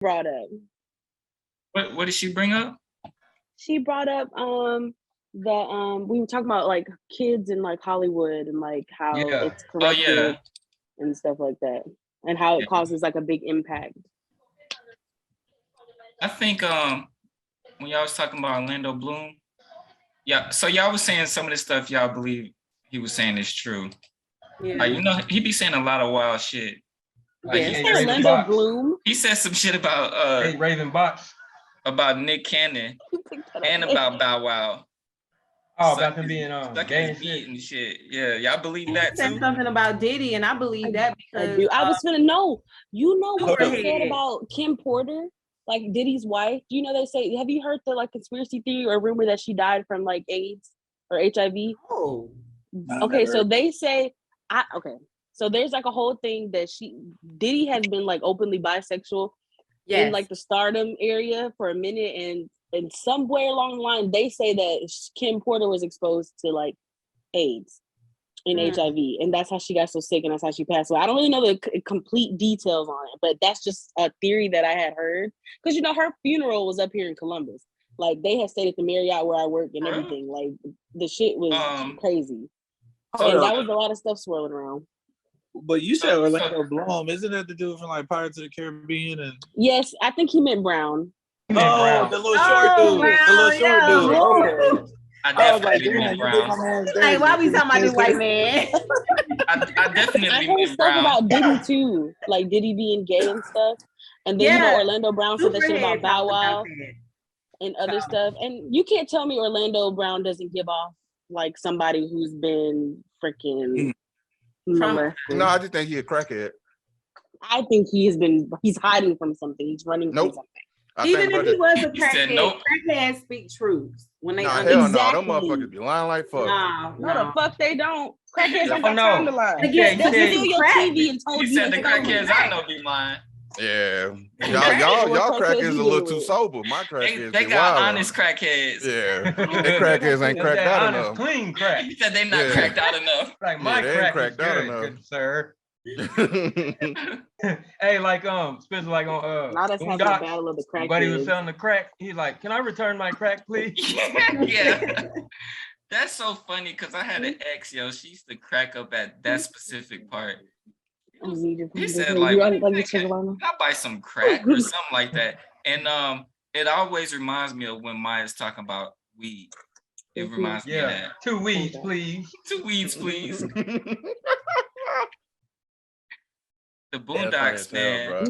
brought up. What did she bring up? She brought up we were talking about like kids in like Hollywood and like how it's corrected and stuff like that, and how it causes like a big impact. I think when y'all was talking about Orlando Bloom, so y'all was saying some of the stuff y'all believe he was saying is true. Yeah. Like, you know, he be saying a lot of wild shit. Like Orlando Bloom. He said some shit about Raven Box, about Nick Cannon, and about Bow Wow. Oh, about him being gay and shit. Yeah, y'all believe that too? Said something about Diddy, and I believe that because I was gonna know. You know what they said about Kim Porter, like Diddy's wife? Do you know they say? Have you heard the like conspiracy theory or rumor that she died from like AIDS or HIV? Oh, okay. So they say, So there's like a whole thing that Diddy has been like openly bisexual in like the Stardom area for a minute, and somewhere along the line they say that Kim Porter was exposed to like AIDS and HIV, and that's how she got so sick, and that's how she passed away. I don't really know the complete details on it, but that's just a theory that I had heard, because you know her funeral was up here in Columbus. Like they had stayed at the Marriott where I work and everything. Like the shit was crazy, and that was a lot of stuff swirling around. But you said Orlando Bloom, isn't that the dude from like Pirates of the Caribbean? And yes, I think he meant Brown. The little short dude. The little short dude. Okay. I definitely meant Brown. Like, why we talking about this white man? I definitely I heard stuff about Diddy too, like Diddy being gay and stuff. And then you know Orlando Brown said that shit about Bow Wow and other stuff. And you can't tell me Orlando Brown doesn't give off like somebody who's been freaking No, I just think he's a crackhead. I think he's hiding from something. He's running from something. Even if he was a crackhead, crackheads speak truths when they hell no, them motherfuckers be lying like fuck. No, the fuck they don't. Crackheads don't got time to lie. They steal your TV and told you said the crackheads I know be lying. Yeah, y'all crackheads a little too sober. My crackheads they got honest crackheads. Yeah, they crackheads ain't cracked out enough. Clean crack. He said they not cracked out enough. Like my crack cracked is out good, enough, good sir. Hey, like Spencer, like on now that's having a battle of the crack. But he was selling the crack. He's like, "Can I return my crack, please?" Yeah. That's so funny because I had an ex, she used to crack up at that specific part. He said, like, can I buy some crack or something like that? And it always reminds me of when Maya's talking about weed. It reminds me of that. 2 weeds, please. 2 weeds, please. The Boondocks, man.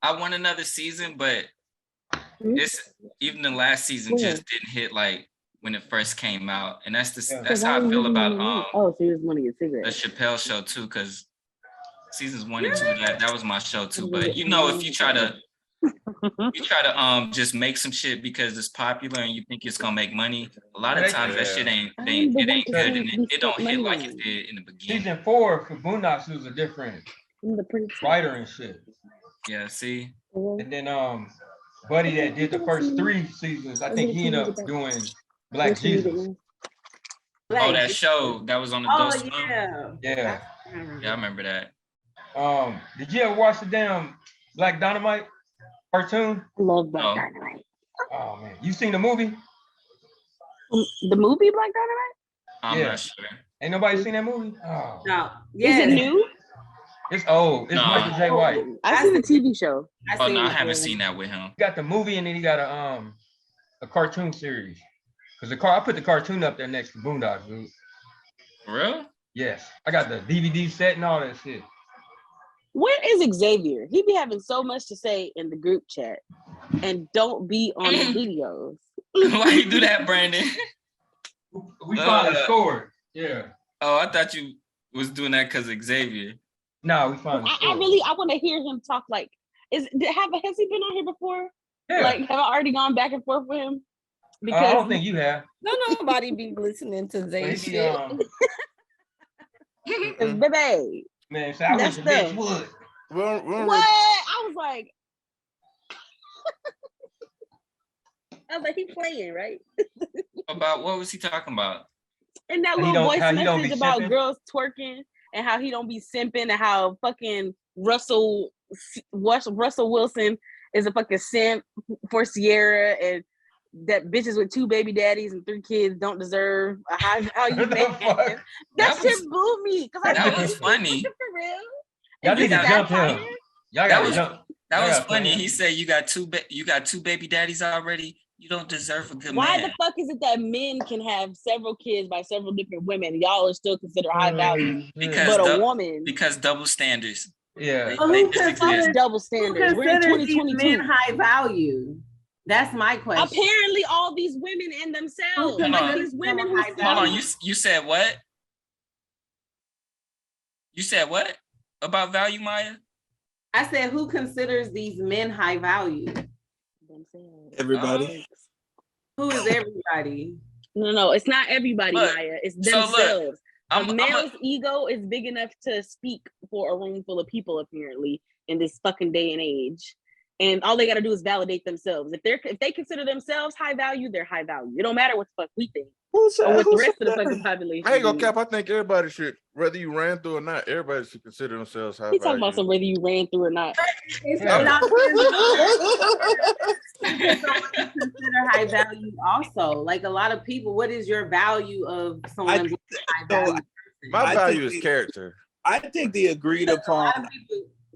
I want another season, but even the last season just didn't hit like when it first came out, and that's how I feel about so you just want to get the Chappelle Show too, because seasons 1 and 2 that was my show too. But you know, if you try to just make some shit because it's popular and you think it's gonna make money, a lot of times that shit ain't good, and it don't hit like it did in the beginning. Season 4 for Boondocks was a different writer and shit. Yeah, see. And then Buddy that did the first 3 seasons, I think he ended up doing Black Jesus. That show that was on the Dose. Yeah, I remember that. Did you ever watch the damn Black Dynamite cartoon? I love Black Dynamite. Oh man, you seen the movie? The movie Black Dynamite? I'm not sure. Ain't nobody seen that movie? Oh. No. Is it new? It's old. It's Michael J. White. I've seen the TV show. I haven't seen that with him. He got the movie and then he got a cartoon series. Because I put the cartoon up there next to Boondocks, dude. For real? Yes. I got the DVD set and all that shit. Where is Xavier? He be having so much to say in the group chat and don't be on the videos. Why you do that, Brandon? We finally scored. Yeah. Oh, I thought you was doing that because of Xavier. No, we finally scored. I want to hear him talk like, has he been on here before? Yeah. Like, have I already gone back and forth with him? Because I don't think you have. Nobody be listening to Zay shit. Baby. Man, so I wish a bitch would. What? I was like, he playing, right? About what was he talking about? And that little voice message about girls twerking and how he don't be simping and how fucking Russell Russell Wilson is a fucking simp for Sierra, and that bitches with 2 baby daddies and 3 kids don't deserve a high value man. That shit blew me. That was funny. For real. Y'all need to jump him. That was funny. He said you got two baby daddies already. You don't deserve a good man. Why the fuck is it that men can have several kids by several different women? Y'all are still considered high value, but a woman because double standards. Yeah, double standards. We're in 2022. Men high value. That's my question. Apparently, all these women and themselves. These women who hold on. You said what? You said what about value, Maya? I said, who considers these men high value? Everybody. Who is everybody? No, it's not everybody, Maya. It's themselves. A male's ego is big enough to speak for a room full of people, apparently, in this fucking day and age. And all they got to do is validate themselves. If they consider themselves high value, they're high value. It don't matter what the fuck we think. Or what the rest of the fucking population. I ain't gonna cap. I think everybody should, whether you ran through or not, everybody should consider themselves high value. He's talking about whether you ran through or not. Consider high value also. Like a lot of people, what is your value of someone being high value? My value is character. I think the agreed upon.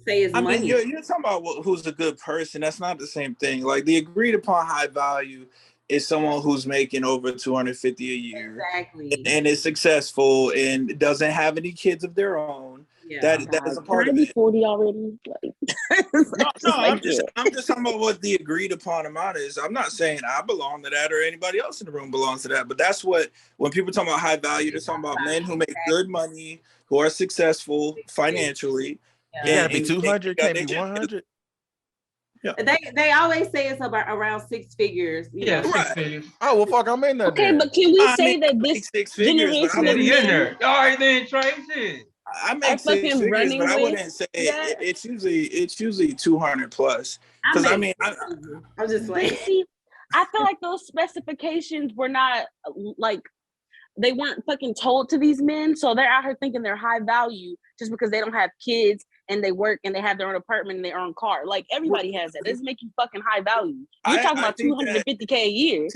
Say is money. I mean, you're talking about who's a good person. That's not the same thing. Like the agreed upon high value is someone who's making over $250 a year, exactly, and is successful and doesn't have any kids of their own. Yeah. That is a part of it. 40 already. No, I'm just talking about what the agreed upon amount is. I'm not saying I belong to that or anybody else in the room belongs to that, but that's what when people talk about high value, they're talking about men who make good money, who are successful financially. Yeah. It gotta be 200, can't be 100. Yeah. They always say it's about around 6 figures. Yeah, 6 figures. Oh well, fuck, I'm in there. Okay, but can we say that this 6 figures, generation of in there? All right, then Trey, shit. I make 6 figures, but I wouldn't say it's usually 200 plus. Because I mean, I'm just like, I feel like those specifications were not like they weren't fucking told to these men, so they're out here thinking they're high value just because they don't have kids and they work and they have their own apartment and their own car. Like everybody has that. It doesn't make you fucking high value. You're talking about $250K a year.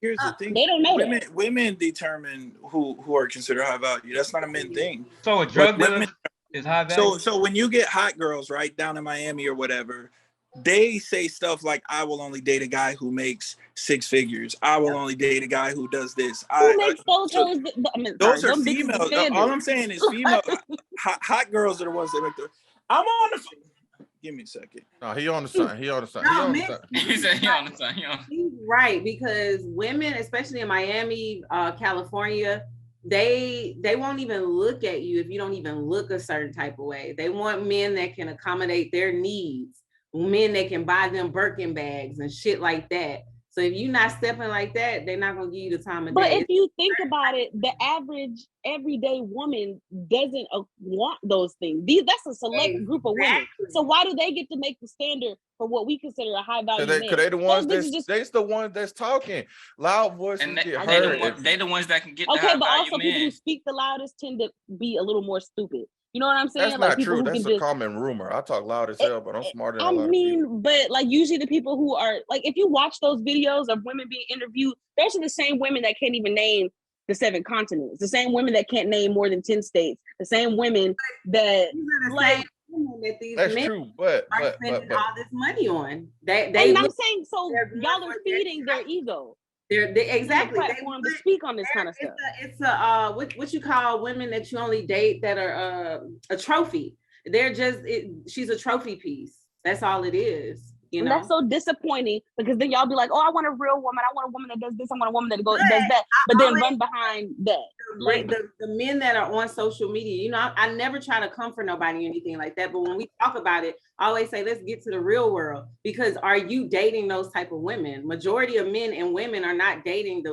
Here's the thing. They don't know that. Women determine who are considered high value. That's not a men thing. So a drug dealer is high value. So when you get hot girls right down in Miami or whatever, they say stuff like, "I will only date a guy who makes 6 figures. I will only date a guy who does this." Who makes photos? Those are females. All I'm saying is female. hot girls are the ones that make the. I'm on the. Give me a second. No, he on the side. He on the side. He said he on the side. He's right, because women, especially in Miami, California, they won't even look at you if you don't even look a certain type of way. They want men that can accommodate their needs, men that can buy them Birkin bags and shit like that. So if you're not stepping like that, they're not gonna give you the time of day. But if you think about it, the average everyday woman doesn't want those things. That's a select group of women. So why do they get to make the standard for what we consider a high value man? Because they the ones they's the ones that's talking. Loud voices and get heard. They the ones that can get the okay, high but value also men. people who speak the loudest tend to be a little more stupid. You know what I'm saying? That's like not true. That's a just common rumor. I talk loud as hell, but I'm smarter than a lot of people. But like usually the people who are like, if you watch those videos of women being interviewed, those are the same women that can't even name the 7 continents, the same women that can't name more than 10 states, the same women that like. That's true, but spending all this money on. They and I'm saying, so y'all are feeding their ego. They're exactly platform to speak on this kind of stuff. It's a what you call women that you only date that are a trophy. They're just she's a trophy piece. That's all it is. You know, that's so disappointing, because then y'all be like, "Oh, I want a real woman. I want a woman that does this. I want a woman that does that." But then run behind that. Like the men that are on social media, you know, I never try to come for nobody or anything like that. But when we talk about it, I always say, let's get to the real world, because are you dating those type of women? Majority of men and women are not dating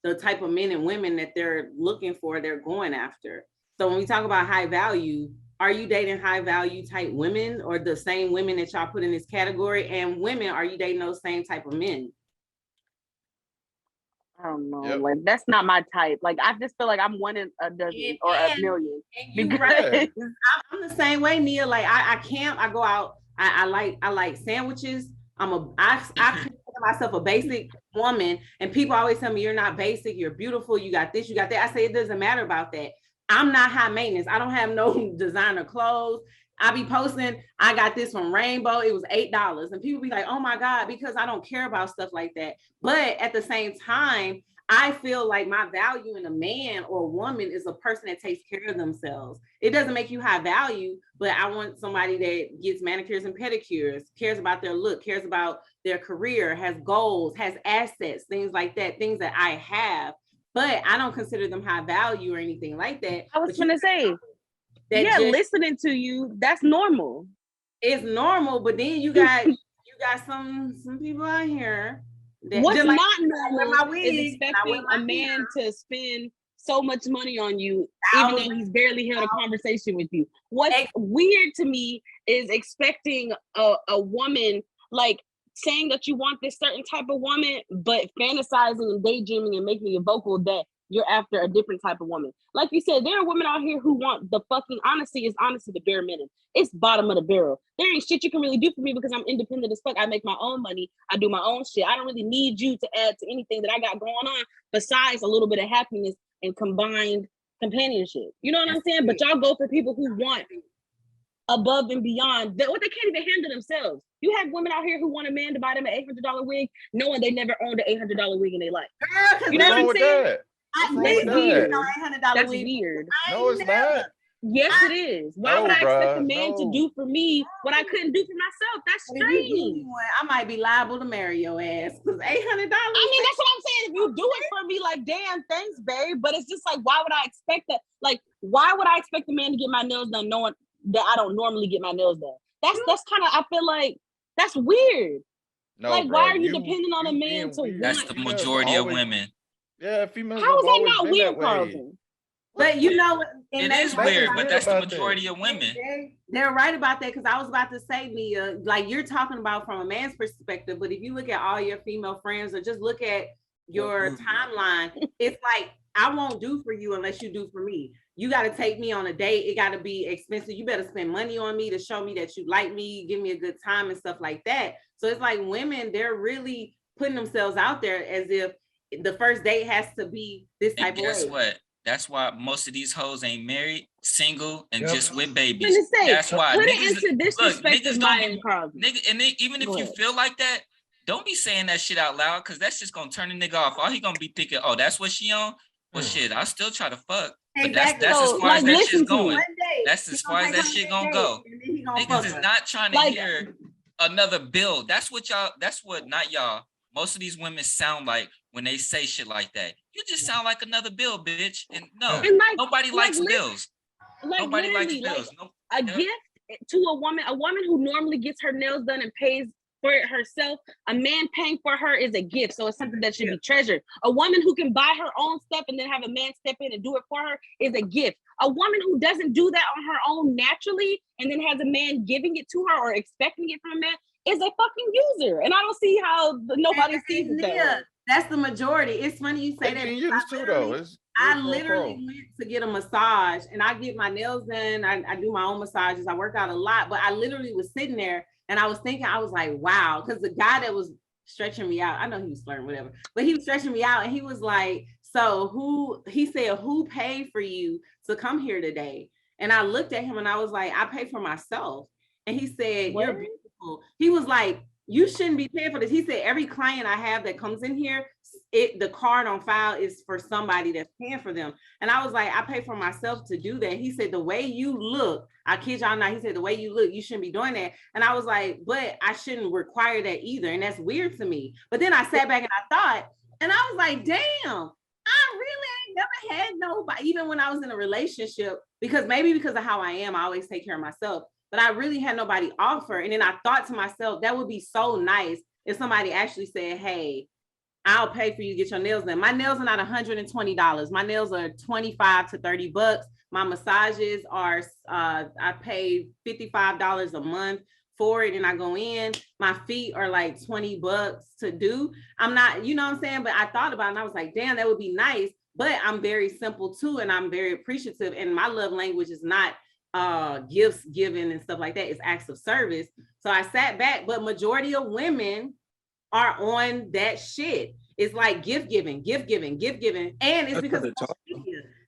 the type of men and women that they're looking for, they're going after. So when we talk about high value, are you dating high value type women, or the same women that y'all put in this category? And women, are you dating those same type of men? I don't know. Like that's not my type. Like I just feel like I'm one in a dozen or a million. And you're right. I'm the same way, Nia. Like I camp, I go out I like sandwiches. I consider myself a basic woman, and people always tell me you're not basic, you're beautiful, you got this, you got that. I say it doesn't matter about that. I'm not high maintenance. I don't have no designer clothes. I be posting, I got this from Rainbow. It was $8. And people be like, oh my God, because I don't care about stuff like that. But at the same time, I feel like my value in a man or a woman is a person that takes care of themselves. It doesn't make you high value, but I want somebody that gets manicures and pedicures, cares about their look, cares about their career, has goals, has assets, things like that, things that I have. But I don't consider them high value or anything like that. I was gonna say, yeah, listening to you, that's normal. It's normal, but then you got some people out here. What's not normal is expecting a man to spend so much money on you, even though he's barely held a conversation with you. What's weird to me is expecting a woman, like saying that you want this certain type of woman, but fantasizing and daydreaming and making it vocal that you're after a different type of woman. Like you said, there are women out here who want the fucking honesty the bare minimum. It's bottom of the barrel. There ain't shit you can really do for me because I'm independent as fuck. I make my own money. I do my own shit. I don't really need you to add to anything that I got going on besides a little bit of happiness and combined companionship. You know what I'm saying? But y'all go for people who want above and beyond what they can't even handle themselves. You have women out here who want a man to buy them an $800 wig, knowing they never owned an $800 wig in their life. You know what I'm saying? That's weird. No, it's not. Yes, it is. Why would I expect a man to do for me what I couldn't do for myself? That's strange. I might be liable to marry your ass because $800. I mean, that's what I'm saying. If you do it for me, like, damn, thanks, babe. But it's just like, why would I expect that? Like, why would I expect a man to get my nails done knowing that I don't normally get my nails done? That's kind of, I feel like that's weird. No, like, why are you depending on a man to want? That's the majority of women. Yeah, females. How is that not weird, Carlton? But you know, it is weird, but that's the majority of women. They're right about that, because I was about to say, Mia, like you're talking about from a man's perspective, but if you look at all your female friends or just look at your timeline, it's like, I won't do for you unless you do for me. You got to take me on a date. It got to be expensive. You better spend money on me to show me that you like me, give me a good time and stuff like that. So it's like women, they're really putting themselves out there as if the first date has to be this type of way. Guess what? That's why most of these hoes ain't married, single, and just with babies. That's why niggas and even if you feel like that, don't be saying that shit out loud, because that's just gonna turn the nigga off. All he gonna be thinking, oh, that's what she on? Well, shit, I'll still try to fuck. But that's as far as that shit's going. That's as far as that shit gonna go. Niggas is not trying to hear another bill. That's what not y'all. Most of these women sound like when they say shit like that. You just sound like another bill, bitch. And nobody likes bills. Nobody likes bills. A gift to a woman who normally gets her nails done and pays for it herself, a man paying for her is a gift. So it's something that should be treasured. A woman who can buy her own stuff and then have a man step in and do it for her is a gift. A woman who doesn't do that on her own naturally and then has a man giving it to her or expecting it from a man is a fucking user. And I don't see how nobody sees it that way. That's the majority. It's funny you say that. I literally went to get a massage, and I get my nails done. I do my own massages. I work out a lot, but I literally was sitting there and I was thinking, I was like, wow, because the guy that was stretching me out, I know he was flirting, whatever, but he was stretching me out and he was like, so who paid for you to come here today? And I looked at him and I was like, I paid for myself. And he said, you're beautiful. He was like, you shouldn't be paying for this. He said, every client I have that comes in here, the card on file is for somebody that's paying for them. And I was like, I pay for myself to do that. He said, the way you look, I kid y'all not, he said, the way you look, you shouldn't be doing that. And I was like, but I shouldn't require that either. And that's weird to me. But then I sat back and I thought, and I was like, damn, I really ain't never had nobody, even when I was in a relationship, because of how I am, I always take care of myself. But I really had nobody offer. And then I thought to myself, that would be so nice if somebody actually said, hey, I'll pay for you to get your nails done. My nails are not $120. My nails are $25 to $30. My massages are, I pay $55 a month for it and I go in. My feet are like $20 to do. I'm not, you know what I'm saying? But I thought about it and I was like, damn, that would be nice. But I'm very simple too. And I'm very appreciative. And my love language is not gifts given and stuff like that. It's acts of service. So I sat back, but majority of women are on that shit. It's like gift giving. And it's because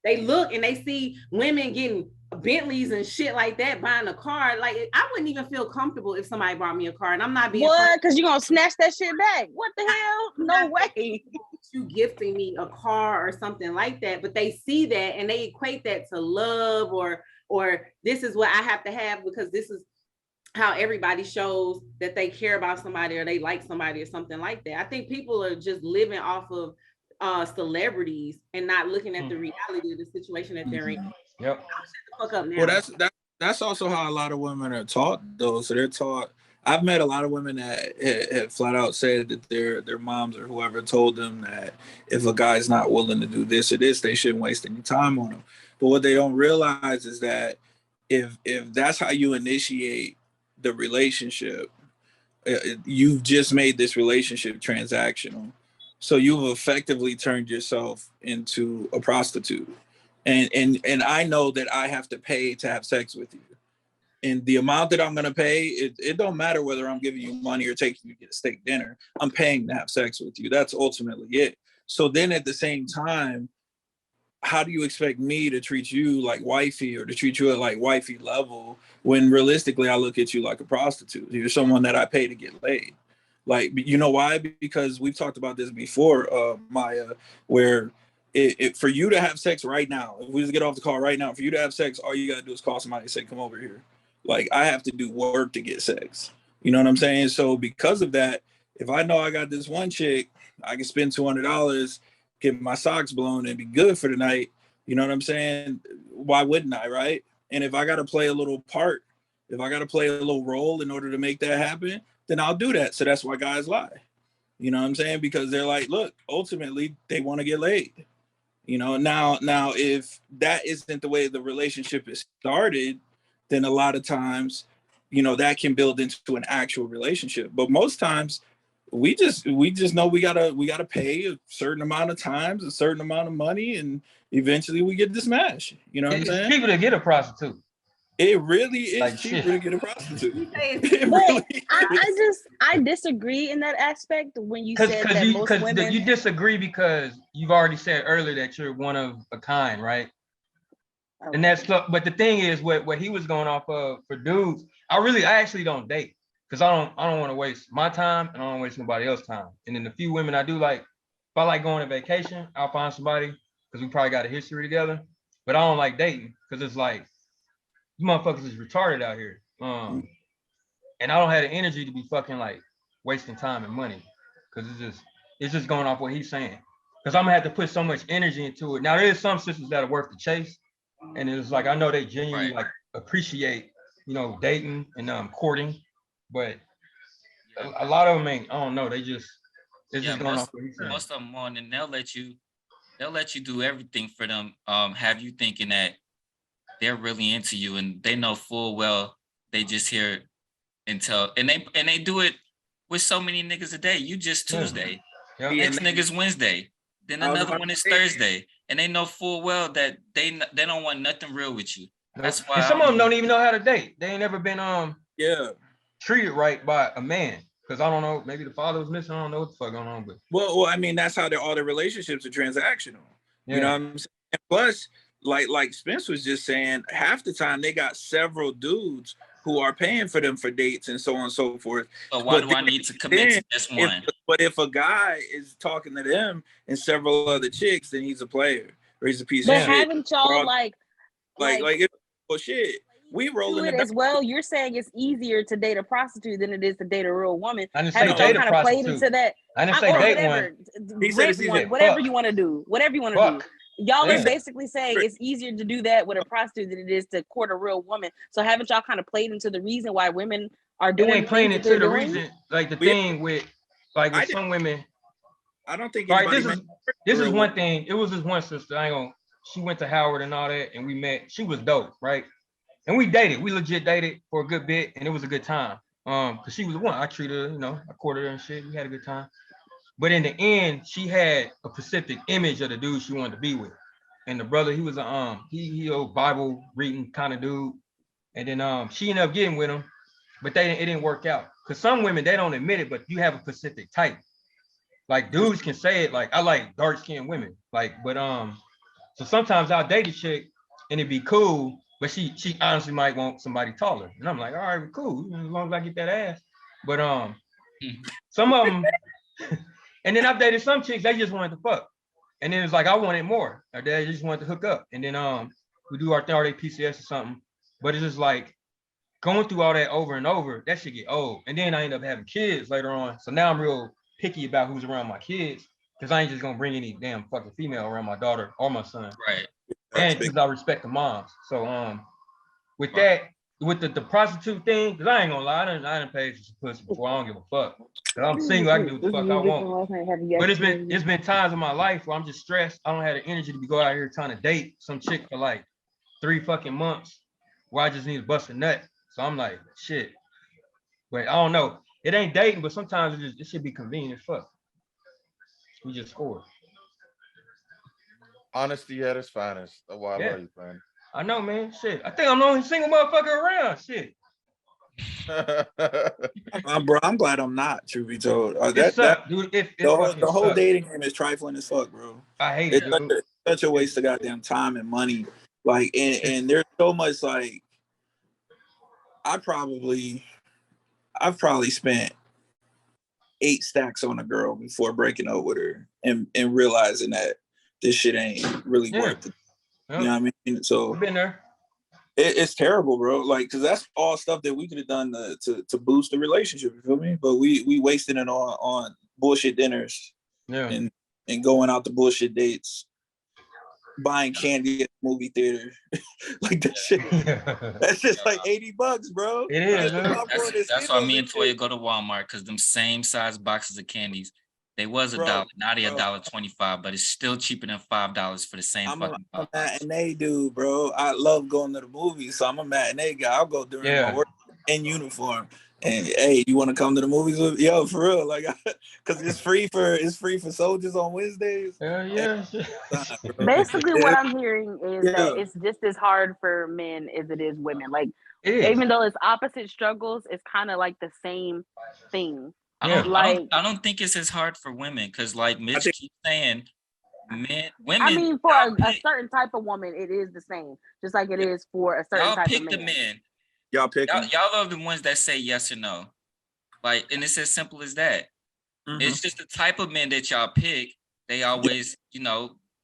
they look and they see women getting Bentleys and shit like that, buying a car. Like, I wouldn't even feel comfortable if somebody bought me a car, and I'm not being what, because you're gonna snatch that shit back. What the hell? No way. You gifting me a car or something like that, but they see that and they equate that to love, or this is what I have to have because this is how everybody shows that they care about somebody or they like somebody or something like that. I think people are just living off of celebrities and not looking at the reality of the situation that they're in. Yep. I'll shut the fuck up now. Well, that's also how a lot of women are taught, though. So they're taught. I've met a lot of women that have flat out said that their moms or whoever told them that if a guy's not willing to do this or this, they shouldn't waste any time on him. But what they don't realize is that if that's how you initiate the relationship, you've just made this relationship transactional. So you've effectively turned yourself into a prostitute. And I know that I have to pay to have sex with you. And the amount that I'm going to pay, it don't matter whether I'm giving you money or taking you to get a steak dinner. I'm paying to have sex with you. That's ultimately it. So then at the same time, how do you expect me to treat you like wifey or to treat you at like wifey level when realistically I look at you like a prostitute? You're someone that I pay to get laid. Like, you know why? Because we've talked about this before, Maya, where for you to have sex right now, if we just get off the call right now, for you to have sex, all you got to do is call somebody and say, come over here. Like, I have to do work to get sex. You know what I'm saying? So because of that, if I know I got this one chick, I can spend $200, get my socks blown and be good for the night. You know what I'm saying? Why wouldn't I, right? And if I got to play a little part, if I got to play a little role in order to make that happen, then I'll do that. So that's why guys lie. You know what I'm saying? Because they're like, look, ultimately they want to get laid. You know, now if that isn't the way the relationship is started, then a lot of times, you know, that can build into an actual relationship. But most times we just know we gotta pay a certain amount of times, a certain amount of money, and eventually we get the smash. You know what I'm saying? It's cheaper to get a prostitute. It really is like cheaper to get a prostitute. I disagree in that aspect when you said that most women. You disagree because you've already said earlier that you're one of a kind, right? Okay. And that's, but the thing is, what he was going off of for dudes, I actually don't date because I don't want to waste my time and I don't want to waste nobody else's time. And then the few women I do like, if I like going on vacation, I'll find somebody because we probably got a history together. But I don't like dating because it's like, you motherfuckers is retarded out here. And I don't have the energy to be fucking like wasting time and money because it's just going off what he's saying. Because I'm gonna have to put so much energy into it. Now there is some sisters that are worth the chase, and it's like I know they genuinely like appreciate, you know, dating and courting, but a lot of them ain't. I don't know. It's just going off what he's saying. Most of them on, and they'll let you do everything for them. Have you thinking that they're really into you and they know full well they just here until and they do it with so many niggas a day. You just Tuesday. Yeah. Next nigga's Wednesday. Then another one is Thursday. And they know full well that they don't want nothing real with you. That's why and some of them don't even know how to date. They ain't never been treated right by a man. Because I don't know, maybe the father was missing. I don't know what the fuck going on. But well, I mean, that's how all the relationships are transactional. Yeah. You know what I'm saying? And plus, like Spence was just saying, half the time they got several dudes who are paying for them for dates and so on and so forth. So why do I need to commit to this one? But if a guy is talking to them and several other chicks, then he's a player or he's a piece of shit. But haven't y'all like shit? We rolling it as well. You're saying it's easier to date a prostitute than it is to date a real woman. I didn't say date a prostitute. Played into that? I didn't say date one. He said it's easier. Whatever you want to do. Whatever you want to do. Y'all are basically saying it's easier to do that with a prostitute than it is to court a real woman. So haven't y'all kind of played into the reason why women are doing? They ain't playing into the reason, like the thing with some women. I don't think. Right, this is one thing. It was this one sister. She went to Howard and all that, and we met. She was dope, right? And we dated. We legit dated for a good bit, and it was a good time. Because she was the one. I treated her, I courted her and shit. We had a good time. But in the end, she had a specific image of the dude she wanted to be with. And the brother, he was he Bible reading kind of dude. And then she ended up getting with him, but it didn't work out. Because some women, they don't admit it, but you have a specific type. Like dudes can say it, like I like dark-skinned women. Like, but so sometimes I'll date a chick and it'd be cool, but she honestly might want somebody taller. And I'm like, all right, cool, as long as I get that ass. But some of them, and then I've dated some chicks, they just wanted to fuck. And then it's like I wanted more. Or they just wanted to hook up. And then we do our PCS or something. But it's just like going through all that over and over, that shit get old. And then I end up having kids later on. So now I'm real picky about who's around my kids, because I ain't just gonna bring any damn fucking female around my daughter or my son. Right. And because I respect the moms. So with that, with the prostitute thing, because I ain't gonna lie, I done paid for some pussy before. I don't give a fuck. Cause I'm single, I can do what the fuck I want. But it's been times in my life where I'm just stressed. I don't have the energy to be going out here trying to date some chick for like 3 fucking months where I just need to bust a nut. So I'm like, shit. But I don't know. It ain't dating, but sometimes it should be convenient as fuck. We just scored. Honesty at its finest. That's why I love you, man. I know, man. Shit. I think I'm the only single motherfucker around. Shit. Bro, I'm glad I'm not, truth be told. Dude, the whole dating game is trifling as fuck, bro. I hate it, dude. It's such a waste of goddamn time and money. Like, and there's so much, like, I've probably spent 8 stacks on a girl before breaking up with her and realizing that this shit ain't really worth it. You know what I mean? So I've been there. It's terrible, bro. Like, because that's all stuff that we could have done to boost the relationship. You feel me? But we wasted it on bullshit dinners, and going out to bullshit dates, buying candy at the movie theater. Like that shit. That's just like $80, bro. It is. That's why me and Toya go to Walmart, because them same size boxes of candies. They was $1. Now they $1.25, but it's still cheaper than $5 for the same fucking box. I'm a matinee dude, bro. I love going to the movies, so I'm a matinee guy. I'll go during my work in uniform. And hey, you want to come to the movies with me? Yo, for real, like, because it's free for soldiers on Wednesdays. Yeah. Basically, what I'm hearing is that it's just as hard for men as it is women. Like, even though it's opposite struggles, it's kind of like the same thing. I don't think it's as hard for women, because like Mitch keeps saying, women. I mean, for a certain type of woman, it is the same, just like it is for a certain type of man. Y'all pick the men. Y'all pick. Y'all are the ones that say yes or no, like, and it's as simple as that. Mm-hmm. It's just the type of men that y'all pick. They always,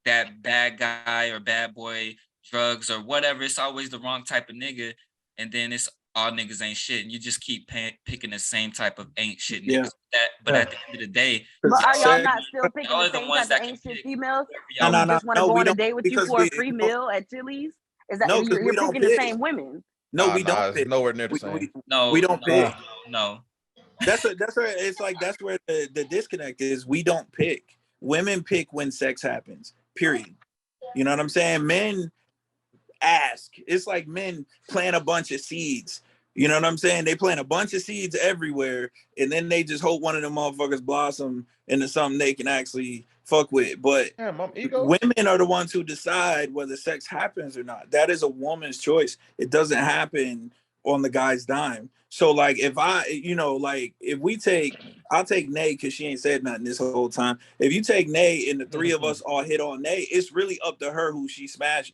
that bad guy or bad boy, drugs or whatever. It's always the wrong type of nigga, and then it's all niggas ain't shit, and you just keep picking the same type of ain't shit niggas. But at the end of the day, but are y'all not still picking the same type of ain't shit females? No, just want to go on a date with you for a free meal at Chili's? Is that you're picking the same women? No, we don't. It's nowhere near the same. We don't pick. No. That's where it's like that's where the disconnect is. We don't pick. Women pick when sex happens. Period. You know what I'm saying? Men ask. It's like men plant a bunch of seeds. You know what I'm saying? They plant a bunch of seeds everywhere, and then they just hope one of them motherfuckers blossom into something they can actually fuck with. But women are the ones who decide whether sex happens or not. That is a woman's choice. It doesn't happen on the guy's dime. So like if I'll take Nay because she ain't said nothing this whole time. If you take Nay and the three of us all hit on Nay, it's really up to her who she smashes.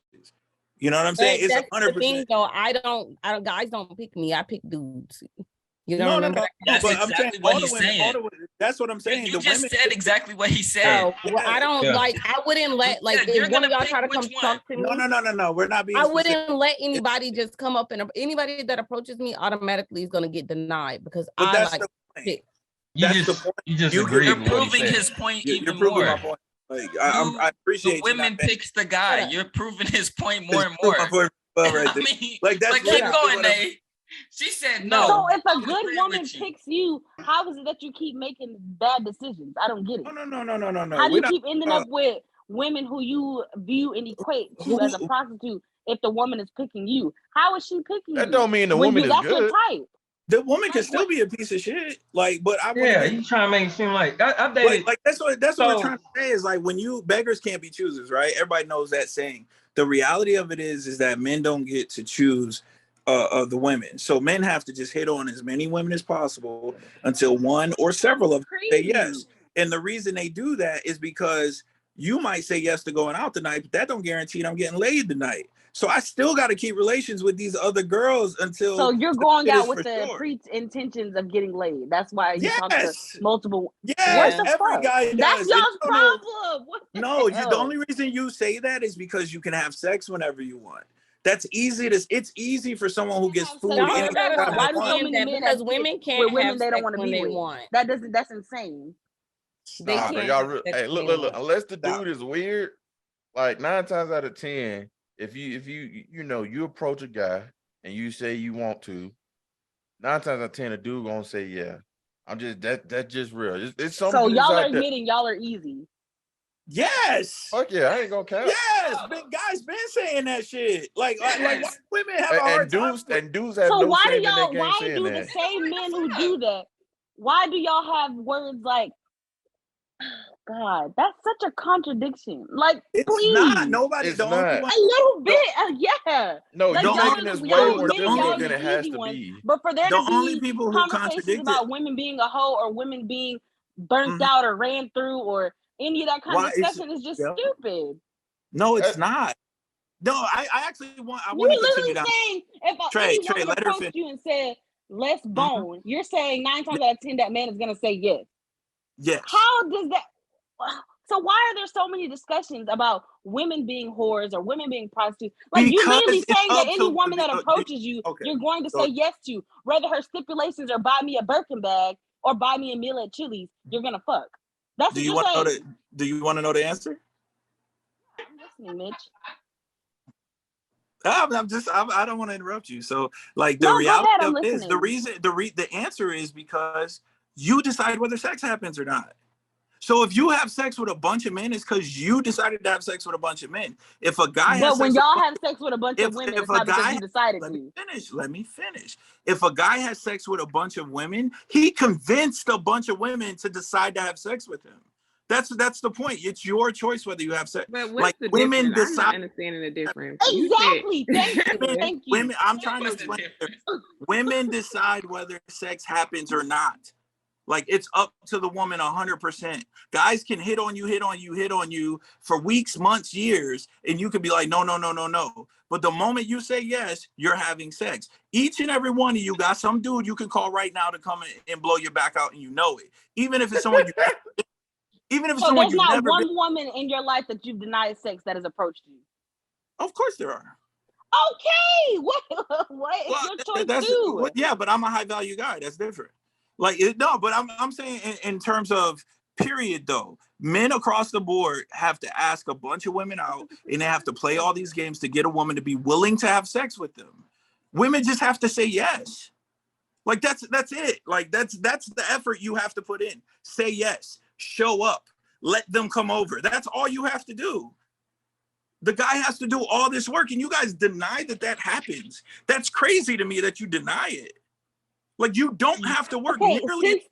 You know what I'm saying? It's 100%. Though I don't. Guys don't pick me. I pick dudes. You know no. That's exactly what he's saying. That's what I'm saying. You just said exactly what he said. I don't like. I wouldn't let if one of y'all try to come talk to me. No. We're not being. I wouldn't let anybody just come up and anybody that approaches me automatically is going to get denied because I like pick. That's the point. You're proving his point even more. My point. Like I appreciate the women picks the guy. Yeah. You're proving his point more and more. I mean, like that's keep going, Nate. She said no. So if a good woman picks you, how is it that you keep making bad decisions? I don't get it. No. How do you keep ending up with women who you view and equate to as a prostitute if the woman is picking you? How is she picking you? That don't mean the woman is good. Your type. The woman can still be a piece of shit, like, but you trying to make it seem like I've dated. Like that's what we're trying to say is like when you beggars can't be choosers, right? Everybody knows that saying. The reality of it is that men don't get to choose the women. So men have to just hit on as many women as possible until one or several of them say yes. And the reason they do that is because you might say yes to going out tonight, but that don't guarantee I'm getting laid tonight. So I still got to keep relations with these other girls until. So you're going out with the pre-intentions of getting laid. That's why you talk to multiple. Yes, every guy does. That's y'all's problem. No, the only reason you say that is because you can have sex whenever you want. That's easy to. It's easy for someone who gets food. Why do so many men? Because women can't have they don't want to be they with. want. That's insane. They can't. Y'all hey, look. Unless the dude is weird, like 9 times out of 10, if you approach a guy and you say you want to, 9 times out of 10, a dude gonna say yeah. I'm just that's just real. It's something. So y'all are admitting y'all are easy. Yes. Fuck yeah, I ain't gonna count. Yes, guys been saying that shit. Like women have a hard time. And dudes have so no why shame do in y'all? their game Why saying do that. the same men who do that? Why do y'all have words like? God, that's such a contradiction. Like, it's please. not. Nobody. It's the not. only one, a little bit. Yeah. No, like, you're making this way more difficult than it has to be. But for there to only be people who conversations about women being a hoe or women being burnt out or ran through or any of that kind of discussion is just stupid. No, it's not. No, I actually want. I want to continue down. Saying if Trey, any woman approached you and said, "Let's bone," you're saying 9 times out of 10 that man is gonna say yes. Yes. How does that? So why are there so many discussions about women being whores or women being prostitutes? Like you're literally saying that any woman that approaches you, you're going to say yes to, whether her stipulations are buy me a Birkin bag or buy me a meal at Chili's. You're gonna fuck. That's what you're saying. Do you want to know the answer? I'm listening, Mitch. I don't want to interrupt you. So, like, the reality of it is the answer is because you decide whether sex happens or not. So if you have sex with a bunch of men, it's because you decided to have sex with a bunch of men. If a guy but when y'all have sex with a bunch of women, it's not because you decided to. Let me finish. If a guy has sex with a bunch of women, he convinced a bunch of women to decide to have sex with him. That's the point. It's your choice whether you have sex. But what's the women decide. I'm not understanding the difference. Exactly. Thank you. Women, I'm trying to explain. Women decide whether sex happens or not. Like it's up to the woman 100%. Guys can hit on you for weeks, months, years, and you could be like, no. But the moment you say yes, you're having sex. Each and every one of you got some dude you can call right now to come and blow your back out, and you know it. Even if it's someone there's not one woman in your life that you've denied sex that has approached you. Of course there are. Okay, what? It's your choice too. Yeah, but I'm a high value guy. That's different. Like but I'm saying in terms of period though, men across the board have to ask a bunch of women out, and they have to play all these games to get a woman to be willing to have sex with them. Women just have to say yes. Like that's it. Like that's the effort you have to put in. Say yes. Show up. Let them come over. That's all you have to do. The guy has to do all this work, and you guys deny that happens. That's crazy to me that you deny it. Like you don't have to work. Okay, since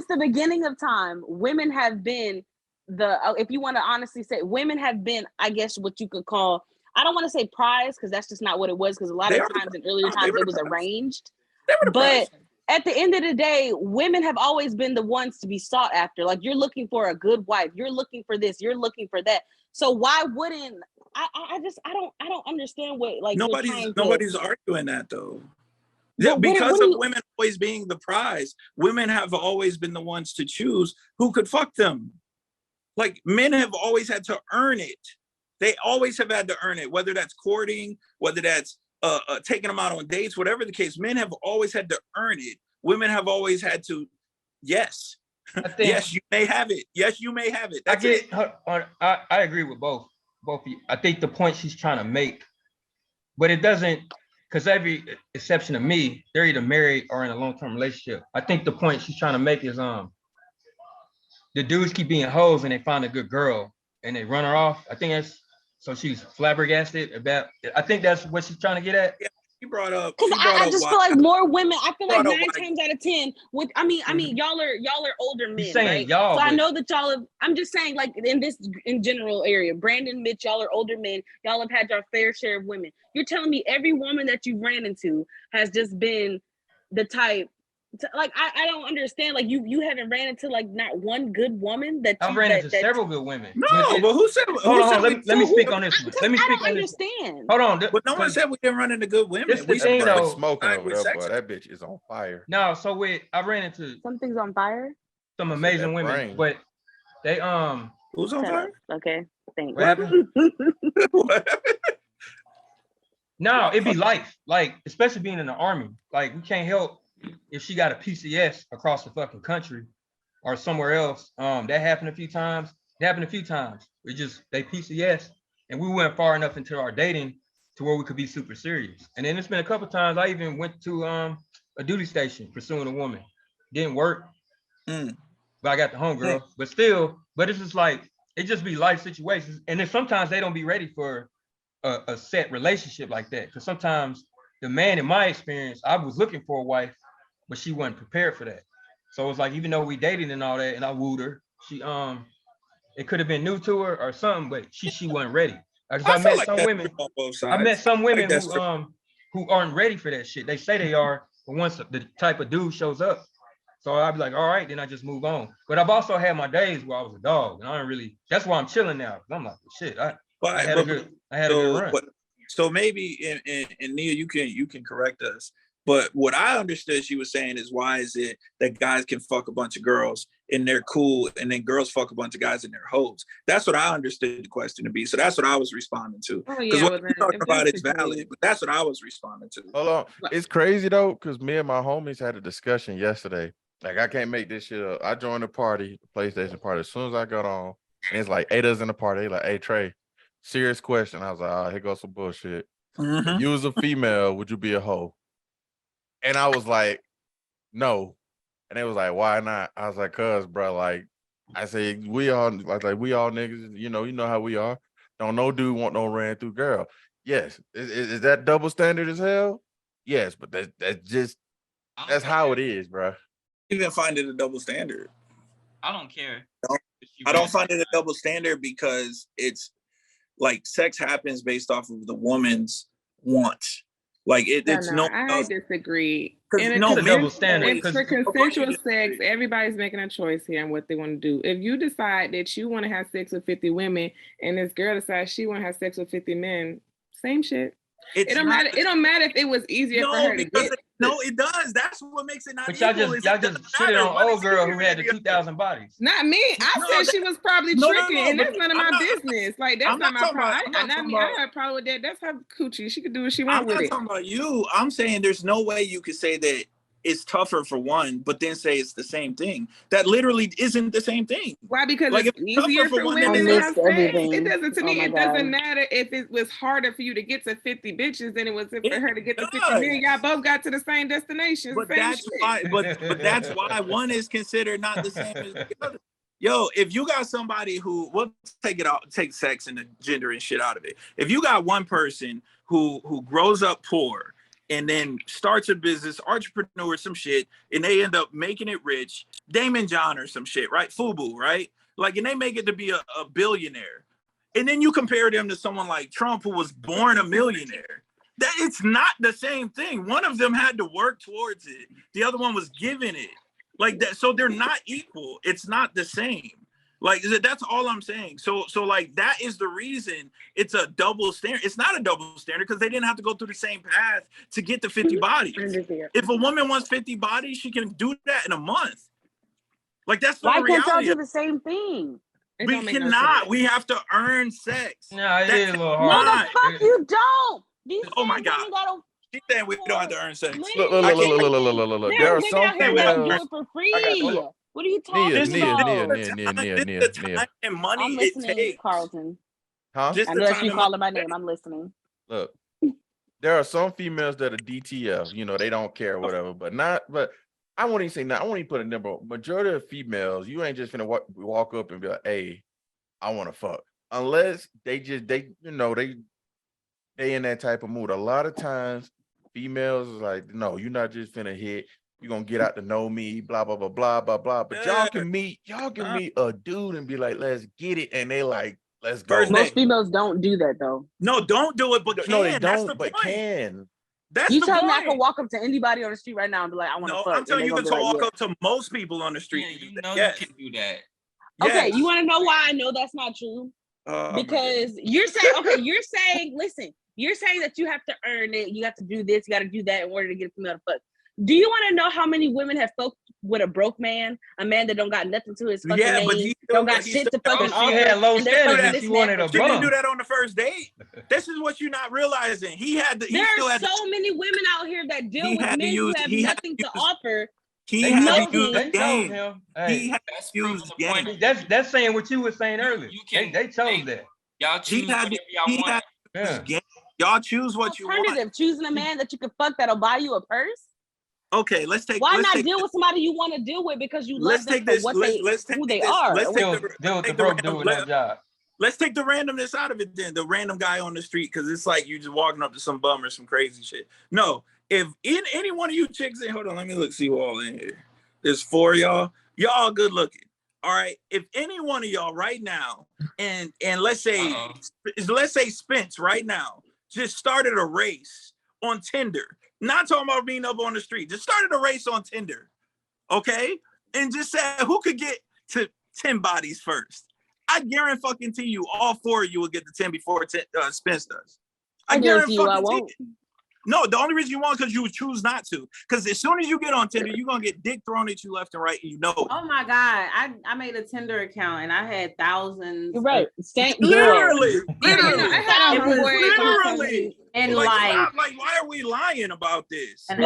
the beginning of time, women have been if you want to honestly say, women have been, I guess, what you could call, I don't want to say prize because that's just not what it was. Because a lot of times in earlier times it was arranged. But at the end of the day, women have always been the ones to be sought after. Like you're looking for a good wife. You're looking for this. You're looking for that. So why wouldn't I don't understand what like nobody's arguing that though. Yeah, because of women always being the prize, women have always been the ones to choose who could fuck them. Like men have always had to earn it. They always have had to earn it, whether that's courting, whether that's taking them out on dates, whatever the case. Men have always had to earn it. Women have always had to, yes. Yes, you may have it. Yes, you may have it. I agree with both of you. I think the point she's trying to make, but it doesn't, because every exception of me, they're either married or in a long-term relationship. I think the point she's trying to make is the dudes keep being hoes and they find a good girl and they run her off. I think that's so she's flabbergasted about. I think that's what she's trying to get at. Yeah, brought up because I just feel like more women. I feel like 9 times out of 10. With I mean, y'all are older men, right? Y'all, so I know that y'all have. I'm just saying, like in general area, Brandon, Mitch, y'all are older men. Y'all have had your fair share of women. You're telling me every woman that you've ran into has just been the type. Like I don't understand. Like you haven't ran into like not one good woman that I've ran into several good women. No, but who said? Hold on, let me speak on this one. Let me speak on this. Hold on, but no one said we didn't run into good women. We thing though, smoking over there, boy. That bitch is on fire. No, so I ran into something's on fire. Some amazing women, but they who's on fire? Okay, thanks. What happened? No, it'd be life, like especially being in the army. Like we can't help if she got a PCS across the fucking country or somewhere else. That happened a few times. They PCS, and we went far enough into our dating to where we could be super serious. And then it's been a couple times I even went to a duty station pursuing a woman. Didn't work, but I got the homegirl. But still, it's just like it just be life situations. And then sometimes they don't be ready for a set relationship like that. Because sometimes the man, in my experience, I was looking for a wife, but she wasn't prepared for that. So it's like even though we dated and all that, and I wooed her, she it could have been new to her or something, but she wasn't ready. Because I met some women who aren't ready for that shit. They say they are, but once the type of dude shows up, so I'd be like, all right, then I just move on. But I've also had my days where I was a dog, and I don't really. That's why I'm chilling now. I'm like, shit, I had a good run. So maybe, and Nia, you can correct us. But what I understood she was saying is, why is it that guys can fuck a bunch of girls and they're cool, and then girls fuck a bunch of guys and they're hoes? That's what I understood the question to be. So that's what I was responding to. Because what you talking about it's valid, but that's what I was responding to. Hold on. It's crazy though, because me and my homies had a discussion yesterday. Like, I can't make this shit up. I joined the party, the PlayStation party, as soon as I got on, and it's like 8 of us in the party. They like, hey, Trey, serious question. I was like, here goes some bullshit. If you was a female, would you be a hoe? And I was like, no. And they was like, why not? I was like, cuz, bro, like, I say, we all niggas, you know how we are. Don't no dude want no ran through girl. Yes. Is that double standard as hell? Yes, but that's how it is, bro. Even find it a double standard. I don't care. I don't find it a double standard because it's like sex happens based off of the woman's want. Like I disagree. It's a double standard. It's for consensual sex. Everybody's making a choice here on what they want to do. If you decide that you want to have sex with 50 women and this girl decides she want to have sex with 50 men, same shit. It don't matter if it was easier for her to get. No, it does. That's what makes it not. But y'all just shitted on old girl who had the 2,000 bodies. Not me. I said she was probably tricking, and that's none of my business. Like that's not my problem. I had a problem with that. That's her coochie. She could do what she wants with it. I'm not talking about you. I'm saying there's no way you could say that it's tougher for one, but then say it's the same thing. That literally isn't the same thing. Why? Because like it's easier for women to have sex. It doesn't to me. It doesn't matter if it was harder for you to get to 50 bitches than it was for her to get to 50 men. Y'all both got to the same destination. But that's why. But that's why one is considered not the same as the other. Yo, if you got somebody who, we'll take sex and the gender and shit out of it. If you got one person who grows up poor and then starts a business, entrepreneur, some shit, and they end up making it rich, Damon John or some shit, right? FUBU, right? Like, and they make it to be a billionaire. And then you compare them to someone like Trump, who was born a millionaire. That it's not the same thing. One of them had to work towards it. The other one was given it. Like that. So they're not equal. It's not the same. Like, that's all I'm saying. So like, that is the reason it's a double standard. It's not a double standard because they didn't have to go through the same path to get the 50 bodies. If a woman wants 50 bodies, she can do that in a month. Like, that's the reality. Why can't y'all do the same thing? We cannot. We have to earn sex. No, it is a little hard. No, the fuck you don't. Oh my God. She's saying we don't have to earn sex. Look. There are some females. Do it for free. What are you talking about? Nia. And money I'm listening, Carlton. Huh? Unless you calling my name, I'm listening. Look, there are some females that are DTF. You know, they don't care, whatever. But I won't even say not. I won't even put a number. Majority of females, you ain't just gonna walk up and be like, "Hey, I want to fuck," unless they in that type of mood. A lot of times, females is like, no, you're not just finna hit. You're gonna get out to know me, blah, blah, blah, blah, blah, blah. But y'all can meet a dude and be like, let's get it. And they like, let's go. Most females don't do that though. No, don't do it, but can. No, they That's don't, the but point. can. That's you the tell point. me I can walk up to anybody on the street right now and be like, I want to fuck. I'm telling you, you can walk up to most people on the street. Yeah, you know yes. you can do that. Okay, Yes. you want to know why I know that's not true? Because you're saying, listen, you're saying that you have to earn it. You have to do this, you got to do that in order to get a female to fuck. Do you want to know how many women have fucked with a broke man, a man that don't got nothing to his fucking name, but don't got shit to fucking she had low standards. She wanted a She didn't do that on the first date. This is what you're not realizing. There are so many women out here that deal with men who have nothing to offer. He had to use they game. told him. He had to use game. That's saying what you were saying earlier. They told that. Y'all choose whatever y'all want. Y'all choose what you want. Alternative, choosing a man that you can fuck that'll buy you a purse. Okay, let's take. Why not deal with somebody you want to deal with because you love them for what who they are? Deal with the broke dude with that job. Let's take the randomness out of it then. The random guy on the street, because it's like you just walking up to some bum or some crazy shit. No, if any one of you chicks in, hold on, let me look, see who all in here. There's 4 of y'all. Y'all good looking. All right. If any one of y'all right now, and let's say Spence right now just started a race on Tinder. Not talking about being up on the street. Just started a race on Tinder, okay? And just said who could get to 10 bodies first. I guarantee you, all 4 of you will get to 10 before Spence does. I guarantee you, I won't. No, the only reason you won't because you would choose not to. Because as soon as you get on Tinder, you're gonna get dick thrown at you left and right, and you know it. Oh my God. I made a Tinder account and I had thousands. You're right. Literally. And like, why are we lying about this? And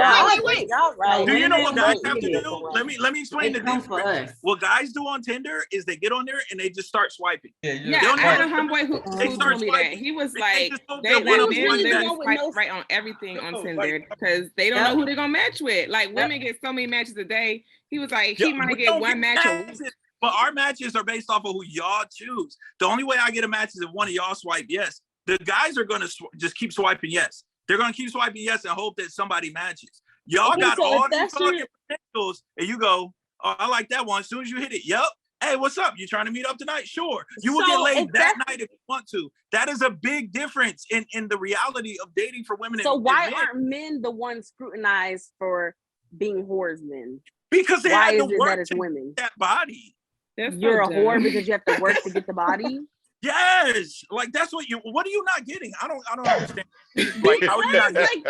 wait. Right. Do you know what guys have to do? Let me explain the difference. What guys do on Tinder is they get on there and they just start swiping. Yeah, I had a homeboy who told me that. He was like, they swipe right on everything on Tinder because they don't know who they're gonna match with. Like women get so many matches a day. He was like, he might get one match a week. But our matches are based off of who y'all choose. The only way I get a match is if one of y'all swipe yes. The guys are going to just keep swiping yes. They're going to keep swiping yes and hope that somebody matches. Y'all got all these fucking potentials, and you go, oh, I like that one. As soon as you hit it, yep. Hey, what's up? You trying to meet up tonight? Sure. You will get laid that night if you want to. That is a big difference in the reality of dating for women. So why aren't men the ones scrutinized for being whores then? Because they why had to work that as women? That body. You're a whore because you have to work to get the body? Yes, like that's what are you not getting? I don't understand. Like, how are you not getting?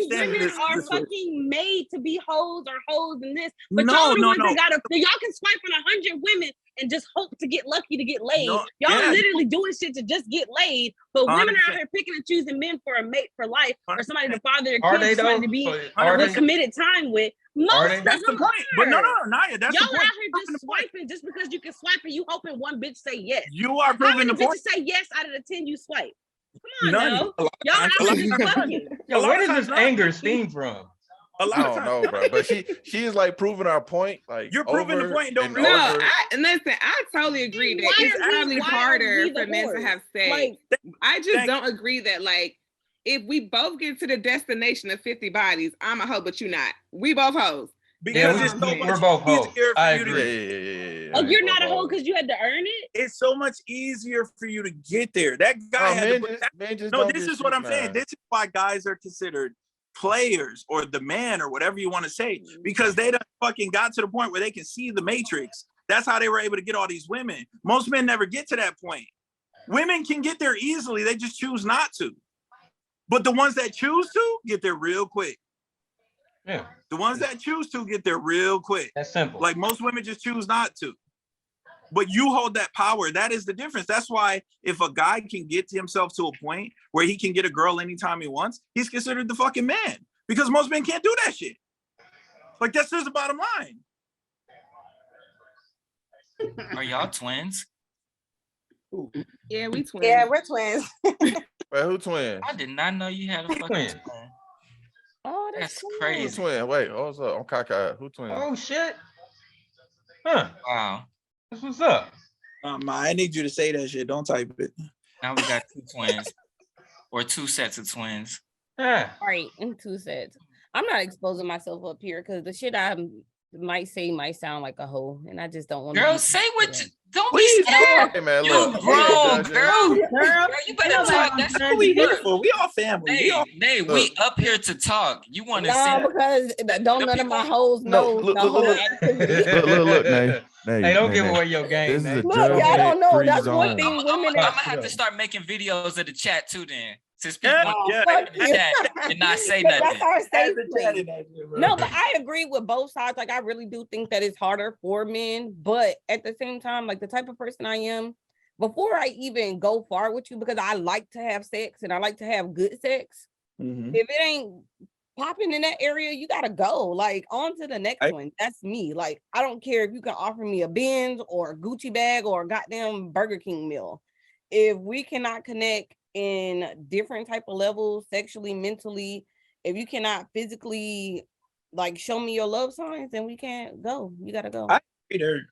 Women are fucking made to be hoes or hoes in this, but y'all the ones that y'all can swipe on 100 women and just hope to get lucky to get laid. Y'all literally doing shit to just get laid, but women are out here picking and choosing men for a mate for life or somebody to father their kids, somebody to be with committed time with. That's the point. But no, Naya, that's y'all the point. Out here just swiping just because you can swipe and you hoping one bitch say yes. You are proving the point. How many bitches say yes out of the 10 you swipe? Come on, now. Y'all out here just fucking. Yo, where does this anger stem from? I don't know, bro. But she is like proving our point. Like you're proving the point. Don't listen. I totally agree that it's probably harder for men to have sex. Like, I just don't agree that like. If we both get to the destination of 50 bodies, I'm a hoe, but you not. We both hoes. Because we're both hoes. I agree. Oh, you're not a hoe because you had to earn it? It's so much easier for you to get there. That guy had to. No, this is what I'm saying. This is why guys are considered players or the man or whatever you want to say, because they done fucking got to the point where they can see the matrix. That's how they were able to get all these women. Most men never get to that point. Women can get there easily. They just choose not to. But the ones that choose to get there real quick. Yeah. The ones that choose to get there real quick. That's simple. Like most women just choose not to. But you hold that power. That is the difference. That's why if a guy can get to himself to a point where he can get a girl anytime he wants, he's considered the fucking man. Because most men can't do that shit. Like that's just the bottom line. Are y'all twins? Yeah, we twins. Yeah, we're twins. Wait, who twins? I did not know you had a fucking twin. Oh, that's crazy. Who twin? Wait, what's up? I'm cockeyed. Who twin? Oh shit. Huh. Wow. That's what's up. I need you to say that shit. Don't type it. Now we got 2 twins. Or 2 sets of twins. Right, in 2 sets. I'm not exposing myself up here because the shit I might say might sound like a hoe, and I just don't want to. Girl, say what you don't be scared. Hey, man, You look, grown, girl. Girl, You better talk. That's what we here for. We all family. We up here to talk. You want to say because don't none of my hoes know the whole activity. Look, Nay. Hey, don't give away your game. This is a look, y'all don't know. That's one thing I'm gonna have to start making videos of the chat too then. Since people and not say nothing. That's our safe place. No, but I agree with both sides. Like, I really do think that it's harder for men, but at the same time, like the type of person I am, before I even go far with you, because I like to have sex and I like to have good sex. If it ain't popping in that area, you gotta go. Like, on to the next one. That's me. Like, I don't care if you can offer me a Benz or a Gucci bag or a goddamn Burger King meal. If we cannot connect in different type of levels, sexually, mentally, if you cannot physically like show me your love signs, then we can't go. You gotta go. I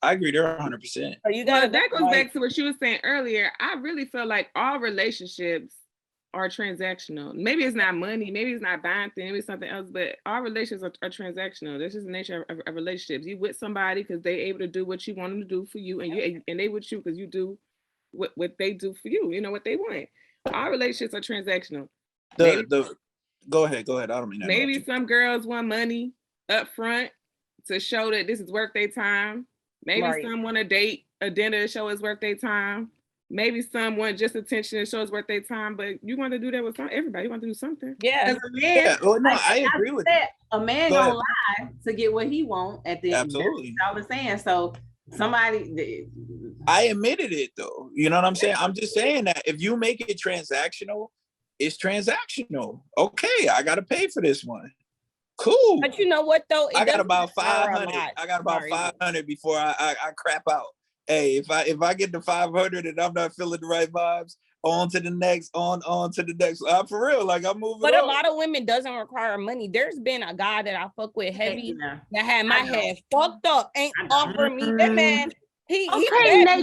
agree there 100%. So you gotta that goes back to what she was saying earlier. I really feel like all relationships are transactional. Maybe it's not money, maybe it's not buying things, maybe it's something else, but all relationships are transactional. This is the nature of relationships. You with somebody because they able to do what you want them to do for you, and they with you because you do what they do for you. You know what they want. Our relationships are transactional. Go ahead. I don't mean that. Maybe some girls want money up front to show that this is worth their time. Maybe some want a date, a dinner to show it's worth their time. Maybe some want just attention to show it's worth their time. But you want to do that with everybody. You want to do something. Yeah. I agree with that. A man gonna lie to get what he want at the end. Absolutely. That's what I was saying. So somebody. I admitted it though. You know what I'm saying? I'm just saying that if you make it transactional, it's transactional. Okay, I gotta pay for this one. Cool. But you know what though? I got about 500. I got about 500 before I crap out. Hey, if I get to 500 and I'm not feeling the right vibes, on to the next, on to the next. For real, like I'm moving. But a lot of women doesn't require money. There's been a guy that I fuck with heavy that had my head fucked up, ain't offering me that man. Nate,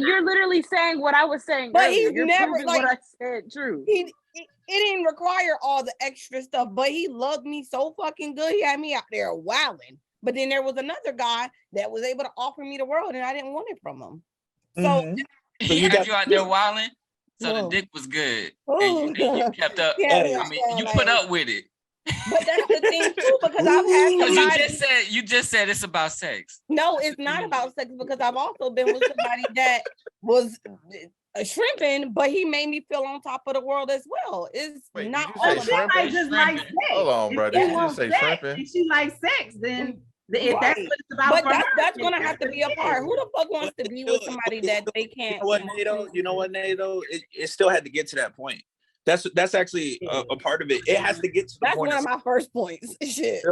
you're literally saying what I was saying. But he's never like what I said. True. It didn't require all the extra stuff, but he loved me so fucking good. He had me out there wilding. But then there was another guy that was able to offer me the world, and I didn't want it from him. So you out there wilding. So the dick was good. And you kept up. I mean, you put up with it. But that's the thing too, because I've had somebody. You just said it's about sex. No, it's not about sex, because I've also been with somebody that was shrimping, but he made me feel on top of the world as well. It's not all about I just like sex. Hold on, bro. Did you just say shrimping? If she likes sex, then if that's what it's about. But that's gonna have to be a part. Who the fuck wants to be with somebody that they can't? You know what, Nato? It still had to get to that point. That's actually a part of it. It has to get to the point. That's one of my first points. Shit.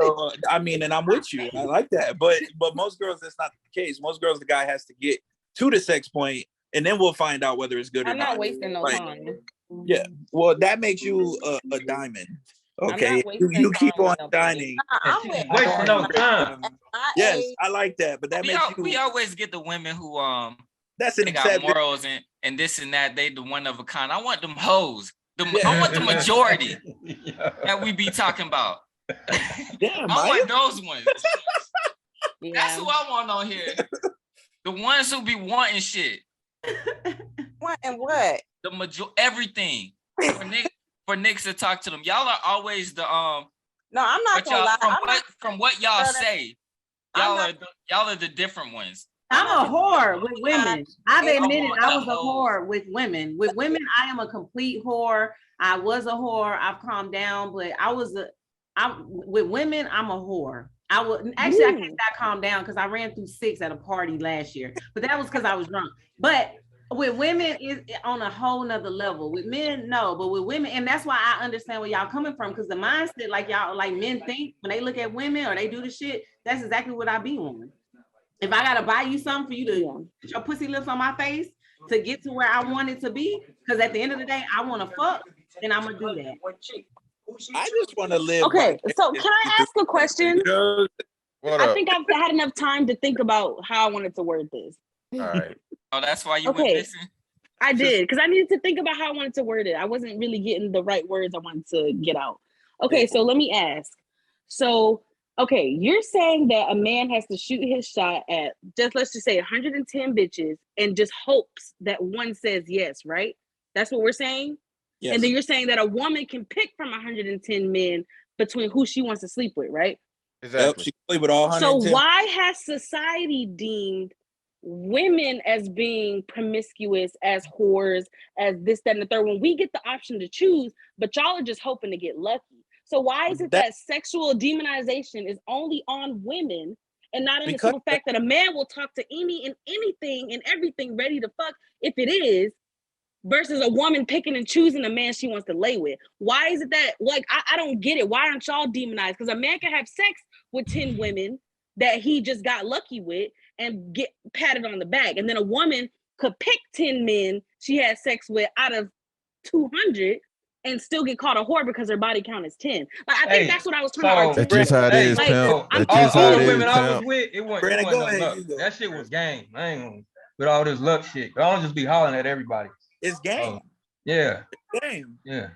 I mean, and I'm with you. I like that. But most girls, that's not the case. Most girls, the guy has to get to the sex point, and then we'll find out whether it's good or not. I'm not wasting no time. Yeah. Well, that makes you a diamond. Okay. You keep on dining. Wasting no time. Yes, I like that. But that makes you. We always get the women who that's an they got morals and this and that. They the one of a kind. I want them hoes. I want the majority that we be talking about. Damn, I want those ones. That's who I want on here. The ones who be wanting shit. Wanting what? Everything. For niggas to talk to them. Y'all are always the No, I'm not gonna lie. From what y'all say, y'all are the different ones. I'm a whore with women. I've admitted I was a whore with women. With women, I am a complete whore. I was a whore. I've calmed down, but with women, I'm a whore. I can't calm down because I ran through 6 at a party last year, but that was because I was drunk. But with women, is on a whole nother level. With men, no, but with women, and that's why I understand where y'all coming from, because the mindset, like y'all, like men think when they look at women or they do the shit, that's exactly what I be on. If I gotta buy you something for you to put your pussy lips on my face to get to where I want it to be, because at the end of the day, I want to fuck, then I'm gonna do that. I just want to live. Okay, so can I ask a question? I think I've had enough time to think about how I wanted to word this. All right. Oh, that's why you went missing? I did, because I needed to think about how I wanted to word it. I wasn't really getting the right words I wanted to get out. Okay, so let me ask. So, okay, you're saying that a man has to shoot his shot at let's just say 110 bitches and just hopes that one says yes, right? That's what we're saying? Yes. And then you're saying that a woman can pick from 110 men between who she wants to sleep with, right? Exactly. She sleep with all 110. So why has society deemed women as being promiscuous, as whores, as this, that, and the third, when we get the option to choose, but y'all are just hoping to get lucky? So why is it that sexual demonization is only on women and not in the simple fact that a man will talk to any and anything and everything ready to fuck if it is, versus a woman picking and choosing a man she wants to lay with? Why is it that, like, I don't get it. Why aren't y'all demonized? Because a man can have sex with 10 women that he just got lucky with and get patted on the back. And then a woman could pick 10 men she had sex with out of 200 and still get called a whore because her body count is 10. Like, I think that's what I was trying to articulate. That's just how it is, pimp. That's just all how the it women is, I was with, it wasn't Brandon, no luck. That shit was game. I ain't gonna, with all this luck shit. I don't just be hollering at everybody. It's game. Yeah. It's game. Yeah.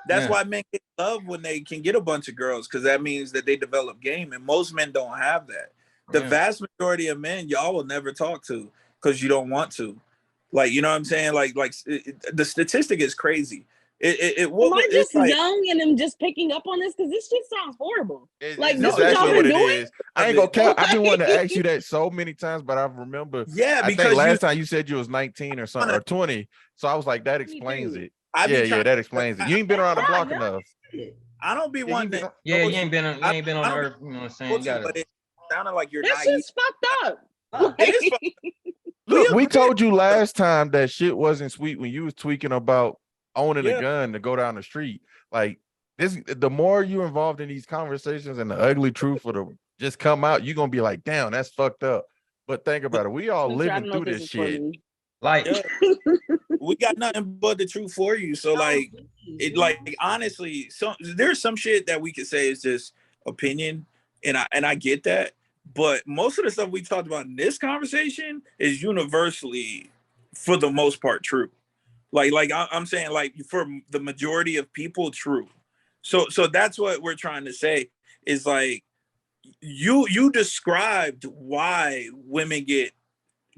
That's why men get love when they can get a bunch of girls, because that means that they develop game, and most men don't have that. The vast majority of men y'all will never talk to because you don't want to. Like, you know what I'm saying? Like the statistic is crazy. Am I just young and I'm just picking up on this because this shit sounds horrible. Like, this is exactly what it is. I ain't gonna count. I've been wanting to ask you that so many times, but I remember. Yeah, because I think last time you said you was 19 or something, or 20. So I was like, that explains it. That explains it. You ain't been around the block enough. I don't be one that. You ain't been on the earth. You know what I'm saying? But it sounded like you're naive. This is fucked up. Look, we told you last time that shit wasn't sweet when you was tweaking about owning a gun to go down the street. Like this, the more you involved in these conversations and the ugly truth will just come out, you're gonna be like, damn, that's fucked up. But think about it, we all living through this shit. Like we got nothing but the truth for you. So like honestly, there's some shit that we could say is just opinion, and I get that. But most of the stuff we talked about in this conversation is universally, for the most part, true. Like I'm saying, like, for the majority of people, true. So that's what we're trying to say is, like, you described why women get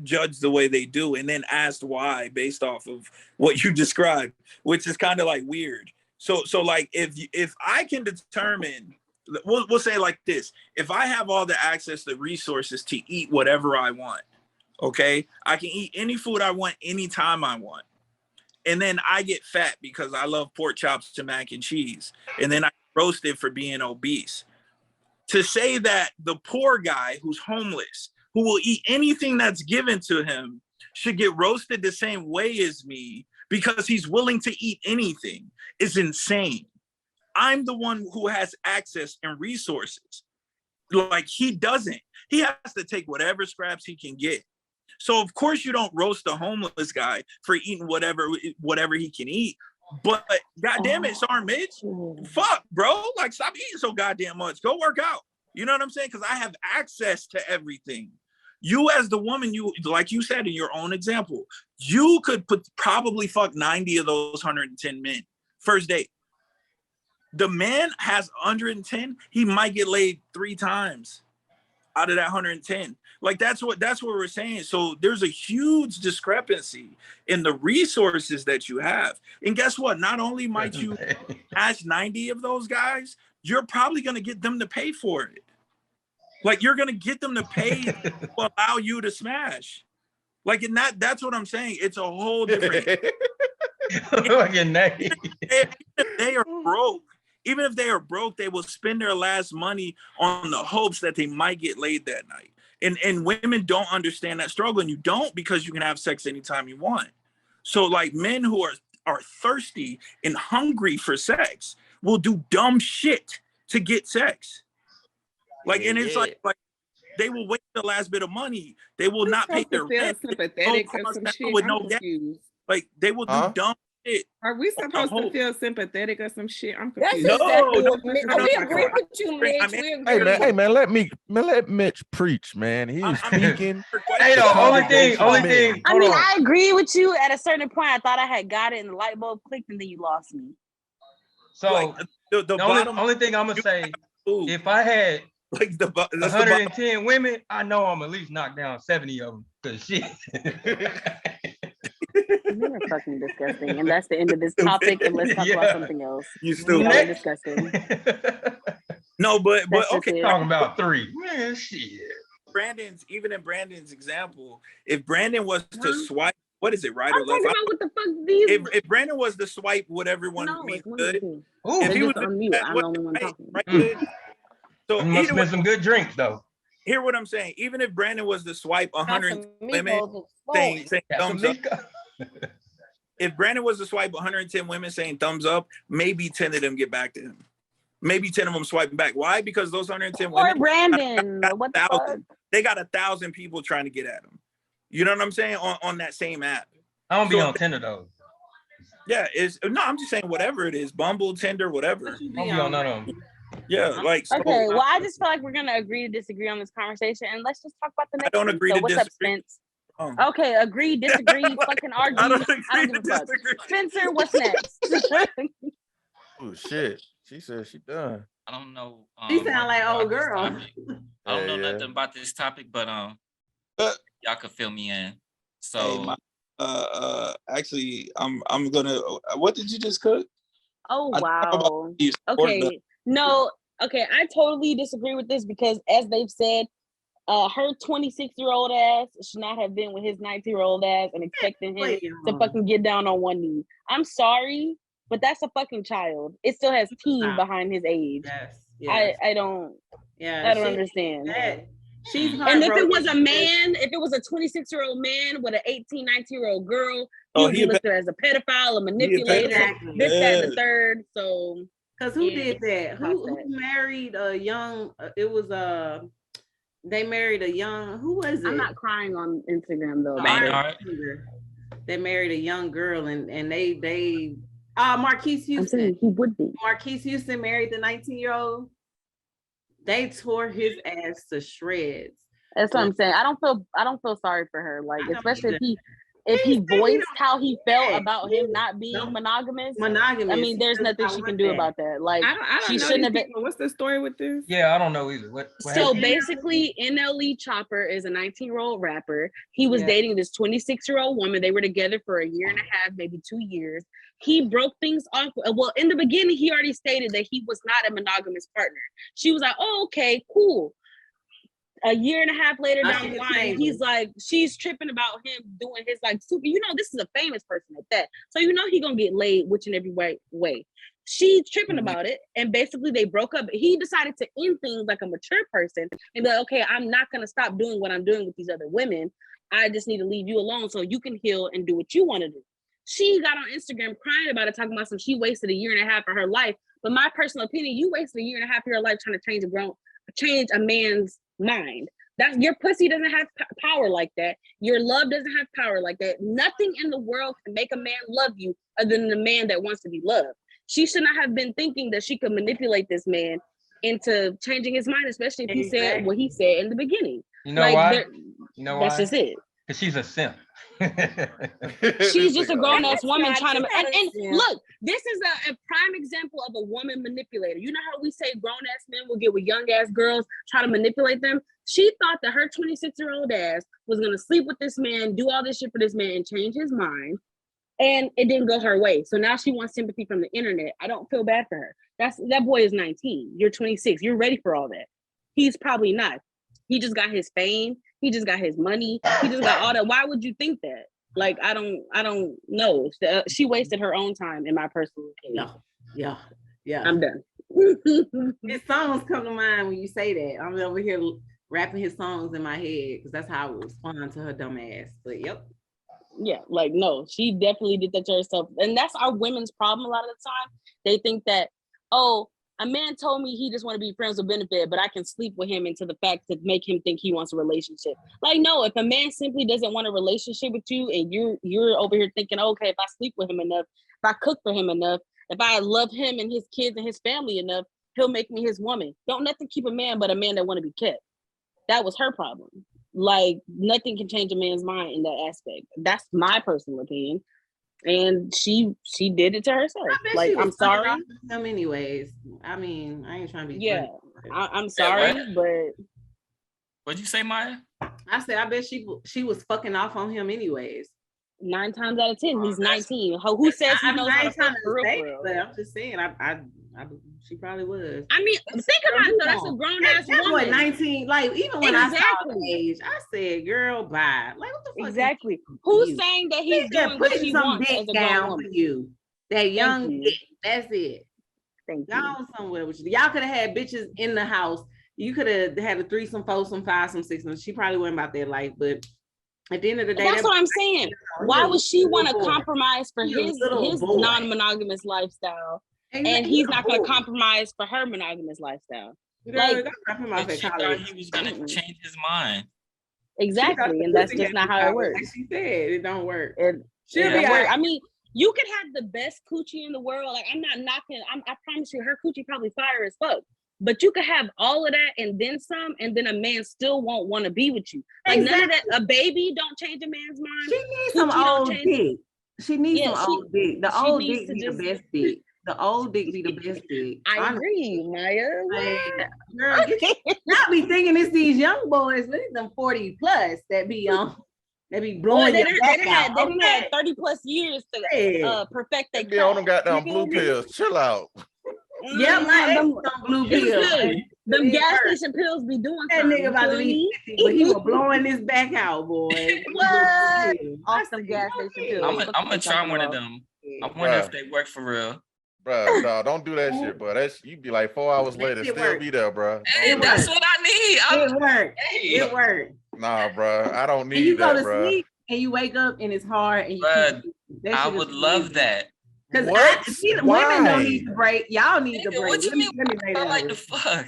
judged the way they do, and then asked why based off of what you described, which is kind of like weird. So like if I can determine, we'll say like this, if I have all the access to resources to eat whatever I want, okay, I can eat any food I want anytime I want. And then I get fat because I love pork chops and mac and cheese. And then I roast it for being obese. To say that the poor guy who's homeless, who will eat anything that's given to him, should get roasted the same way as me because he's willing to eat anything is insane. I'm the one who has access and resources. Like, he doesn't. He has to take whatever scraps he can get. So of course you don't roast a homeless guy for eating whatever he can eat. But goddamn it, Sergeant Mitch, fuck, bro. Like, stop eating so goddamn much. Go work out. You know what I'm saying? Because I have access to everything. You as the woman, you, like you said in your own example, you could probably fuck 90 of those 110 men first date. The man has 110. He might get laid 3 times out of that 110. Like, that's what we're saying. So there's a huge discrepancy in the resources that you have. And guess what? Not only might you ask 90 of those guys, you're probably going to get them to pay for it. Like, you're going to get them to pay to allow you to smash. Like, and that's what I'm saying. It's a whole different. Fucking name. They are broke. Even if they are broke, they will spend their last money on the hopes that they might get laid that night. And women don't understand that struggle, and you don't, because you can have sex anytime you want. So like, men who are thirsty and hungry for sex will do dumb shit to get sex. Like, and it's like they will waste the last bit of money. They will not pay their rent. Sympathetic or some shit? With no gas. Like, they will do dumb shit. Are we supposed to feel sympathetic or some shit? I'm confused. That's exactly we agree with you, Mitch. Hey man, let Mitch preach, man. He's speaking. Hey, the only thing. I mean, I agree with you. At a certain point, I thought I had got it, and the light bulb clicked, and then you lost me. So the only thing I'm gonna say, if I had like 110 women, I know I'm at least knock down 70 of them. Cause shit. You're fucking disgusting, and that's the end of this topic. And let's talk about something else. You stupid. Y'all are disgusting. No, but okay. Talking about 3, man, shit. Even in Brandon's example, if Brandon was to swipe, what is it, right or left? Talking about what the fuck these. If Brandon was to swipe what everyone means good, if he was on mute, I'm the only one talking. Right, so it must have been some good drinks though. Hear what I'm saying? Even if Brandon was to swipe 100 women saying thumbs up, if Brandon was to swipe 110 women saying thumbs up, maybe 10 of them get back to him. Maybe 10 of them swiping back. Why? Because those 110 women, Brandon, what the fuck? They got 1,000 people trying to get at him. You know what I'm saying? On that same app. I don't be on Tinder though. Yeah, I'm just saying whatever it is, Bumble, Tinder, whatever. I don't be on none of them. Yeah, like so, okay. Well, I just feel like we're gonna agree to disagree on this conversation, and let's just talk about the next. I don't agree to what's disagree. Up, Spence? Okay, agree, disagree, fucking argue. I don't give a fuck. Spencer, what's next? Oh shit! She said she done. I don't know. She sound like old girl. I don't know nothing about this topic, but y'all can fill me in. So, actually, I'm gonna. What did you just cook? Oh wow. Okay. No. Okay. I totally disagree with this because, as they've said, her 26-year-old ass should not have been with his 19-year-old ass and expecting him to fucking get down on one knee. I'm sorry, but that's a fucking child. It still has teen behind his age. Yes. I don't. Yeah. I don't understand. And if it was a man, if it was a 26-year-old man with an 18, 19-year-old girl, he would be looked at as a pedophile, a manipulator, this, that, and the third. So, because who did that? Who married a young? It was they married a young. Who was it? I'm not crying on Instagram though. They married a young girl, and they Marquise Houston. I'm saying he would be. Marquise Houston married the 19-year-old. They tore his ass to shreds. That's what I'm saying. I don't feel sorry for her. Like, especially if he voiced how he felt about him not being monogamous. I mean, there's nothing she can do about that. Like, she shouldn't have been. What's the story with this? Yeah, I don't know either. What so basically, NLE Chopper is a 19-year-old rapper. He was dating this 26-year-old woman. They were together for a year and a half, maybe 2 years. He broke things off. Well, in the beginning, he already stated that he was not a monogamous partner. She was like, oh, okay, cool. A year and a half later down the line, he's like, she's tripping about him doing his like super, this is a famous person at that. So he gonna get laid which and every way. She's tripping about it. And basically they broke up. He decided to end things like a mature person and be like, okay, I'm not gonna stop doing what I'm doing with these other women. I just need to leave you alone so you can heal and do what you want to do. She got on Instagram crying about it, talking about she wasted a year and a half of her life. But my personal opinion, you wasted a year and a half of your life trying to change a man's mind. That's your pussy doesn't have power like that. Your love doesn't have power like that. Nothing in the world can make a man love you other than the man that wants to be loved. She should not have been thinking that she could manipulate this man into changing his mind, especially if he said what he said in the beginning. You know why? That's just it. Because she's a simp. She's just a grown-ass woman trying to and look, this is a prime example of a woman manipulator. You know how we say grown-ass men will get with young-ass girls, try to manipulate them? She thought that her 26-year-old ass was going to sleep with this man, do all this shit for this man, and change his mind. And it didn't go her way. So now she wants sympathy from the internet. I don't feel bad for her. That boy is 19. You're 26. You're ready for all that. He's probably not. He just got his fame. He just got his money. He just got all that. Why would you think that? Like, I don't know. She wasted her own time, in my personal opinion. Yeah. I'm done. His songs come to mind when you say that. I'm over here rapping his songs in my head because that's how I would respond to her dumb ass. But yep. Yeah, like, no, she definitely did that to herself. And that's our women's problem a lot of the time. They think that, oh, a man told me he just want to be friends with benefit, but I can sleep with him into the fact to make him think he wants a relationship. Like, no, if a man simply doesn't want a relationship with you and you're over here thinking, okay, if I sleep with him enough, if I cook for him enough, if I love him and his kids and his family enough, he'll make me his woman. Don't nothing keep a man but a man that want to be kept. That was her problem. Like, nothing can change a man's mind in that aspect. That's my personal opinion. And she did it to herself. Like, I'm sorry. Him anyways. I mean, I ain't trying to be. Yeah, I'm sorry, but. What'd you say, Maya? I said, I bet she was fucking off on him anyways. 9 times out of 10, he's 19. Who says he knows how to fuck for real? But I'm just saying, she probably was. I mean, think about it. That's a grown ass woman. What, 19? Like, even when I saw the age, I said, "Girl, bye." Like, what the fuck? Exactly. Who's saying that he's doing what she wants as a grown woman? For you, that young dick. That's it. Thank you. Y'all somewhere with you. Y'all could have had bitches in the house. You could have had a 3-some, 4-some, 5-some, 6-some. She probably wasn't about that life, but at the end of the day, that's what I'm saying. Why would she want to compromise for his non-monogamous lifestyle, and he's not going to compromise for her monogamous lifestyle? Like, she thought he was going to change his mind. Exactly, and that's just not how it works. Like she said, it don't work. I mean, you could have the best coochie in the world. Like, I'm not knocking. I promise you, her coochie probably fire as fuck. But you could have all of that and then some, and then a man still won't want to be with you. Like, none of that. A baby don't change a man's mind. She needs some old dick. She needs some old dick. The old dick be the best dick. The old dick be the best dick. I agree, Maya. Girl, y'all be thinking it's these young boys, but it's them 40 plus that be blowing your back out. They had 30 plus years to perfect that. Be on them goddamn blue pills. Chill out. Yeah, my them blue pills. Them gas station pills be doing that nigga about to be 50, but he was blowing his back out, boy. What? Awesome gas station pills. I'm gonna try one of them. I wonder if they work for real. Bro, no, don't do that shit, bro. You be like 4 hours later, still be there, bro. Hey, that's what I need. It worked. It worked. Nah, bro, I don't need and you that, go to bro. sleep and you wake up and it's hard and you I would love that. Because women don't need to break. Y'all need to break. What you mean? I like the fuck.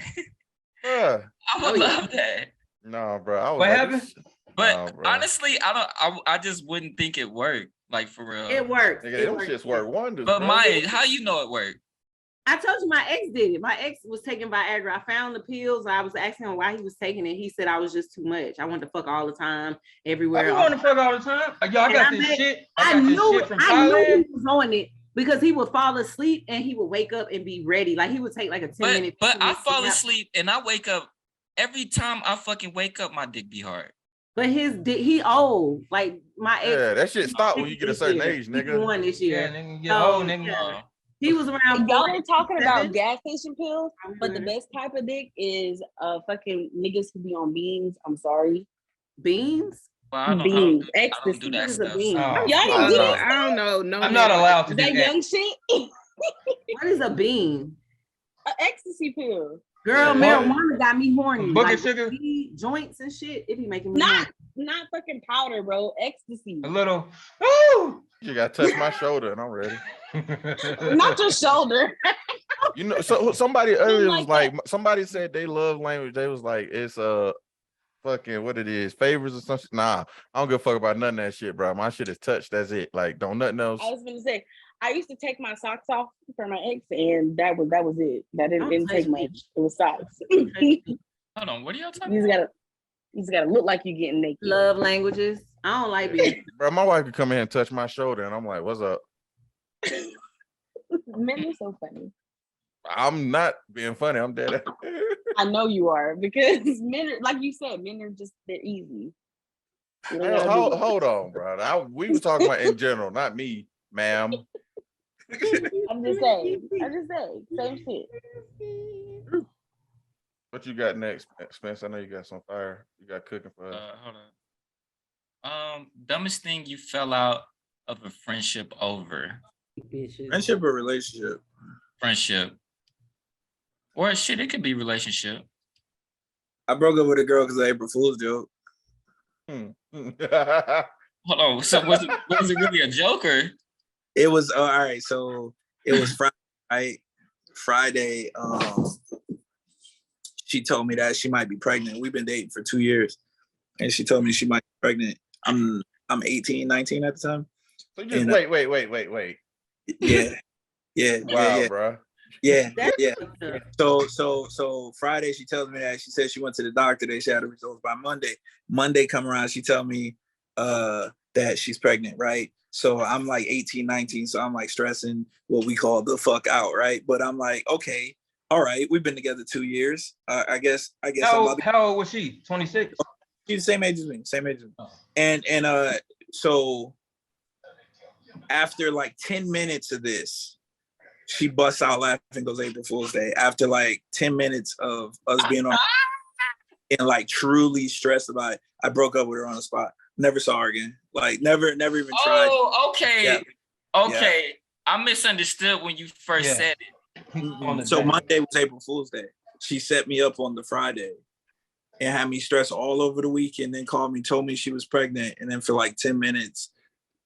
I would love that. No, bro. What happened? But honestly, I just wouldn't think it worked. Like, for real. It works. Them shits work wonders. But Maya, how you know it worked? I told you my ex did it. My ex was taking Viagra. I found the pills. I was asking him why he was taking it. He said I was just too much. I wanted to fuck all the time, everywhere. You want to fuck all the time? Yo, I got this shit. I knew he was on it because he would fall asleep and he would wake up and be ready. Like, he would take like a 10-minute. But I fall asleep and I wake up. Every time I fucking wake up, my dick be hard. But he old. Like, my ex. Yeah, that shit stop when you get a certain age, nigga. He won this year. Yeah, nigga, get old, nigga. Yeah. He was around. Y'all are talking about gas station pills, but the best type of dick is fucking niggas who be on beans. I'm sorry. Beans? Well, beans. Ecstasy. I don't do that stuff. Y'all do that? I don't know. No, I'm not allowed to do that. Young shit? What is a bean? An ecstasy pill. Girl, marijuana got me horny. Like, sugar joints and shit. It be making me horny. Not fucking powder, bro. Ecstasy. A little. Woo! You gotta touch my shoulder and I'm ready. Not your shoulder. You know, so somebody earlier was like, somebody said they love language. They was like, it's fucking what it is, favors or something. Nah, I don't give a fuck about none of that shit, bro. My shit is touched. That's it. Like, don't nothing else. I was gonna say, I used to take my socks off for my ex, and that was it. That didn't take much. It was socks. Hold on, what are y'all talking about? You just gotta look like you're getting naked. Love languages. I don't like being. Bro, my wife could come in and touch my shoulder, and I'm like, "What's up?" Men are so funny. I'm not being funny. I'm dead. I know you are, because men are, like you said, men are just, they're easy. Hold on, bro. We were talking about in general, not me, ma'am. I'm just saying. Same shit. What you got next, Spence? I know you got some fire. You got cooking for us. Hold on. Dumbest thing you fell out of a friendship over? Friendship or relationship? Friendship. Or shit, it could be relationship. I broke up with a girl because of April Fool's joke. Hold on. So was it really a joke or? It was all right. So it was Friday. Right? Friday. She told me that she might be pregnant. We've been dating for 2 years, and she told me she might be pregnant. I'm 18, 19 at the time. So just wait. Yeah. Wow, yeah. bro. Yeah. So Friday she tells me that she said she went to the doctor. They said the results by Monday. Monday come around, she tell me that she's pregnant, right? So I'm like 18, 19, so I'm like stressing what we call the fuck out, right? But I'm like, okay, all right, we've been together 2 years. I guess how old was she? 26? She's the same age as me, Oh. And so after like 10 minutes of this, she busts out laughing and goes April Fool's Day. After like 10 minutes of us being on and like truly stressed about it, I broke up with her on the spot. Never saw her again. Like never even tried. Oh, okay. Yeah. Okay. Yeah. I misunderstood when you first said it. So Monday was April Fool's Day. She set me up on the Friday and had me stressed all over the weekend, then called me, told me she was pregnant, and then for like 10 minutes,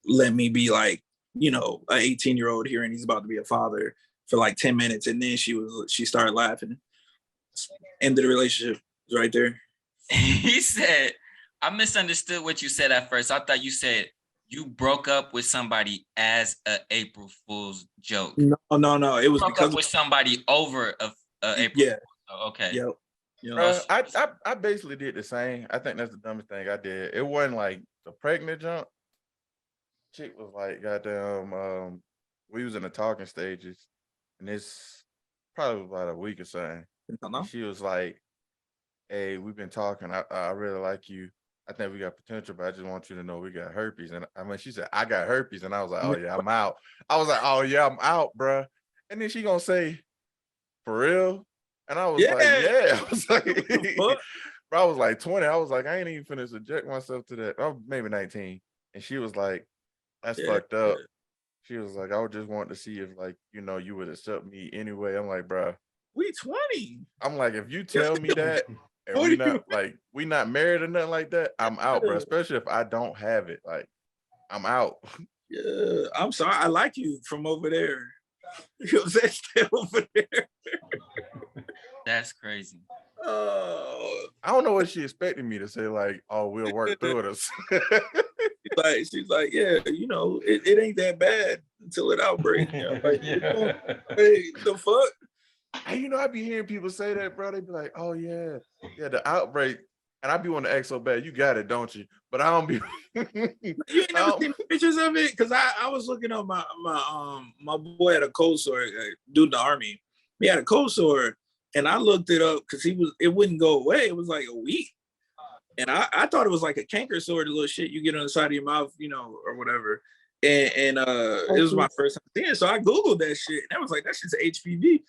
let me be like, you know, an 18-year-old here and he's about to be a father for like 10 minutes. And then she started laughing. Ended the relationship right there. He said, I misunderstood what you said at first. I thought you said you broke up with somebody as an April Fool's joke. No. It was broke up with somebody over a April Fool's. Oh, okay. Yep. I basically did the same. I think that's the dumbest thing I did. It wasn't like the pregnant jump. Chick was like, goddamn, we was in the talking stages, and it's probably about a week or something. She was like, hey, we've been talking. I really like you. I think we got potential, but I just want you to know we got herpes. And I mean, she said, I got herpes. And I was like, oh yeah, I'm out. I was like, oh yeah, I'm out, bruh. And then she gonna say, for real? And I was like, yeah. I was like, bro, I was like 20. I was like, I ain't even finna subject myself to that. I was maybe 19. And she was like, that's fucked up. She was like, I would just want to see if, like, you know, you would accept me anyway. I'm like, bro, we 20. I'm like, if you tell me that, and we not married or nothing like that, I'm out, bro. Especially if I don't have it. Like, I'm out. Yeah, I'm sorry. I like you from over there. You know what I'm saying? Over there. That's crazy. I don't know what she expected me to say, like, oh, we'll work through it. She's like, yeah, you know, it ain't that bad until it outbreaks. You know, like, hey, the fuck? Hey, you know, I be hearing people say that, bro. They be like, oh yeah, the outbreak. And I be wanting to act so bad. You got it, don't you? But I don't be. You ain't never seen pictures of it? Because I was looking at my boy had a cold sore, dude in the army. He had a cold sore, and I looked it up because it wouldn't go away. It was like a week. And I thought it was like a canker sore, the little shit you get on the side of your mouth, you know, or whatever. And it was my first time seeing it. So I Googled that shit. And I was like, that shit's HPV.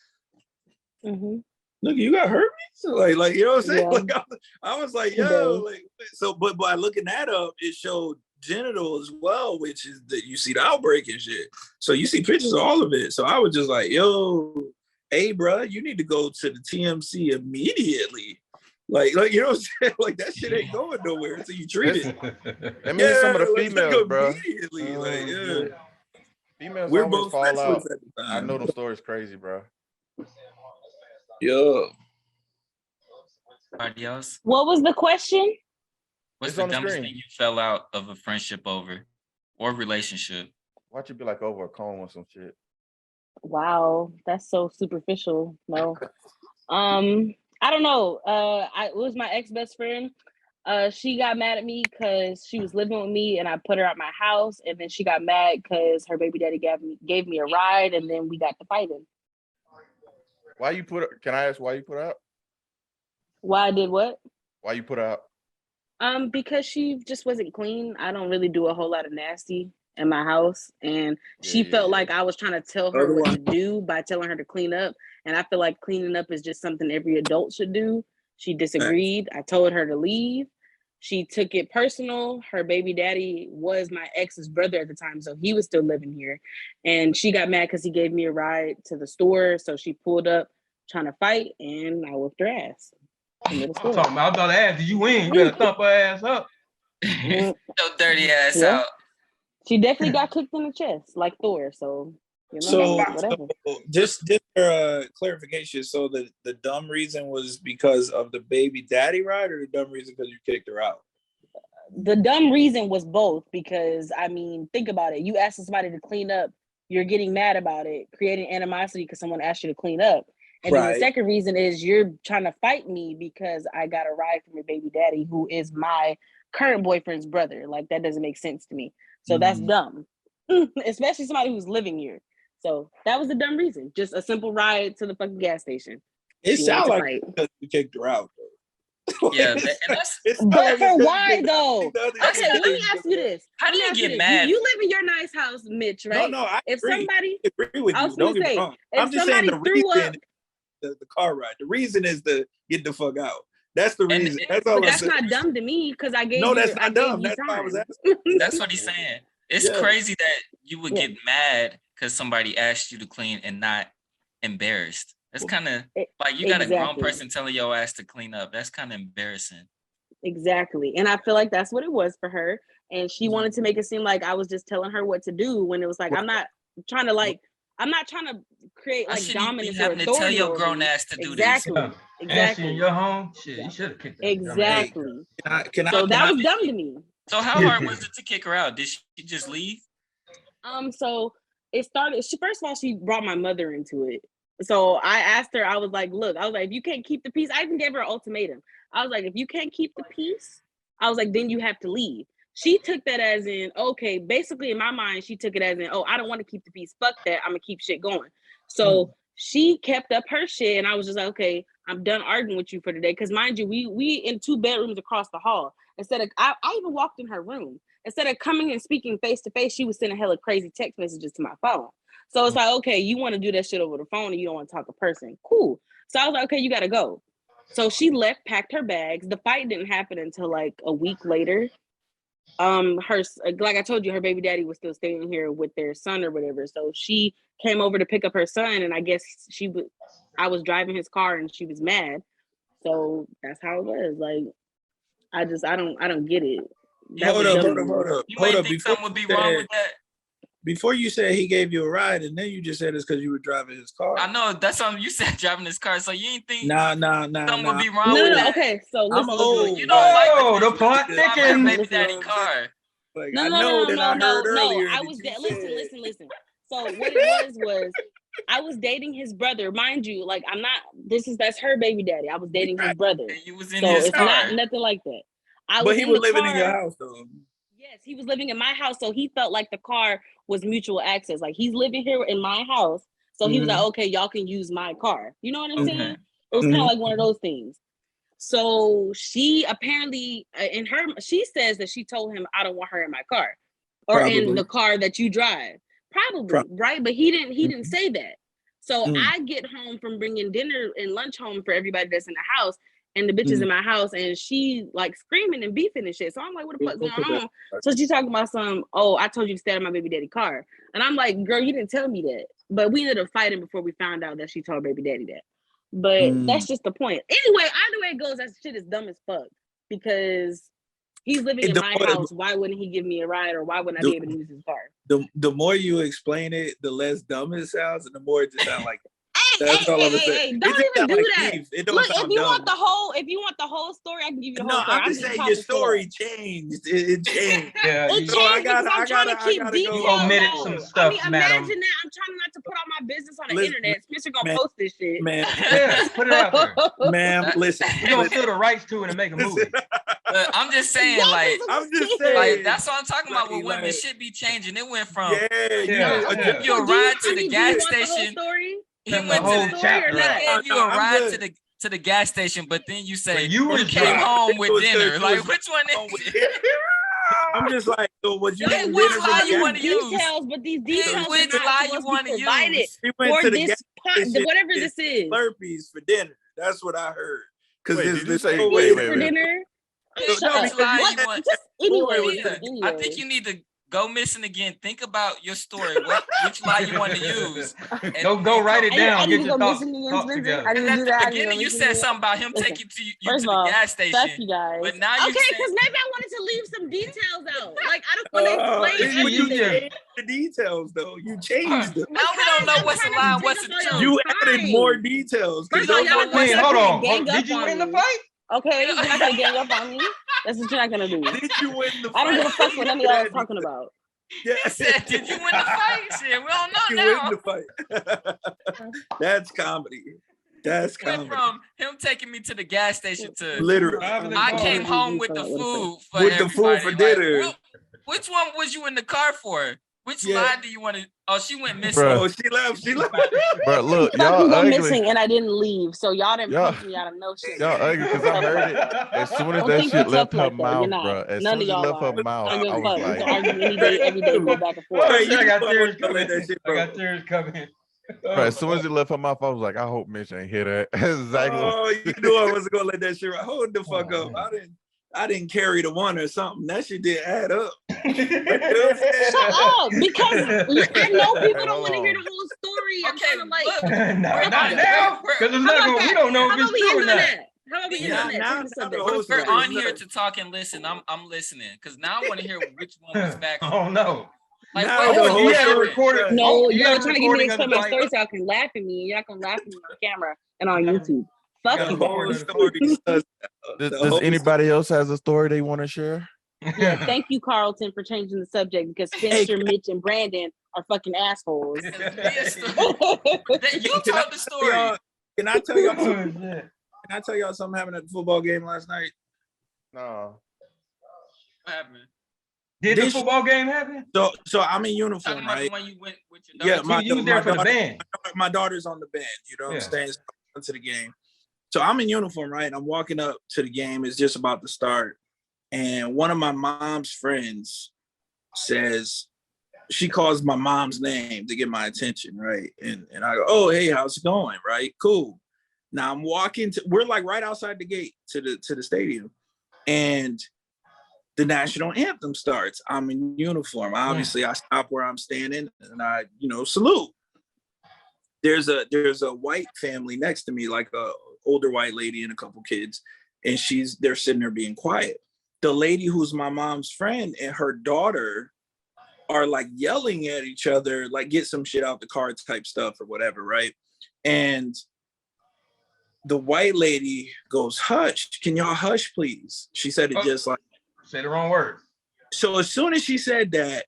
Mm-hmm. Look, you got herpes? Like you know what I'm saying? Yeah. Like I was like, yo, like so, but by looking that up, it showed genital as well, which is that you see the outbreak and shit. So you see pictures of all of it. So I was just like, yo, hey, bro, you need to go to the TMC immediately. Like you know what I'm saying? Like that shit ain't going nowhere until you treat it. That means some of the females, bro. Immediately, females we're always fall out. I know the story's crazy, bro. Yeah. Anybody else? What was the question? What's the dumbest thing you fell out of a friendship over or relationship? Why'd you be like over a comb or some shit? Wow, that's so superficial. No. I don't know. It was my ex-best friend. She got mad at me because she was living with me and I put her at my house, and then she got mad because her baby daddy gave me a ride, and then we got to fighting. Can I ask why you put her out? Why I did what? Why you put her out? Because she just wasn't clean. I don't really do a whole lot of nasty in my house, and she felt like I was trying to tell her what to do by telling her to clean up, and I feel like cleaning up is just something every adult should do. She disagreed. I told her to leave. She took it personal. Her baby daddy was my ex's brother at the time, so he was still living here. And she got mad because he gave me a ride to the store. So she pulled up trying to fight, and I whipped her ass. I'm about to ask, did you win? You better thump her ass up. So dirty ass out. She definitely got kicked in the chest like Thor. So, you know, whatever. So just for clarification, so the dumb reason was because of the baby daddy ride, or the dumb reason because you kicked her out? The dumb reason was both, because I mean, think about it. You ask somebody to clean up, you're getting mad about it, creating animosity because someone asked you to clean up. And then the second reason is you're trying to fight me because I got a ride from your baby daddy, who is my current boyfriend's brother. Like that doesn't make sense to me. So that's dumb, especially somebody who's living here. So that was a dumb reason. Just a simple ride to the fucking gas station. It sounds like you kicked her out. Yeah, and that's but for why though? Okay, let me ask you this. How do you get mad? You live in your nice house, Mitch, right? No, I if agree. somebody I agree with you. Don't get me wrong. I'm just saying the reason the car ride. The reason is to get the fuck out. That's the reason. That's all. That's not dumb to me because I gave. No, that's not dumb. That's why I was asking. That's what he's saying. It's crazy that you would get mad because somebody asked you to clean and not embarrassed. That's kind of like you got a grown person telling your ass to clean up. That's kind of embarrassing. Exactly. And I feel like that's what it was for her. And she wanted to make it seem like I was just telling her what to do when it was like, I'm not trying to create like dominance or authority. To tell your grown ass to do this. Exactly. In your home, shit, you should have kicked her. Exactly. So that was dumb to me. So how hard was it to kick her out? Did she just leave? So it started. First of all, she brought my mother into it. So I asked her, I was like, if you can't keep the peace, I even gave her an ultimatum. I was like, if you can't keep the peace, I was like, then you have to leave. She took that as in, okay, basically in my mind, she took it as in, oh, I don't want to keep the peace. Fuck that. I'm gonna keep shit going. So she kept up her shit and I was just like, okay, I'm done arguing with you for today. Cause mind you, we in 2 bedrooms across the hall. Instead of, I even walked in her room. Instead of coming and speaking face to face, she was sending hella crazy text messages to my phone. So it's like, okay, you want to do that shit over the phone and you don't want to talk to person. Cool. So I was like, okay, you got to go. So she left, packed her bags. The fight didn't happen until like a week later. Like I told you, her baby daddy was still staying here with their son or whatever. So she came over to pick up her son. And I guess I was driving his car and she was mad. So that's how it was. Like, I don't get it. Hold up. You might think something would be wrong with that. Before you said he gave you a ride, and then you just said it's because you were driving his car. I know that's something you said, driving his car. So you ain't think something would be wrong with that? Okay, so listen, I'm old. You don't the plot thickens. Baby daddy car. Like, No. I was listen. So what it was I was dating his brother, mind you. Like that's her baby daddy. I was dating his brother. You was in his car. It's not nothing like that. But he was living in your house though. Yes, he was living in my house, so he felt like the car was mutual access. Like he's living here in my house, so he was like, "Okay, y'all can use my car." You know what I'm saying? It was kind of like one of those things. So she apparently, she says that she told him, "I don't want her in my car, or in the car that you drive." Probably, right? But he didn't say that. So I get home from bringing dinner and lunch home for everybody that's in the house. And the bitch is in my house and she like screaming and beefing and shit. So I'm like, what the fuck's going on? So she's talking about I told you to stay in my baby daddy car. And I'm like, girl, you didn't tell me that. But we ended up fighting before we found out that she told baby daddy that. But that's just the point. Anyway, either way it goes, that shit is dumb as fuck. Because he's living in my house. Why wouldn't he give me a ride or why wouldn't I be able to use his car? The more you explain it, the less dumb it sounds and the more it just sounds like that's all I'm saying. Don't even do that. Look, if you want the whole story, I can give you the whole story. I'm just saying your story changed. It changed. Yeah, it changed because I'm trying to keep details. You omitted some stuff, I mean, imagine that. I'm trying not to put all my business on the internet. Spencer gonna post this shit. Man, put it out there. Ma'am, listen. We're gonna steal the rights to it and make a movie. I'm just saying, like that's what I'm talking about with women. Shit be changing. It went from you a ride to the gas station. He went to you a ride to the gas station, but then you say you came home with dinner. Like, which one is it? I'm just like, so what you which lie you want to use? Details, but these details which lie you want to use? We went to the gas station, whatever this is. Slurpees for dinner. That's what I heard. Because did you say wait for dinner? I think you need to go missing again. Think about your story. Which lie you want to use? Go write it down. Get your thoughts together. I didn't do that. Beginning, you said something about him taking you to the gas station. Fuck you guys. But now you because maybe I wanted to leave some details out. Like I don't want to explain everything. The details though, you changed them. Now we don't know what's a lie and what's a truth. You added more details. Hold on. Did you win the fight? Okay, you're not gonna gang up on me. That's what you're not gonna do. Did you win the fight? I don't give a fuck what any of y'all talking about. Yeah. Said, did you win the fight? Shit, we don't know now. You win the fight. That's comedy. That's went from him taking me to the gas station to literally. I came home with the food for with the food for dinner. Like, which one was you in the car for? Which line do you want to? Oh, she went missing. Bruh. Oh, she left. Bro, look, y'all y'all go ugly. missing, and I didn't leave, so y'all didn't punch me out of no shit. Y'all ugly because I heard it as soon as Don't that think shit you're left tough her like that. You're mouth, not. bro. As None soon of as it y'all left her are. mouth, I don't give I a was fuck. We like, can argue any day, every day, go back and forth. I you got know I tears wasn't gonna let coming. that shit, I bro. got tears coming. bro, as soon as it left her mouth, I was like, I hope Mitch ain't hear that. That's exactly. Oh, you knew I wasn't gonna let that shit right. Hold the fuck up. Man. I didn't carry the one or something. That shit didn't add up. Shut up, because I know people don't want to hear the whole story. I'm trying to like. Not now, because it's not going. We don't know if it's true or not. How about we end on that? Now Change the subject. We're on here to talk and listen. I'm listening because now I want to hear which one was back. Oh no. Like, Now what the whole was had story- recorded. No, you y'all have trying to get me to recording of explain the my fight. story so y'all can laugh at me. Y'all can laugh at me on camera and on YouTube. Fuck Yeah, you The guys. whole story says- the Does whole anybody else has a story they want to share? Yeah, thank you, Carlton, for changing the subject because Spencer, Mitch, and Brandon are fucking assholes. you told the story. Can I tell y'all Oh, something? shit. Can I tell y'all something happened at the football game last night? No. What happened? Did the football game happen? So I'm in uniform, Talking about right? the one you went with your Yeah, daughter? You was there for the band. My daughter's on the band. You know what I'm saying? So I went to the game. So I'm in uniform, right? I'm walking up to the game. It's just about to start. And one of my mom's friends says, she calls my mom's name to get my attention, right? And I go, oh, hey, how's it going? Right? Cool. Now I'm walking we're like right outside the gate to the stadium. And the national anthem starts. I'm in uniform. Obviously, I stop where I'm standing and I, salute. There's a white family next to me, like a older white lady and a couple kids, and they're sitting there being quiet. The lady who's my mom's friend and her daughter are like yelling at each other, like get some shit out the car type stuff or whatever, right? And the white lady goes, hush, can y'all hush, please? She said it just like. Say the wrong word. So as soon as she said that,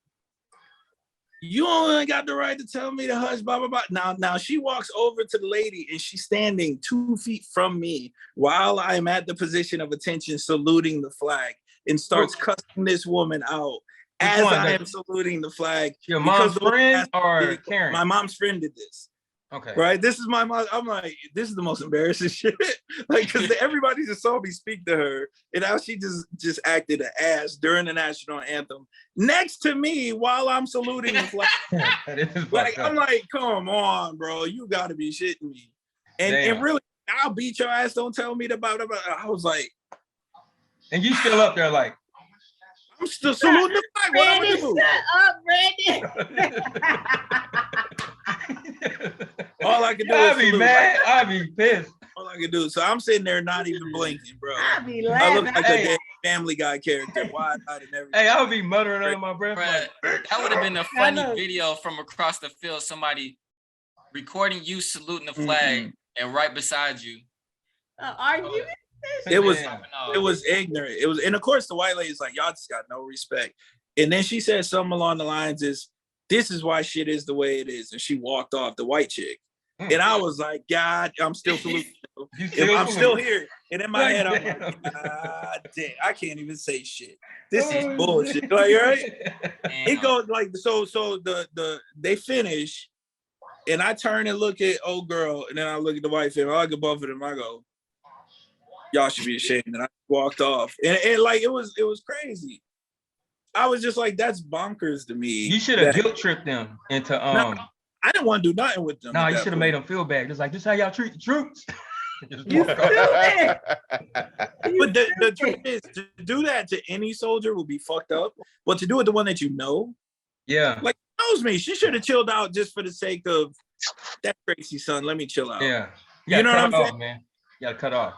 you only got the right to tell me to hush, blah, blah, blah. Now she walks over to the lady and she's standing 2 feet from me while I'm at the position of attention, saluting the flag, and starts cussing this woman out as I am saluting the flag. Your mom's friend or Karen? My mom's friend did this. Okay. Right. This is my mom. I'm like, this is the most embarrassing shit. Like, because everybody just saw me speak to her, and now she just acted an ass during the national anthem next to me while I'm saluting the flag. Like, I'm like, come on, bro, you got to be shitting me. And really, I'll beat your ass. Don't tell me about it. I was like, and you still up there like, I'm still saluting the flag. What I'm gonna do? Shut up, Brandon. All I can do I'd be mad. I'd be pissed. All I can do. So I'm sitting there not even blinking, bro. I'd be laughing. I look like a Family Guy character, wide-eyed and everything. Hey, I would be muttering under my breath. That would have been a funny video from across the field. Somebody recording you saluting the flag and right beside you. Are you? It was ignorant. It was, and of course the white lady's like, y'all just got no respect. And then she said something along the lines is, this is why shit is the way it is. And she walked off, the white chick. And I was like, God, I'm still saluting. I'm still here. And in my head, I'm like, God damn, I can't even say shit. This is bullshit. Like, right? It goes like, so they finish, and I turn and look at old girl, and then I look at the white family. I look at both of them. I go, y'all should be ashamed. And I walked off. And like, it was crazy. I was just like, that's bonkers to me. You should have guilt tripped them into No, I didn't want to do nothing with them. No, you should have made them feel bad. Just like, this is how y'all treat the troops. You stupid. But the truth is, to do that to any soldier will be fucked up. But to do it to one that you know, like, knows me, she should have chilled out just for the sake of that Tracy son. Let me chill out. Yeah, you know what I'm saying, man. You gotta cut off.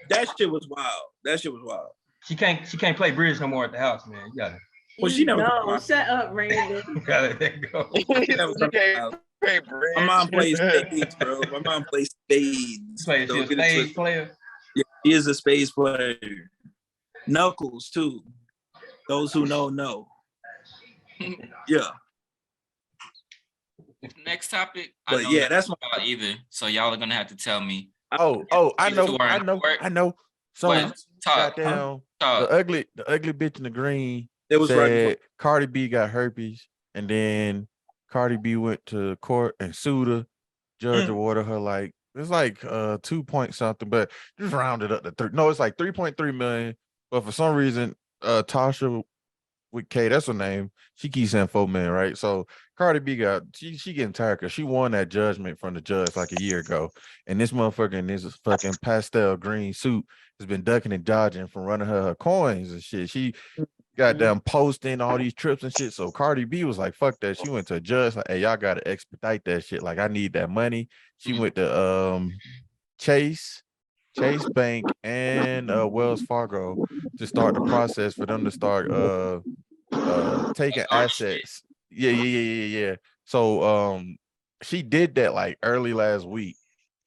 That shit was wild. She can't play bridge no more at the house, man. You gotta. Well, she never. No, shut up, Randy. Gotta let that go. My mom plays spades, bro. My mom plays spades. She's a spades player? Yeah, she is a spades player. Knuckles, too. Those who know. Yeah. Next topic, but I know yeah, that's about either. So y'all are gonna have to tell me. I know. So goddamn, the ugly bitch in the green. It was said Cardi B got herpes, and then Cardi B went to court and sued her. Judge awarded her like it's like 2 point something, but just rounded up to 3. No, it's like 3.3 million. But for some reason, Tasha with K, that's her name. She keeps saying 4 million, right? So Cardi B got she getting tired because she won that judgment from the judge like a year ago. And this motherfucker in this fucking pastel green suit has been ducking and dodging from running her coins and shit. She got them posting all these trips and shit. So Cardi B was like, fuck that. She went to a judge, like, hey, y'all gotta expedite that shit. Like, I need that money. She went to Chase Bank and Wells Fargo to start the process for them to start taking assets. Yeah. So she did that like early last week.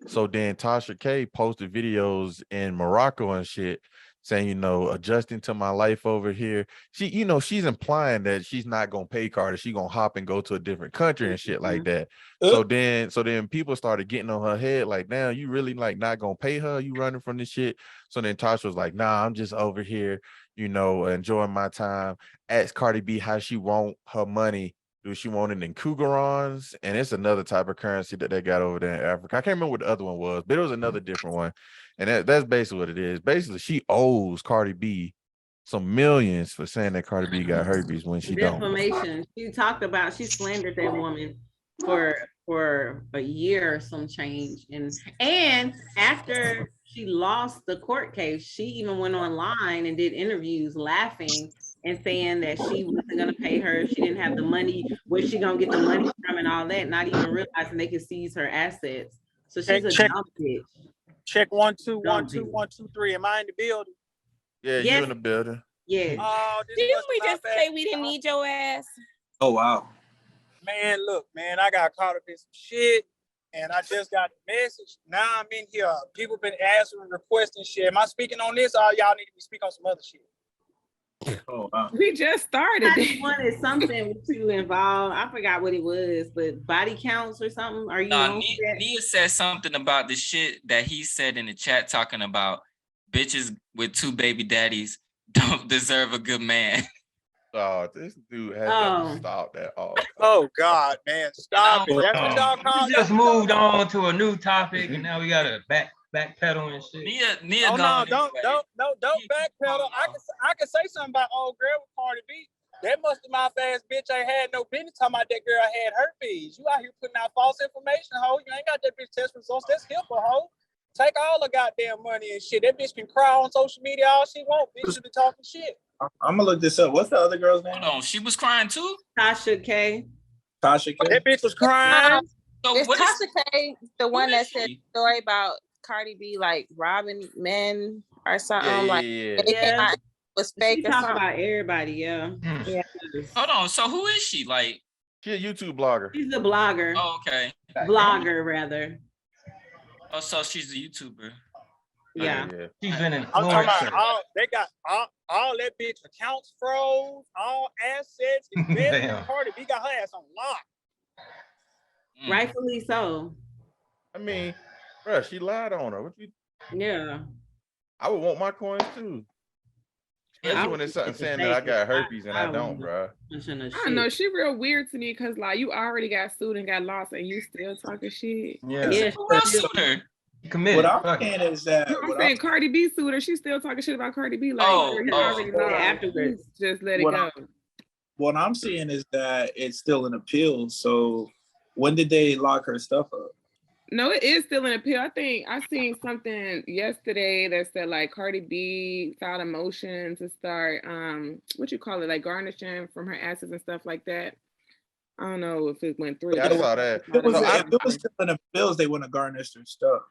So then Tasha K posted videos in Morocco and shit saying, adjusting to my life over here. She, she's implying that she's not gonna pay Carter. She's gonna hop and go to a different country and shit like that. So then people started getting on her head, like, now you really like not gonna pay her? You running from this shit? So then Tasha was like, nah, I'm just over here, enjoying my time. Asked Cardi B how she want her money. Do she want it in Cougarons? And it's another type of currency that they got over there in Africa. I can't remember what the other one was, but it was another different one. And that's basically what it is. Basically, she owes Cardi B some millions for saying that Cardi B got herpes when she don't. Defamation. She slandered that woman for a year or some change. And after she lost the court case, she even went online and did interviews laughing and saying that she wasn't going to pay her. She didn't have the money. Where's she going to get the money from and all that, not even realizing they could seize her assets. So she's a dumb bitch. Check 1 2 1 2 1 2 3. Am I in the building? Yeah, you in the building. Yeah. Didn't we just say we didn't need your ass? Oh wow. Man, look, man, I got caught up in some shit, and I just got the message. Now I'm in here. People been asking, requesting shit. Am I speaking on this, or y'all need to speak on some other shit? Oh wow. We just started. I just wanted something with you involved. I forgot what it was, but body counts or something. Are you? Nia said something about the shit that he said in the chat, talking about bitches with 2 baby daddies don't deserve a good man. Oh, this dude has to stop that. Oh God, man, stop it! That's what y'all call. We just moved on to a new topic, and now we got to backpedal and shit. Nia, don't backpedal. I can say something about old girl with Cardi B. That musty mouth ass bitch ain't had no business talking about that girl had herpes. You out here putting out false information, ho. You ain't got that bitch test results. That's HIPAA, ho. Take all the goddamn money and shit. That bitch can cry on social media all she want. Bitch be talking shit. I'm gonna look this up. What's the other girl's name? Hold on, she was crying too. Tasha K. That bitch was crying. So is Tasha K the one that said the story about Cardi B like robbing men or something? Yeah. Was fake. She talking about everybody. Yeah. Hold on. So who is she? Like, she a YouTube blogger. She's a blogger. Oh, okay. Blogger rather. Oh, so she's a YouTuber. Yeah. She's been in. I'm talking about they got all that bitch accounts froze, all assets. Cardi B got her ass on lock. Rightfully so. I mean, bro, she lied on her. Yeah. I would want my coins too. Especially when it's something saying that I got herpes and I don't, bro. I don't know. She real weird to me because like you already got sued and got lost and you still talking shit. Yeah. What I'm saying is that I'm saying Cardi B sued her. She's still talking shit about Cardi B. Like already know afterwards. Just let it go. What I'm seeing is that it's still an appeal. So when did they lock her stuff up? No, it is still an appeal. I think I seen something yesterday that said like Cardi B filed a motion to start like garnishing from her assets and stuff like that. I don't know if it went through. Yeah, I saw that. If it was still in appeals, they wouldn't have garnished her stuff.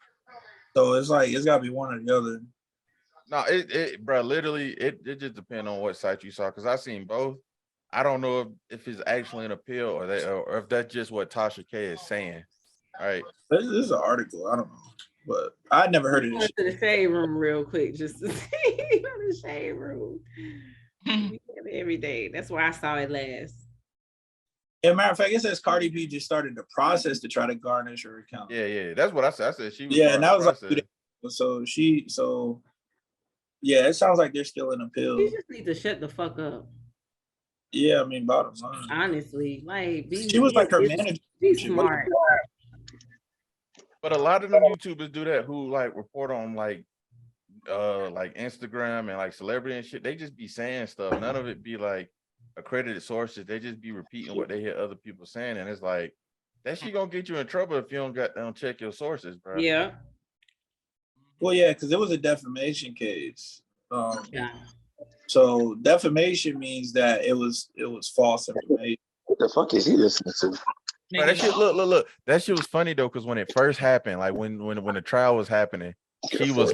So it's like it's gotta be one or the other. No, bro, literally, it just depends on what site you saw. Because I seen both. I don't know if it's actually an appeal or if that's just what Tasha K is saying. All right. This is an article. I don't know, but I'd never heard of this. To the shade room real quick, just to see the shade room every day. That's where I saw it last. As a matter of fact, it says Cardi B just started the process to try to garnish her account. Yeah, that's what I said. I said she was. Yeah, and that was like 2 days. So yeah, it sounds like they're still in appeal. You just need to shut the fuck up. Yeah, I mean, bottom line. Honestly, like she was like her manager. She's smart. But a lot of them YouTubers do that who like report on like Instagram and like celebrity and shit. They just be saying stuff. None of it be like accredited sources. They just be repeating what they hear other people saying, and it's like that shit gonna get you in trouble if you don't check your sources, bro. Yeah. Well, yeah, because it was a defamation case. So defamation means that it was false information. What the fuck is he listening to? Bro, that shit, look. That shit was funny though, because when it first happened, like when the trial was happening, she was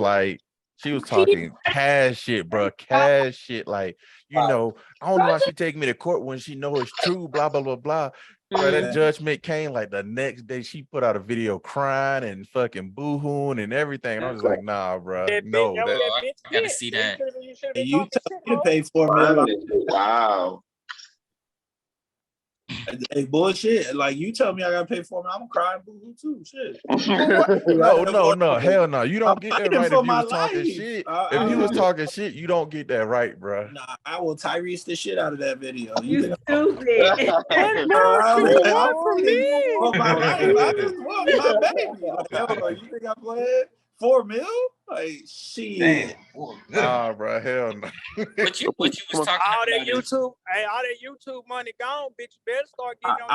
talking cash shit, bro. Cash shit, like, I don't know why she take me to court when she know it's true, blah, blah, blah, blah. Bro, that judgment came like the next day. She put out a video crying and fucking boo-hooing and everything. And I was like, nah, bro. No. I gotta see that. You tell me to pay $4 million. Wow. Hey, bullshit. Like, you tell me I gotta pay $4 million, I'm crying boo-hoo too. Shit. No. Hell no. You don't get that right if you was talking shit. If you was talking shit, you don't get that right, bro. Nah, I will Tyrese the shit out of that video. You stupid. I just want my baby. Like, you think I played $4 million? Like, shit. Nah, bro. Hell no. What you was talking all about? That YouTube, all that YouTube money gone, bitch. You better start getting on.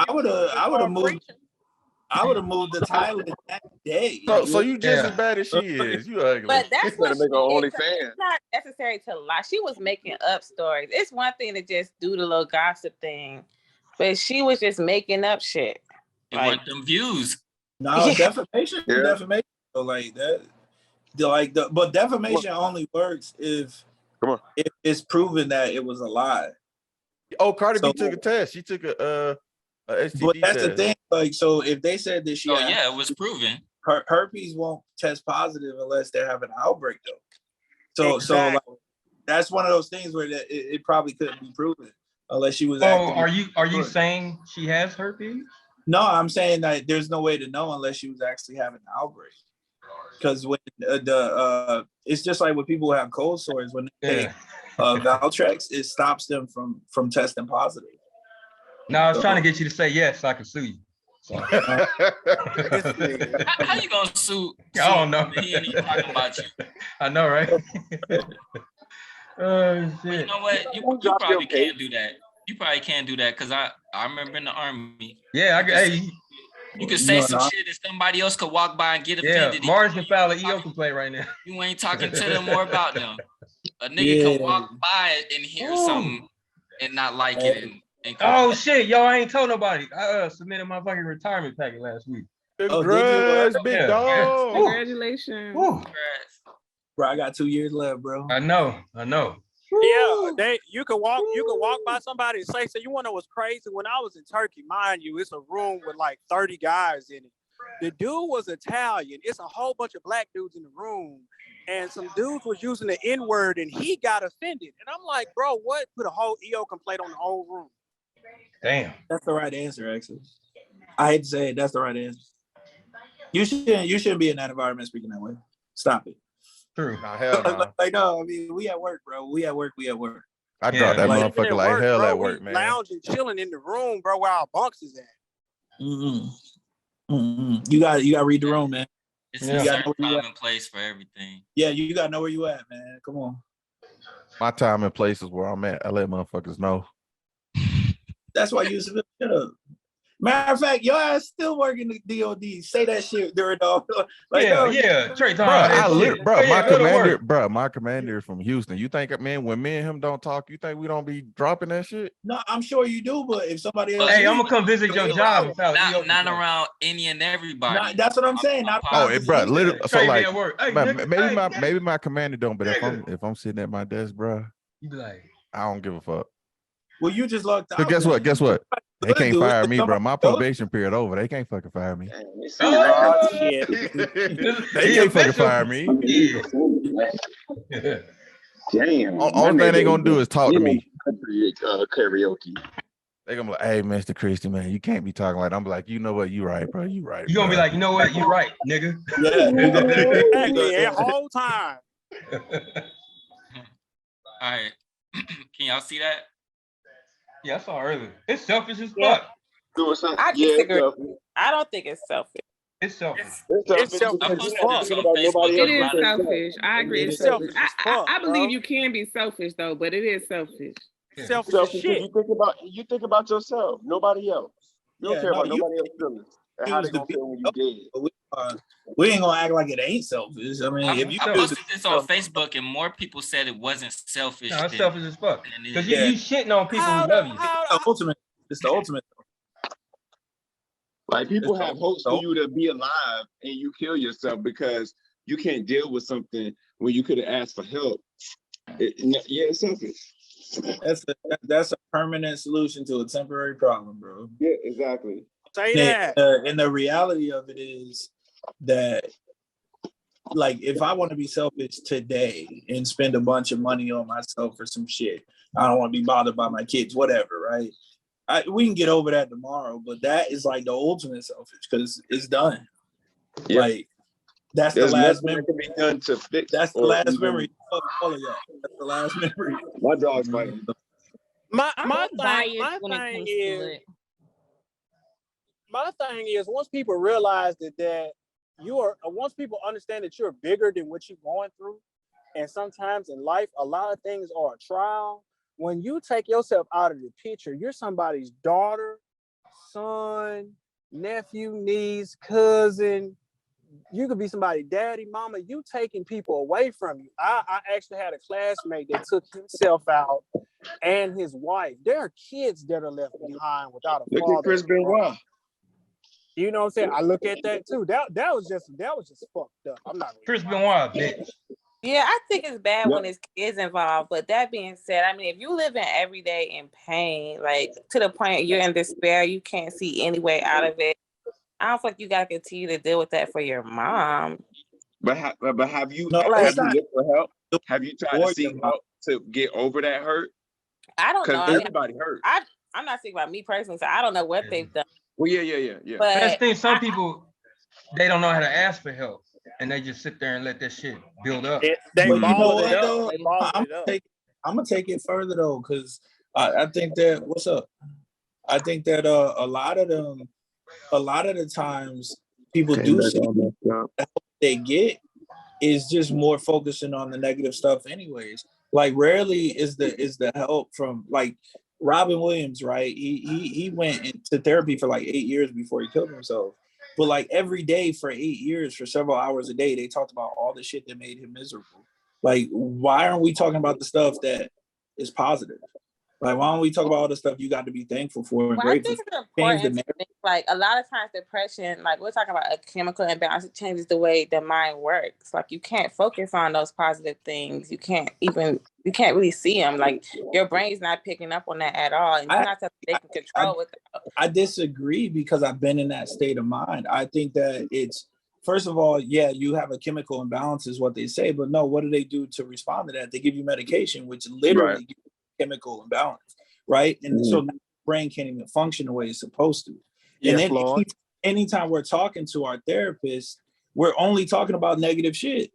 I would have moved to Thailand that day. So you just as bad as she is. You ugly. But that's what make her OnlyFans. It's not necessary to lie. She was making up stories. It's one thing to just do the little gossip thing, but she was just making up shit. They want them views. No, defamation. Defamation. So like that. But defamation only works if it's proven that it was a lie. Oh, Cardi B took a test. She took a STD but that's test. the thing. Like, so if they said that she it was proven. Herpes won't test positive unless they have an outbreak, though. So like, that's one of those things where it probably couldn't be proven unless she was. Are you saying she has herpes? No, I'm saying that there's no way to know unless she was actually having an outbreak. Because when it's just like with people who have cold sores, when they take Valtrex, it stops them from testing positive. No, I was trying to get you to say yes so I can sue you. So. How you gonna sue? I don't know. He ain't even talking about you. I know, right? Oh shit! But you know what? You probably can't do that. You probably can't do that because I remember in the army. Yeah, you could say some shit and somebody else could walk by and get offended. Yeah, Marz can file an EO complaint right now. You ain't talking to them or about them. A nigga can walk by and hear something and not like it. Oh shit, yo, I ain't told nobody. I submitted my fucking retirement packet last week. Congrats, big dog. Congratulations. Bro, I got 2 years left, bro. I know. Yeah, you could walk by somebody and say, so you wanna know what's crazy? When I was in Turkey, mind you, it's a room with like 30 guys in it. The dude was Italian. It's a whole bunch of black dudes in the room. And some dudes was using the N-word and he got offended. And I'm like, bro, what? Put a whole EO complaint on the whole room. Damn. That's the right answer, actually. I hate to say it, that's the right answer. You shouldn't be in that environment speaking that way. Stop it. True. Nah, hell no. Like, no, I mean, we at work, bro. We at work. I dropped that motherfucker like hell at work, man. Lounging, chilling in the room, bro, where our bunks is at. You got to read the room, man. It's a certain time and place for everything. Yeah, you got to know where you at, man. Come on. My time and place is where I'm at. I let motherfuckers know. That's why you shut up. Matter of fact, your ass still working the DOD. Say that shit during all. Like, Trey, my commander is from Houston. You think, man, when me and him don't talk, you think we don't be dropping that shit? No, I'm sure you do, but if somebody else, I'm gonna come visit your job. Not around any and everybody. That's what I'm saying. Bro, literally. So like, hey, maybe my commander don't, but if I'm sitting at my desk, bro, you be like, I don't give a fuck. Well, you just looked out. But guess what? They can't fire me, bro. My probation period over. They can't fucking fire me. Oh, shit. They can't fucking fire me. Damn. Only thing they gonna do is talk to me. Karaoke. They gonna be like, hey, Mr. Christie, man, you can't be talking like that. I'm like, you know what? You right, bro. You right. You gonna be like, you know what? You right, nigga. Yeah. Exactly. That whole time. All right. Can y'all see that? Yeah, I saw earlier. It's selfish as fuck. I disagree. I don't think it's selfish. It's selfish. It's selfish as fuck. It is selfish. I agree. It's selfish. I believe you can be selfish though, but it is selfish. Selfish as shit. You think about yourself, nobody else. You don't care about nobody else's feelings. And how they gonna feel when you dead. We ain't gonna act like it ain't selfish. I mean, I posted this on Facebook and more people said it wasn't selfish. No, it's selfish as fuck. Because you shitting on people who love you. It's the ultimate. Like people have hopes for you to be alive and you kill yourself because you can't deal with something when you could have asked for help. It's selfish. That's a permanent solution to a temporary problem, bro. Yeah, exactly. Say that. And the reality of it is that, like, if I want to be selfish today and spend a bunch of money on myself for some shit, I don't want to be bothered by my kids, whatever, right? We can get over that tomorrow, but that is like the ultimate selfish because it's done. Yeah. Like, that's the last memory. Can be done to fix. That's the last memory. Fuck all of y'all. That's the last memory. My dog's fighting. My thing is once people realize that you are, once people understand that you're bigger than what you're going through, and sometimes in life a lot of things are a trial. When you take yourself out of the picture, you're somebody's daughter, son, nephew, niece, cousin. You could be somebody's daddy, mama. You taking people away from you. I actually had a classmate that took himself out and his wife. There are kids that are left behind without a father. Look at Chris Benoit. You know what I'm saying? I look at that too. That was just fucked up. I'm not. Chris Benoit, bitch. Yeah, I think it's bad when it's kids involved. But that being said, I mean, if you live in every day in pain, like to the point you're in despair, you can't see any way out of it. I don't feel like you gotta continue to deal with that for your mom. But have you looked for help? Have you tried to seek help to get over that hurt? I don't know. Everybody hurt. I'm not speaking about me personally, so I don't know what they've done. Well, yeah. But that's the thing. Some people, they don't know how to ask for help, and they just sit there and let that shit build up. I'm gonna take it further though, because I think that I think that a lot of the times people do see the help they get is just more focusing on the negative stuff anyways. Like rarely is the help from, like, Robin Williams, right? He went into therapy for like 8 years before he killed himself. But like every day for 8 years, for several hours a day, they talked about all the shit that made him miserable. Like, why aren't we talking about the stuff that is positive? Like, why don't we talk about all the stuff you got to be thankful for and grateful for? Like, a lot of times depression, like we're talking about a chemical imbalance, it changes the way the mind works. Like, you can't focus on those positive things. You can't really see them. Like, your brain's not picking up on that at all. And it's not something they can control with. I disagree because I've been in that state of mind. I think that it's, first of all, yeah, you have a chemical imbalance is what they say, but no, what do they do to respond to that? They give you medication, which literally gives you chemical imbalance, right? And so now the brain can't even function the way it's supposed to. And then anytime we're talking to our therapist, we're only talking about negative shit.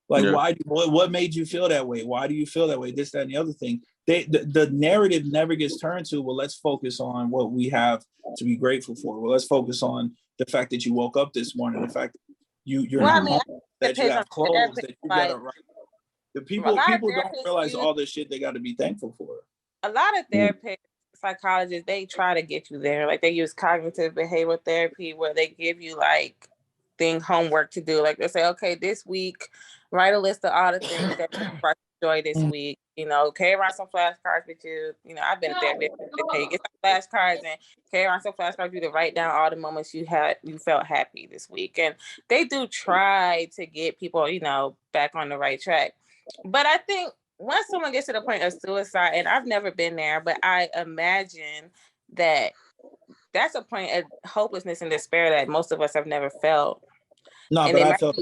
Like, what made you feel that way? Why do you feel that way? This, that, and the other thing. The narrative never gets turned to, well, let's focus on what we have to be grateful for. Well, let's focus on the fact that you woke up this morning, the fact that you're home, that you have clothes, that you got it right. The people don't realize all the shit they got to be thankful for. A lot of therapists, psychologists, they try to get you there. Like, they use cognitive behavioral therapy where they give you like homework to do. Like, they say, okay, this week, write a list of all the things that you brought joy this week. You know, carry around some flashcards with you. You know, I've been a therapist. Hey, get some flashcards and carry around some flashcards with you to write down all the moments you felt happy this week. And they do try to get people, you know, back on the right track. But I think once someone gets to the point of suicide, and I've never been there, but I imagine that that's a point of hopelessness and despair that most of us have never felt. No, but I felt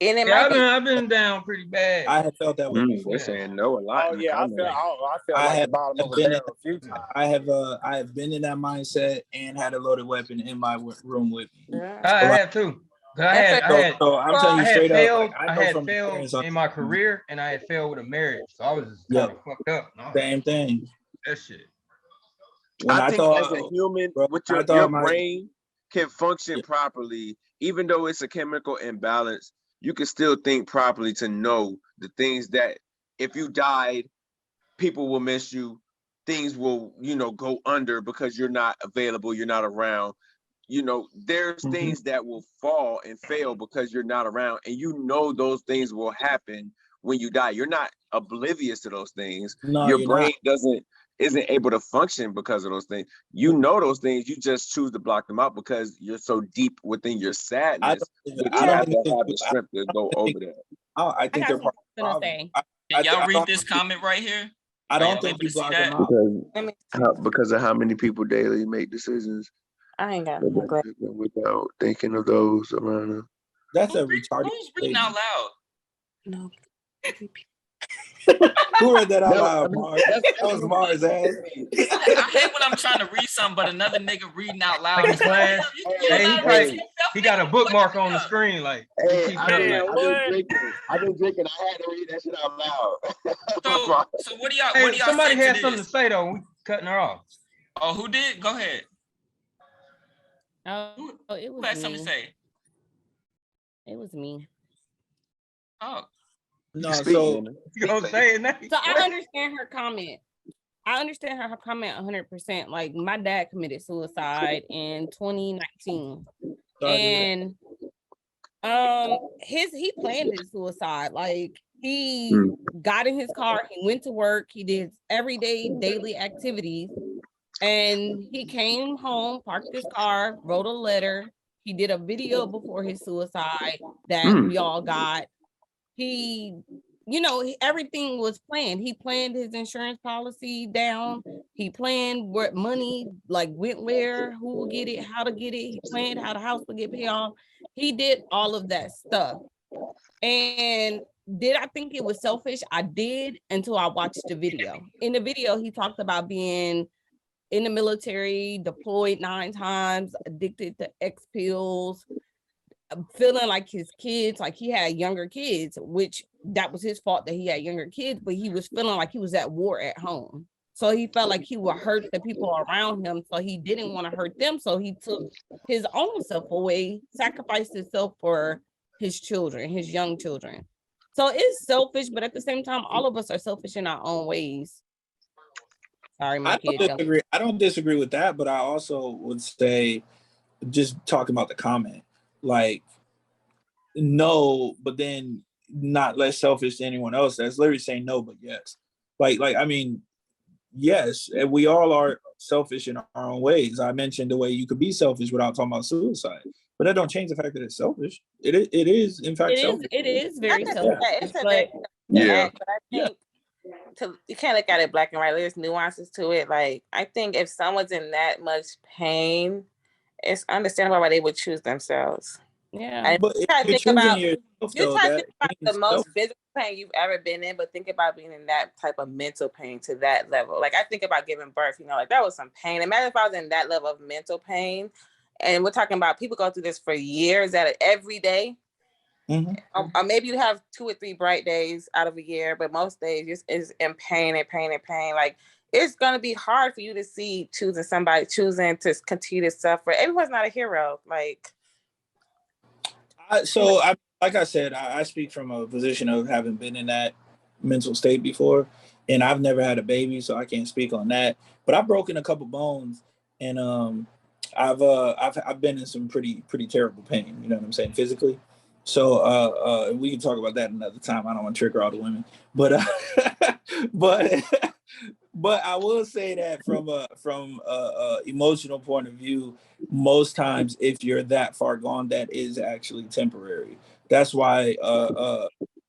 I've been down pretty bad. I have felt that way before. They're saying no a lot. Oh yeah, I feel like the bottom of a barrel a few times. I have been in that mindset and had a loaded weapon in my room with me. I have too. I'm telling you straight up, I had failed in my career and I had failed with a marriage, so I was just kind of fucked up. Same thing. That shit. I think as a human, with your brain can function properly, even though it's a chemical imbalance, you can still think properly to know the things that if you died, people will miss you, things will, go under because you're not available, you're not around. There's things that will fall and fail because you're not around, and those things will happen when you die. You're not oblivious to those things. No, your brain isn't able to function because of those things. Those things, you just choose to block them out because you're so deep within your sadness. I don't have the strength to go over that. I think they're Can y'all read this comment right here? I don't think you block them out. Because of how many people daily make decisions. I ain't got without thinking of those around them. That's a retarded. Who's reading out loud? No. Who read that out loud, Marz? That was Marz, ass. I hate when I'm trying to read something, but another nigga reading out loud in class. He got a bookmark on the screen, like. Hey, I've been drinking. I had to read that shit out loud. So what do y'all? Somebody had something to say though. We cutting her off. Oh, who did? Go ahead. Oh, it was who had me. something to say? It was me. Oh. No, so you gonna say it now? So I understand her comment. I understand her comment 100%. Like my dad committed suicide in 2019, and he planned his suicide. Like he got in his car, he went to work, he did everyday daily activities, and he came home, parked his car, wrote a letter. He did a video before his suicide that we all got. He, everything was planned. He planned his insurance policy down. He planned what money went where, who will get it, how to get it. He planned how the house would get paid off. He did all of that stuff. And did I think it was selfish? I did until I watched the video. In the video, he talked about being in the military, deployed 9 times, addicted to X pills, feeling like his kids, like he had younger kids, which that was his fault that he had younger kids, but he was feeling like he was at war at home. So he felt like he would hurt the people around him. So he didn't want to hurt them. So he took his own self away, sacrificed himself for his children, his young children. So it's selfish, but at the same time, all of us are selfish in our own ways. Sorry, my kid. I don't disagree with that, but I also would say, just talking about the comment, no, but then not less selfish than anyone else. That's literally saying no, but yes. I mean, yes, we all are selfish in our own ways. I mentioned the way you could be selfish without talking about suicide, but that don't change the fact that it's selfish. It is in fact selfish. It is very selfish. But I think you can't look at it black and white. There's nuances to it. I think if someone's in that much pain, it's understandable why they would choose themselves. Yeah, but you try to think about the most physical pain you've ever been in, but think about being in that type of mental pain to that level. I think about giving birth, that was some pain. Imagine if I was in that level of mental pain, and we're talking about people go through this for years at it every day. Or maybe you have 2 or 3 bright days out of a year, but most days is in pain and pain and pain. It's gonna be hard for you to see choosing to continue to suffer. Everyone's not a hero. Like I said, I speak from a position of having been in that mental state before, and I've never had a baby, so I can't speak on that. But I've broken a couple bones, and I've been in some pretty terrible pain. You know what I'm saying, physically. So we can talk about that another time. I don't want to trigger all the women, but but I will say that from a emotional point of view, most times if you're that far gone, that is actually temporary. That's why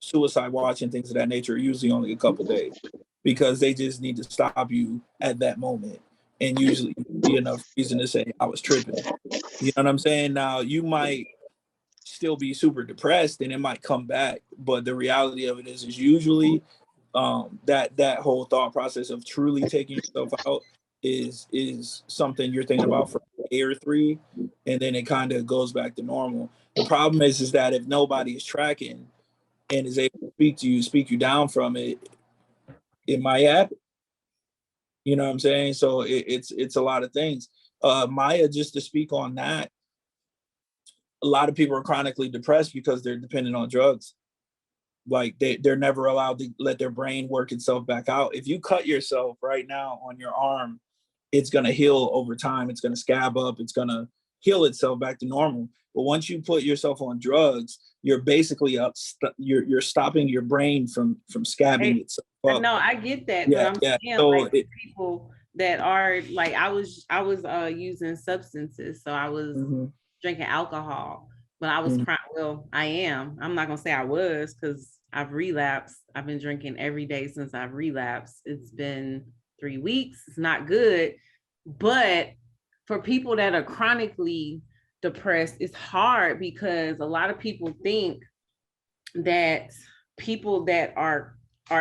suicide watch and things of that nature are usually only a couple days, because they just need to stop you at that moment, and usually be enough reason to say I was tripping. You know what I'm saying? Now you might still be super depressed and it might come back. But the reality of it is usually that whole thought process of truly taking yourself out is something you're thinking about for a day or 3, and then it kind of goes back to normal. The problem is that if nobody is tracking and is able to speak you down from it, it might happen. You know what I'm saying? So it's a lot of things. Maya, just to speak on that, a lot of people are chronically depressed because they're dependent on drugs. Like they're never allowed to let their brain work itself back out. If you cut yourself right now on your arm, it's going to heal over time. It's going to scab up. It's going to heal itself back to normal. But once you put yourself on drugs, you're basically you're stopping your brain from scabbing itself up. No, I get that. Yeah, but I'm saying so like people that are like, I was using substances. So I was drinking alcohol, but I was I am. I'm not going to say I was, because I've relapsed. I've been drinking every day since I've relapsed. It's been 3 weeks. It's not good. But for people that are chronically depressed, it's hard because a lot of people think that people that are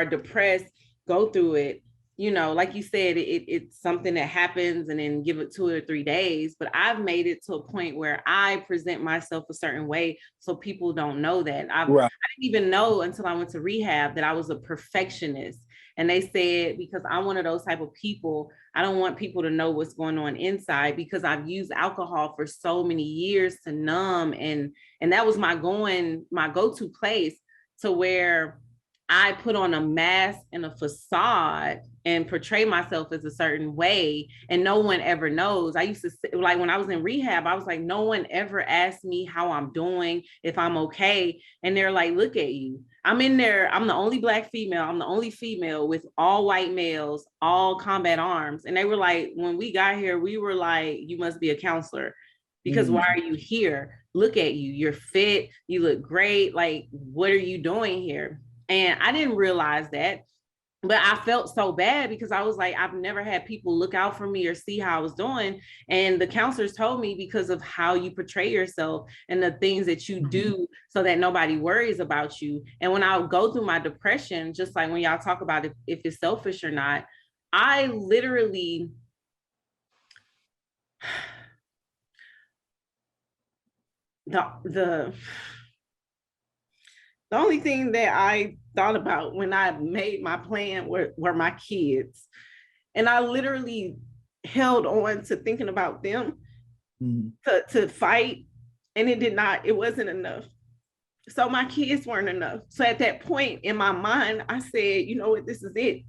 depressed go through it, you know, like you said, it's something that happens and then give it 2 or 3 days. But I've made it to a point where I present myself a certain way so people don't know that. I didn't even know until I went to rehab that I was a perfectionist. And they said, because I'm one of those type of people, I don't want people to know what's going on inside, because I've used alcohol for so many years to numb. And that was my go-to place, to where I put on a mask and a facade and portray myself as a certain way, and no one ever knows. I used to say, like when I was in rehab, I was like, no one ever asked me how I'm doing, if I'm okay. And they're like, look at you. I'm in there. I'm the only Black female. I'm the only female with all white males, all combat arms. And they were like, when we got here, we were like, you must be a counselor, because why are you here? Look at you. You're fit. You look great. Like, what are you doing here? And I didn't realize that, but I felt so bad because I was like, I've never had people look out for me or see how I was doing. And the counselors told me, because of how you portray yourself and the things that you do so that nobody worries about you. And when I go through my depression, just like when y'all talk about if it's selfish or not, I literally, the only thing that I thought about when I made my plan were my kids. And I literally held on to thinking about them to fight. And it wasn't enough. So my kids weren't enough. So at that point in my mind, I said, you know what, this is it.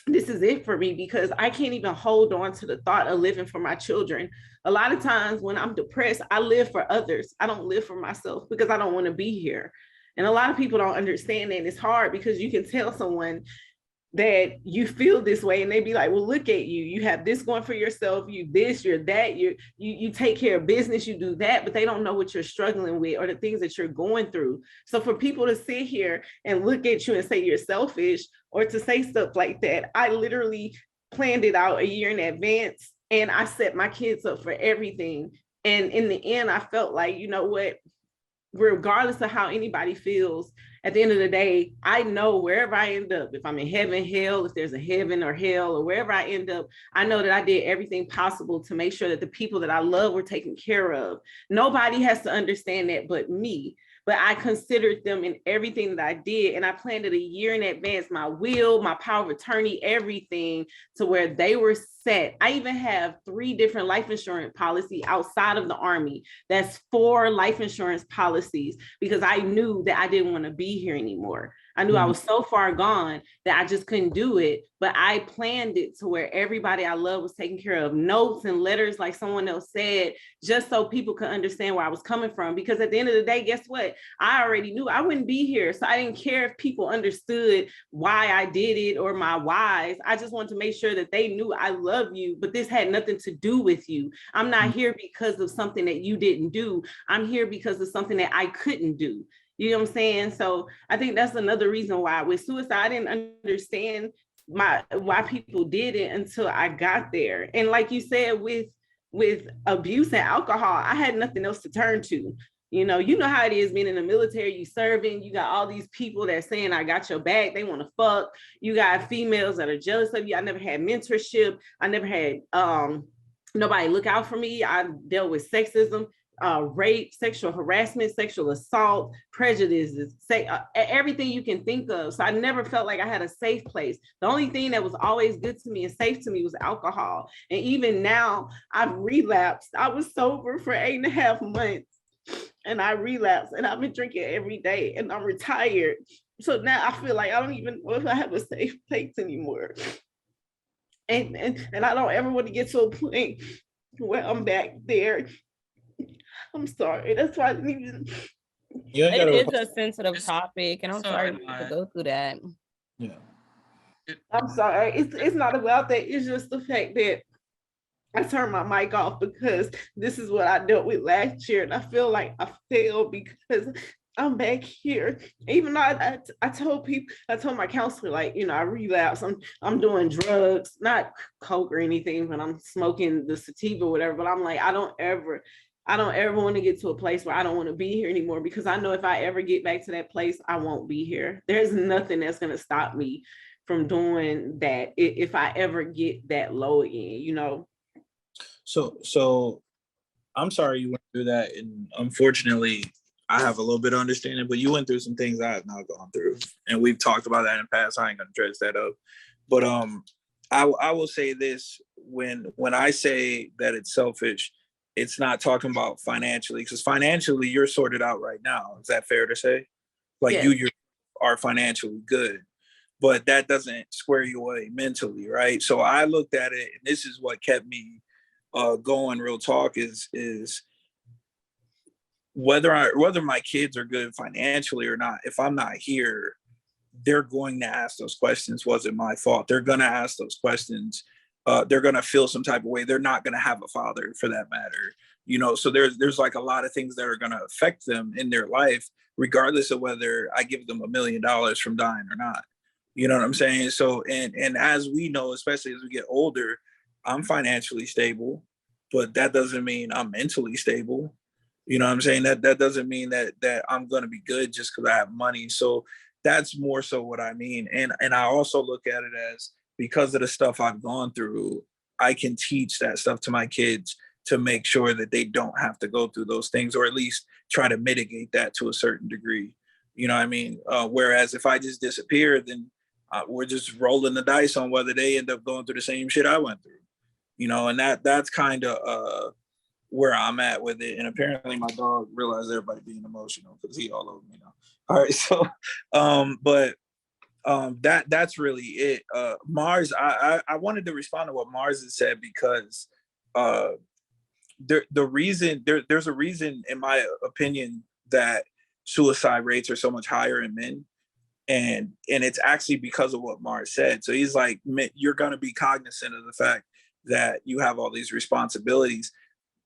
This is it for me, because I can't even hold on to the thought of living for my children. A lot of times when I'm depressed, I live for others. I don't live for myself because I don't want to be here. And a lot of people don't understand that. And it's hard because you can tell someone that you feel this way and they be like, well, look at you. You have this going for yourself. You this, you're that, you take care of business, you do that, but they don't know what you're struggling with or the things that you're going through. So for people to sit here and look at you and say you're selfish or to say stuff like that, I literally planned it out a year in advance and I set my kids up for everything. And in the end, I felt like, you know what, regardless of how anybody feels, at the end of the day, I know wherever I end up, if I'm in heaven, hell, if there's a heaven or hell, or wherever I end up, I know that I did everything possible to make sure that the people that I love were taken care of. Nobody has to understand that but me. But I considered them in everything that I did. And I planned it a year in advance, my will, my power of attorney, everything, to where they were set. I even have 3 different life insurance policies outside of the Army. That's 4 life insurance policies, because I knew that I didn't want to be here anymore. I knew I was so far gone that I just couldn't do it. But I planned it to where everybody I love was taken care of. Notes and letters, like someone else said, just so people could understand where I was coming from. Because at the end of the day, guess what? I already knew I wouldn't be here. So I didn't care if people understood why I did it or my whys. I just wanted to make sure that they knew I love you, but this had nothing to do with you. I'm not here because of something that you didn't do. I'm here because of something that I couldn't do. You know what I'm saying? So I think that's another reason why with suicide, I didn't understand why people did it until I got there. And like you said, with abuse and alcohol, I had nothing else to turn to. You know how it is being in the military, you serving, you got all these people that saying, I got your back, they want to fuck. You got females that are jealous of you. I never had mentorship. I never had nobody look out for me. I dealt with sexism, rape, sexual harassment, sexual assault, prejudices, everything you can think of. So I never felt like I had a safe place. The only thing that was always good to me and safe to me was alcohol. And even now I've relapsed. I was sober for 8.5 months and I relapsed, and I've been drinking every day, and I'm retired. So now I feel like I don't even know if I have a safe place anymore. And I don't ever want to get to a point where I'm back there. I'm sorry. That's why I didn't even. It is a sensitive topic, and I'm sorry to go through that. Yeah. I'm sorry. It's not about that. It's just the fact that I turned my mic off because this is what I dealt with last year, and I feel like I failed because I'm back here. Even though I told people, I told my counselor, like, you know, I relapsed. I'm doing drugs, not coke or anything, but I'm smoking the sativa or whatever. But I'm like, I don't ever want to get to a place where I don't want to be here anymore, because I know if I ever get back to that place, I won't be here. There's nothing that's going to stop me from doing that if I ever get that low again, you know. So I'm sorry you went through that, and unfortunately I have a little bit of understanding, but you went through some things I have not gone through, and we've talked about that in the past. I ain't gonna dress that up, but I will say this: when I say that it's selfish, it's not talking about financially, because financially you're sorted out right now. Is that fair to say? Like, yeah. You are financially good, but that doesn't square you away mentally, right? So I looked at it, and this is what kept me going. Real talk is whether my kids are good financially or not. If I'm not here, they're going to ask those questions. Was it my fault? They're going to ask those questions. They're going to feel some type of way. They're not going to have a father, for that matter. You know, so there's like a lot of things that are going to affect them in their life, regardless of whether I give them $1 million from dying or not. You know what I'm saying? So, and as we know, especially as we get older, I'm financially stable, but that doesn't mean I'm mentally stable. You know what I'm saying? That doesn't mean that I'm going to be good just because I have money. So that's more so what I mean. And I also look at it as, because of the stuff I've gone through, I can teach that stuff to my kids to make sure that they don't have to go through those things, or at least try to mitigate that to a certain degree. You know what I mean? Whereas if I just disappear, then we're just rolling the dice on whether they end up going through the same shit I went through. You know, and that's kind of where I'm at with it. And apparently my dog realized everybody being emotional because he all over me now. All right, so that's really it. Marz, I wanted to respond to what Marz has said, because there's a reason, in my opinion, that suicide rates are so much higher in men. And it's actually because of what Marz said. So he's like, you're going to be cognizant of the fact that you have all these responsibilities.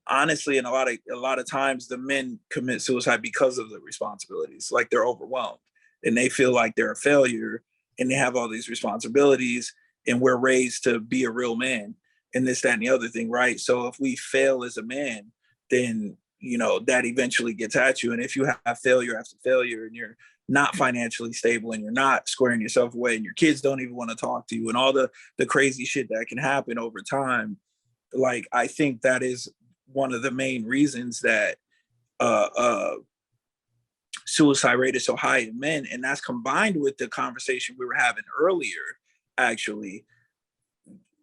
Honestly, and a lot of times the men commit suicide because of the responsibilities. Like, they're overwhelmed and they feel like they're a failure, and they have all these responsibilities, and we're raised to be a real man and this, that, and the other thing, right? So if we fail as a man, then, you know, that eventually gets at you. And if you have failure after failure, and you're not financially stable, and you're not squaring yourself away, and your kids don't even want to talk to you, and all the crazy shit that can happen over time, like, I think that is one of the main reasons that suicide rate is so high in men. And that's combined with the conversation we were having earlier, actually.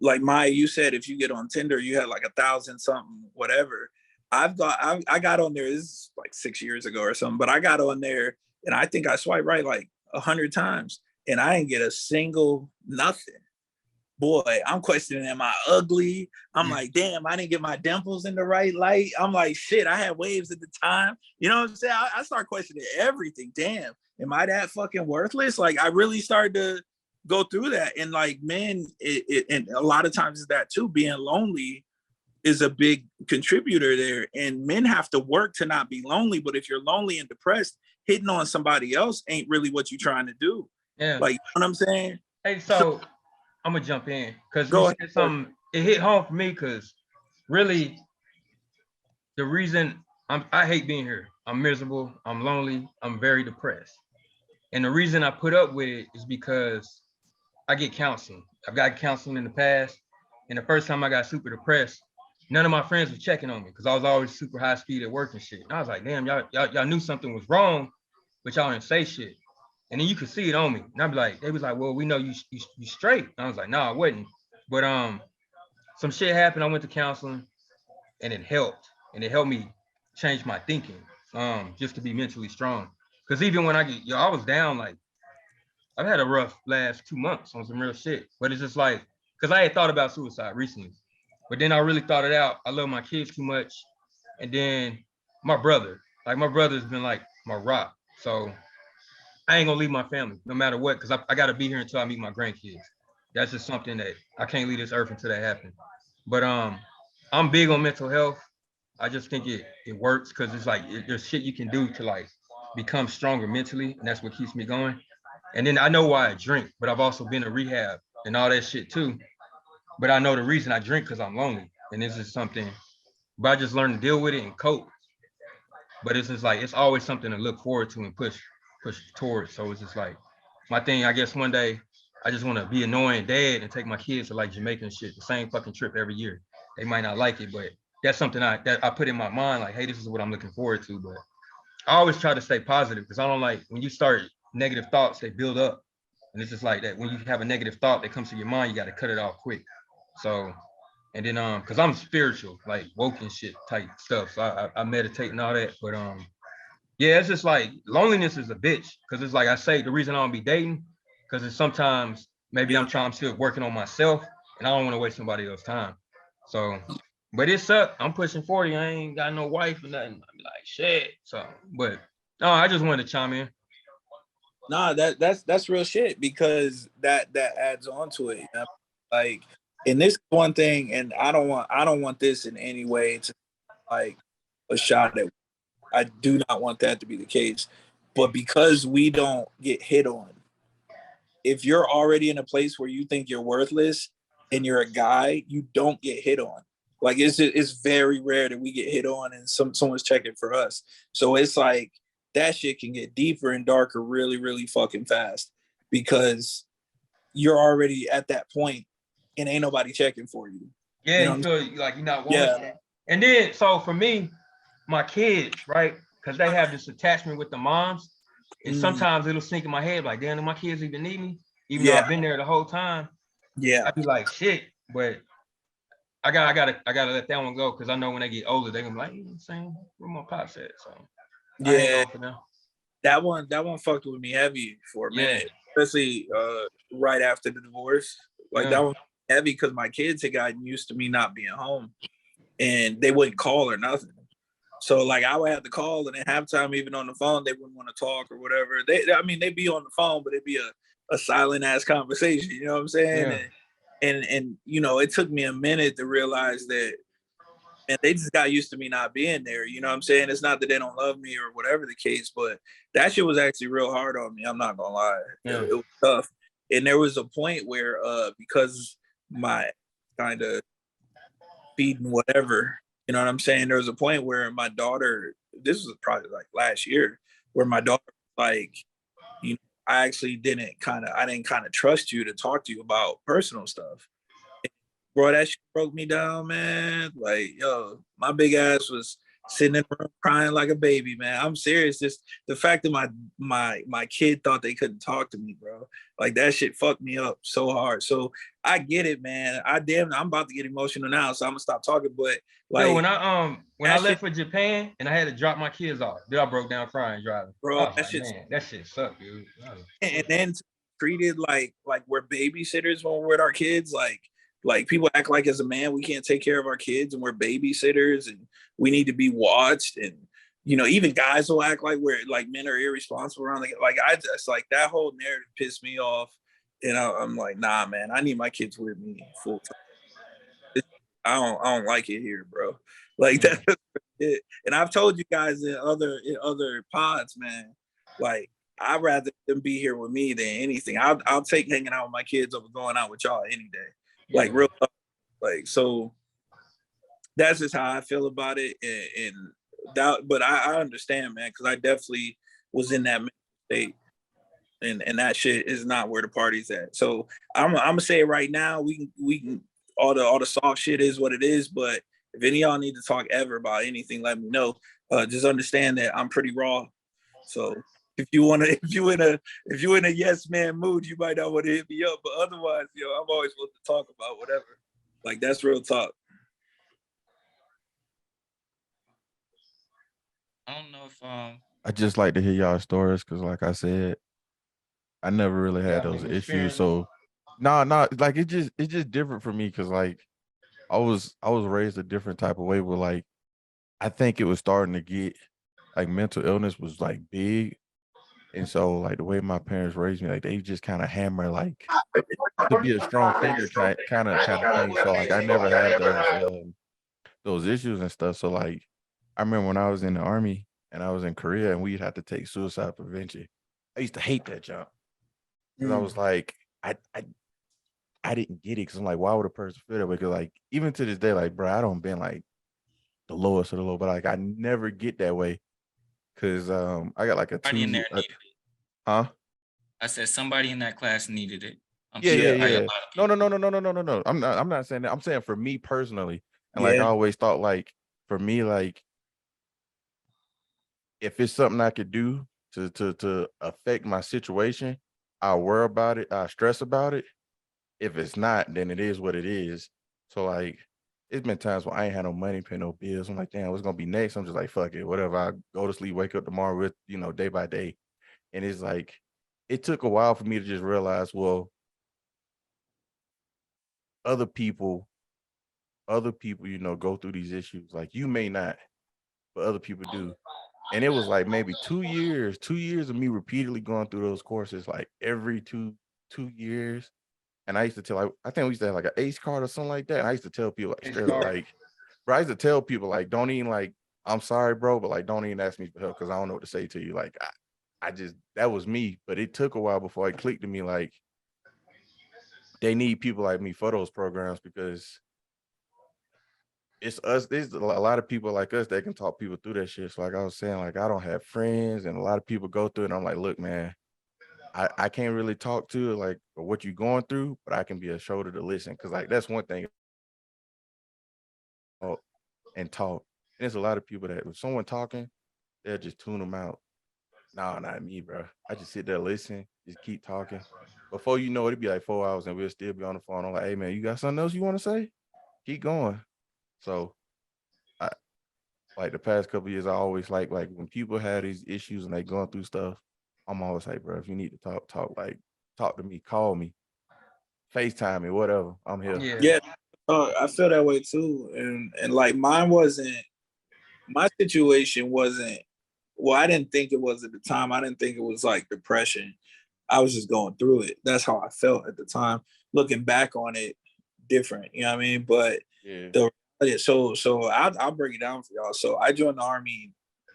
Like, you said, if you get on Tinder, you had like 1,000 something, whatever. I got on there, this is like 6 years ago or something, but I got on there, and I think I swiped right like 100 times, and I didn't get a single nothing. Boy, I'm questioning, am I ugly? I'm like, damn, I didn't get my dimples in the right light. I'm like, shit, I had waves at the time. You know what I'm saying? I start questioning everything. Damn, am I that fucking worthless? Like, I really started to go through that. And like, men, and a lot of times is that too, being lonely is a big contributor there. And men have to work to not be lonely. But if you're lonely and depressed, hitting on somebody else ain't really what you're trying to do. Yeah. Like, you know what I'm saying? Hey, so I'm gonna jump in because you said something. It hit home for me, because really the reason I hate being here. I'm miserable, I'm lonely, I'm very depressed. And the reason I put up with it is because I get counseling. I've got counseling in the past. And the first time I got super depressed, none of my friends were checking on me because I was always super high speed at work and shit. And I was like, damn, y'all knew something was wrong, but y'all didn't say shit. And then you could see it on me. And I'd be like, they was like, well, we know you straight. And I was like, no, I wasn't. But some shit happened. I went to counseling and it helped. And it helped me change my thinking, just to be mentally strong. Because even when I was down, like, I've had a rough last 2 months on some real shit. But it's just like, because I had thought about suicide recently. But then I really thought it out. I love my kids too much. And then my brother's been like my rock. So I ain't gonna leave my family no matter what, because I gotta be here until I meet my grandkids. That's just something that I can't leave this earth until that happens. But I'm big on mental health. I just think it works because it's like there's shit you can do to like become stronger mentally, and that's what keeps me going. And then I know why I drink, but I've also been to rehab and all that shit too. But I know the reason I drink because I'm lonely, and this is something. But I just learned to deal with it and cope. But it's just like it's always something to look forward to and push towards. So it's just like my thing. I guess one day I just want to be annoying dad and take my kids to like Jamaican shit, the same fucking trip every year. They might not like it, but that's something that I put in my mind. Like, hey, this is what I'm looking forward to. But I always try to stay positive because I don't like when you start negative thoughts, they build up. And it's just like that. When you have a negative thought that comes to your mind, you got to cut it off quick. So, and then because I'm spiritual, like woke and shit type stuff. So I meditate and all that. But yeah, it's just like loneliness is a bitch. Cause it's like I say, the reason I don't be dating, because it's sometimes maybe I'm still working on myself and I don't want to waste somebody else's time. So, but it sucked. I'm pushing 40. I ain't got no wife or nothing. I'm like, shit. So, but no, I just wanted to chime in. Nah, that's real shit because that adds on to it. You know? Like, and this one thing, and I don't want this in any way to like a shot at. I do not want that to be the case. But because we don't get hit on, if you're already in a place where you think you're worthless and you're a guy, you don't get hit on. Like it's very rare that we get hit on and someone's checking for us. So it's like that shit can get deeper and darker really, really fucking fast because you're already at that point and ain't nobody checking for you. Yeah, you feel like you're not wanted. Yeah. And then, so for me, my kids, right? Because they have this attachment with the moms. And sometimes it'll sink in my head like, damn, do my kids even need me? Even though I've been there the whole time. Yeah. I'd be like, shit. But I gotta let that one go because I know when they get older, they're gonna be like, you know what I'm saying? Where my pops at? So yeah. That one fucked with me heavy for a minute, especially right after the divorce. Like that one heavy because my kids had gotten used to me not being home and they wouldn't call or nothing. So like I would have to call and at halftime, even on the phone, they wouldn't want to talk or whatever. They'd be on the phone, but it'd be a silent ass conversation. You know what I'm saying? Yeah. And you know, it took me a minute to realize that, and they just got used to me not being there. You know what I'm saying? It's not that they don't love me or whatever the case, but that shit was actually real hard on me. I'm not gonna lie. Yeah. It was tough. And there was a point where because my kind of feeding whatever, you know what I'm saying? There was a point where my daughter, this was probably like last year, where my daughter like, you know, I didn't kind of trust you to talk to you about personal stuff. Bro, that shit broke me down, man. Like, yo, my big ass was sitting in the room crying like a baby, man. I'm serious. Just the fact that my kid thought they couldn't talk to me, bro. Like that shit fucked me up so hard. So I get it, man. I'm about to get emotional now, so I'm gonna stop talking. But like, yo, when I left for Japan and I had to drop my kids off, dude, I broke down crying driving. Bro, that shit sucked, dude. And then treated like we're babysitters when we're with our kids, like people act like as a man we can't take care of our kids and we're babysitters and we need to be watched, and you know even guys will act like we're like men are irresponsible around like I just like that whole narrative pissed me off, and I'm like, nah, man, I need my kids with me full time. I don't like it here, bro. Like that's it. And I've told you guys in other pods, man, like I'd rather them be here with me than anything. I'll take hanging out with my kids over going out with y'all any day. Like real, like, so that's just how I feel about it. And but I understand, man, because I definitely was in that state, and that shit is not where the party's at. So I'm gonna say it right now. We can all the soft shit is what it is. But if any of y'all need to talk ever about anything, let me know. Just understand that I'm pretty raw. So if you in a yes man mood, you might not want to hit me up. But otherwise, I'm always willing to talk about whatever. Like, that's real talk. I don't know if I just like to hear y'all stories because, like I said, I never really had those issues. So like it's just different for me because like I was raised a different type of way where like I think it was starting to get like mental illness was like big. And so like the way my parents raised me, like they just kind of hammer like to be a strong thinker kind of thing. So like I never had those issues and stuff. So like I remember when I was in the army and I was in Korea and we'd have to take suicide prevention. I used to hate that job. Because I was like, I didn't get it because I'm like, why would a person feel that way? Because like even to this day, like, bro, I don't been like the lowest of the low, but like I never get that way. Cause I got like a somebody in there needed it. Huh? I said somebody in that class needed it. Yeah. No. I'm not saying that. I'm saying for me personally. And like I always thought, like for me, like if it's something I could do to affect my situation, I'll worry about it, I'll stress about it. If it's not, then it is what it is. So like it's been times where I ain't had no money, pay no bills. I'm like, damn, what's gonna be next? I'm just like, fuck it, whatever. I go to sleep, wake up tomorrow with, day by day. And it's like, it took a while for me to just realize, well, other people, go through these issues. Like you may not, but other people do. And it was like maybe 2 years of me repeatedly going through those courses, like every two years. And I used to tell, I think we used to have like an ACE card or something like that. And I used to tell people like, straight up, like, bro, I used to tell people like, don't even like, I'm sorry, bro, but like, don't even ask me for help because I don't know what to say to you. Like, I just, that was me. But it took a while before it clicked to me like, they need people like me for those programs because it's us. There's a lot of people like us that can talk people through that shit. So like I was saying, like I don't have friends and a lot of people go through it. And I'm like, look, man, I can't really talk to it like what you're going through, but I can be a shoulder to listen. Cause like that's one thing. And talk. And there's a lot of people that if someone talking, they'll just tune them out. No, not me, bro. I just sit there, listen, just keep talking. Before you know it, it'd be like 4 hours and we'll still be on the phone. I'm like, hey man, you got something else you want to say? Keep going. So I like the past couple of years, I always like when people have these issues and they going through stuff, I'm always like, bro, if you need to talk to me, call me, FaceTime me, whatever. I'm here. Yeah. I feel that way too. And like my situation wasn't, well, I didn't think it was at the time. I didn't think it was like depression. I was just going through it. That's how I felt at the time. Looking back on it, different, you know what I mean? But so I'll break it down for y'all. So I joined the Army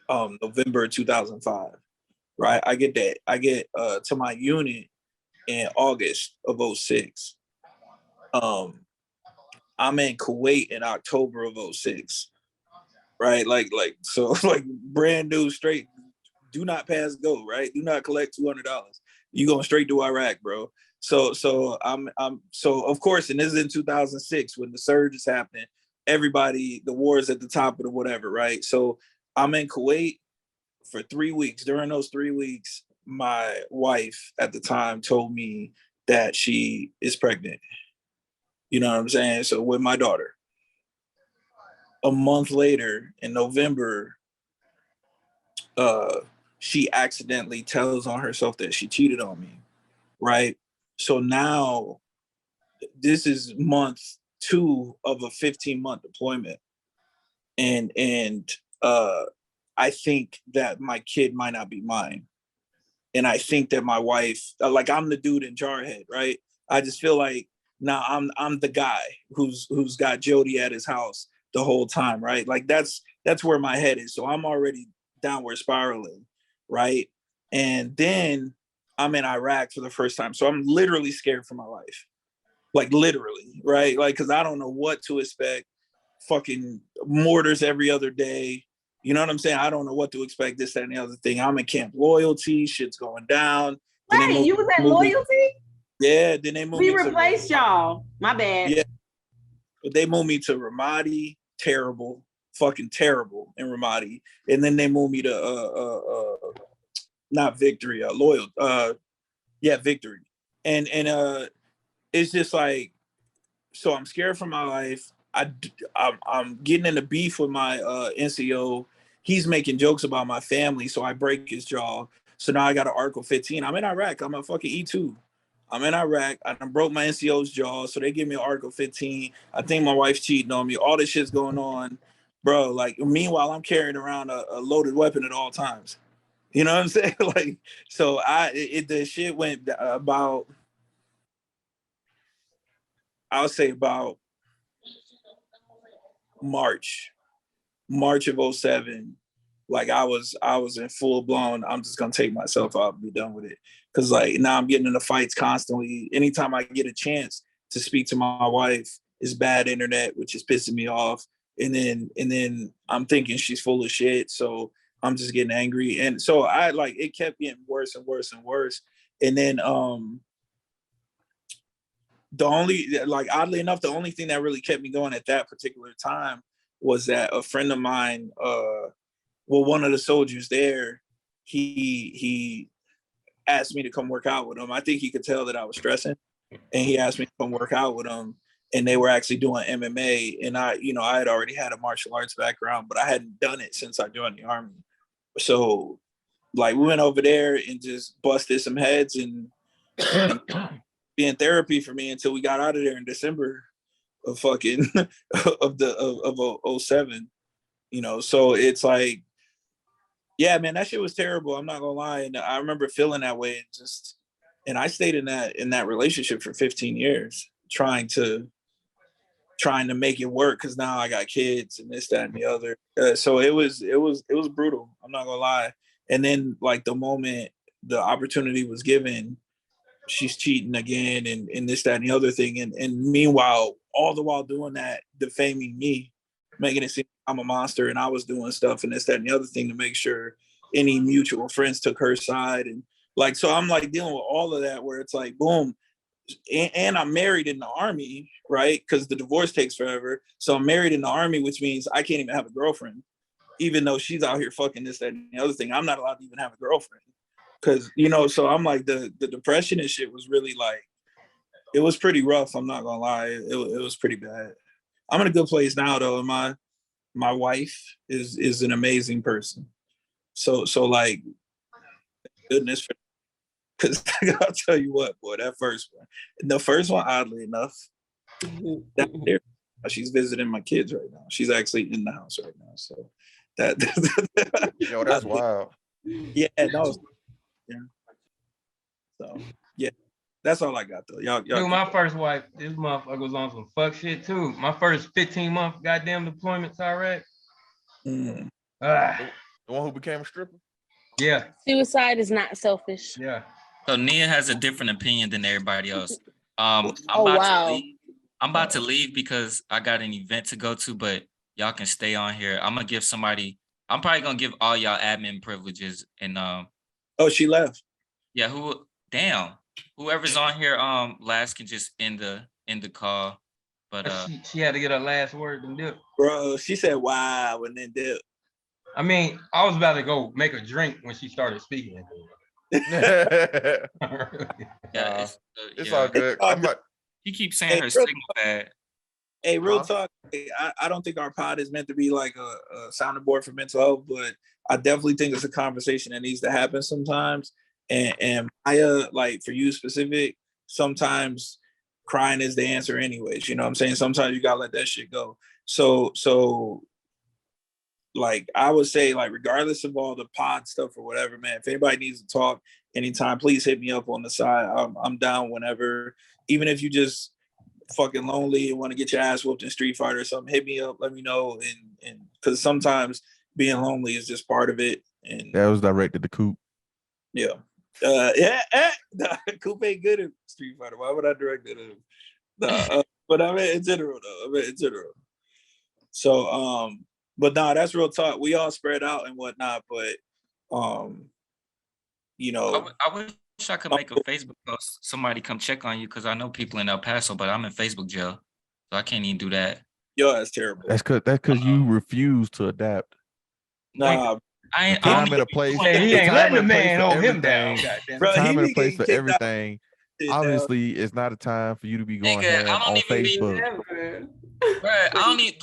November 2005, right? I get to my unit in August of 2006. I'm in Kuwait in October of 2006, right? Like so like brand new, straight, do not pass go, right? Do not collect $200. You going straight to Iraq, bro. So I'm so of course, and this is in 2006 when the surge is happening. Everybody, the war is at the top of the whatever, right? So I'm in Kuwait for 3 weeks. During those 3 weeks, my wife at the time told me that she is pregnant. You know what I'm saying? So with my daughter. A month later, in November, she accidentally tells on herself that she cheated on me, right? So now this is month 2 of a 15-month deployment. And I think that my kid might not be mine. And I think that my wife, like I'm the dude in Jarhead, right? I just feel like now I'm the guy who's got Jody at his house the whole time, right? Like that's where my head is. So I'm already downward spiraling, right? And then I'm in Iraq for the first time. So I'm literally scared for my life. Like literally, right? Like, cause I don't know what to expect. Fucking mortars every other day. You know what I'm saying? I don't know what to expect, this, that, and the other thing. I'm in Camp Loyalty, shit's going down. Wait, you was at Loyalty? Yeah, then they moved me to... We replaced y'all. My bad. Yeah. But they moved me to Ramadi, terrible, fucking terrible in Ramadi. And then they moved me to not Victory, Loyal. Victory. And it's just like, so I'm scared for my life. I'm getting in a beef with my NCO. He's making jokes about my family, so I break his jaw. So now I got an Article 15. I'm in Iraq. I'm a fucking E2. I'm in Iraq. I broke my NCO's jaw, so they give me an Article 15. I think my wife's cheating on me. All this shit's going on, bro. Like, meanwhile, I'm carrying around a loaded weapon at all times. You know what I'm saying? Like, so the shit went about, I'll say about March of 07. Like, I was in full blown, I'm just gonna take myself out and be done with it. Cause like now I'm getting into fights constantly. Anytime I get a chance to speak to my wife, it's bad internet, which is pissing me off. And then I'm thinking she's full of shit. So I'm just getting angry. And so it kept getting worse and worse and worse. And then oddly enough, the only thing that really kept me going at that particular time was that a friend of mine, one of the soldiers there, he asked me to come work out with him. I think he could tell that I was stressing, and he asked me to come work out with him. And they were actually doing MMA, and I had already had a martial arts background, but I hadn't done it since I joined the Army. So, like, we went over there and just busted some heads and be in therapy for me until we got out of there in December of fucking of 07. So it's like, yeah, man, that shit was terrible. I'm not gonna lie. And I remember feeling that way, and I stayed in that relationship for 15 years, trying to make it work, because now I got kids and this, that, and the other. So it was brutal. I'm not gonna lie. And then, like, the moment the opportunity was given, she's cheating again and this, that, and the other thing. And meanwhile, all the while doing that, defaming me, making it seem I'm a monster and I was doing stuff and this, that, and the other thing to make sure any mutual friends took her side. And like, so I'm like dealing with all of that, where it's like, boom. And I'm married in the Army, right? Because the divorce takes forever. So I'm married in the Army, which means I can't even have a girlfriend, even though she's out here fucking this, that, and the other thing. I'm not allowed to even have a girlfriend. Because, so I'm like, the depression and shit was really like, it was pretty rough. I'm not gonna lie. It was pretty bad. I'm in a good place now, though. And my wife is an amazing person. So like, goodness, because I'll tell you what, boy, the first one, oddly enough, she's visiting my kids right now. She's actually in the house right now. So yo, that's wild. Yeah, no. Yeah. So yeah, that's all I got though. Y'all Dude, my first wife, this motherfucker was on some fuck shit too. My first 15-month goddamn deployment to Iraq. The one who became a stripper? Yeah. Suicide is not selfish. Yeah. So Nia has a different opinion than everybody else. I'm about to leave because I got an event to go to, but y'all can stay on here. I'm probably gonna give all y'all admin privileges and Oh, she left. Yeah, whoever's on here last can just end the call. But she had to get her last word and dip. Bro, she said wow and then dip. I mean, I was about to go make a drink when she started speaking. Yeah, it's all good. He keeps saying her signal bad. Hey, real talk. I don't think our pod is meant to be like a sounding board for mental health, but I definitely think it's a conversation that needs to happen sometimes. And Maya, like for you specific, sometimes crying is the answer anyways. You know what I'm saying? Sometimes you gotta let that shit go. So like I would say, like, regardless of all the pod stuff or whatever, man, if anybody needs to talk anytime, please hit me up on the side. I'm down whenever. Even if you just fucking lonely and want to get your ass whooped in Street Fighter or something, hit me up, let me know. And because sometimes being lonely is just part of it. And that was directed to Coop. Yeah. Coop ain't good at Street Fighter. Why would I direct it at him? But I mean, in general, though. So, But nah, that's real talk. We all spread out and whatnot, but you know, I wish I could make a Facebook post. Somebody come check on you because I know people in El Paso, but I'm in Facebook jail, so I can't even do that. Yo, that's terrible. That's because you refuse to adapt. Nah, I time and a place. He ain't letting the man hold him down. Bro, time and a place for everything. Obviously, it's not a time for you to be going ham on Facebook.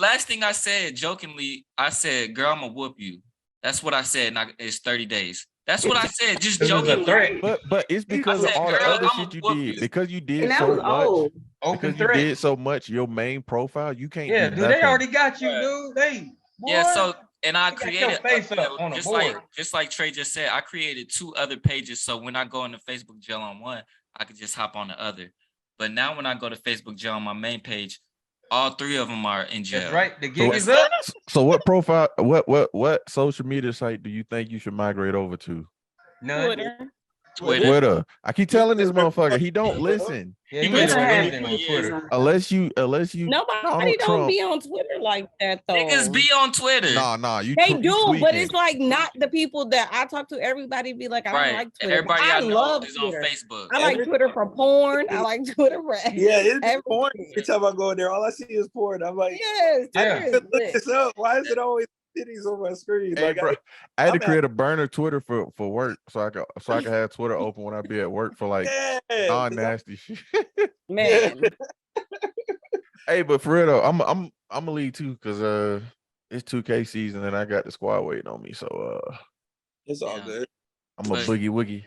Last thing I said jokingly, I said, "Girl, I'm gonna whoop you." That's what I said. And it's 30 days. That's what I said, just jokingly. But it's because of all the other shit you did. Because you did so much. Because you did so much. Your main profile, you can't. Yeah, dude, they already got you, dude. Yeah, so and I created just like Trey just said. I created 2 other pages, so when I go into Facebook jail on one, I could just hop on the other. But now when I go to Facebook jail on my main page, all 3 of them are in jail. That's right. The gig is up. So what profile? What social media site do you think you should migrate over to? None. Twitter. I keep telling this motherfucker he don't listen. Yeah, he doesn't anything on Twitter. Unless you. Nobody don't be on Twitter like that though. Niggas be on Twitter. Nah. They do, but it's like not the people that I talk to. Everybody be like, I don't like Twitter. Everybody I love is Twitter. On Facebook. I like Twitter for porn. I like Twitter for it's porn. Every time I go in there, all I see is porn. I'm like, I need to look this up. Why is it always titties on my screen? Hey, bro, I had to create a burner Twitter for work so I could have Twitter open when I be at work for like non-nasty shit. Man. Hey, but for real though, I'm gonna lead too because it's 2K season and I got the squad waiting on me, so it's all good. I'm a boogie woogie.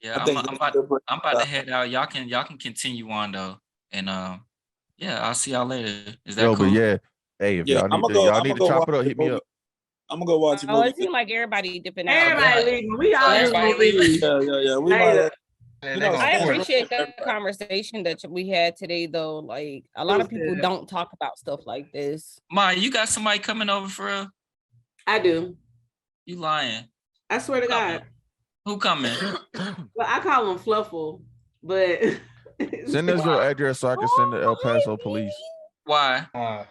Yeah, I'm about to head out. Y'all can continue on though, and I'll see y'all later. Is that cool? But yeah. Hey, if y'all need to chop it up, hit me up. I'm gonna go watch a movie. Oh, it seems like everybody dipping out. Everybody leaving. We all leaving. Yeah. We might. I appreciate the conversation that we had today, though. Like a lot of people don't talk about stuff like this. Ma, you got somebody coming over for real? I do. You lying? I swear to God. Who coming? Well, I call him Fluffle, but send us your address so I can send the El Paso police. Why? Ma,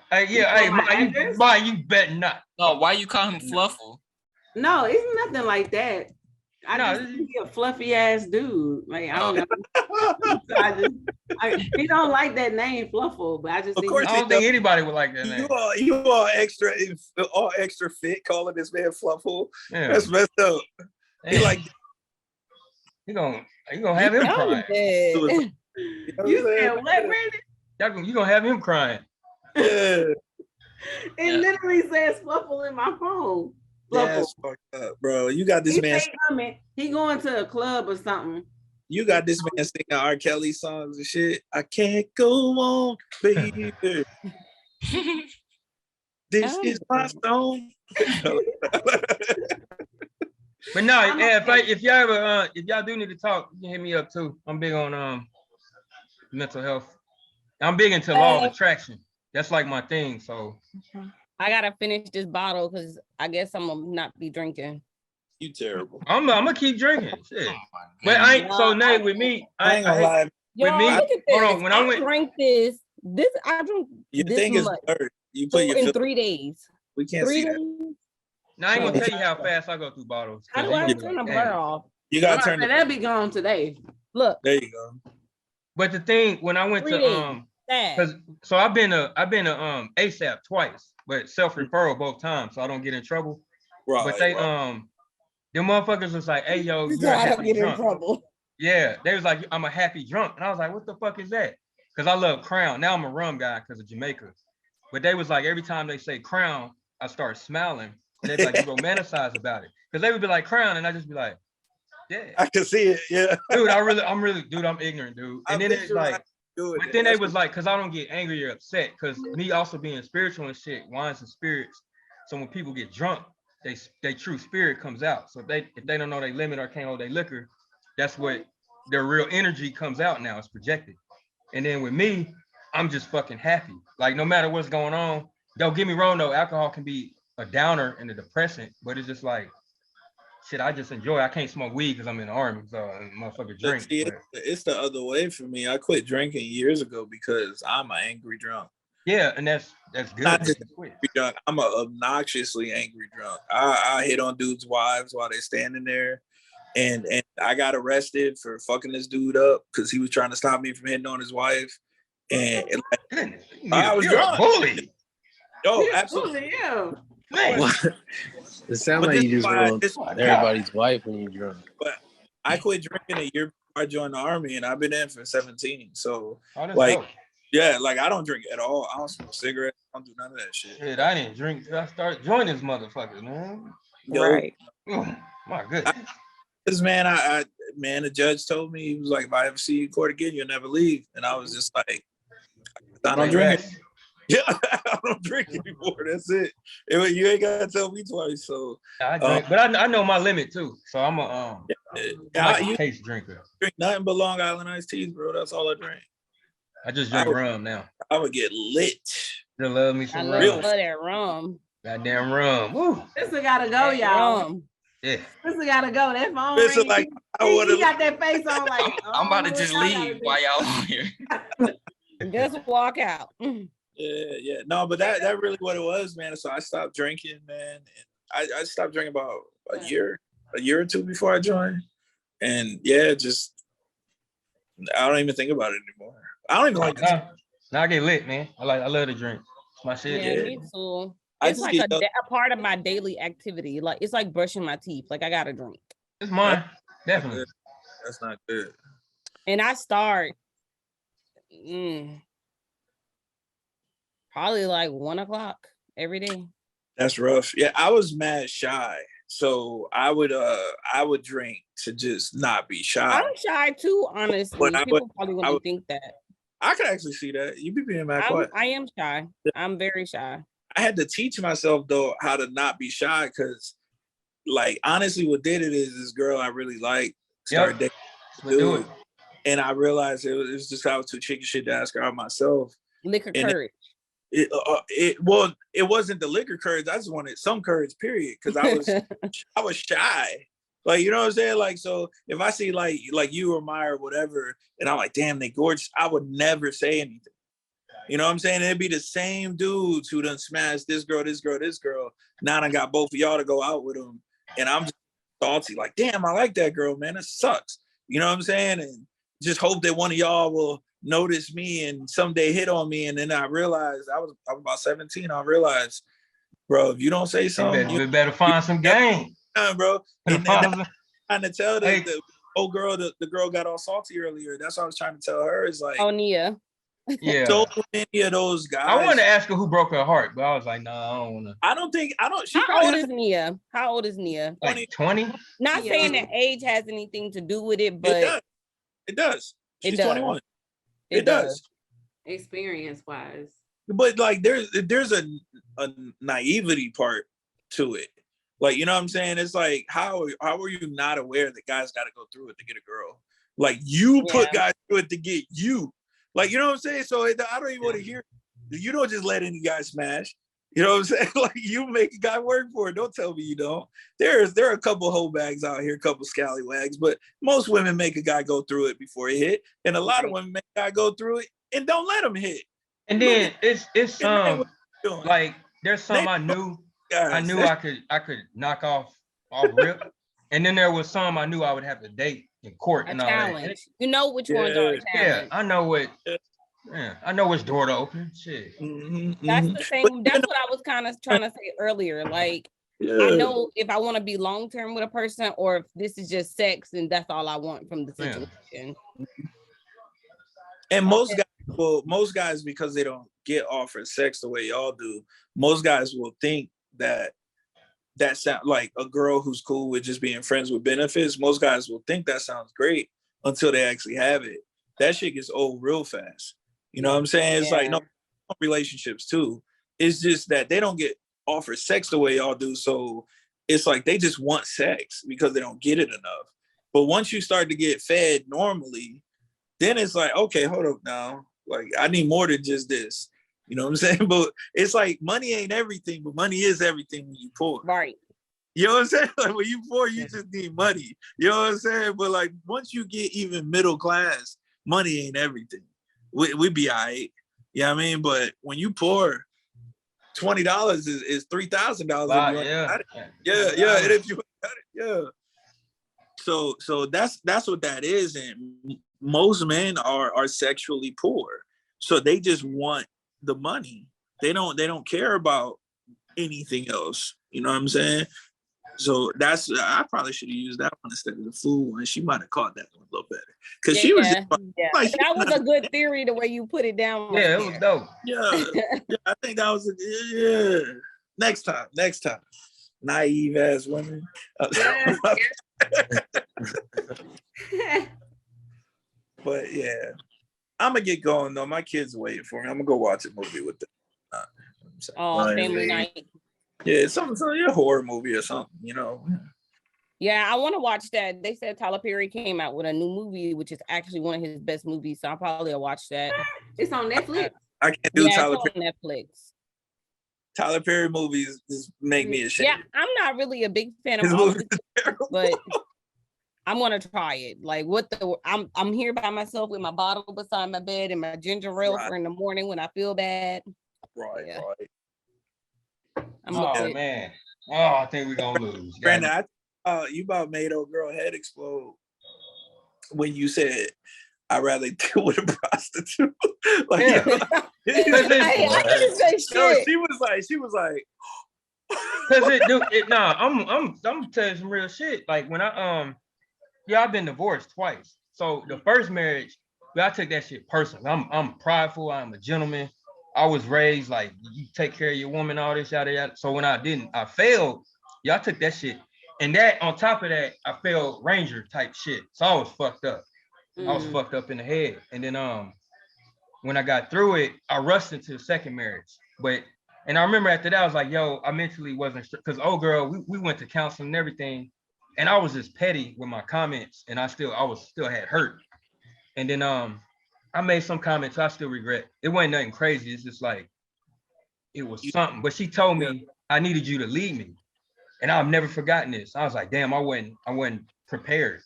you bet not. No, why you call him Fluffle? No, it's nothing like that. I just think he a fluffy ass dude. Like I don't know. He don't like that name, Fluffle. But I just think I don't think anybody would like that name. You all extra fit calling this man Fluffle. Yeah. That's messed up. He like you gonna have him crying. You said what, Brandon? You gonna have him crying. Yeah. It literally says Fluffle in my phone. That's fucked up, bro. You got this man coming. He going to a club or something. You got this man singing R. Kelly songs and shit. I can't go on, baby. This is my song. But no, if y'all do need to talk, you can hit me up too. I'm big on mental health. I'm big into law of attraction. That's like my thing. So I gotta finish this bottle because I guess I'm gonna not be drinking. You terrible. I'm gonna keep drinking. Shit. But I ain't so Nate with me. I ain't gonna lie. With me, hold on. When I drink this, I drink your this thing much. Is you put your in 3 days. We can't 3 see days. that. Now I ain't gonna tell you how fast I go through bottles. How do I turn the blur off? You gotta turn that'll be gone today. Look. There you go. But the thing when I went to so I've been a ASAP twice, but self-referral both times, so I don't get in trouble. Right. But they them motherfuckers was like, hey yo, you're a happy drunk. In trouble. Yeah, they was like, I'm a happy drunk. And I was like, what the fuck is that? Because I love Crown. Now I'm a rum guy because of Jamaica. But they was like, every time they say Crown, I start smiling. And they'd be like, you romanticize about it. Because they would be like Crown, and I just be like, yeah. I can see it, yeah. Dude, I'm ignorant, dude. And then it's like, but then they was like, because I don't get angry or upset, because me also being spiritual and shit, wines and spirits. So when people get drunk, they true spirit comes out. So if they don't know they limit or can't hold their liquor, that's what their real energy comes out now. It's projected. And then with me, I'm just fucking happy. Like no matter what's going on, don't get me wrong though, alcohol can be a downer and a depressant, but it's just like shit, I just enjoy. I can't smoke weed because I'm in the army, so motherfucker drink. See, it's the other way for me. I quit drinking years ago because I'm an angry drunk. Yeah, and that's good. Not just drunk. I'm an obnoxiously angry drunk. I hit on dudes' wives while they're standing there. And I got arrested for fucking this dude up because he was trying to stop me from hitting on his wife. And I was drunk. Bully. Oh, absolutely. Yeah. It sounds like you just want everybody's wife when you're drunk. But I quit drinking a year before I joined the army, and I've been in for 17. So, dope. Yeah, like I don't drink at all. I don't smoke cigarettes. I don't do none of that shit. Shit, I didn't drink till I started joining this motherfucker, man. Right. Oh, my goodness. Because man, the judge told me, he was like, if I ever see you in court again, you'll never leave. And I was just like, I don't drink. Yeah, I don't drink anymore. That's it. You ain't gotta tell me twice. So I drink, but I know my limit too. So I'm a taste drinker. Drink nothing but Long Island iced teas, bro. That's all I drink. I just drink rum now. I would get lit. They love me some rum. I love that rum. Goddamn rum. Woo. This one gotta go, y'all. Rum. Yeah. This one gotta go. That phone This ring. like he got that face on like. I'm about to just leave while y'all on here. Just walk out. Yeah. No, but that really what it was, man. So I stopped drinking, man. And I stopped drinking about a year or two before I joined. And yeah, just I don't even think about it anymore. I don't even like it. Now I get lit, man. I love to drink. It's my shit. Yeah, me too. It's like a part of my daily activity. Like it's like brushing my teeth. Like I gotta drink. It's mine. Definitely. That's not good. And I start probably like 1 o'clock every day. That's rough. Yeah, I was mad shy. So I would drink to just not be shy. I'm shy too, honestly. People probably wouldn't think that. I could actually see that. You be being mad quiet. I am shy. I'm very shy. I had to teach myself though how to not be shy because, like, honestly, what did it is this girl I really like started dating, and I realized it was just I was too chicken shit to ask her out myself. Liquor courage. It wasn't the liquor courage. I just wanted some courage, period. Because I was shy. Like, you know what I'm saying? Like, so if I see like you or Maya or whatever, and I'm like, damn, they gorgeous, I would never say anything. You know what I'm saying? It'd be the same dudes who done smashed this girl. Now I got both of y'all to go out with them. And I'm just salty, like, damn, I like that girl, man. It sucks. You know what I'm saying? And just hope that one of y'all will notice me and someday hit on me. And then I realized I was about 17. I realized, bro, if you don't say something, you better find some game. Bro. And I'm trying to tell the old girl, the girl got all salty earlier. That's what I was trying to tell her. Is like, oh, Nia. Yeah. So many of those guys. I wanted to ask her who broke her heart, but I was like, no, I don't want to. I don't. How old is Nia? How old is Nia? Like 20? Not saying that age has anything to do with it, but it does. She's 21. It does. Experience wise. But like there's a naivety part to it. Like, you know what I'm saying? It's like, how are you not aware that guys got to go through it to get a girl? Like, you put guys through it to get you. Like, you know what I'm saying? So I don't even want to hear. You don't just let any guy smash. You know what I'm saying? Like, you make a guy work for it. Don't tell me you don't. There are a couple hoe bags out here, a couple scallywags, but most women make a guy go through it before he hit, and a lot of women make a guy go through it and don't let him hit. And then it's some like there's some I knew I could knock off rip, and then there was some I knew I would have to date in court and all that. You know which ones are a challenge. Yeah, I know what. Yeah, I know which door to open. Shit. That's the same. That's what I was kind of trying to say earlier. Like, I know if I want to be long term with a person, or if this is just sex, and that's all I want from the situation. And most guys, because they don't get offered sex the way y'all do, most guys will think that sound like a girl who's cool with just being friends with benefits. Most guys will think that sounds great until they actually have it. That shit gets old real fast. You know what I'm saying? It's like, no, relationships too. It's just that they don't get offered sex the way y'all do. So it's like they just want sex because they don't get it enough. But once you start to get fed normally, then it's like, okay, hold up now. Like, I need more than just this. You know what I'm saying? But it's like money ain't everything, but money is everything when you poor. Right. You know what I'm saying? Like, when you poor, you just need money. You know what I'm saying? But like, once you get even middle class, money ain't everything. We be all right. Yeah, I mean, but when you poor, $20 is $3,000. Yeah. And if you got it, yeah. So that's what that is, and most men are sexually poor, so they just want the money. They don't care about anything else. You know what I'm saying? So I probably should have used that one instead of the food one. She might have caught that one a little better because she was just like that was a good theory the way you put it down. Yeah, it was dope. Yeah, I think that was Next time, naive ass women. But yeah, I'm gonna get going though. My kids are waiting for me. I'm gonna go watch a movie with them. Family night. Yeah, some horror movie or something, Yeah, I want to watch that. They said Tyler Perry came out with a new movie, which is actually one of his best movies. So I'll probably watch that. It's on Netflix. I can't do Tyler Perry. On Netflix. Tyler Perry movies just make me ashamed. Yeah, I'm not really a big fan of all of it, but I'm gonna try it. Like I'm here by myself with my bottle beside my bed and my ginger ale for in the morning when I feel bad. Right. Man. Oh, I think we're gonna lose. Brandon, you about made old girl head explode when you said I'd rather deal with a prostitute. I didn't say shit. No, she was like I'm telling you some real shit. Like when I've been divorced twice. So the first marriage, I took that shit personally. I'm prideful, I'm a gentleman. I was raised like you take care of your woman, all this, yada yada. So when I failed, I took that shit. And that on top of that, I failed Ranger type shit. So I was fucked up. I was fucked up in the head. And then when I got through it, I rushed into the second marriage. And I remember after that, I was like, yo, I mentally wasn't sure. Because old girl, we went to counseling and everything. And I was just petty with my comments. And I still had hurt. And then I made some comments I still regret. It wasn't nothing crazy. It's just like, it was something. But she told me I needed you to lead me. And I've never forgotten this. I was like, damn, I wasn't prepared.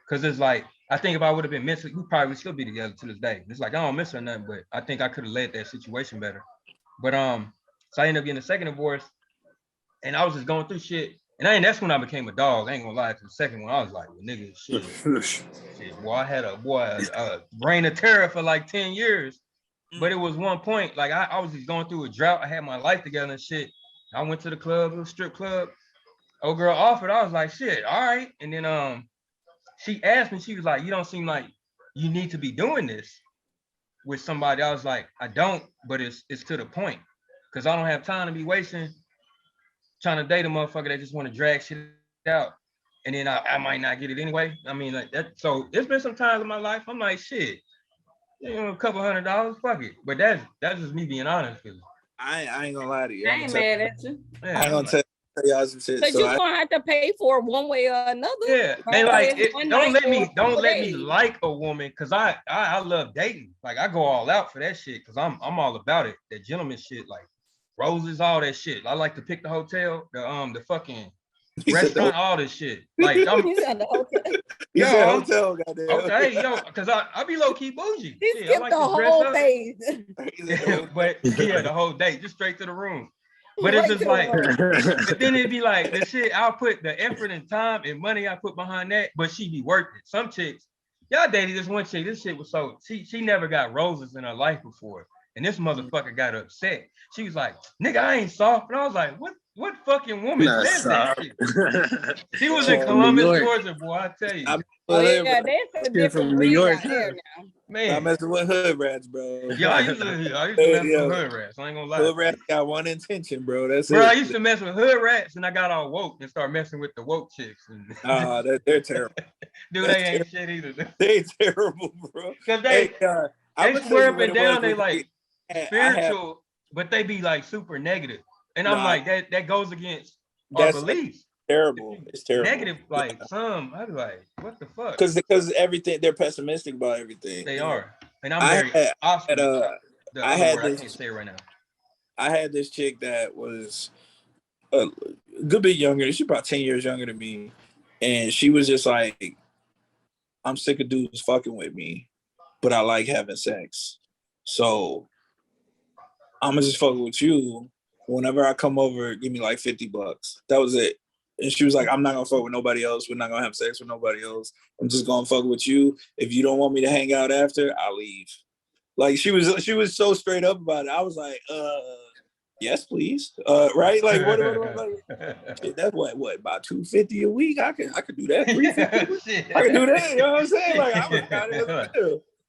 Because it's like, I think if I would have been mentally, we probably would still be together to this day. It's like, I don't miss her nothing, but I think I could have led that situation better. But so I ended up getting a second divorce. And I was just going through shit. And that's when I became a dog. I ain't gonna lie. To the second one, I was like, well, nigga, shit. Boy, I had a reign of terror for like 10 years. But it was one point, like I was just going through a drought. I had my life together and shit. I went to the club, a strip club. Old girl offered. I was like, shit, all right. And then she asked me, she was like, you don't seem like you need to be doing this with somebody. I was like, I don't, but it's to the point. Because I don't have time to be wasting trying to date a motherfucker that just want to drag shit out. And then I might not get it anyway. I mean, like that. So there's been some times in my life, I'm like, shit, a couple $100, fuck it. But that's just me being honest. I ain't gonna lie to you. I ain't mad at you. Yeah, I ain't gonna tell y'all some shit. But you're gonna have to pay for it one way or another. Yeah, and like, don't let me like a woman, because I love dating. Like I go all out for that shit, because I'm all about it. That gentleman shit, like roses, all that shit. I like to pick the hotel, the fucking restaurant, all this shit. Like you said the hotel. You said hotel, goddamn. Okay, because I be low key bougie. He skipped the whole phase. But yeah, the whole day, just straight to the room. But it's just like, but then it'd be like the shit, I'll put the effort and time and money I put behind that, but she be worth it. Some chicks, y'all dated this one chick, this shit was so, she never got roses in her life before. And this motherfucker got upset. She was like, nigga, I ain't soft. And I was like, what fucking woman says that shit? She was in Columbus, Georgia, boy, I tell you. That's a different New York. Man, I'm messing with hood rats, bro. Yeah, I used to mess with hood rats. I ain't gonna lie. Hood rats got one intention, bro. That's bro, it. I used to mess with hood rats, and I got all woke and started messing with the woke chicks. They're terrible. Dude, they ain't shit either. They terrible, bro. Because they swear up and down, they like spiritual, but they be like super negative. And I'm like, that goes against our beliefs. Terrible. It's terrible. Negative, like some. I'd be like, what the fuck? Because everything, they're pessimistic about everything. They are, and I'm very. I can't say it right now. I had this chick that was a good bit younger. She's about 10 years younger than me, and she was just like, "I'm sick of dudes fucking with me, but I like having sex." So I'm gonna just fuck with you. Whenever I come over, give me like $50. That was it. And she was like, I'm not gonna fuck with nobody else. We're not gonna have sex with nobody else. I'm just gonna fuck with you. If you don't want me to hang out after, I'll leave. Like she was so straight up about it. I was like, yes, please. Right? Like what like, that's what about $250 a week? I could do that. $350. I could do that. You know what I'm saying? Like I was kind of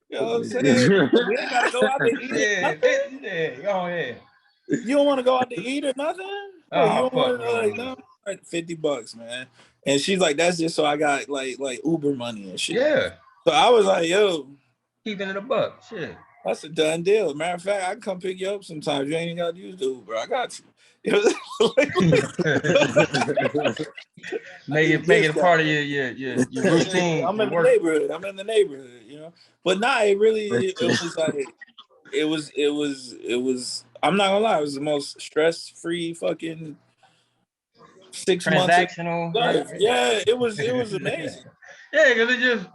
you know what I'm saying? We ain't gotta go out to eat. Yeah, go ahead. You don't want to go out to eat or nothing? Oh, you don't want to like no, $50, man. And she's like, that's just so I got like Uber money and shit. Yeah. So I was like, yo, keeping it $1. Shit. That's a done deal. Matter of fact, I can come pick you up sometimes. You ain't even got to use the Uber. I got you. Make it a part of your routine. I'm in the neighborhood. You know. But nah, it was like it was. I'm not gonna lie. It was the most stress-free fucking 6 months. Transactional. Yeah, it was amazing. Yeah, because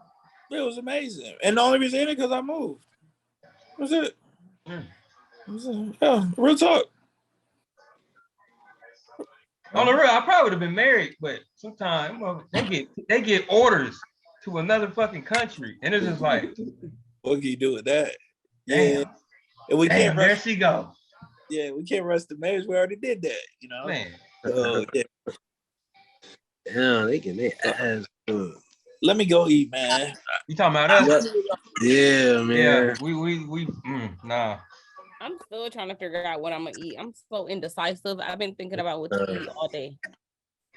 it was amazing. And the only reason in it because I moved. That's it. Yeah, real talk. On the real, I probably would have been married, but sometimes they get orders to another fucking country, and it's just like, what can you do with that? Damn. Yeah, and we can't rush. There she go. Yeah, we can't rush the marriage. We already did that, you know. Man. Yeah. Yeah, they get their ass good. Let me go eat, man. You talking about us? Yeah, man. Yeah, we nah. I'm still trying to figure out what I'm gonna eat. I'm so indecisive. I've been thinking about what to eat all day.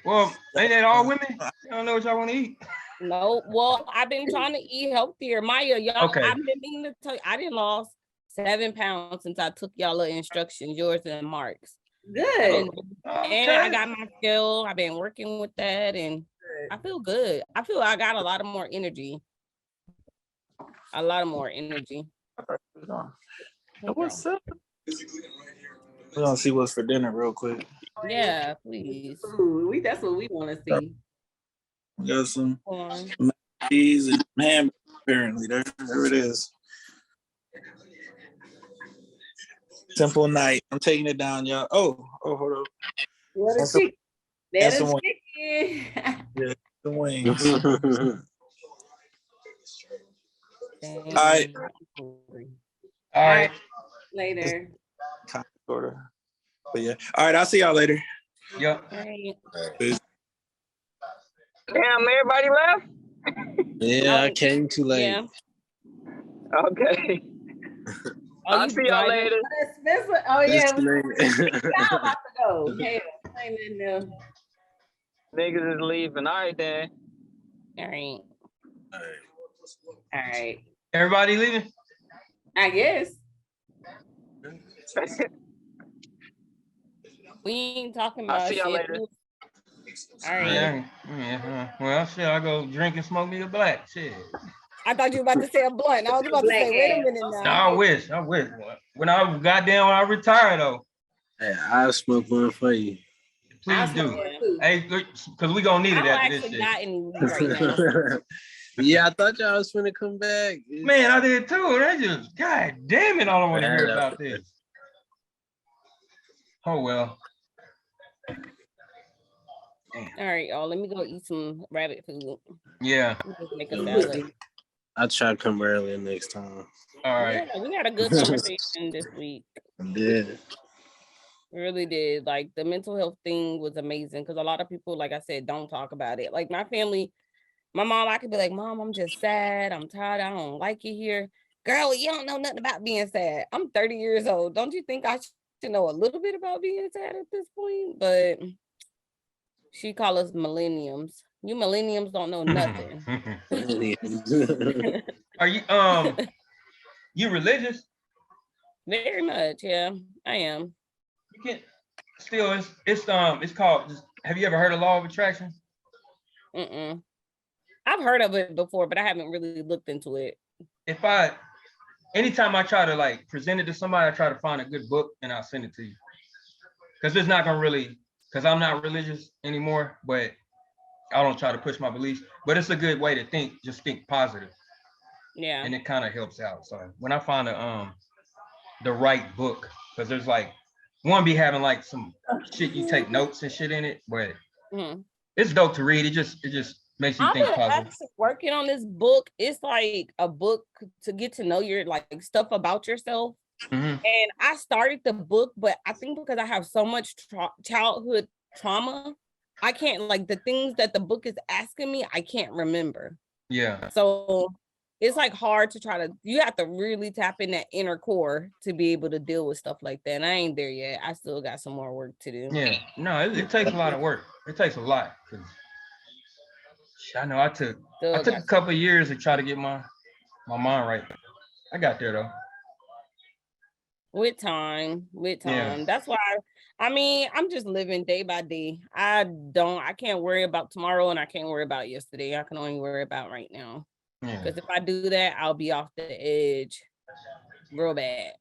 Well, ain't that all women? You don't know what y'all want to eat? No, well, I've been trying to eat healthier. Maya, y'all, okay. I've been meaning to tell you, I didn't lost 7 pounds since I took y'all little instructions, yours and Mark's. Good. And I got my skill. I've been working with that, and I feel good. I feel I got a lot of more energy. What's up? We're gonna see what's for dinner real quick. Yeah, please. Ooh, that's what we want to see. We got some cheese and ham. Apparently, there it is. Simple night. I'm taking it down, y'all. Oh, hold up. What a chicken. That's a chicken. Yeah, the wings. All right. Later. But yeah. All right, I'll see y'all later. Yep. Right. Damn, everybody left? Yeah, I came too late. Yeah. Okay. I'll see y'all later. Oh yeah. Y'all about to go. Hell, ain't in there. Niggas is leaving. All right, then. All right. Everybody leaving? I guess. We ain't talking about I'll see y'all later. All right. Yeah. Well, shit, I go drink and smoke me a black. Shit. I thought you were about to say a blunt. I was about to say, wait a minute now. No, I wish. When I retire though. Hey, I'll smoke one for you. Please do. Hey, because we gonna need it after this shit. Not in right now. Yeah, I thought y'all was gonna come back. Man, I did too. That just, God damn it, I don't want to hear about this. Oh well. All right, y'all. Let me go eat some rabbit food. Yeah. Make a salad. I'll try to come earlier next time. All right. Yeah, we had a good conversation this week. Yeah. We really did. Like the mental health thing was amazing because a lot of people, like I said, don't talk about it. Like my family, my mom, I could be like, Mom, I'm just sad. I'm tired. I don't like it here. Girl, you don't know nothing about being sad. I'm 30 years old. Don't you think I should know a little bit about being sad at this point? But she call us millenniums. You millenniums don't know nothing. Are you you religious? Very much, yeah. I am. You can't still it's called, have you ever heard of law of attraction? I've heard of it before, but I haven't really looked into it. Anytime I try to like present it to somebody, I try to find a good book and I'll send it to you. Because it's not gonna really, because I'm not religious anymore, but I don't try to push my beliefs, but it's a good way to think, just think positive. Yeah. And it kind of helps out. So when I find the right book, because there's like one be having like some shit you take notes and shit in it, but it's dope to read. It just makes you think positive. I'm actually working on this book. It's like a book to get to know your like stuff about yourself. And I started the book, but I think because I have so much childhood trauma, I can't, like, the things that the book is asking me, I can't remember. Yeah. So it's like hard to try to, you have to really tap in that inner core to be able to deal with stuff like that. And I ain't there yet. I still got some more work to do. Yeah. No, it takes a lot of work. It takes a lot. I know I took a couple of years to try to get my mind right. I got there though. With time. Yeah. That's why I'm just living day by day. I can't worry about tomorrow and I can't worry about yesterday. I can only worry about right now. Because if I do that, I'll be off the edge real bad.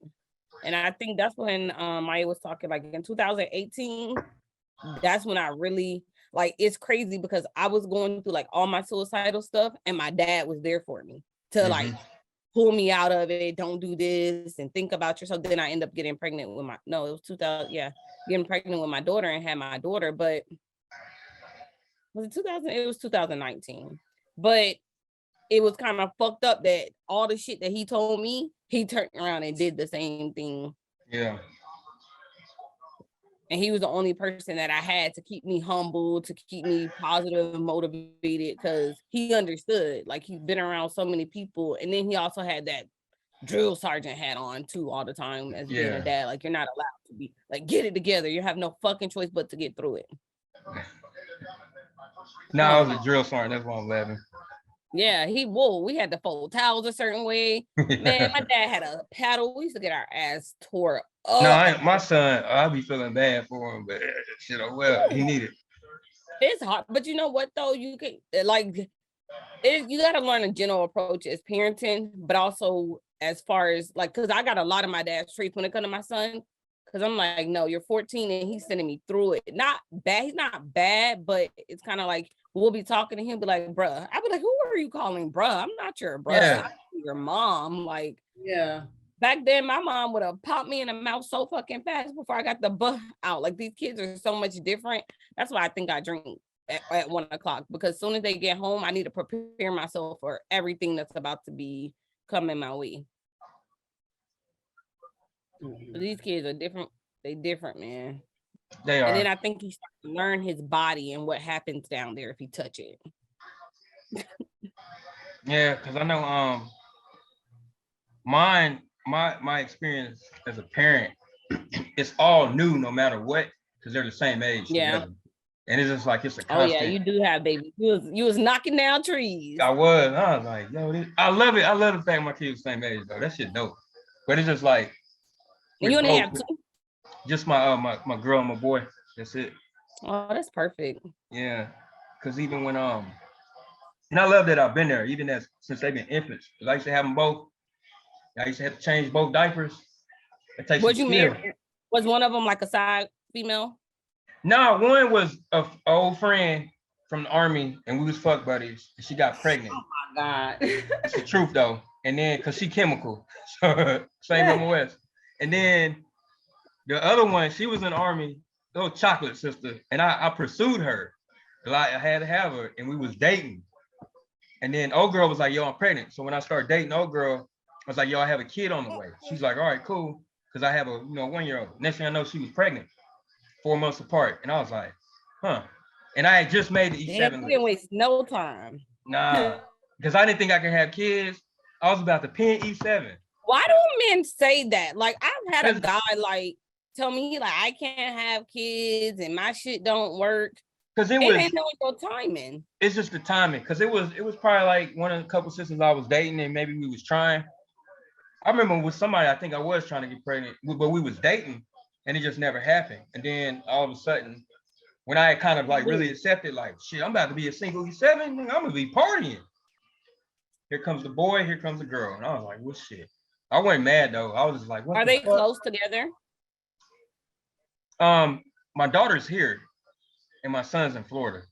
And I think that's when Maya was talking, like in 2018, that's when I really, like, it's crazy because I was going through like all my suicidal stuff and my dad was there for me to like pull me out of it. Don't do this and think about yourself. Then I end up getting pregnant with getting pregnant with my daughter and had my daughter. But was it 2000? It was 2019. But it was kind of fucked up that all the shit that he told me, he turned around and did the same thing. Yeah. And he was the only person that I had to keep me humble, to keep me positive and motivated, because he understood. Like, he's been around so many people. And then he also had that drill sergeant hat on too all the time as being a dad. Like, you're not allowed to be like, get it together. You have no fucking choice but to get through it. No, I was a drill sergeant. That's why I'm laughing. Yeah, we had to fold towels a certain way. Man, my dad had a paddle. We used to get our ass tore up. No, my son, I'll be feeling bad for him, but shit, oh well, he needed. It's hard, but you know what though? You can you got to learn a general approach as parenting, but also as far as like, because I got a lot of my dad's traits when it comes to my son. Because I'm like, no, you're 14 and he's sending me through it. Not bad. He's not bad, but it's kind of like, we'll be talking to him, be like, bruh. I'll be like, who are you calling bruh? I'm not your bruh. Yeah. I'm your mom. Like, yeah. Back then, my mom would have popped me in the mouth so fucking fast before I got the butt out. Like, these kids are so much different. That's why I think I drink at 1 o'clock, because as soon as they get home, I need to prepare myself for everything that's about to be coming my way. These kids are different. They different, man. They are. And then I think he starts to learn his body and what happens down there if he touch it. Yeah, because I know my experience as a parent, it's all new no matter what, because they're the same age. Yeah. Together. And it's just like, it's a constant. Oh yeah, you do have babies. You was knocking down trees. I was like, yo, I love it. I love the fact my kids the same age though. That shit dope. But it's just like, and you only have two? Just my girl and my boy. That's it. Oh, that's perfect. Yeah, because even when and I love that I've been there, even since they've been infants. Because I used to have them both. I used to have to change both diapers. It takes. Was you married? Was one of them like a side female? No, one was an old friend from the Army, and we was fuck buddies. And she got pregnant. Oh my God. That's the truth though. And then, cause she chemical, so same on the West. And then the other one, she was in the Army, little chocolate sister, and I pursued her. I had to have her, and we was dating. And then old girl was like, yo, I'm pregnant. So when I started dating old girl, I was like, yo, I have a kid on the way. She's like, all right, cool. Because I have a 1-year-old. Next thing I know, she was pregnant, 4 months apart. And I was like, huh. And I had just made the E7. You didn't waste no time. Nah, because I didn't think I could have kids. I was about to pin E7. Why do men say that? Like, I've had a guy like tell me like I can't have kids and my shit don't work. Because it ain't no timing. It's just the timing. Because it was probably like one of the couple sisters I was dating and maybe we was trying. I remember with somebody I think I was trying to get pregnant, but we was dating and it just never happened. And then all of a sudden, when I kind of like really accepted, like, shit, I'm about to be a single E7, I'm gonna be partying. Here comes the boy, here comes the girl. And I was like, well, shit. I wasn't mad though. I was just like, what Are they close together? My daughter's here and my son's in Florida.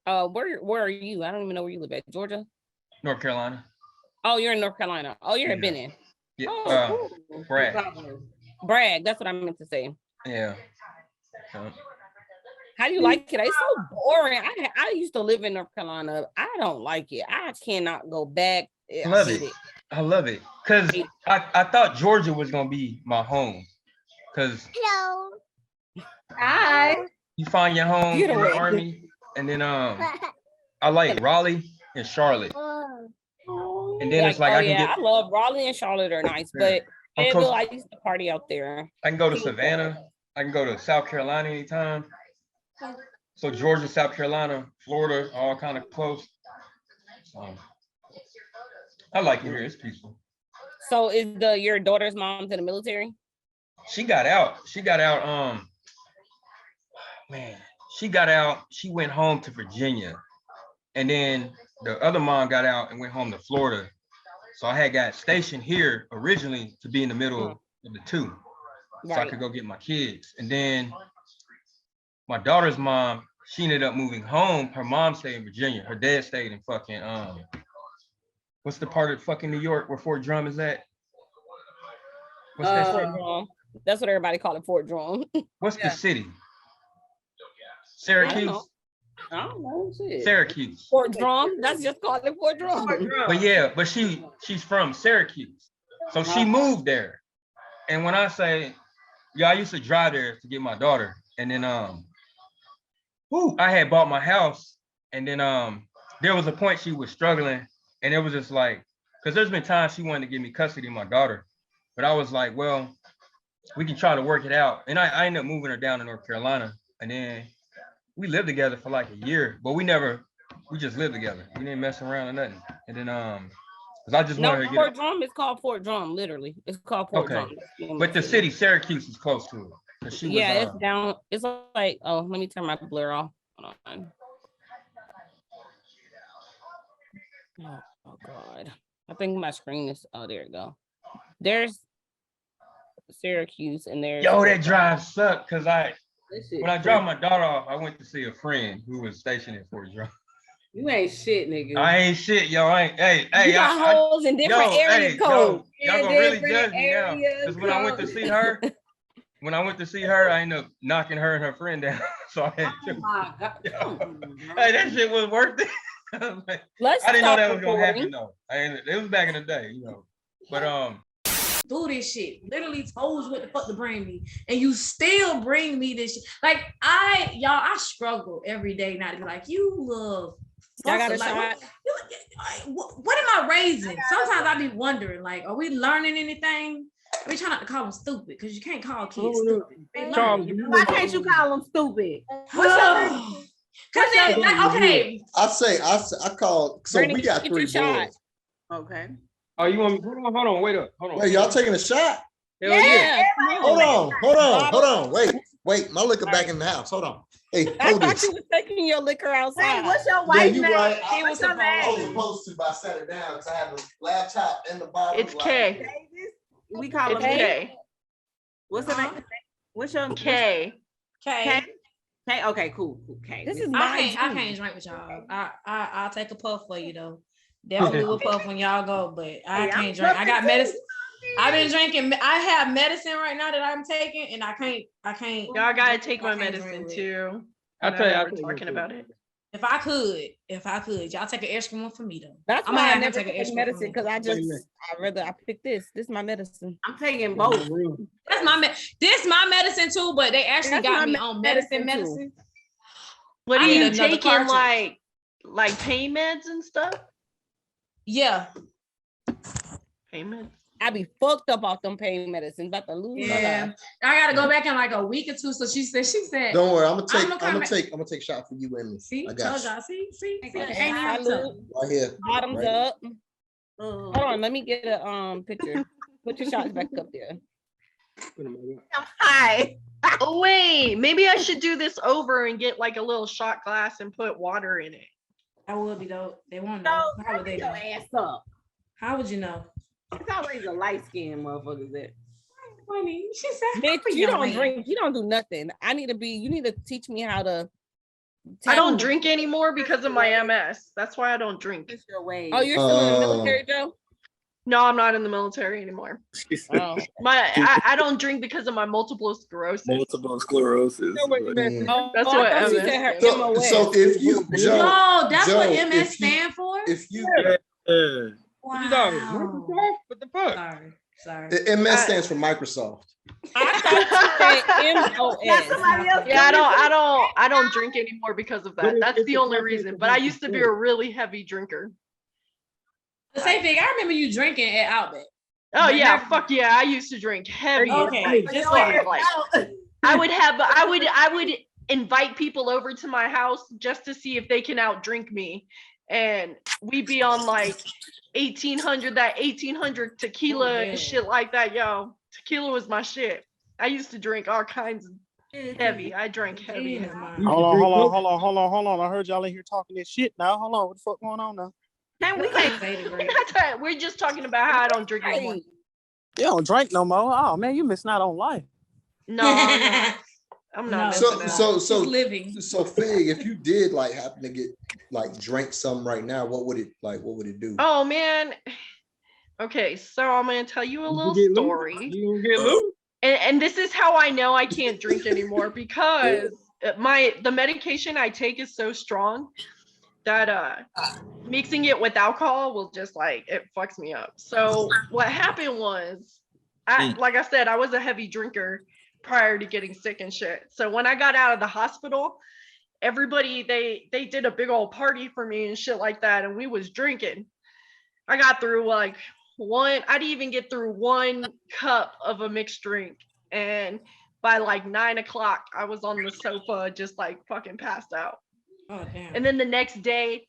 Where are you? I don't even know where you live at. Georgia? North Carolina. Oh, you're in North Carolina. Oh, you're in Benton. Yeah, cool. Bragg. Bragg, that's what I meant to say. Yeah. How do you like it? It's so boring. I used to live in North Carolina. I don't like it. I cannot go back. I love it. Because I thought Georgia was going to be my home. Because Hi. You find your home in the Army. And then I like Raleigh and Charlotte. And then it's like I love Raleigh and Charlotte are nice, but I used to party out there. I can go to Savannah. I can go to South Carolina anytime. So Georgia, South Carolina, Florida, all kind of close. I like it here. It's peaceful. So is your daughter's mom in the military? She got out. She got out. She got out. She went home to Virginia, and then the other mom got out and went home to Florida. So I had got stationed here originally to be in the middle of the two, so I could go get my kids. And then my daughter's mom, she ended up moving home. Her mom stayed in Virginia. Her dad stayed in fucking what's the part of fucking New York where Fort Drum is at? What's that Fort Drum. That's what everybody call it, Fort Drum. What's the city? Syracuse. I don't know. Shit. Syracuse. Fort Drum. That's just called it Fort Drum. But she's from Syracuse, so she moved there. And when I say, I used to drive there to get my daughter, and then I had bought my house, and then there was a point she was struggling, and it was just like, because there's been times she wanted to give me custody of my daughter, but I was like, well, we can try to work it out. And I ended up moving her down to North Carolina, and then we lived together for like a year, but we just lived together. We didn't mess around or nothing. And then because I just wanted her to Fort Drum is called Fort Drum, literally. It's called Fort Drum. But the city Syracuse is close to it. It's down. It's like, let me turn my blur off. Hold on. Oh God. I think my screen is there it go. There's Syracuse and there's that drive sucked because when I dropped my daughter off, I went to see a friend who was stationed at Fort Drum. You ain't shit, nigga. I ain't shit, yo. Hey, you got holes in different area codes. Y'all gonna really judge me now. Because when I went to see her, I ended up knocking her and her friend down. So I had to. My God. Hey, that shit was worth it. I didn't know that was gonna happen though. It was back in the day, But do this shit. Literally told you what the fuck to bring me, and you still bring me this shit. Like I struggle every day not to be like you love. I got a shot. What am I raising? Sometimes I be wondering, like, are we learning anything? We try not to call them stupid because you can't call kids stupid. Why can't you call them stupid? Because okay. I call. So Brittany, we got 3 boys. Okay. Oh, you want me? Hold on, wait up. Hold on. Wait, y'all taking a shot? Yeah. Hold on. Wait, my liquor back in the house. Hold on. Hey, I thought you was taking your liquor outside. Hey, what's your wife's name? Right. I was supposed to, but I sat it down because I have the laptop in the bottom. It's K. We call him K. What's the name? What's your K? K. Okay, cool. K. This is I can't drink with y'all. I'll take a puff for you though. Definitely will puff when y'all go, but I can't drink. I got medicine. I've been drinking. I have medicine right now that I'm taking, and I can't. Y'all gotta take my medicine too. I'll tell you. I'm talking about it. If I could, y'all take an extra one for me though. That's why I never take medicine because I pick this. This is my medicine. I'm taking both. This my medicine too, but they actually got me on medicine. What are you taking? Like pain meds and stuff? Yeah. Pain meds. I be fucked up off them pain medicines. About to lose my life. I gotta go back in like a week or two. So she said. Don't worry, I'm gonna take a shot for you and me. See, I got you. See. Okay. Right here. Bottoms up. Hold on, let me get a picture. Put your shots back up there. Hi. Oh wait, maybe I should do this over and get like a little shot glass and put water in it. That would be dope. They won't know. How would they know? Ass up. How would you know? It's always a light-skinned motherfucker that. Funny. She said, bitch, you don't drink. You don't do nothing. You need to teach me how to. I don't drink anymore because of my MS. That's why I don't drink. It's your way. Oh, you're still in the military, Joe? No, I'm not in the military anymore. Oh. I don't drink because of my multiple sclerosis. Multiple sclerosis. That's what MS. So if you, Joe, no, that's Joe, what MS stand for. If you, wow. What the fuck? Sorry. MS stands for Microsoft. I thought you said MOS. Yeah, I don't drink anymore because of that. That's the only reason. But I used to be a really heavy drinker. The same thing. I remember you drinking at Outback. Oh yeah, fuck yeah! I used to drink heavy. Okay, just like I would invite people over to my house just to see if they can outdrink me, and we'd be on like 1800 tequila and shit like that. Yo, tequila was my shit. I used to drink all kinds of heavy. I drank heavy. Hold on. I heard y'all in here talking this shit now. Hold on, what the fuck going on now? And we're just talking about how I don't drink anymore. You don't drink no more. Oh man, you missing out on life. No, I'm not. So living. So Fig, if you did like happen to get like drink some right now, what would it do? Oh man. Okay, so I'm gonna tell you a little story. You get loose. And this is how I know I can't drink anymore because the medication I take is so strong that mixing it with alcohol will just like it fucks me up. So what happened was like I said, I was a heavy drinker prior to getting sick and shit. So when I got out of the hospital, everybody they did a big old party for me and shit like that, and we was drinking. I got through like I didn't even get through 1 cup of a mixed drink, and by like 9 o'clock I was on the sofa just like fucking passed out. Oh, damn. And then the next day,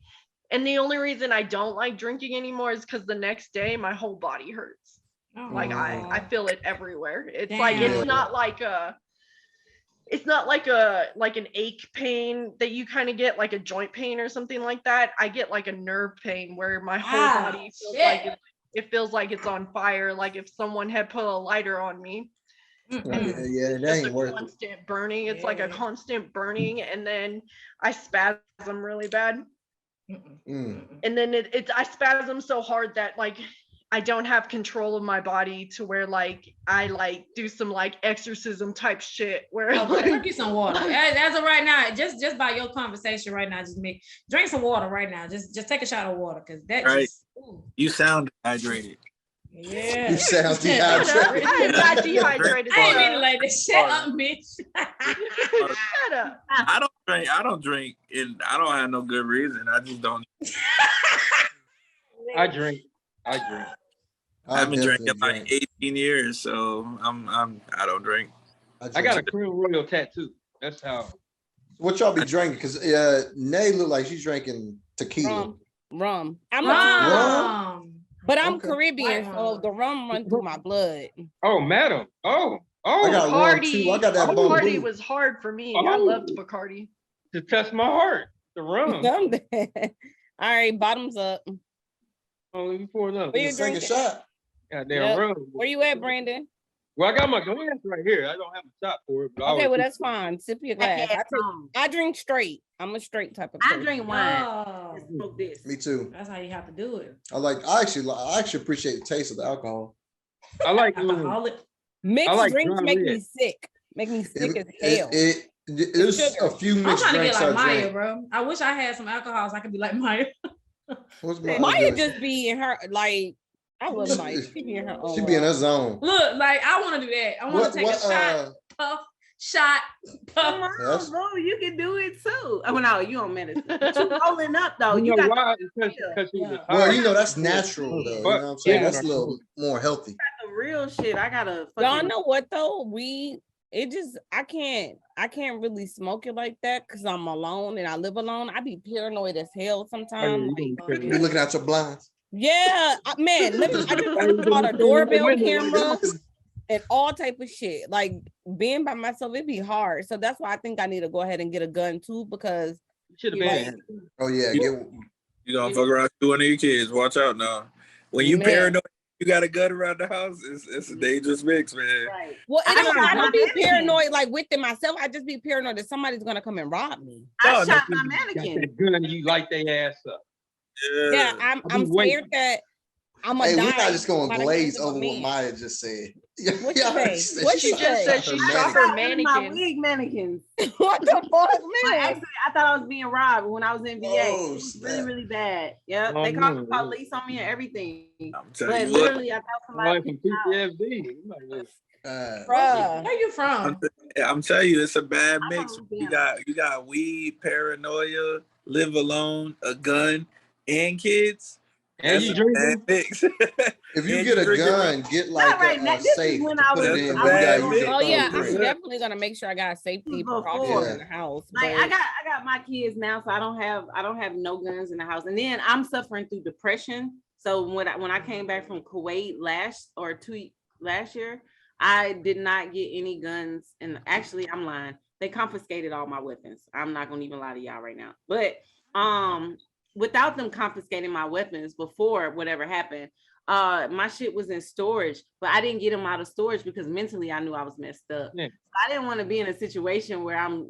and the only reason I don't like drinking anymore is because the next day my whole body hurts. Oh, like I feel it everywhere. It's damn. like it's not like an ache pain that you kind of get like a joint pain or something like that. I get like a nerve pain where my whole body feels like it feels like it's on fire, like if someone had put a lighter on me. Yeah, that ain't worth it. Constant burning. It's like a constant burning, and then I spasm really bad. And then I spasm so hard that like I don't have control of my body to where like I like do some like exorcism type shit where drink you some water. As of right now, just by your conversation right now, just drink some water right now. Just take a shot of water because that right. You sound hydrated. Yeah. You sound dehydrated. I am not dehydrated. I ain't mean like this. Shut up, bitch. Shut up. I don't drink, and I don't have no good reason. I just don't. I drink. I've been drinking like 18 years, so I don't drink. I got a Cream Royal tattoo. That's how. What y'all be drinking? Because Nay look like she's drinking tequila. Rum. I'm rum. But I'm Caribbean, so the rum runs through my blood. Oh, madam. Oh. I got rum too. I got that Bacardi was hard for me. I loved Bacardi. To test my heart. The rum. All right, bottoms up. Oh, let me pour it up. Take a shot. Goddamn rum. Where you at, Brandon? Well, I got my glass right here. I don't have a shot for it. But okay, well, that's fine. Sip your glass. I drink straight. I'm a straight type of person. I drink wine. Oh. Me too. That's how you have to do it. I actually appreciate the taste of the alcohol. I like mixed drinks make me sick. Make me sick as hell. There's a few mixed drinks. I'm trying to get like Maya, bro. I wish I had some alcohol so I could be like Maya. Maya just be in her like. I love Maya. She be in her own. She be in her zone. Look, like I want to do that. I want to take a shot, puff. Bro, you can do it too. Oh no, you on medicine. But you rolling up though. You got why? Well, you know that's natural though. You know what I'm saying? That's a little more healthy. The real shit. I gotta. Y'all know what though? I can't really smoke it like that because I'm alone and I live alone. I be paranoid as hell sometimes. You looking at your blinds? Yeah, man. I just bought a doorbell camera and all type of shit. Like being by myself, it'd be hard. So that's why I think I need to go ahead and get a gun too because. Should have been. Oh yeah, you gonna fuck around with one of your kids. Watch out now. When you paranoid, you got a gun around the house. It's a dangerous mix, man. Right. Well, I don't be paranoid like with it myself. I just be paranoid that somebody's gonna come and rob me. I shot my mannequin. Gun, you light their ass up. Yeah, I'm scared that Hey, we're not just going to glaze over what Maya just said. What you say? What She just said she shot her mannequins. My wig mannequins. What the fuck, man? Actually, I thought I was being robbed when I was in VA. It was really, really bad. Yeah, they called the police on me and everything. But literally, I thought somebody. Where you from? I'm telling you, it's a bad mix. You got weed, paranoia, live alone, a gun, and kids. And you drinking? Mix. If you get a gun, get like a safe. When I was I'm definitely gonna make sure I got safety precautions in the house. Like I got my kids now, so I don't have no guns in the house. And then I'm suffering through depression. So when I came back from Kuwait last year, I did not get any guns. And actually, I'm lying. They confiscated all my weapons. I'm not gonna even lie to y'all right now. But without them confiscating my weapons before whatever happened, my shit was in storage, but I didn't get them out of storage because mentally I knew I was messed up. Yeah. I didn't want to be in a situation where I'm,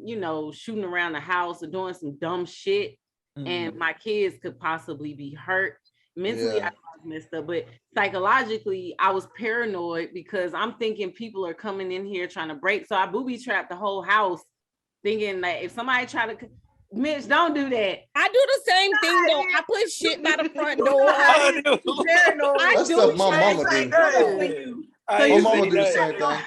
shooting around the house or doing some dumb shit and my kids could possibly be hurt. Mentally, I was messed up, but psychologically, I was paranoid because I'm thinking people are coming in here trying to break. So I booby trapped the whole house, thinking like if somebody try to, Mitch, don't do that. I do the same thing though. I put shit by the front door. That's stuff my mama do. My mama do the same thing.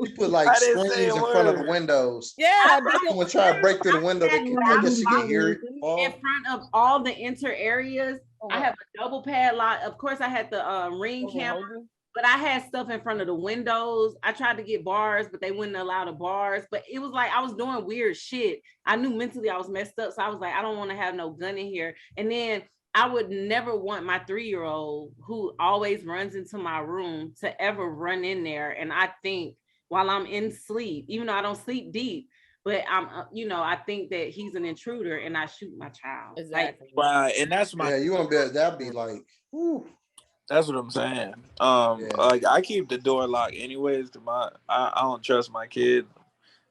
You put like screens in front of the windows. Yeah, someone try to break through the window, I guess you can hear it. In front of all the inter areas, I have a double padlock. Of course, I had the ring camera. But I had stuff in front of the windows. I tried to get bars, but they wouldn't allow the bars. But it was like I was doing weird shit. I knew mentally I was messed up. So I was like, I don't want to have no gun in here. And then I would never want my 3-year-old who always runs into my room to ever run in there. And I think while I'm in sleep, even though I don't sleep deep, but I'm, I think that he's an intruder and I shoot my child. Exactly. Right. And that's my. Yeah, you won't be. That'd be like. Whew. That's what I'm saying. Like I keep the door locked anyways. I don't trust my kid.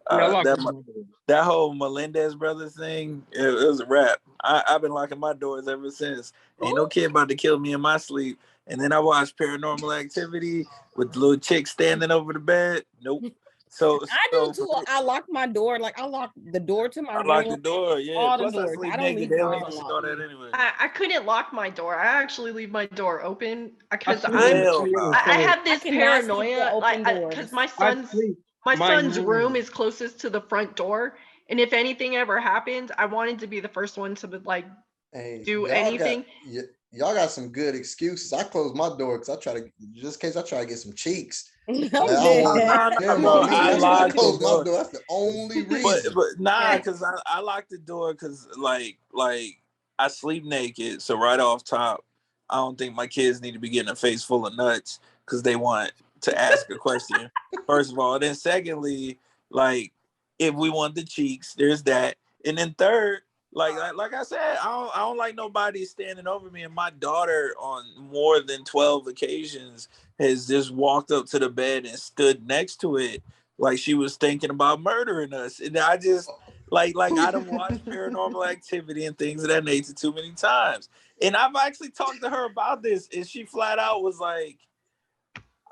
That whole Melendez brothers thing, it was a wrap. I've been locking my doors ever since. Ain't no kid about to kill me in my sleep. And then I watched Paranormal Activity with the little chick standing over the bed. Nope. So I do too. I lock my door. Like I lock the door to my room. I lock the door. Yeah. All the doors. I don't leave doors unlocked. Anyway. I couldn't lock my door. I actually leave my door open because I have this paranoia. Because my son's room is closest to the front door, and if anything ever happens, I wanted to be the first one to do anything. Y'all got some good excuses. I close my door because I try to get some cheeks. I close my door. That's the only reason. But nah, because I lock the door because like I sleep naked. So right off top, I don't think my kids need to be getting a face full of nuts because they want to ask a question. First of all, then secondly, like if we want the cheeks, there's that, and then third. Like I said, I don't like nobody standing over me. And my daughter, on more than 12 occasions, has just walked up to the bed and stood next to it, like she was thinking about murdering us. And I just like I done watched Paranormal Activity and things of that nature too many times. And I've actually talked to her about this, and she flat out was like,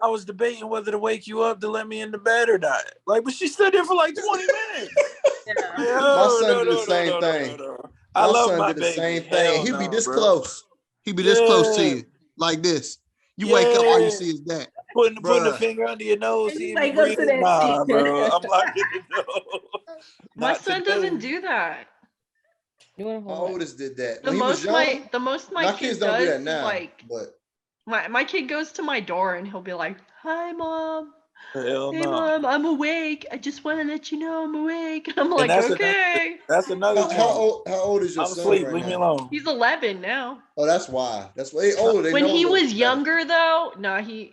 I was debating whether to wake you up to let me in the bed or not. Like, but she stood there for like 20 minutes. My son did the same thing. I love my son did the same thing. He'd be this close. He'd be this close to you, like this. You wake up, all you see is that. Putting a finger under your nose. Nah, bro. I'm locking the door. My son doesn't do that. My oldest did that. The most my kids don't do that now. My kid goes to my door and he'll be like, "Hi, Mom. Hell hey, no. Mom, I'm awake. I just want to let you know I'm awake." And I'm like, okay. That's another thing. How old is your son? Sleep. Leave me alone. He's 11 now. Oh, that's why. That's why. Older. When he was younger, though,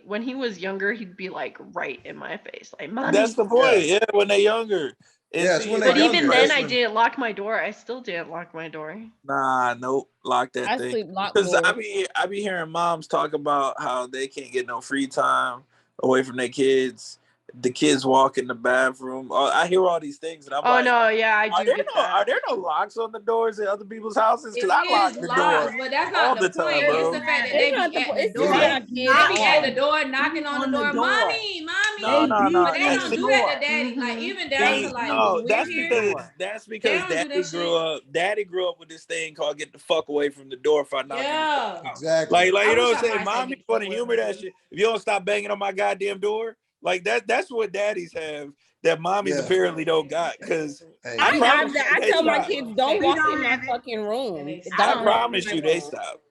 when he was younger, he'd be like right in my face, like, "Mommy." That's the point. Yeah, when they're younger. But even then, I didn't lock my door. I still didn't lock my door. Nah, nope. Lock that thing. Because I be hearing moms talk about how they can't get no free time away from their kids. the kids walk in the bathroom. I hear all these things, and I'm like, no, yeah, I do get that. Are there no locks on the doors in other people's houses? Because I lock the door but that's not all the the time, point. bro. It's the fact that they be at the door. They be at the door, knocking on the door. Mommy. No. But they don't do that to daddy. Like even down to like no, that's because daddy grew up with this thing called "get the fuck away from the door" if I knock. Yeah, Like exactly. you know what I'm saying? Mommy want to humor that shit. If you don't stop banging on my goddamn door, like that's what daddies have that mommies apparently don't got. Because I tell my kids don't walk in my fucking room. I promise you, they stop.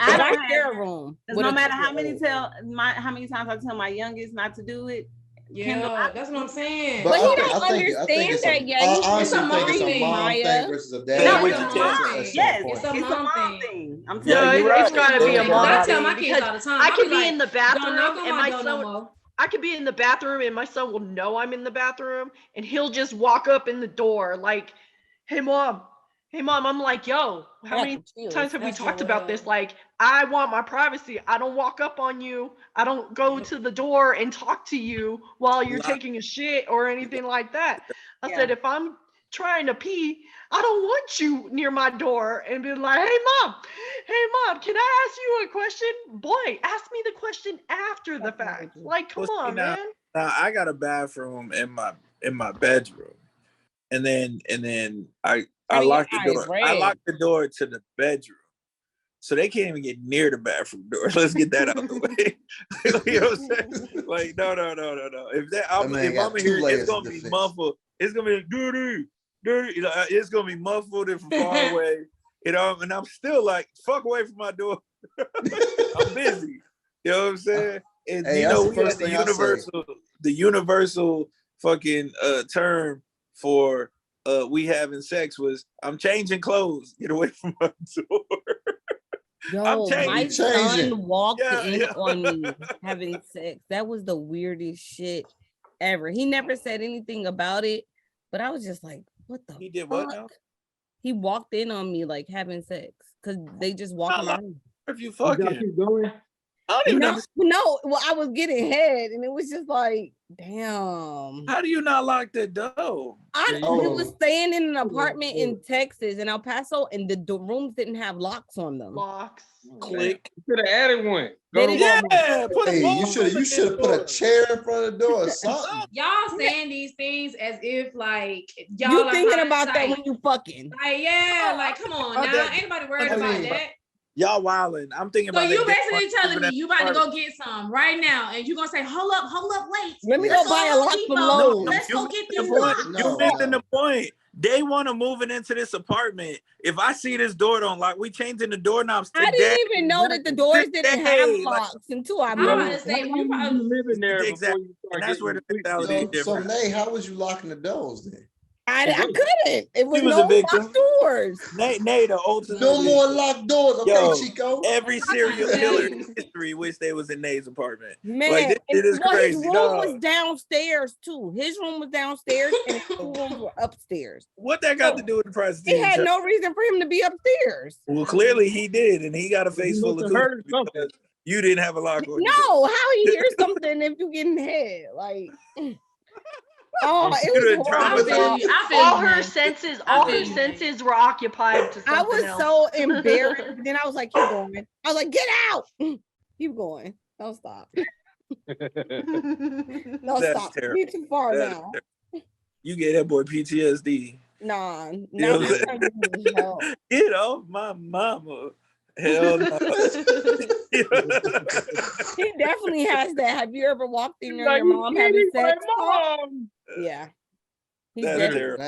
I don't share a room. No matter how many times I tell my youngest not to do it. Yeah, that's what I'm saying. But he don't understand that yet. It's a mom thing versus a dad. Yes, it's a mom thing. I'm telling you, it's gotta be a mom thing. I tell my kids all the time. I could be in the bathroom and my son. I could be in the bathroom and my son will know I'm in the bathroom and he'll just walk up in the door like, hey mom. I'm like, yo, how many times have we talked about this? Like, I want my privacy. I don't walk up on you. I don't go to the door and talk to you while you're taking a shit or anything like that. I said, if I'm trying to pee, I don't want you near my door and be like, hey mom, can I ask you a question? Boy, ask me the question after the fact. Like, come on, man. Now I got a bathroom in my bedroom, and then I lock the door. I lock the door to the bedroom, so they can't even get near the bathroom door. Let's get that out of the way. You know what I'm saying? Like, no. If I'm in here, it's gonna be muffled. It's gonna be dirty. You know, it's gonna be muffled and from far away. You know, and I'm still like, fuck away from my door. I'm busy. You know what I'm saying? And you know, we had the universal fucking term for we having sex was I'm changing clothes. Get away from my door. Yo, my son walked in on me having sex. That was the weirdest shit ever. He never said anything about it, but I was just like, what the He did fuck? what now? He walked in on me like having sex because they just walk around. If you fucking keep going. No, well, I was getting head and it was just like, damn. How do you not lock the door? We was staying in an apartment in Texas in El Paso and the rooms didn't have locks on them. Click. You could have added one. You should have put a chair in front of the door or something. Y'all saying these things as if like y'all you thinking about that when you fucking. Like, yeah, like come on now. Ain't nobody worried about that. Y'all wilding. I'm thinking about. So you basically telling me you about to go get some right now, and you gonna say, "Hold up, wait. Let me go buy a lock from Lowe's. Let's go get these locks." You're missing the point. They want to move it into this apartment. If I see this door don't lock, we changing the doorknobs today. I didn't even know that the doors didn't have locks until I moved. I'm gonna say you probably living there exactly. And that's where the mentality is different. So Nay, how was you locking the doors then? I couldn't. It was no locked doors. Nay, the ultimate. No more locked doors. Okay, Chico. Every serial killer in history wish they was in Nay's apartment. Man, like, this is crazy. His room was downstairs too. His room was downstairs and his rooms were upstairs. What that got to do with the prostitution? He had no reason for him to be upstairs. Well, clearly he did, and he got a face full of something. You didn't have a lock on. No, how he hears something if you getting head like. Oh, it was all her senses were occupied to something I was else. so embarrassed. Then I was like, keep going. I was like, get out. Keep going. Don't stop. Don't stop. Terrible. You're too far now. You get that boy PTSD. Nah, get off my mama. Hell no. He definitely has that. Have you ever walked in your mom having sex? Yeah. That's terrible.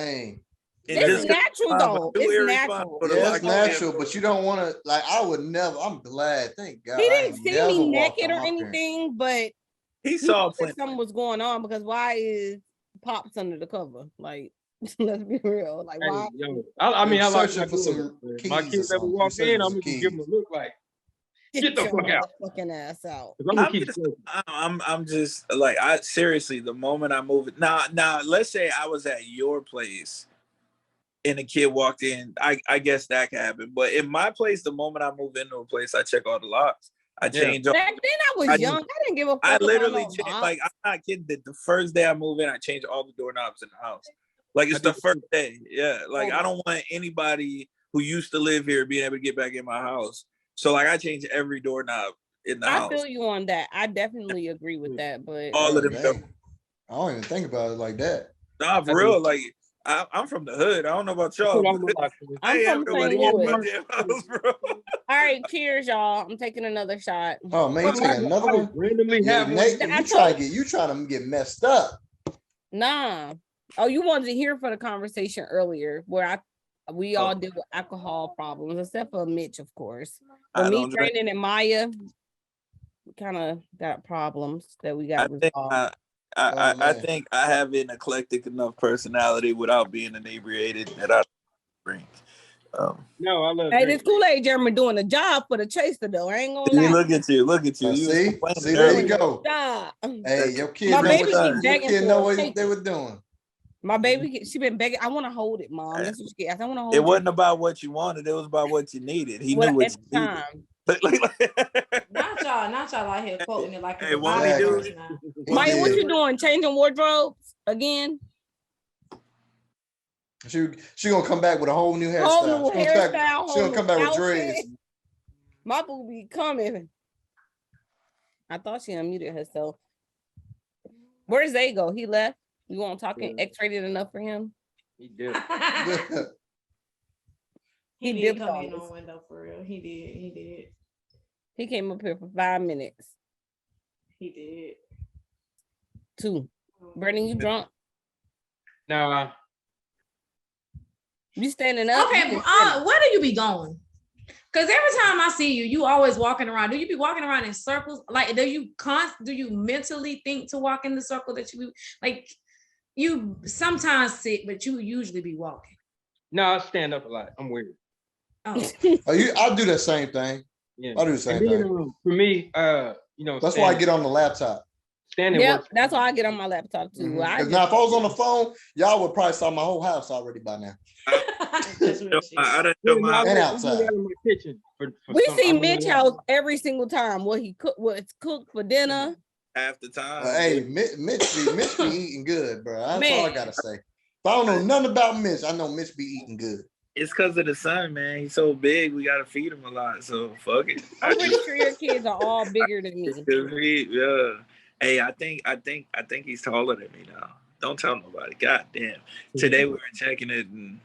It's natural though. It's natural. Yeah, it's natural, but you don't want to. Like, I would never. I'm glad. Thank God. He didn't see me naked or anything, but he saw something was going on because why is Pops under the cover? Like, let's be real. Like, why? I mean, I like for some my kids ever walk in. I'm gonna give them a look like, get the fuck out. Fucking ass out. I'm just like, I seriously, the moment I move it now, let's say I was at your place and a kid walked in, I guess that could happen. But in my place, the moment I move into a place, I check all the locks. I changed. Back then I was young. I didn't give a fuck. I literally changed. Like I'm not kidding. The first day I moved in, I changed all the doorknobs in the house. Like it's the first day. Yeah. Like I don't want anybody who used to live here being able to get back in my house. So like I changed every doorknob in the house. I feel you on that. I definitely agree with that. But all of them. I don't even think about it like that. Nah, for real. Like I'm from the hood. I don't know about y'all. I'm from the house, bro. All right, cheers, y'all. I'm taking another shot. Oh man, you taking another one? Randomly have Nate, you trying to get messed up? Nah. Oh, you wanted to hear for the conversation earlier where we all deal with alcohol problems, except for Mitch, of course. But me, Brandon, and Maya, we kind of got problems that we got resolved. I think I have an eclectic enough personality without being inebriated that I drink. No, I love. Hey, this Kool-Aid German doing a job for the chaser though. I ain't gonna lie. Look at you. See, there you go. Hey, your kid, my baby keep begging. Your kid know what they were doing. My baby, she been begging. I want to hold it, Mom. That's what she gets. I want to hold it. It wasn't about what you wanted. It was about what you needed. He knew what you needed. Not y'all out here quoting it like. Hey, won't he do it? Maya, what you doing? Changing wardrobes again? She gonna come back with a whole new hairstyle. Whole new hairstyle. She gonna come back with dreads. My boo be coming. I thought she unmuted herself. Where's Zay go? He left. You want talking X-rated enough for him? He did. He did come in on window for real. He did. He came up here for 5 minutes. He did. 2. Brandon, you drunk? No. You standing up? Okay, where do you be going? Because every time I see you, you always walking around. Do you be walking around in circles? Like, do you mentally think to walk in the circle that you like? You sometimes sit, but you usually be walking. No, I stand up a lot. I'm weird. Oh, I do that same thing. Yeah, I do the same thing. For me, that's why I get on the laptop. Standing. Yeah, that's why I get on my laptop too. Because now, if I was on the phone, y'all would probably saw my whole house already by now. And outside. We see Mitch house every single time. What's cooked for dinner. Half the time. Hey, Mitch be eating good, bro. That's all I gotta say. If I don't know nothing about Mitch, I know Mitch be eating good. It's because of the son, man. He's so big, we gotta feed him a lot. So fuck it. I'm pretty sure your kids are all bigger than me. Yeah. Hey, I think he's taller than me now. Don't tell nobody. God damn. Today we were checking it, and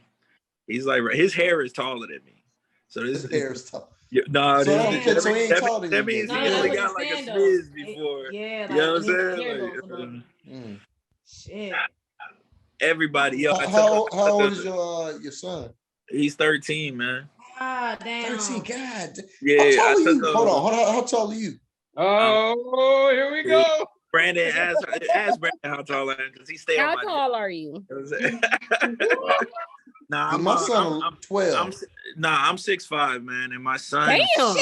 he's like, his hair is taller than me. So his hair is tall. No, that means he only got like a smidge before. Yeah, you know what I'm saying? Shit. Everybody, how old is your son? He's 13, man. Ah, damn. 13, God. Yeah. Hold on. How tall are you? Oh, here we go. Brandon, ask Brandon how tall I am because he stay on my. How tall are you? Nah, my son. I'm 12. I'm 6'5", man, and my son. Damn.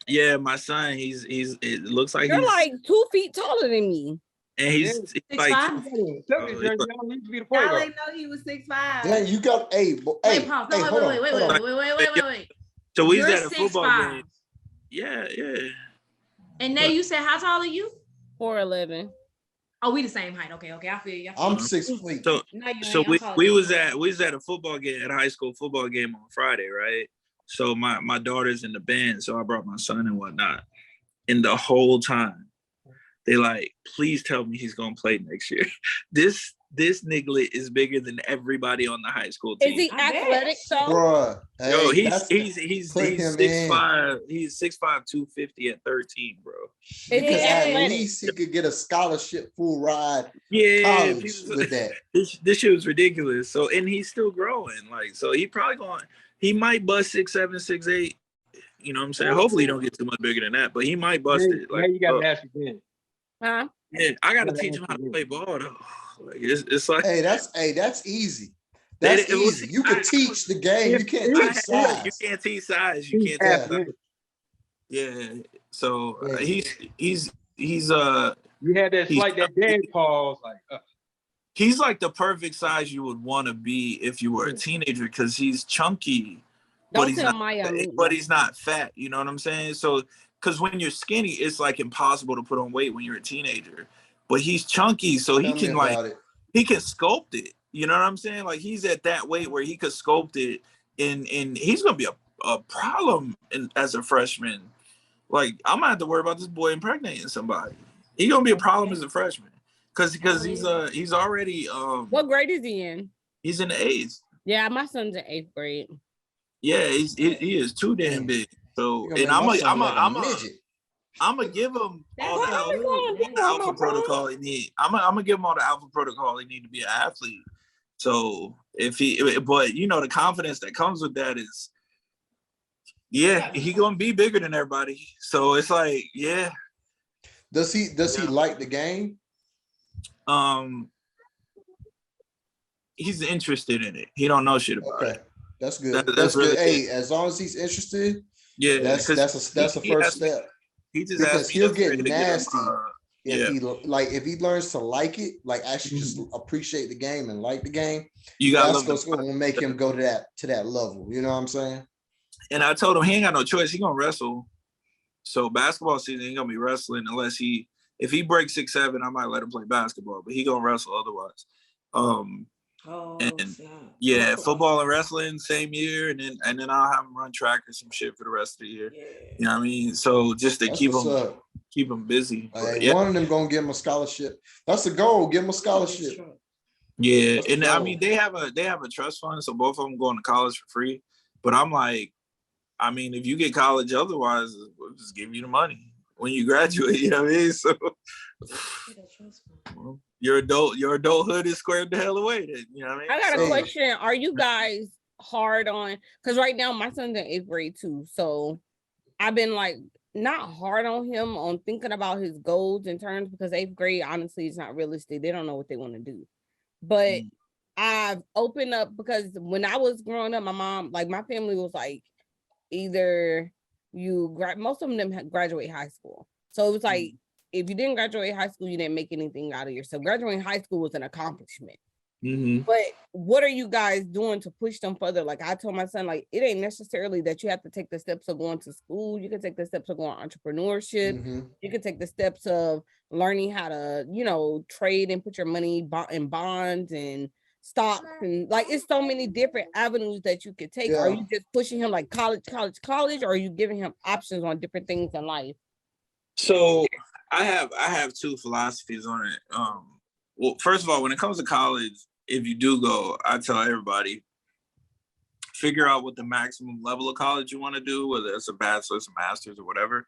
He's my son. He's. It looks like you're like 2 feet taller than me. And he's like. Y'all ain't know he was 6'5". Yeah, you got wait. So we was at a football game. Yeah. And now you said how tall are you? 4'11". Oh, we the same height. Okay. I feel you. I'm 6 feet. So we was at a football game, at a high school football game on Friday, right? So my daughter's in the band, so I brought my son and whatnot. And the whole time, they like, please tell me he's gonna play next year. This nigga is bigger than everybody on the high school team. Is he athletic though? Bruh, yo, he's 6'5", he's 6'5", 250 at 13, bro. At least he could get a scholarship full ride. Yeah, with that. This shit was ridiculous. So, and he's still growing. Like, so he might bust 6'7", 6'8". You know what I'm saying? Hopefully he don't get too much bigger than that, but he might bust it. Like, you got to ask again. Huh? Yeah, I gotta teach him how to play ball though. Like it's like that's easy. That's easy. You can teach the game. You can't teach size. You can't teach size. You can't teach size. Yeah. So he's you had that dad pause like he's like the perfect size you would want to be if you were a teenager because he's chunky, but he's not fat. You know what I'm saying? So, because when you're skinny, it's like impossible to put on weight when you're a teenager. But he's chunky, so he can sculpt it. You know what I'm saying? Like he's at that weight where he could sculpt it, and he's gonna be a problem as a freshman. Like I'm gonna have to worry about this boy impregnating somebody. He's gonna be a problem as a freshman because he's already What grade is he in? He's in the 8th. Yeah, my son's in 8th grade. Yeah, he is too damn big. So and I'm gonna give him all the alpha protocol he need. I'm gonna give him all the alpha protocol he need to be an athlete. So but you know the confidence that comes with that is, yeah, he gonna be bigger than everybody. So it's like, yeah. Does he like the game? He's interested in it. He don't know shit about it. That's good. That's good. Hey, as long as he's interested, yeah, that's the first step. Because he'll get nasty if he learns to like it, like actually just appreciate the game and like the game. That's what's going to make him go to that level. You know what I'm saying? And I told him he ain't got no choice. He gonna wrestle. So basketball season ain't gonna be wrestling unless if he breaks 6'7", I might let him play basketball, but he gonna wrestle otherwise. Football and wrestling same year, and then I'll have him run track or some shit for the rest of the year. Yeah. You know what I mean? So just to keep him busy. One of them gonna give him a scholarship. That's the goal. Give him a scholarship. Yeah, and I mean they have a trust fund, so both of them going to college for free. But I'm like, I mean, if you get college otherwise, we'll just give you the money when you graduate. You know what I mean? So your adulthood is squared the hell away. Then, you know what I mean? I got a question. Are you guys hard on? Because right now my son's in 8th grade too, so I've been like not hard on him on thinking about his goals and terms because 8th grade honestly is not realistic. They don't know what they want to do, but I've opened up because when I was growing up, my mom, like my family was like, either most of them graduate high school. So it was like, if you didn't graduate high school, you didn't make anything out of yourself. Graduating high school was an accomplishment. But what are you guys doing to push them further? Like I told my son, like it ain't necessarily that you have to take the steps of going to school. You can take the steps of going entrepreneurship. You can take the steps of learning how to, trade and put your money in bonds and stocks, and like it's so many different avenues that you could take. Are you just pushing him like college, or are you giving him options on different things in life? So I have two philosophies on it. Well, first of all, when it comes to college, if you do go, I tell everybody, figure out what the maximum level of college you want to do, whether it's a bachelor's, a master's, or whatever.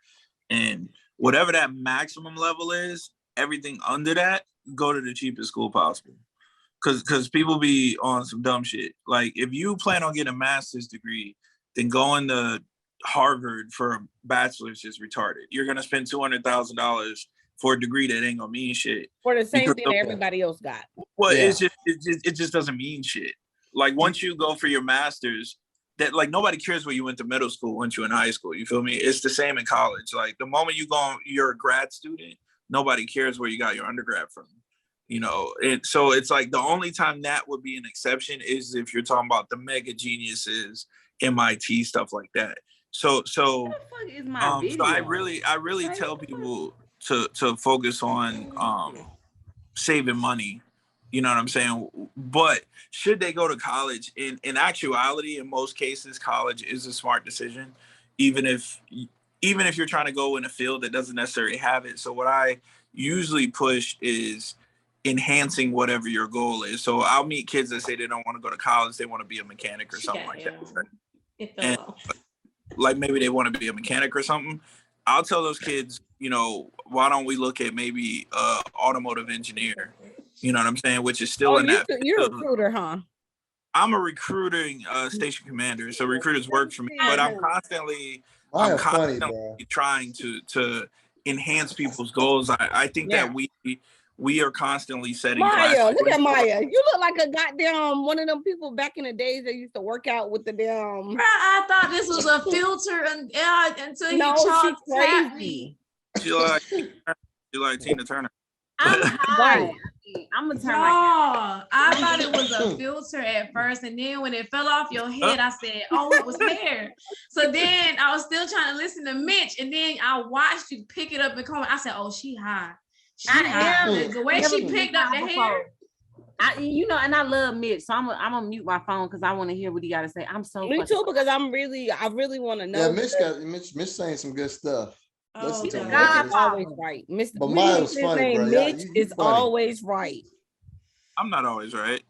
And whatever that maximum level is, everything under that, go to the cheapest school possible. Because people be on some dumb shit. Like, if you plan on getting a master's degree, then going to Harvard for a bachelor's is retarded. You're going to spend $200,000 for a degree that ain't going to mean shit. For the same thing everybody else got. Well, it just doesn't mean shit. Like, once you go for your master's, that like nobody cares where you went to middle school once you're in high school. You feel me? It's the same in college. Like, the moment you're a grad student, nobody cares where you got your undergrad from. And so it's like the only time that would be an exception is if you're talking about the mega geniuses, MIT, stuff like that. So I really tell people to focus on saving money. You know what I'm saying? But should they go to college? In actuality, in most cases, college is a smart decision, even if you're trying to go in a field that doesn't necessarily have it. So what I usually push is enhancing whatever your goal is. So I'll meet kids that say they don't want to go to college, they want to be a mechanic or something like that. Right? And like maybe they want to be a mechanic or something. I'll tell those kids, why don't we look at maybe automotive engineer? You know what I'm saying? Which is still in that. You're a recruiter, huh? I'm a recruiting station commander, so recruiters work for me. But I'm constantly trying to enhance people's goals. I think that we are constantly setting. Maya, look at Maya. You look like a goddamn one of them people back in the days that used to work out with the damn. I thought this was a filter until he tapped me. You like Tina Turner. I'm high. I'm gonna turn my I thought it was a filter at first, and then when it fell off your head, I said, "Oh, it was hair." So then I was still trying to listen to Mitch, and then I watched you pick it up and come. I said, "Oh, she high. She high." The way she picked up the hair. And I love Mitch, so I'm gonna mute my phone because I want to hear what he got to say. I'm so me too because I really want to know. Yeah, Mitch saying some good stuff. Listen to him. Mitch is always right. But mine was funny, bro. Mitch is always right. I'm not always right.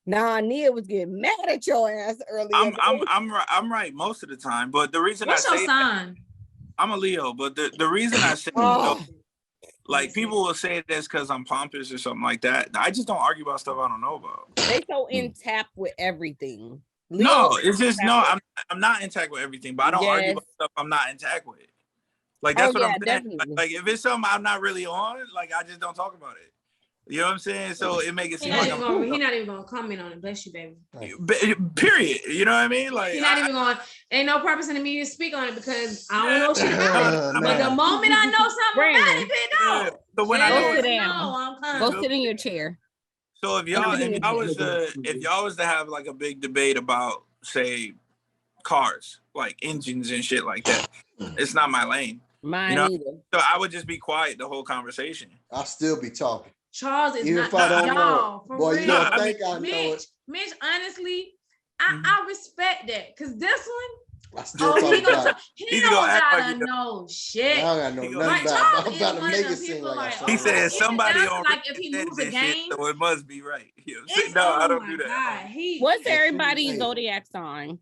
Nah, Nia was getting mad at your ass earlier. I'm right most of the time, but the reason What's your sign? I'm a Leo, but the reason I say like people will say that's because I'm pompous or something like that. I just don't argue about stuff I don't know about. They so in tap with everything. No, it's just I'm not intact with everything, but I don't argue about stuff I'm not intact with. Like that's what I'm saying. Like if it's something I'm not really on, like I just don't talk about it. You know what I'm saying? So it makes it seem like he's not even gonna comment on it. Bless you, baby. Period. You know what I mean? Like he's not even going. Ain't no purpose in me to speak on it because I don't know shit about it. But the moment I know something about it, no. So when I go sit down, go sit in your chair. So if y'all was to have like a big debate about say cars, like engines and shit like that, it's not my lane. Mine either. So I would just be quiet the whole conversation. I'll still be talking. Charles is even not if I don't know. For boy, real. You don't think I know it. Mitch, honestly, I respect that because this one, I still he don't gotta know shit. I don't gotta know nothing about. I'm about to make it seem like he said somebody on like if he lose a game, so it must be right. No, I don't do that. What's everybody's zodiac sign?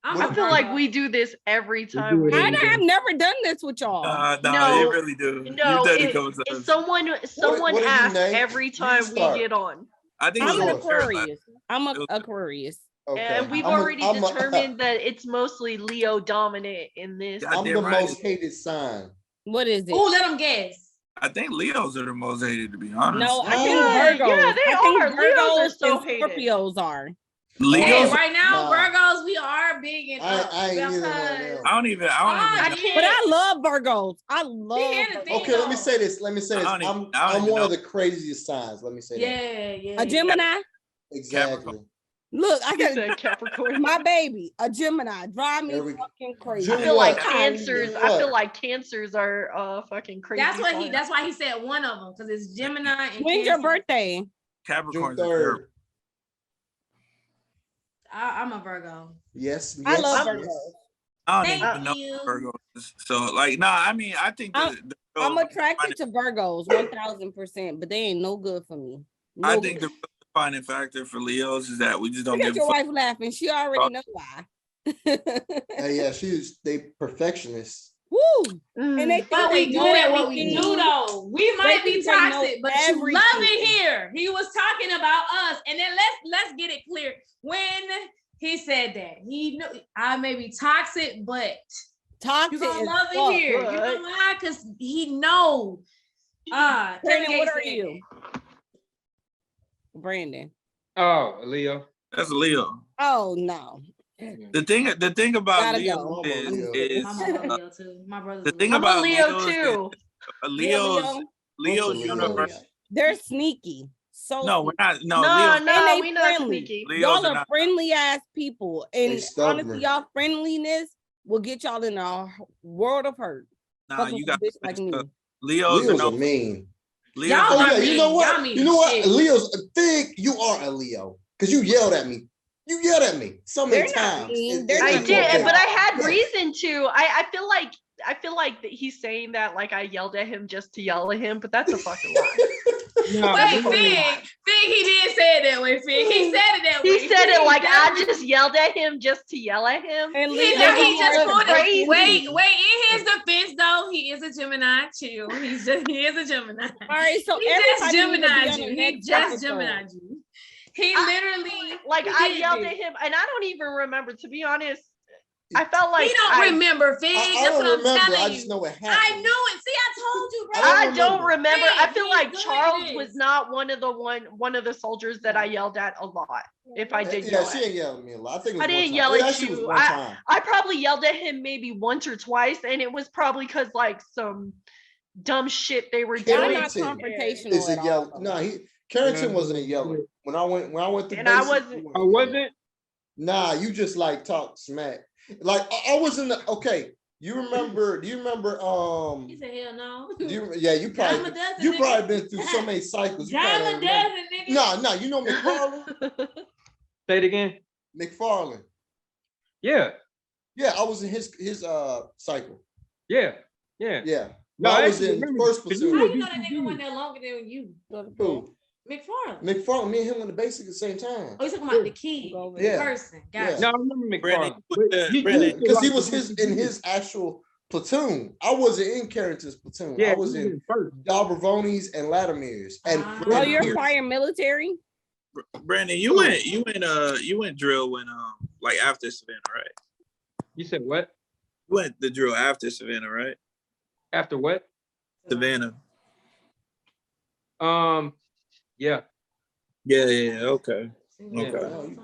I feel like we do this every time. I have never done this with y'all. No, you really do. No, it's someone asks every time we get on. I think I'm an Aquarius. I'm an Aquarius. Okay. And we've already determined that it's mostly Leo dominant in this. I'm the most hated sign. What is it? Oh, let them guess. I think Leos are the most hated, to be honest. No, I think Virgos. Yeah, they are. Leos are so hated. Scorpios are. Leos, hey, right now, Virgos, we are big and I don't even. But I love Virgos. I love. Okay, let me say this. I'm one of the craziest signs. Let me say that. Yeah. A Gemini. Exactly. Look, I got Capricorn. My baby, a Gemini, drive me fucking crazy. I feel like cancers. I feel like cancers are fucking crazy. That's why he said one of them because it's Gemini. And when's your birthday? Capricorn. I'm a Virgo. Yes. I love Virgos. I don't even know Virgos. So like, I mean, I think I'm attracted to Virgos 1000%, but they ain't no good for me. I think the defining factor for Leos is that we just don't give your wife laughing. She already know why. Yeah, they perfectionists. Woo! And they think we good at what we do though. We might be toxic, but you love it here. He was talking about us, and then let's get it clear. When he said that, he knew I may be toxic, but toxic you gonna love it here. You know why? Because he know. Brandon, what are you? Brandon. Oh, Leo. That's a Leo. Oh no. The thing about Leo is my brother. The thing about Leo too. Leo's universe. They're sneaky. So no, we're not. No, we're not sneaky. Y'all are friendly ass people, and honestly, y'all friendliness will get y'all in a world of hurt. Nah, you got like me. Leos are mean. Leo. You know what? Leo's big. You are a Leo because you yelled at me. You yelled at me so many times. I did, but I had reason to. I feel like that he's saying that like I yelled at him just to yell at him, but that's a fucking lie. Wait, Fig, he did say it that way, Fig. He said it that way. He said it like I just yelled at him just to yell at him. And he just pulled it. Wait, in his defense though, he is a Gemini too. He is a Gemini. All right, so he just Gemini you. He just Gemini you. He literally I yelled at him, and I don't even remember, to be honest. I felt like he don't remember, Fig. That's what I'm telling you. I just know it happened. I knew it. See, I told you, bro. I don't remember. I feel like Charles was not one of the soldiers that I yelled at a lot. If I did yell, she didn't yell at me a lot. I didn't yell at you. I probably yelled at him maybe once or twice, and it was probably because like some dumb shit they were Y'all doing. not confrontational at all. No, Carrington wasn't a yeller. When I went to and basic, I wasn't. Nah, you just like talk smack. Like I was in the okay. You remember? Do you remember? He said, "Hell no." You probably been through so many cycles. Diamond dozen, nigga. No, you know McFarlane. Say it again. McFarlane. Yeah. Yeah, I was in his cycle. Yeah. No, I was in first platoon. How you know that nigga went there longer than you? Who? McFarlane. Me and him went to basic at the same time. Oh, you talking about the kid, the person? Gotcha. No, I remember McFarlane. Because he was in his actual platoon. I wasn't in Carrington's platoon. I was in Dalbravonis and Latimer's. And you're fire military? Brandon, you went drill when like after Savannah, right? You said what? You went the drill after Savannah, right? After what? Savannah. Yeah. Yeah. Okay. Yeah. Okay.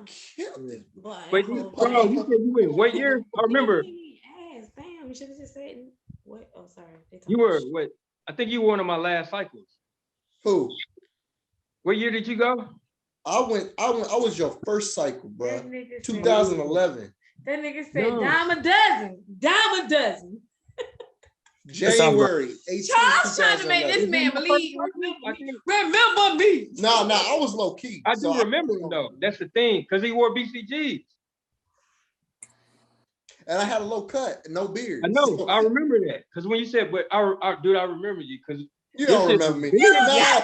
Wait, you said you went what year? I remember. Damn, you should have just said what? Oh, sorry. You were what? I think you were one of my last cycles. Who? What year did you go? I was your first cycle, bro. 2011. That nigga said dime a dozen. January 18th. Charles trying to make this man believe. Remember me. No, I was low key. I do remember him though. That's the thing, because he wore BCGs. And I had a low cut and no beard. I know. I remember that. Because when you said, but I remember you because you don't remember me. You don't know.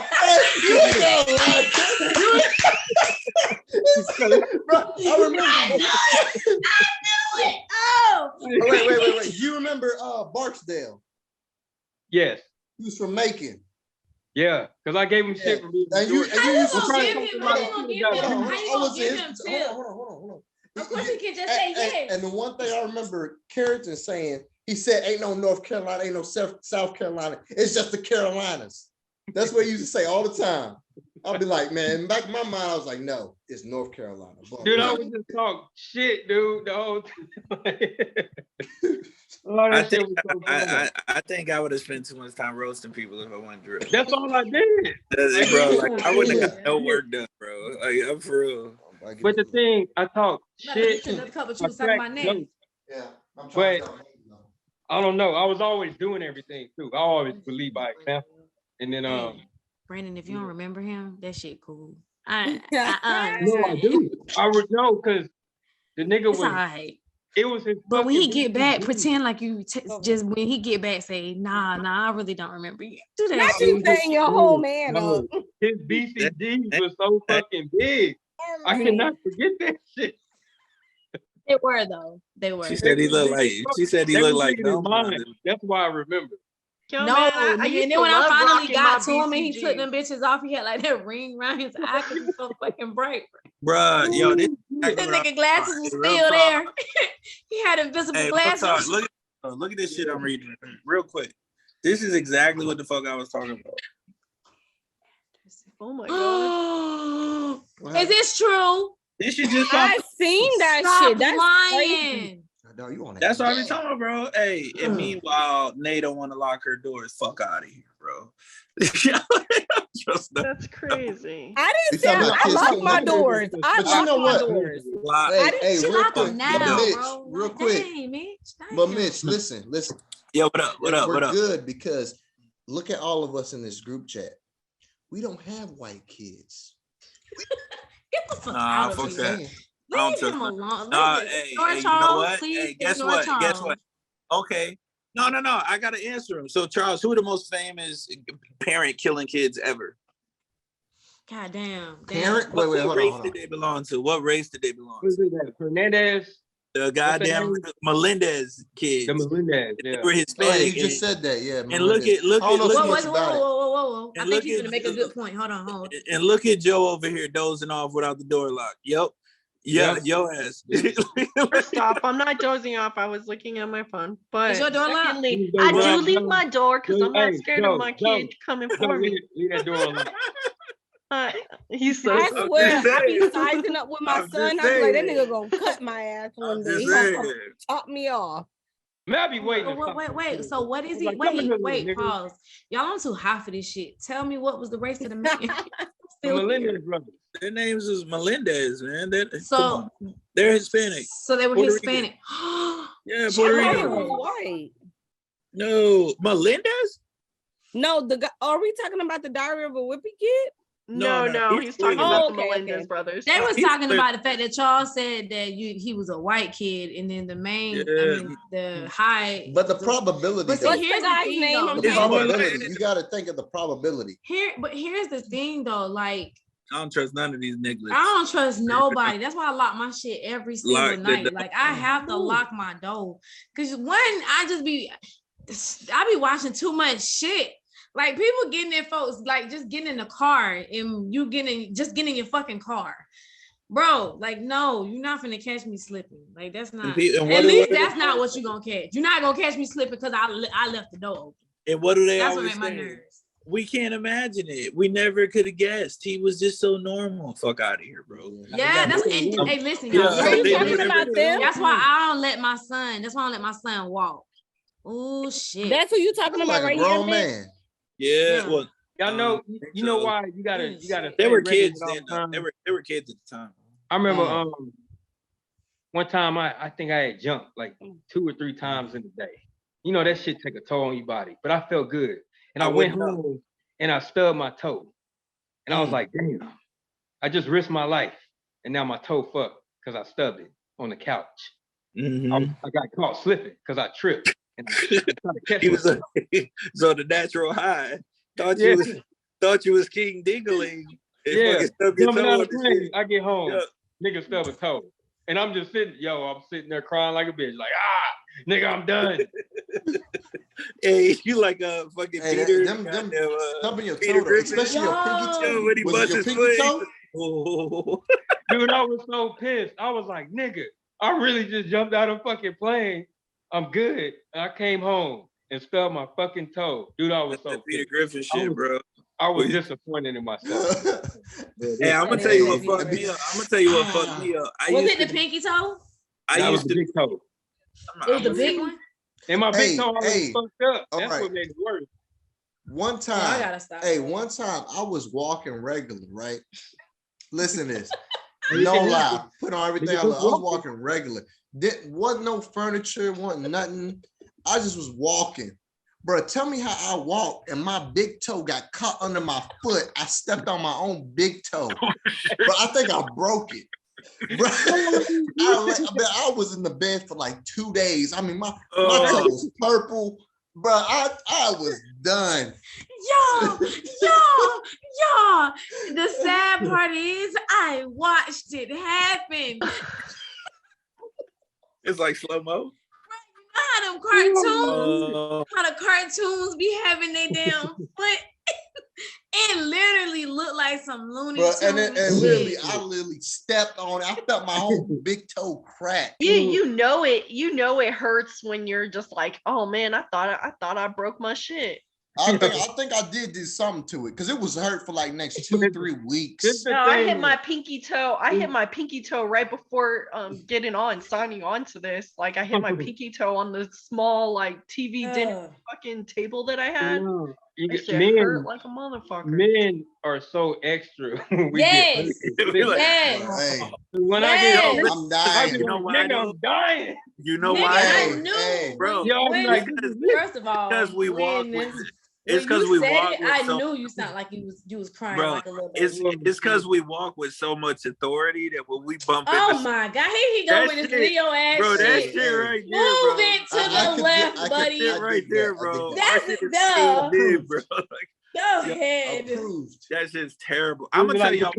Bro, I remember. I knew it. Oh. Wait. You remember Barksdale? Yes. He was from Macon. Yeah, because I gave him shit for being. And you used to try to give him tips. Hold on. Of course he can just say yes. And the one thing I remember Carrington saying, he said, ain't no North Carolina, ain't no South Carolina. It's just the Carolinas. That's what he used to say all the time. I'll be like, man, back in my mind, I was like, no, it's North Carolina. Dude, I was just talking shit, dude, the whole time. I think I would have spent too much time roasting people if I went drill. That's all I did. Bro, like I wouldn't have got no work done, bro. Like I'm for real. But the thing, I talk shit. Yeah. But I don't know. I was always doing everything too. I always believe by example. And then Brandon, if you don't remember him, that shit cool. No, I do. I would know because the nigga was right. It was his. But when he get back, pretend like you just when he get back, say, nah, I really don't remember you. Do that. Not you saying your whole man up. His BCGs was so fucking big. I cannot forget that shit. They were though. They were. She said he looked like no. That's why I remember. No, and then when I finally got to him and he took them bitches off, he had like that ring around his eye because he's so fucking bright. Bruh, yo, this nigga glasses was still there. He had invisible glasses. Look at this shit I'm reading real quick. This is exactly what the fuck I was talking about. Oh my god. Is this true? This shit just I seen that Stop shit. That's lying. crazy. No, you want That's what I'm talking about, bro. Hey, and meanwhile, Nate don't want to lock her doors. Fuck out of here, bro. That's crazy. I didn't say I locked my doors. I locked my doors. Hey, real quick, now, real quick. Dang, Mitch. But Mitch, listen. Yeah, what up? We're good because look at all of us in this group chat. We don't have white kids. Get the fuck out of here. Leave him alone. Hey, you know what? Hey, guess what? Okay. No. I gotta answer him. So, Charles, who are the most famous parent killing kids ever? God damn. Parent? What race did they belong to? What race did they belong to? Who's that? Hernandez? The goddamn Melendez kids. The Melendez, yeah. They were Hispanic. You just said that, yeah. And look at whoa. I think he's gonna make a good point. Hold on. And look at Joe over here dozing off without the door locked. Yep. Yeah, your ass. Stop. I'm not dozing off. I was looking at my phone. But is your door locked? I do leave my door because I'm not scared of my kid coming for me. Leave that door unlocked. He's so I swear, I be sizing up with my son. I be like, that nigga gonna cut my ass one day. He gonna chop me off. Man, I be waiting. Wait. So what is he? Wait, pause. Y'all, I'm too hot for this shit. Tell me what was the race of the man? Melendez brothers. Their names is Melendez, man. So they're Hispanic. So they were Puerto Hispanic. Yeah, Puerto Rican. White. No, Melendez? No, the guy. Are we talking about the Diary of a Whippy Kid? No, he's talking about the Melendez brothers. They was talking about the fact that Charles said that he was a white kid, and then the main, the high. But the probability. But see, here's the guy's name. You got to think of the probability. Here's the thing, though. Like, I don't trust none of these niggas. I don't trust nobody. That's why I lock my shit every single night. Like, I have to lock my door, because I be watching too much shit. Like, people getting in folks, like, just getting in the car and you getting in your fucking car. Bro, like, no, you're not finna catch me slipping. Like, that's not, at least that's not what you're gonna catch. You're not gonna catch me slipping because I left the door open. And what do they that's always what made say? my nerves. We can't imagine it. We never could have guessed. He was just so normal. Fuck out of here, bro. Yeah, hey, listen, y'all. That's why I don't let my son walk. Oh, shit. That's who you talking about right here, man. Yeah, well, y'all know, you know why you gotta. They were kids then. They were kids at the time. I remember one time I think I had jumped like 2 or 3 times in the day. You know that shit take a toll on your body, but I felt good, and I went home and I stubbed my toe, and I was like, damn, I just risked my life, and now my toe fucked because I stubbed it on the couch. Mm-hmm. I got caught slipping because I tripped. So the natural high thought you was King Dingaling. Yeah, jumping out of the plane. I get home, nigga stub a toe, and I'm just sitting there crying like a bitch, like nigga, I'm done. Hey, you like a fucking Peter? Stubbing your toe, especially your pinky toe. When he busts his foot. Oh. Dude, I was so pissed. I was like, nigga, I really just jumped out of a fucking plane. I'm good. And I came home and stubbed my fucking toe. Dude, I was so Peter Griffin shit, bro. I was disappointed in myself. Hey, I'm gonna tell you what fucked me up. Was it the pinky toe? I used the big toe. It was the big one? And my big toe was fucked up. That's what made it worse. One time, I gotta stop. One time I was walking regular, right? Listen to this. No lie. Put on everything I was walking regular. Wasn't no furniture, wasn't nothing. I just was walking. Bro, tell me how I walked and my big toe got caught under my foot. I stepped on my own big toe. But I think I broke it. Bro, I was in the bed for like 2 days. I mean, my toe was purple. Bro, I was done. Yo. The sad part is I watched it happen. It's like slow-mo. How them cartoons be having their damn foot. It literally looked like some Looney Tunes. And literally, I literally stepped on it. I felt my whole big toe crack. You know it hurts when you're just like, oh man, I thought I broke my shit. I think I did do something to it because it was hurt for like next 2-3 weeks. No, I hit my pinky toe. I hit my pinky toe right before signing on to this. Like I hit my pinky toe on the small like TV dinner fucking table that I had. That shit hurt like a motherfucker. Men are so extra. When yes. When I get home, I'm dying. I'm dying. You know why? I knew, bro. First of all, because we walk with. It's because we walk. I knew you sound like you was crying, bro, like a little bit. It's because we walk with so much authority that when we bump into. Oh my God! Here he go with his Leo ass. Bro, that shit right there, Move it to the left, buddy. Right there, bro. That's dumb, bro. Go ahead. That shit's terrible. I'm gonna tell y'all.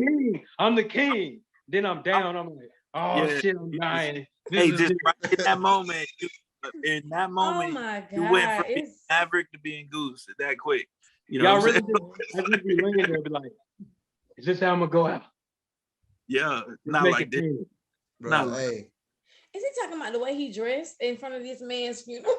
I'm the king. Then I'm down. I'm like, shit, I'm dying. Hey, just right in that moment. In that moment, you went from being Maverick to being Goose that quick. You know, y'all really just be ringing there, be like, "Is this how I'm gonna go out?" Yeah, not like this. Bro, hey. Is he talking about the way he dressed in front of this man's funeral?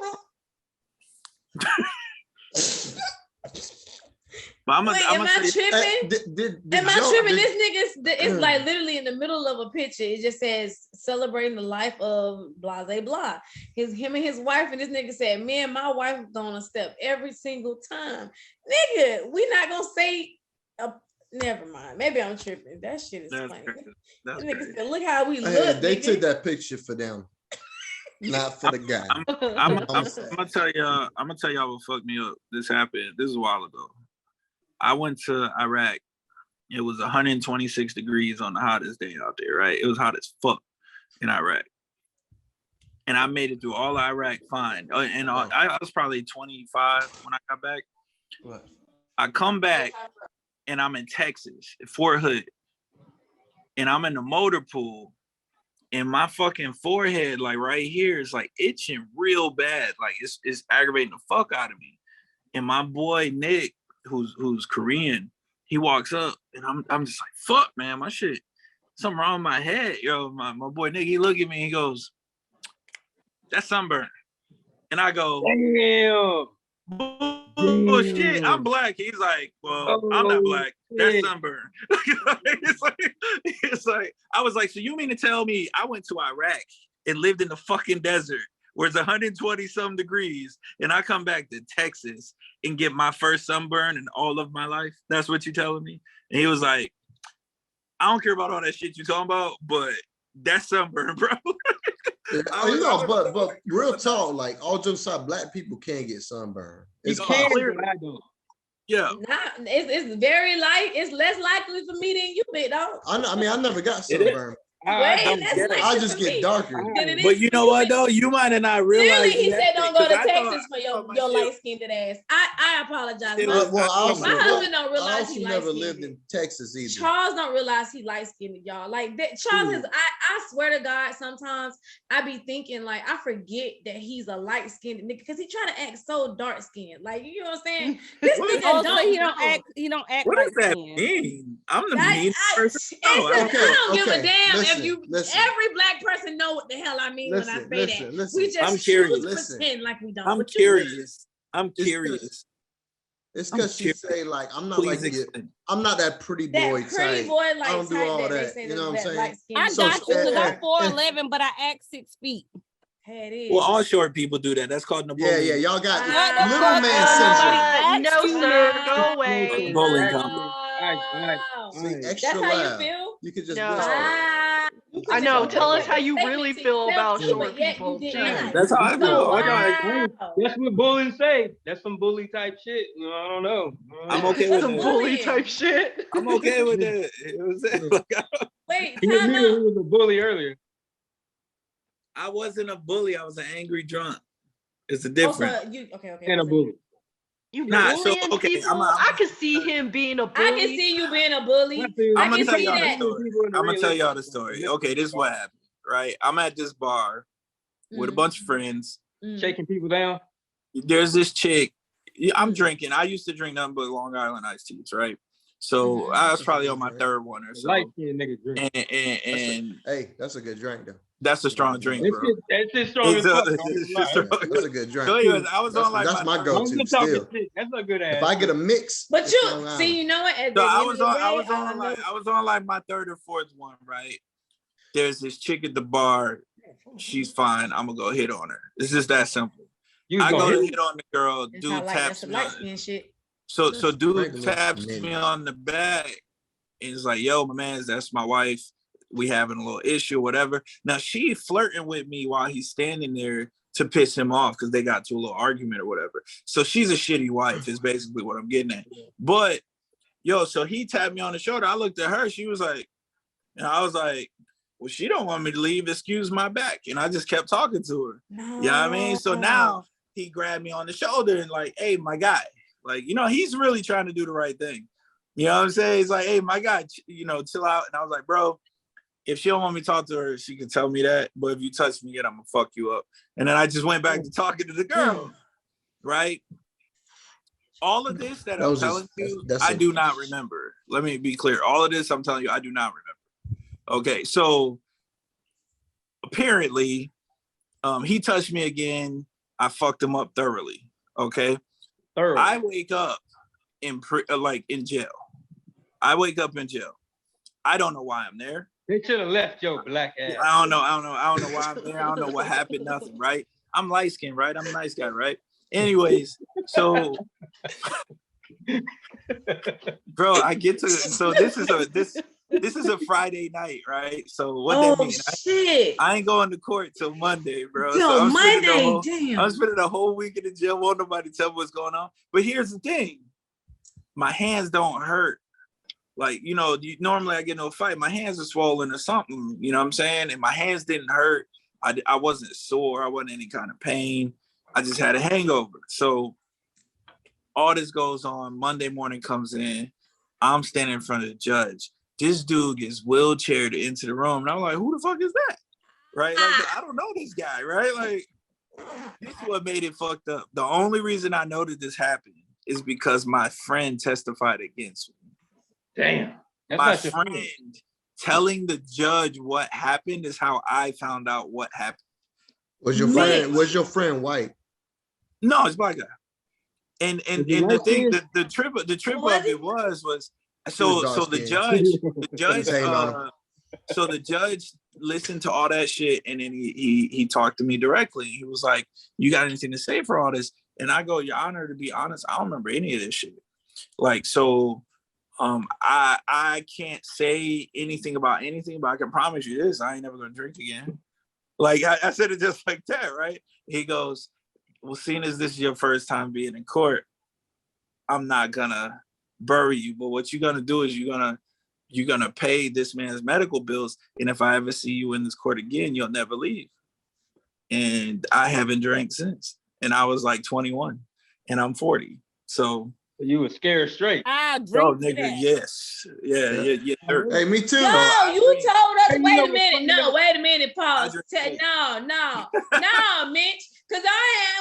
Am I tripping? Am I tripping? This nigga's it's like literally in the middle of a picture. It just says celebrating the life of blah blah blah. Him and his wife, and this nigga said, "Me and my wife gonna step every single time." Nigga, we not gonna say. Never mind. Maybe I'm tripping. That shit is funny. Nigga said, "Look how we look." They took that picture for them. Not for the guy. I'm gonna tell y'all. I'm gonna tell y'all what fucked me up. This happened. This is a while ago. I went to Iraq. It was 126 degrees on the hottest day out there. Right? It was hot as fuck in Iraq, and I made it through all of Iraq fine. And I was probably 25 when I got back. What? I come back, and I'm in Texas, Fort Hood, and I'm in the motor pool. And my fucking forehead, like right here, is like itching real bad. Like it's aggravating the fuck out of me. And my boy Nick, who's Korean, he walks up, and I'm just like, fuck, man, my shit, something wrong with my head, yo. My boy Nick, he look at me, he goes, that's sunburn. And I go, damn. Bullshit, I'm black. He's like, well, I'm not black. That's sunburn. it's like, I was like, so you mean to tell me I went to Iraq and lived in the fucking desert where it's 120 some degrees, and I come back to Texas and get my first sunburn in all of my life? That's what you're telling me? And he was like, I don't care about all that shit you talking about, but that's sunburn, bro. But real talk, like all jokes aside, black people can get sunburned. It's clear. Yeah, it's very light. It's less likely for me than you, big dog. I mean, I never got sunburned. I just get darker. But you know what though? You might have not realized. Clearly, he said don't go to Texas for your light-skinned ass. I apologize. My husband don't realize he light-skinned. Never lived in Texas either. Charles don't realize he light-skinned, y'all. Like that, Charles is. I swear to God, sometimes I be thinking like I forget that he's a light-skinned nigga because he try to act so dark-skinned. Like you know what I'm saying? This nigga don't. He don't act. What does that mean? I'm the mean person. I don't give a damn. Every black person know what the hell I mean when I say that. We just pretend like we don't. I'm curious. It's because she say like I'm not like I'm not that pretty boy type. I don't do all that. You know what I'm saying? I got you because I'm 4'11", but I act 6 feet. Well, all short people do that. That's called Napoleon. Yeah, y'all got little man syndrome. No, sir, go away. Bowling That's how you feel? You could just I know. Tell us how you really feel about short people. That's how I feel. That's what bullies say. That's some bully type shit. I don't know. I'm okay with some bully type shit. I'm okay with it. Wait, he was a bully earlier. I wasn't a bully. I was an angry drunk. It's a difference. Okay. And a bully. You bullying people? I can see him being a bully. I can see you being a bully. I'm gonna tell y'all the story. I'm gonna tell y'all the story. Okay, this is what happened. Right, I'm at this bar with a bunch of friends, shaking people down. There's this chick. I'm drinking. I used to drink nothing but Long Island iced teas, right? So I was probably on my third one or so. Nigga drink. And hey, that's a good drink though. That's a strong drink, bro. It's just strong as fuck. That's a good drink. So anyways, I was on like that's my go-to still. That's a good ass. If I get a mix, but you see, you know what? So I was on like my third or fourth one, right? There's this chick at the bar. She's fine. I'm gonna go hit on her. It's just that simple. I go to hit on the girl. Dude taps me. So dude taps me on the back and he's like, "Yo, my man, that's my wife. We having a little issue or whatever." Now she flirting with me while he's standing there to piss him off because they got to a little argument or whatever. So she's a shitty wife is basically what I'm getting at. But yo, so he tapped me on the shoulder. I looked at her. She was like, and I was like, well, she don't want me to leave. Excuse my back. And I just kept talking to her. No. You know what I mean? So now he grabbed me on the shoulder and like, hey, my guy, like, you know, he's really trying to do the right thing. You know what I'm saying? He's like, hey, my guy, you know, chill out. And I was like, bro, if she don't want me to talk to her, she can tell me that. But if you touch me again, I'm gonna fuck you up. And then I just went back to talking to the girl, right? All of this that I'm telling you, I do not remember. Let me be clear. All of this I'm telling you, I do not remember. Okay, so apparently, he touched me again. I fucked him up thoroughly. Okay, I wake up in jail. I wake up in jail. I don't know why I'm there. They should have left your black ass. I don't know why I'm there. I don't know what happened. Nothing, right? I'm light skinned, right? I'm a nice guy, right? Anyways, so bro, I get to this is a Friday night, right? So what that means? Shit. I ain't going to court till Monday, bro. Yo, so Monday, damn. I'm spending a whole week in the jail. Won't nobody tell me what's going on. But here's the thing: my hands don't hurt. Like, normally I get into a fight, my hands are swollen or something. You know what I'm saying? And my hands didn't hurt. I wasn't sore. I wasn't any kind of pain. I just had a hangover. So all this goes on. Monday morning comes in. I'm standing in front of the judge. This dude gets wheelchaired into the room. And I'm like, who the fuck is that? Right? Like, I don't know this guy, right? Like, this is what made it fucked up. The only reason I know that this happened is because my friend testified against me. Damn. My friend telling the judge what happened is how I found out what happened. Was your friend white? No, it's black guy. And the thing, the trip of it was so the judge listened to all that shit, and then he talked to me directly. He was like, "You got anything to say for all this?" And I go, "Your Honor, to be honest, I don't remember any of this shit." Like, so I can't say anything about anything, but I can promise you this: I ain't never gonna drink again. Like, I said it just like that, right? He goes, "Well, seeing as this is your first time being in court, I'm not gonna bury you, but what you're gonna do is you're gonna pay this man's medical bills, and if I ever see you in this court again, you'll never leave." And I haven't drank since, and I was like 21, and I'm 40, so. You were scared straight. I drink nigga, that. yes. Yeah. Hey, me too. No, you told us, wait a minute, pause. No, Mitch, because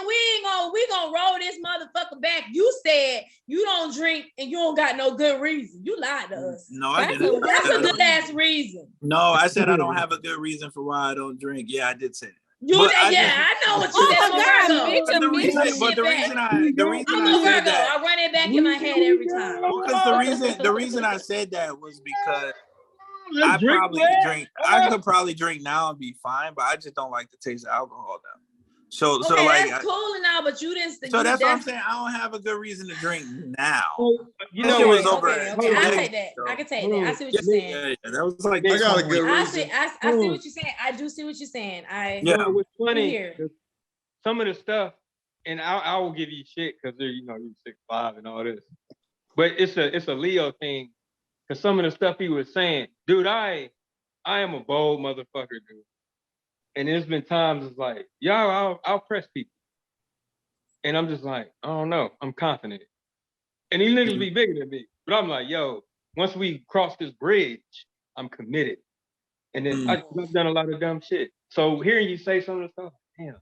we gonna roll this motherfucker back. You said you don't drink and you don't got no good reason. You lied to us. No, I didn't. That's a good ass reason. No, I said I don't have a good reason for why I don't drink. Yeah, I did say that. I know what you said. But the reason I said that, I run it back in my head every time. Because the reason I said that was because I could probably drink now and be fine, but I just don't like the taste of alcohol now. So like, that's cool and all, but you didn't. So that's what I'm saying. I don't have a good reason to drink now. You know, it was over. Okay, I take that. I can take that. I see what you're saying. Yeah, that was like. I got a good reason. I see what you're saying. I do see what you're saying. What's funny? Some of the stuff, and I will give you shit because you're 6'5" and all this, but it's a Leo thing because some of the stuff he was saying, dude, I am a bold motherfucker, dude. And there's been times it's like, I'll press people. And I'm just like, I don't know. I'm confident. And he literally be bigger than me. But I'm like, yo, once we cross this bridge, I'm committed. And then I've done a lot of dumb shit. So hearing you say some of the stuff, damn.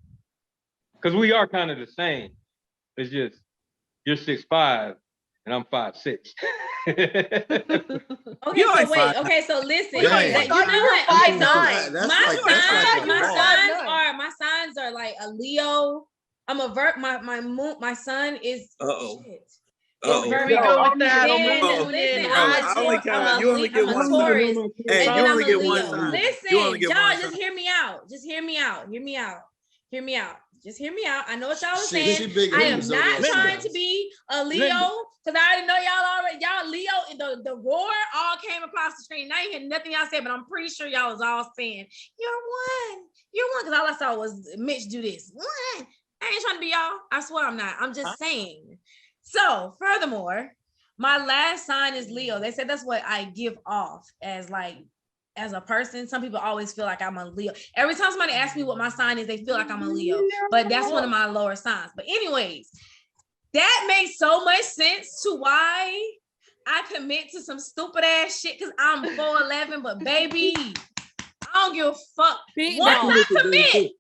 Because we are kind of the same. It's just, you're 6'5", and I'm 5'6". Okay, so listen. Yeah. You know what? Okay, my signs are like a Leo. I'm a Virgo. My son is. Shit. Here we go with that. You only get one sign. Hey, you only get one sign. Listen, y'all, just hear me out. Just hear me out. I know what y'all are saying. I am not trying to be a Leo because I already know y'all Leo. The roar all came across the screen. Now you hear nothing y'all said, but I'm pretty sure y'all was all saying, you're one. Because all I saw was Mitch do this. One. I ain't trying to be y'all. I swear I'm not. I'm just saying. So, furthermore, my last sign is Leo. They said that's what I give off as a person. Some people always feel like I'm a Leo. Every time somebody asks me what my sign is, they feel like I'm a Leo. But that's one of my lower signs. But anyways, that makes so much sense to why I commit to some stupid ass shit because I'm 4'11", but baby, I don't give a fuck. Once I commit,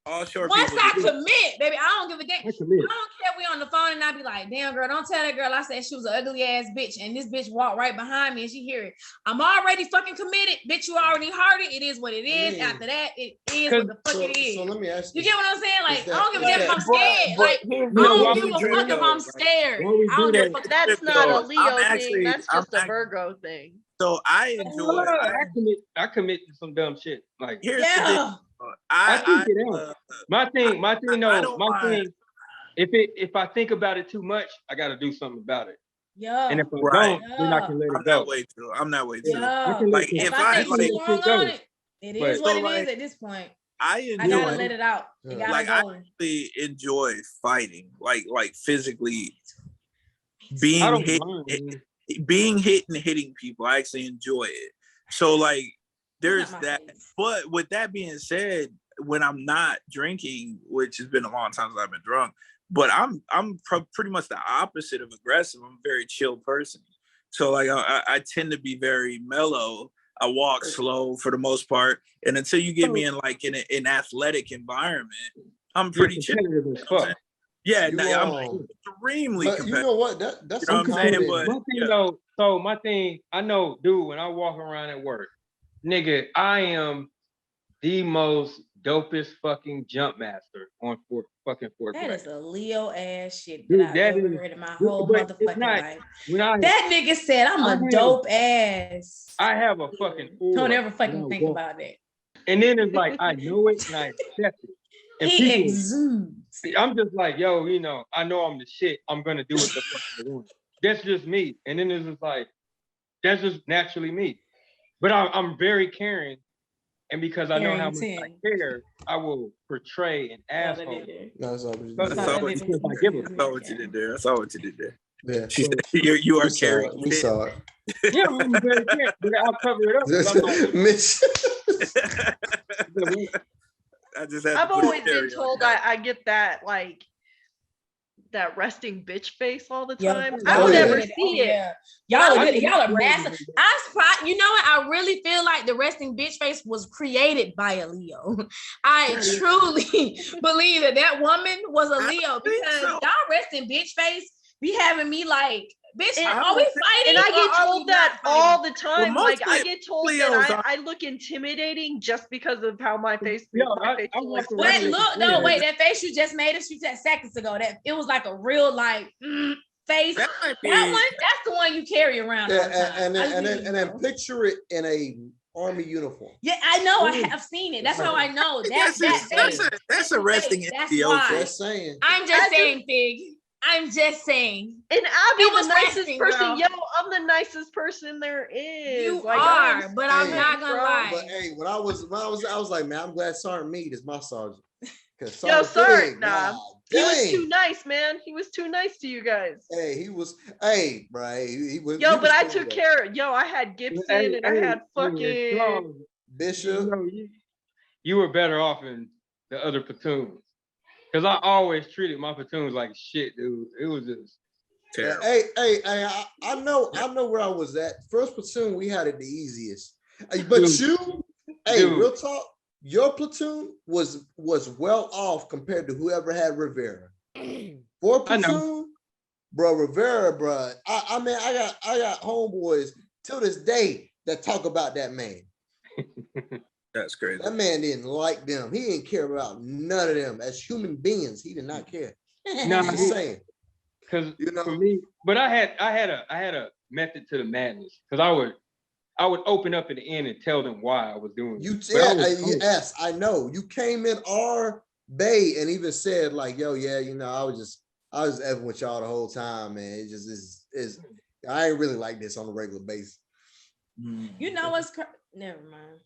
Once I commit, baby, I don't give a damn. I don't care if we on the phone and I be like, damn girl, don't tell that girl I said she was an ugly ass bitch and this bitch walked right behind me and she hear it. I'm already fucking committed. Bitch, you already heard it. It is what it is. After that, it is what the fuck it is. So let me ask you. You get what I'm saying? Like, I don't give a damn if I'm scared. Like, I don't give a fuck if I'm scared. I don't give a fuck. That's not a Leo thing. That's just a Virgo thing. So I enjoy. I commit to some dumb shit. Like, here's the thing. My thing. If I think about it too much, I got to do something about it. Yeah. And if I don't, then I can let it go. I'm that way too. Yeah. Like if I think strong on it, it is what it is at this point. I gotta let it out. It gotta like go. I really enjoy fighting, like physically being hit and hitting people. I actually enjoy it. So like there's that. But with that being said, when I'm not drinking, which has been a long time since I've been drunk, but I'm pretty much the opposite of aggressive. I'm a very chill person. So like I tend to be very mellow. I walk slow for the most part, and until you get me in like in an athletic environment, I'm pretty chill. Yeah, I'm extremely competitive. You know what? That's you know what I'm saying. But my thing, I know, dude, when I walk around at work, nigga, I am the most dopest fucking jump master on fucking fourth grade. That is a Leo ass shit that I've ever heard in my whole motherfucking life. That nigga said I'm a dope ass. I have a fucking don't ever fucking think about that. And then it's like I know it and I accept it. And he exudes. I'm just like, yo, you know, I know I'm the shit. I'm gonna do what the fuck I want. That's just me. And then it's just like, that's just naturally me. But I'm very caring. And because I know how much I care, I will portray an asshole. No, that's all what you did there. I saw what you did there. Yeah, she said, you are caring. We saw it. Yeah, I'm very caring. But I'll cover it up. I've always been told I get that like that resting bitch face all the time. I would never see it. Y'all are massive. You know what? I really feel like the resting bitch face was created by a Leo. I truly believe that woman was a Leo because y'all resting bitch face be having me like, bitch, are we fighting? And I get told that all the time. Well, like I get told that I look intimidating just because of how my face. Wait, that face you just made us. You said seconds ago that it was like a real like face. That one, that's the one you carry around. Yeah, and then picture it in a army uniform. Yeah, I know. I have seen it. That's how I know. That's a resting Leo. I'm just saying, Fig. I'm just saying. And I'll be the nicest person. Yo, I'm the nicest person there is. You are, but I'm not gonna lie. But hey, when I was like, man, I'm glad Sergeant Meade is my sergeant. Sergeant, nah. He was too nice, man. He was too nice to you guys. Hey, bro. He was. Yo, but I took care. Yo, I had Gibson and I had fucking Bishop. You were better off in the other platoons. Because I always treated my platoons like shit, dude. It was just terrible. Hey, I know where I was at. First platoon, we had it the easiest. But real talk, your platoon was well off compared to whoever had Rivera. Fourth platoon, bro, Rivera, bro. I mean, I got homeboys till this day that talk about that man. That's crazy. That man didn't like them. He didn't care about none of them. As human beings, he did not care. No, I'm saying. Because for me, but I had a method to the madness. Because I would open up at the end and tell them why I was doing it. Yes, I know. You came in our bay and even said like, yo, yeah, you know, I was just effing with y'all the whole time, man. It just is I ain't really like this on a regular basis. You know what's never mind.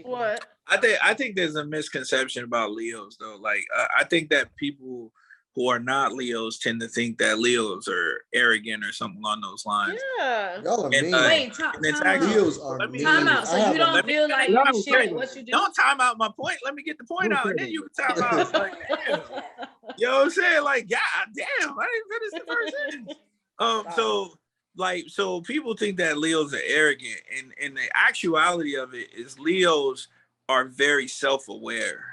What? I think there's a misconception about Leos though. Like I think that people who are not Leos tend to think that Leos are arrogant or something along those lines. Yeah. Y'all are mean. Wait, Leos are mean. Time out. So you don't feel like you share what you do? Don't time out my point. Let me get the point out, and then you can time out. Like, damn. You know what I'm saying? Like, God damn, I didn't finish the first sentence. So people think that Leos are arrogant, and the actuality of it is Leos are very self-aware.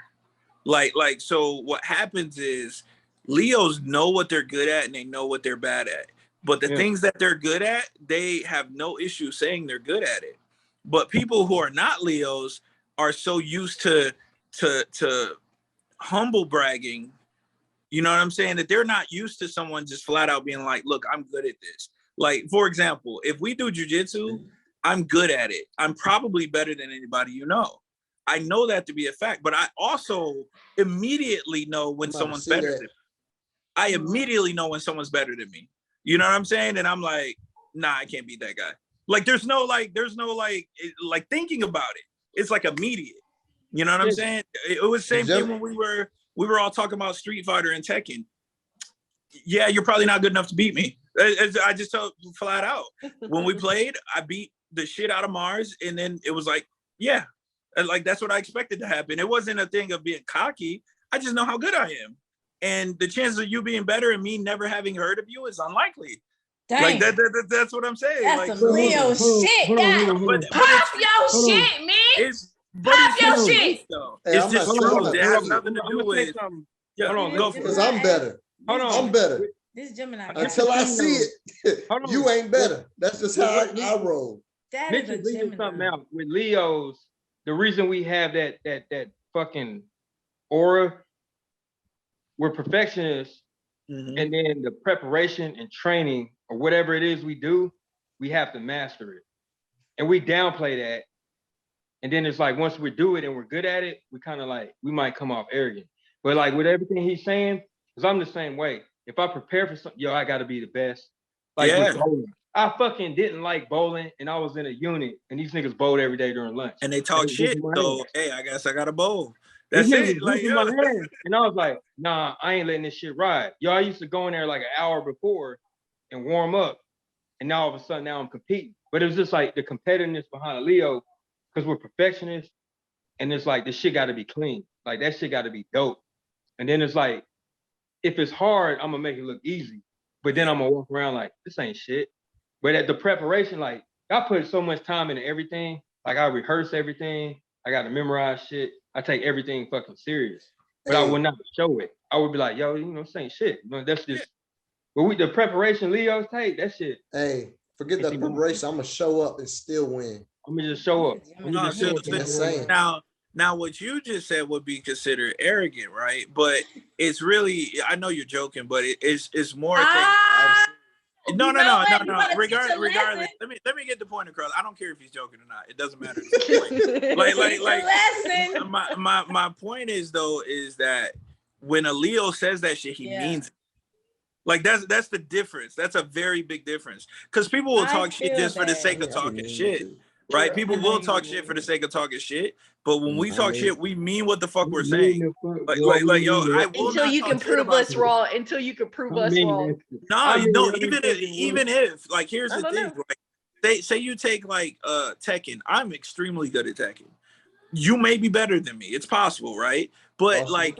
So what happens is Leos know what they're good at and they know what they're bad at. But the things that they're good at, they have no issue saying they're good at it. But people who are not Leos are so used to humble bragging, you know what I'm saying, that they're not used to someone just flat out being like, look, I'm good at this. Like, for example, if we do jujitsu, I'm good at it. I'm probably better than anybody you know. I know that to be a fact, but I also immediately know when someone's better than me. I immediately know when someone's better than me. You know what I'm saying? And I'm like, nah, I can't beat that guy. Like, there's no thinking about it. It's like immediate. You know what I'm saying? It was the same thing when we were all talking about Street Fighter and Tekken. Yeah, you're probably not good enough to beat me. I just told flat out. When we played, I beat the shit out of Marz, and then it was like, yeah, like that's what I expected to happen. It wasn't a thing of being cocky. I just know how good I am. And the chances of you being better and me never having heard of you is unlikely. Dang. Like that's what I'm saying. That's like, some Leo shit, guys. Pop your shit, man. Pop your shit. It's just true. It has nothing to do with. Yeah, go because I'm better. I'm better. This Gemini. Until I see it, you ain't better. That's just how I roll. That is a Gemini. Something out with Leos. The reason we have that fucking aura, we're perfectionists, and then the preparation and training or whatever it is we do, we have to master it, and we downplay that. And then it's like once we do it and we're good at it, we kind of like we might come off arrogant. But like with everything he's saying, because I'm the same way. If I prepare for something, I got to be the best. Like with bowling. I fucking didn't like bowling, and I was in a unit, and these niggas bowled every day during lunch. And they talk shit, so hey, I guess I got to bowl. That's it. Like, my hand. And I was like, nah, I ain't letting this shit ride. I used to go in there like an hour before and warm up, and now all of a sudden now I'm competing. But it was just like the competitiveness behind Leo, because we're perfectionists, and it's like this shit got to be clean. Like that shit got to be dope. And then it's like, if it's hard, I'm gonna make it look easy. But then I'm gonna walk around like this ain't shit. But at the preparation, like I put so much time into everything. Like I rehearse everything. I gotta memorize shit. I take everything fucking serious. But I would not show it. I would be like, yo, this ain't shit. That's just. But the preparation Leo's take, that shit. Hey, forget the preparation. I'm gonna show up and still win. I'm gonna just show up. Now, what you just said would be considered arrogant, right? But it's really, I know you're joking, but it's more. No. Regardless, let me get the point across. I don't care if he's joking or not. It doesn't matter. My point is that when a Leo says that shit, he means it. Like that's the difference. That's a very big difference. Because people will talk shit just for the sake of talking shit. Right? People will talk shit for the sake of talking shit, but when we talk shit, we mean what the fuck we're saying. Like, yo, I will until you can prove us wrong. Until you can prove us wrong. No, even if like here's the thing. Like, say you take like Tekken. I'm extremely good at Tekken. You may be better than me. It's possible, right? But like,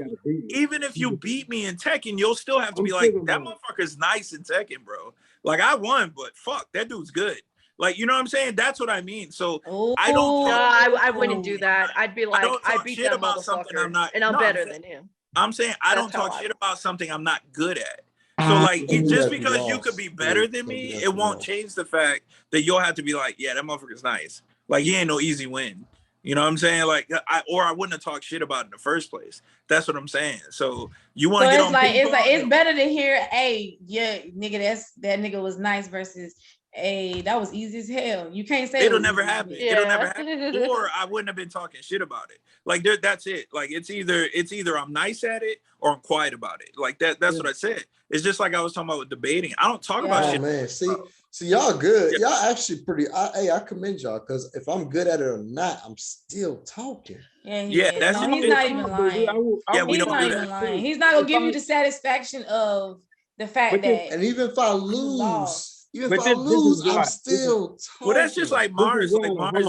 even if you beat me in Tekken, you'll still have to be like, that motherfucker's nice in Tekken, bro. Like I won, but fuck, that dude's good. Like, you know what I'm saying? That's what I mean. So I don't. I wouldn't do that. I'd be like, I beat that about something I'm not, and I'm better than him. I'm saying I don't talk shit about something I'm not good at. So like, just because you could be better than me, it won't change the fact that you'll have to be like, yeah, that motherfucker's nice. Like he ain't no easy win. You know what I'm saying? Like, I wouldn't have talked shit about it in the first place. That's what I'm saying. So you want to get on. It's better to hear, hey, yeah, nigga, that nigga was nice versus. Hey, that was easy as hell. You can't say it'll never happen. Yeah. It'll never happen. Or I wouldn't have been talking shit about it. Like that's it. Like it's either I'm nice at it or I'm quiet about it. Like that's what I said. It's just like I was talking about with debating. I don't talk about shit. Man, see, y'all good. Y'all actually pretty. I commend y'all because if I'm good at it or not, I'm still talking. He's not even lying. He's not even lying. He's not gonna give you the satisfaction of the fact that. And even if I lose. Even if I lose, I'm still talking. Well, that's just like Marz.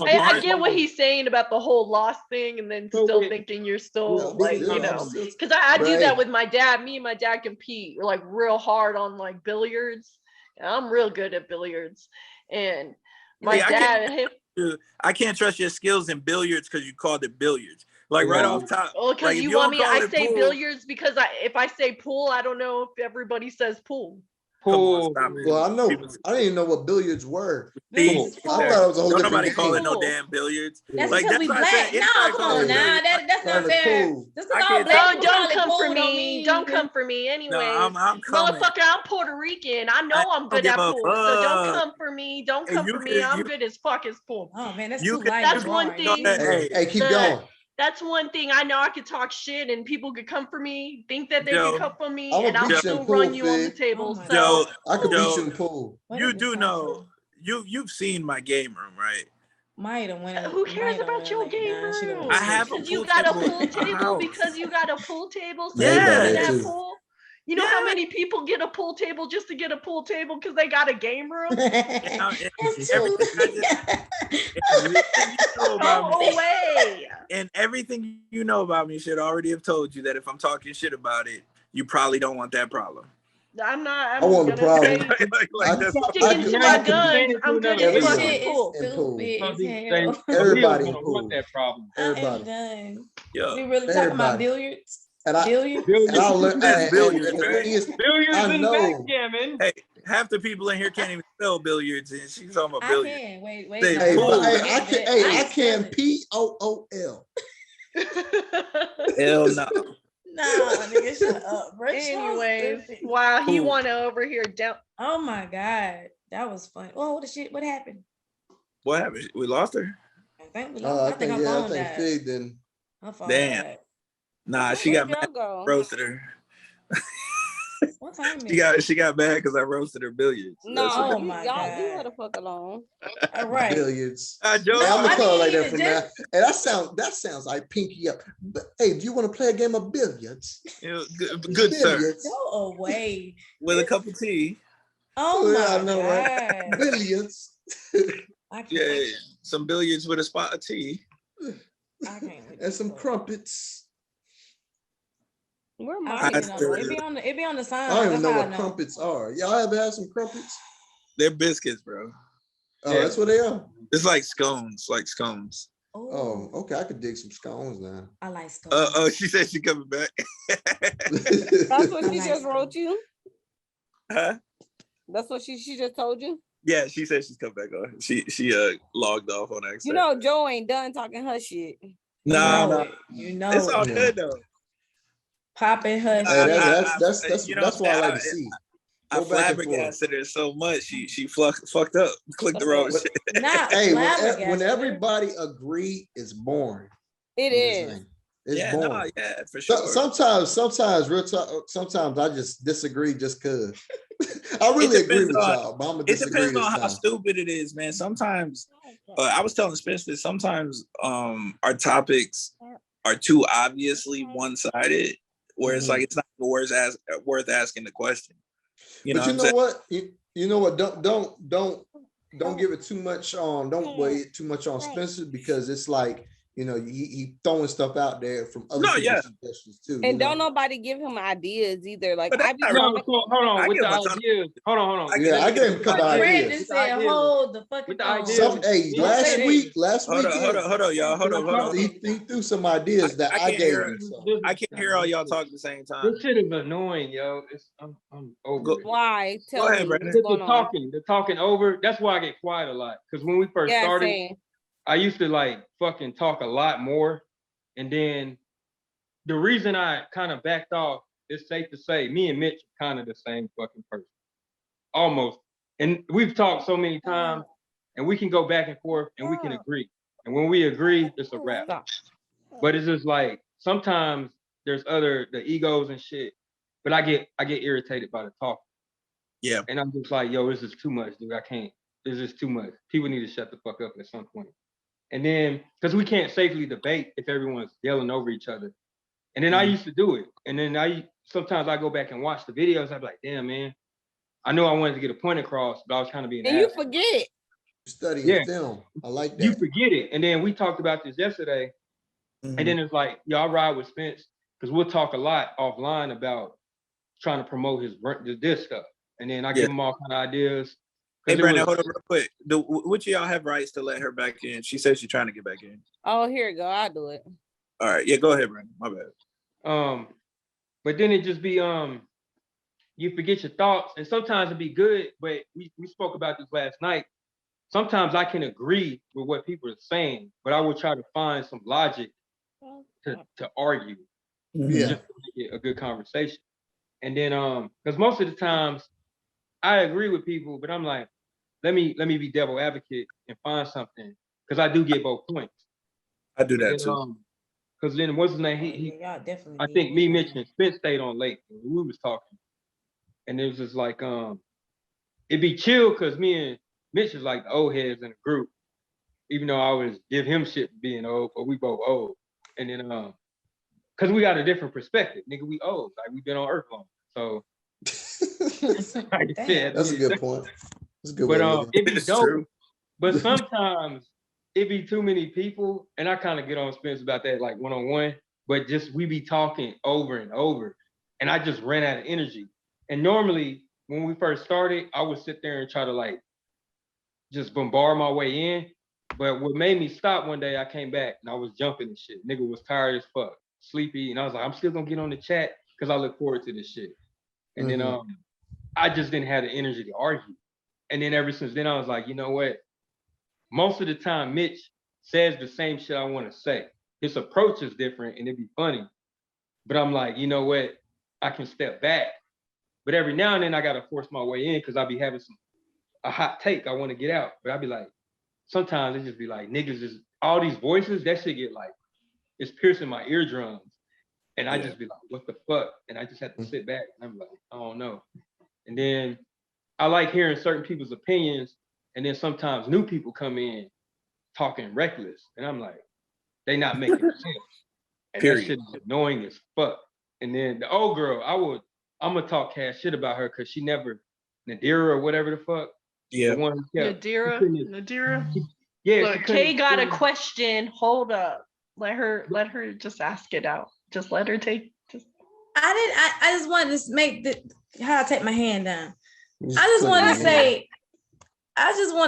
I get what he's saying about the whole loss thing, and then still thinking you're still because I do that with my dad. Me and my dad compete. We're like real hard on like billiards. And I'm real good at billiards, and my dad. I can't trust your skills in billiards because you called it billiards. Like right off top. Well, because like, you want me, I say pool, billiards because if I say pool, I don't know if everybody says pool. Pool. Well, I know. I didn't even know what billiards were. Billiards I thought it was a whole Don't different nobody call it game. no damn billiards. That's like because we black. No, come on now. That's not fair. Just because all black people Don't call come it for pool don't me. mean Don't come for me. Anyways, I'm coming. Motherfucker, I'm Puerto Rican. I know I'm good at pool. So don't come for me. Don't come for me. I'm good as fuck as pool. Oh man, that's too light. That's one thing. Hey, keep going. That's one thing I know. I could talk shit and people could come for me, think that they Joe, could come for me, I'm and I'll still run you on the table. Oh So Joe, I could beat you in pool. You do know you've seen my game room, right? Who cares about your game room? I have because you got a pool table. Because you got a pool table. So Yeah, you that that too. pool. You know how many people get a pool table just to get a pool table because they got a game room? And everything you know about me should already have told you that if I'm talking shit about it, you probably don't want that problem. I'm not. I want the problem. I'm sticking to my guns. I'm good at fucking pool. Everybody in pool. That problem. Everybody. We really talking about billiards? And I'll learn billiards. Billiards and backgammon. Hey, half the people in here can't even spell billiards, and she's talking about billiards. I can. Wait. I can POOL. Hell no. Nah, nigga, shut up, bro. Anyways, while he wanna over here down. Oh my god, that was fun. Oh, what happened? What happened? We lost her. I think we lost. I think her phone died. Fig didn't. Her phone Damn. died. Nah, she got mad. Roasted her. What time she got mad because I roasted her billiards. No, oh my y'all god, leave her the fuck alone. All right, billiards. I'm gonna call it like that from now. And that sounds like pinky up. But hey, do you want to play a game of billiards? Good sir. Go away with a cup of tea. Oh my I know, god, right? Billiards. Yeah, some billiards with a spot of tea. I can't. And some crumpets. Where it be on the sign. I don't even know what crumpets are. Y'all ever had some crumpets? They're biscuits, bro. Oh, that's what they are. It's like scones, Oh, okay. I could dig some scones now. I like scones. She said she coming back. That's what she just wrote you? Huh? That's what she just told you? Yeah, she said she's coming back on. She logged off on accident. You know, Joe ain't done talking her shit. No. You know it's all good though. Popping her. That's what I like to see. I flabbergasted her so much she fucked up. Clicked the wrong shit. Hey, when everybody agree, it's boring. It is. It's boring. No, yeah, for sure. Sometimes real talk. Sometimes I just disagree just cause. I really agree with y'all, but I'm gonna disagree. It depends on how stupid it is, man. Sometimes I was telling Spencer, sometimes our topics are too obviously one-sided, where it's like it's not worth asking the question. You know what? You know what? Don't give it too much on. Don't weigh it too much on Spencer because it's like. You know, he throwing stuff out there from other people's suggestions too. And don't nobody give him ideas either. Like hold on with the ideas. Hold on. Yeah, I gave him a couple ideas. Said, hold the fucking last week, hold on, y'all. Hold on. He threw some ideas that I gave him. I can't hear all y'all talk at the same time. This shit is annoying, yo. I'm over it. Why? Go ahead, Brandon. The talking over. That's why I get quiet a lot. Because when we first started. Same. I used to like fucking talk a lot more. And then the reason I kind of backed off, it's safe to say, me and Mitch are kind of the same fucking person. Almost. And we've talked so many times and we can go back and forth and we can agree. And when we agree, it's a wrap. But it's just like, sometimes there's the egos and shit, but I get irritated by the talk. Yeah. And I'm just like, yo, this is too much, dude. I can't. This is too much. People need to shut the fuck up at some point. And then, because we can't safely debate if everyone's yelling over each other. And then I used to do it. And then sometimes I go back and watch the videos. I'm like, damn, man. I know I wanted to get a point across, but I was trying to be an And asshole. you forget. Studying film. I like that. You forget it. And then we talked about this yesterday. And then it's like, y'all ride with Spence, because we'll talk a lot offline about trying to promote this stuff. And then I give him all kind of ideas. Hey, Brandon, hold on real quick. Which of y'all have rights to let her back in? She says she's trying to get back in. Oh, here you go. I'll do it. All right, yeah, go ahead, Brandon. My bad. But then it just be you forget your thoughts, and sometimes it'd be good. But we spoke about this last night. Sometimes I can agree with what people are saying, but I will try to find some logic to argue, just to make it a good conversation. And then because most of the times I agree with people, but I'm like, let me be devil advocate and find something, because I do get both points. I do that too. Because then what's his name? He definitely. I think me, Mitch, and Spence stayed on late. We was talking, and it was just like it'd be chill because me and Mitch is like the old heads in the group, even though I always give him shit for being old, but we both old. And then because we got a different perspective, nigga, we old, like we've been on Earth long, so. That's a good point. That's a good but it be dope. True. But sometimes it be too many people, and I kind of get on Spence about that, like one-on-one. But just we be talking over and over, and I just ran out of energy. And normally, when we first started, I would sit there and try to like just bombard my way in. But what made me stop one day, I came back and I was jumping and shit. Nigga was tired as fuck, sleepy, and I was like, I'm still gonna get on the chat because I look forward to this shit. And then I just didn't have the energy to argue. And then ever since then, I was like, you know what? Most of the time, Mitch says the same shit I want to say. His approach is different and it'd be funny. But I'm like, you know what? I can step back. But every now and then I gotta force my way in because I'll be having a hot take I want to get out. But I'll be like, sometimes it just be like, niggas is all these voices, that shit get like, it's piercing my eardrums. And I just be like, what the fuck? And I just have to sit back and I'm like, I don't know. And then I like hearing certain people's opinions. And then sometimes new people come in talking reckless. And I'm like, they not making sense. And that shit is annoying as fuck. And then the old girl, I'm gonna talk cash shit about her because she never, Nadira or whatever the fuck. Yeah. The one Nadira. Yeah. Look, Kay got a question. Hold up. Let her just ask it out. Just let her take. I just wanted to make how I take my hand down. I just want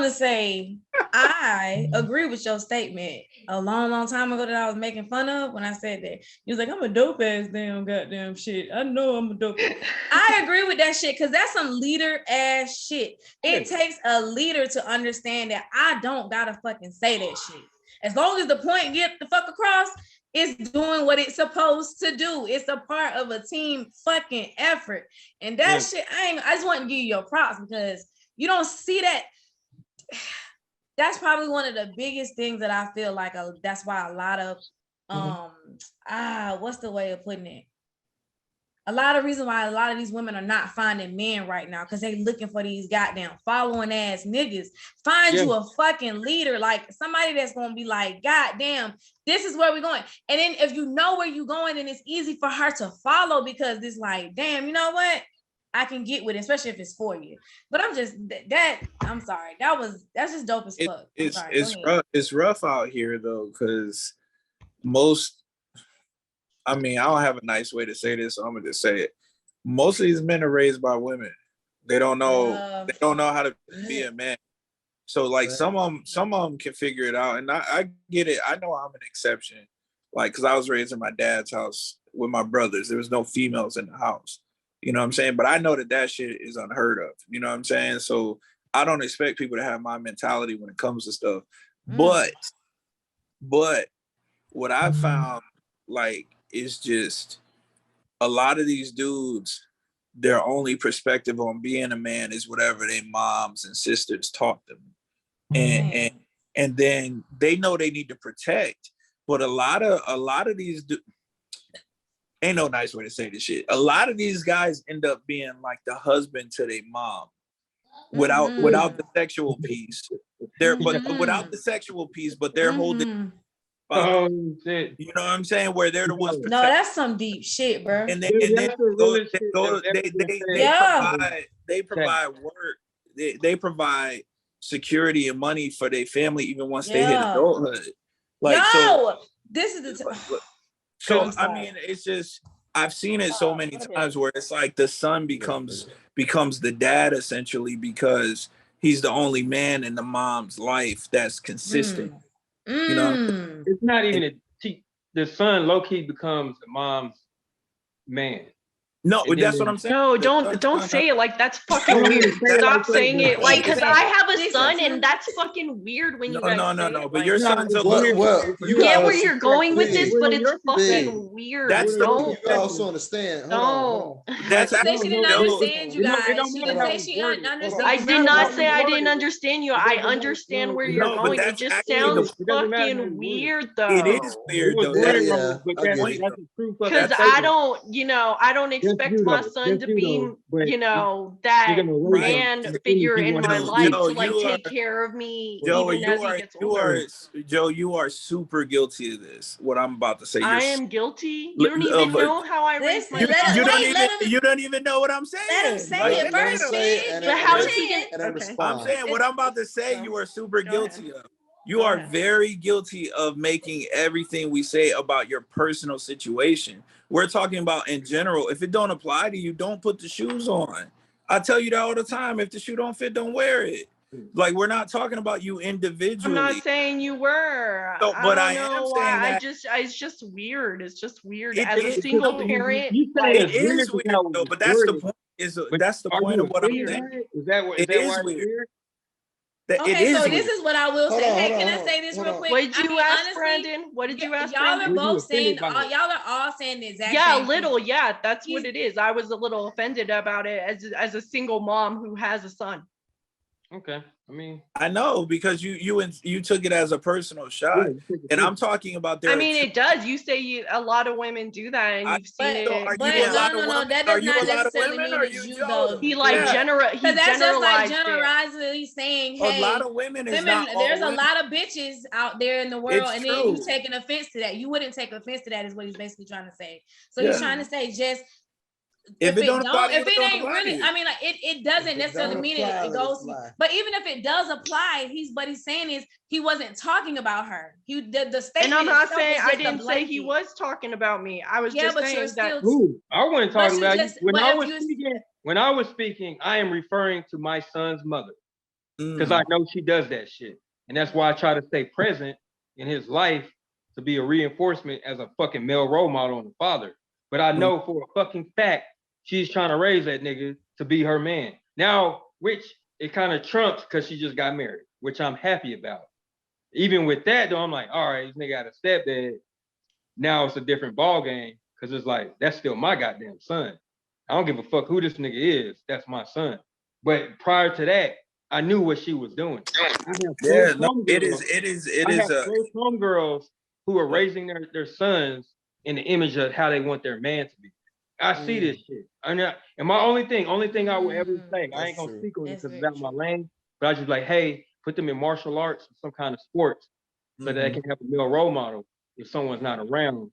to say, I agree with your statement a long time ago that I was making fun of when I said that. You was like, I'm a dope ass damn goddamn shit. I know I'm a dope. I agree with that shit because that's some leader ass shit. It takes a leader to understand that I don't gotta fucking say that shit. As long as the point get the fuck across, it's doing what it's supposed to do. It's a part of a team fucking effort. And that shit, I just want to give you your props because you don't see that. That's probably one of the biggest things that I feel like that's why a lot of what's the way of putting it? A lot of reason why a lot of these women are not finding men right now because they looking for these goddamn following ass niggas. Find you a fucking leader, like somebody that's gonna be like, goddamn, this is where we're going. And then if you know where you're going, then it's easy for her to follow because it's like, damn, you know what? I can get with it, especially if it's for you. But I'm just I'm sorry. That's just dope as fuck. It's rough out here though, because I don't have a nice way to say this, so I'm gonna just say it. Most of these men are raised by women. They don't know. They don't know how to be a man. So like some of them can figure it out, and I get it. I know I'm an exception, like because I was raised in my dad's house with my brothers. There was no females in the house. You know what I'm saying? But I know that shit is unheard of. You know what I'm saying? So I don't expect people to have my mentality when it comes to stuff. But what I found like is just a lot of these dudes, their only perspective on being a man is whatever their moms and sisters taught them. And then they know they need to protect, but a lot of these ain't no nice way to say this shit. A lot of these guys end up being like the husband to their mom without the sexual piece. Without the sexual piece, but they're holding. Shit. You know what I'm saying? Where they're the ones protecting. No, that's some deep shit, bro. And they provide work. They provide security and money for their family even once they hit adulthood. Like this is the so I mean, it's just I've seen it so many times where it's like the son becomes the dad essentially because he's the only man in the mom's life that's consistent. You know, it's not even the son low-key becomes the mom's man. No, that's what I'm saying. No, don't say it like that's fucking weird. Stop saying it like, because I have a son and that's fucking weird when you guys say it. But your son's a well, you get where you're going with this, but it's fucking weird. That's you also understand. No, that's say she didn't understand you guys. She didn't say she understood. I did not say I didn't understand you. I understand where you're going. It just sounds fucking weird though. It is weird though. Because I don't expect my son to be, that man figure in my life to like take care of me. Joe, you are super guilty of this. What I'm about to say. I am guilty. You don't even know how I raised my son. You don't even know what I'm saying. Let him say it first. I'm saying what I'm about to say. You are super guilty of. You are very guilty of making everything we say about your personal situation. We're talking about in general. If it don't apply to you, don't put the shoes on. I tell you that all the time. If the shoe don't fit, don't wear it. Like, we're not talking about you individually. I'm not saying you were. So, but I am saying that. It's just weird. It's just weird. As a single parent, it is weird though. But that's the point. That's the point of what I'm saying. Is that why it's weird? Okay, so this is what I will say. Hey, can I say this real quick? What did you ask, Brandon? What did you ask? Y'all are both saying. Y'all are all saying the exact same thing. Little. Yeah, that's what it is. I was a little offended about it as a single mom who has a son. Okay. I mean, I know, because you took it as a personal shot, and I'm talking about. It does. You say a lot of women do that, and you've seen it. But no, that does not necessarily mean it's you though. He generalized. That's just like generalizing saying, hey, a lot of women. There's a lot of bitches out there in the world, and then you taking offense to that. You wouldn't take offense to that, is what he's basically trying to say. So he's trying to say just. If it ain't really, I mean, like it doesn't necessarily mean it goes. But even if it does apply, what he's saying is he wasn't talking about her. The statement. And I'm not saying I didn't say he was talking about me. I was just saying that. I wasn't talking about you. When I was speaking, I am referring to my son's mother, because I know she does that shit, and that's why I try to stay present in his life to be a reinforcement as a fucking male role model and a father. But I know for a fucking fact she's trying to raise that nigga to be her man. Now, which it kind of trumps because she just got married, which I'm happy about. Even with that, though, I'm like, all right, this nigga got a stepdad. Now it's a different ball game, because it's like, that's still my goddamn son. I don't give a fuck who this nigga is. That's my son. But prior to that, I knew what she was doing. It is. I have homegirls who are raising their sons in the image of how they want their man to be. I see this shit. And my only thing I would ever say, I ain't gonna speak on it because it's out of my lane, but I just like, hey, put them in martial arts or some kind of sports so that they can have a male role model if someone's not around.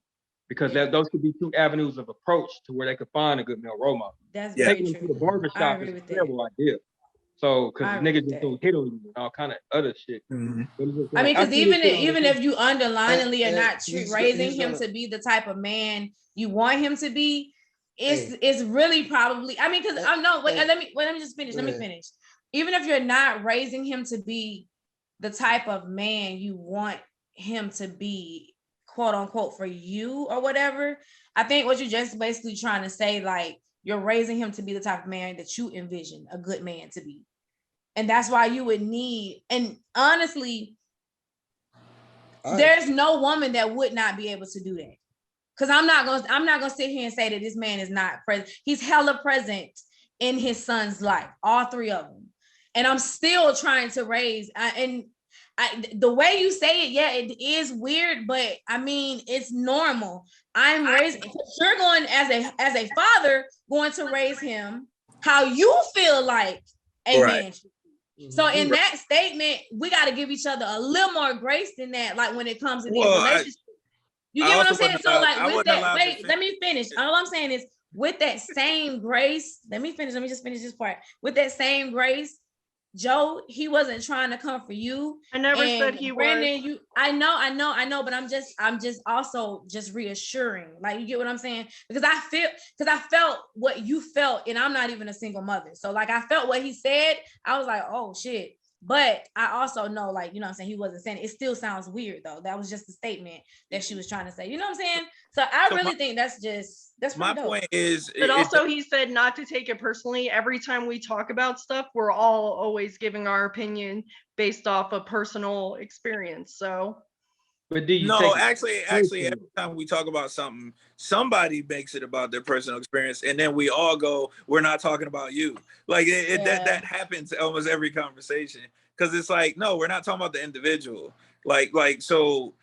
Because those could be two avenues of approach to where they could find a good male role model. That's taking them to the barbershop is a terrible idea. So, because niggas just don't hit on you and all kind of other shit. I mean, because even if you underliningly are not raising him to be the type of man you want him to be, it's really probably. I mean, because let me just finish. Let me finish. Even if you're not raising him to be the type of man you want him to be, quote unquote, for you or whatever, I think what you're just basically trying to say, like, you're raising him to be the type of man that you envision a good man to be. And that's why you would need, and honestly, there's no woman that would not be able to do that. Because I'm not gonna sit here and say that this man is not present. He's hella present in his son's life, all three of them. And I'm still trying to raise, the way you say it, yeah, it is weird, but I mean, it's normal. I'm raising, you're going as a father, going to raise him how you feel like a man should be. So in that statement, we got to give each other a little more grace than that. Like when it comes to these relationships, you get what I'm saying? So like with that, wait, let me finish. All I'm saying is with that same grace, let me just finish this part. With that same grace, Joe, he wasn't trying to come for you. I never said he Brandon, was. I know, but I'm just also just reassuring. Like, you get what I'm saying? Because I felt what you felt, and I'm not even a single mother. So like I felt what he said. I was like, oh shit. But I also know, like, you know what I'm saying, he wasn't saying it. It still sounds weird though. That was just a statement that she was trying to say. You know what I'm saying? So I really think that's my point is. But also, he said not to take it personally. Every time we talk about stuff, we're all always giving our opinion based off a personal experience. So. But do you no, actually, every time we talk about something, somebody makes it about their personal experience, and then we all go, "We're not talking about you." Like that happens almost every conversation, because it's like, no, we're not talking about the individual. Like so,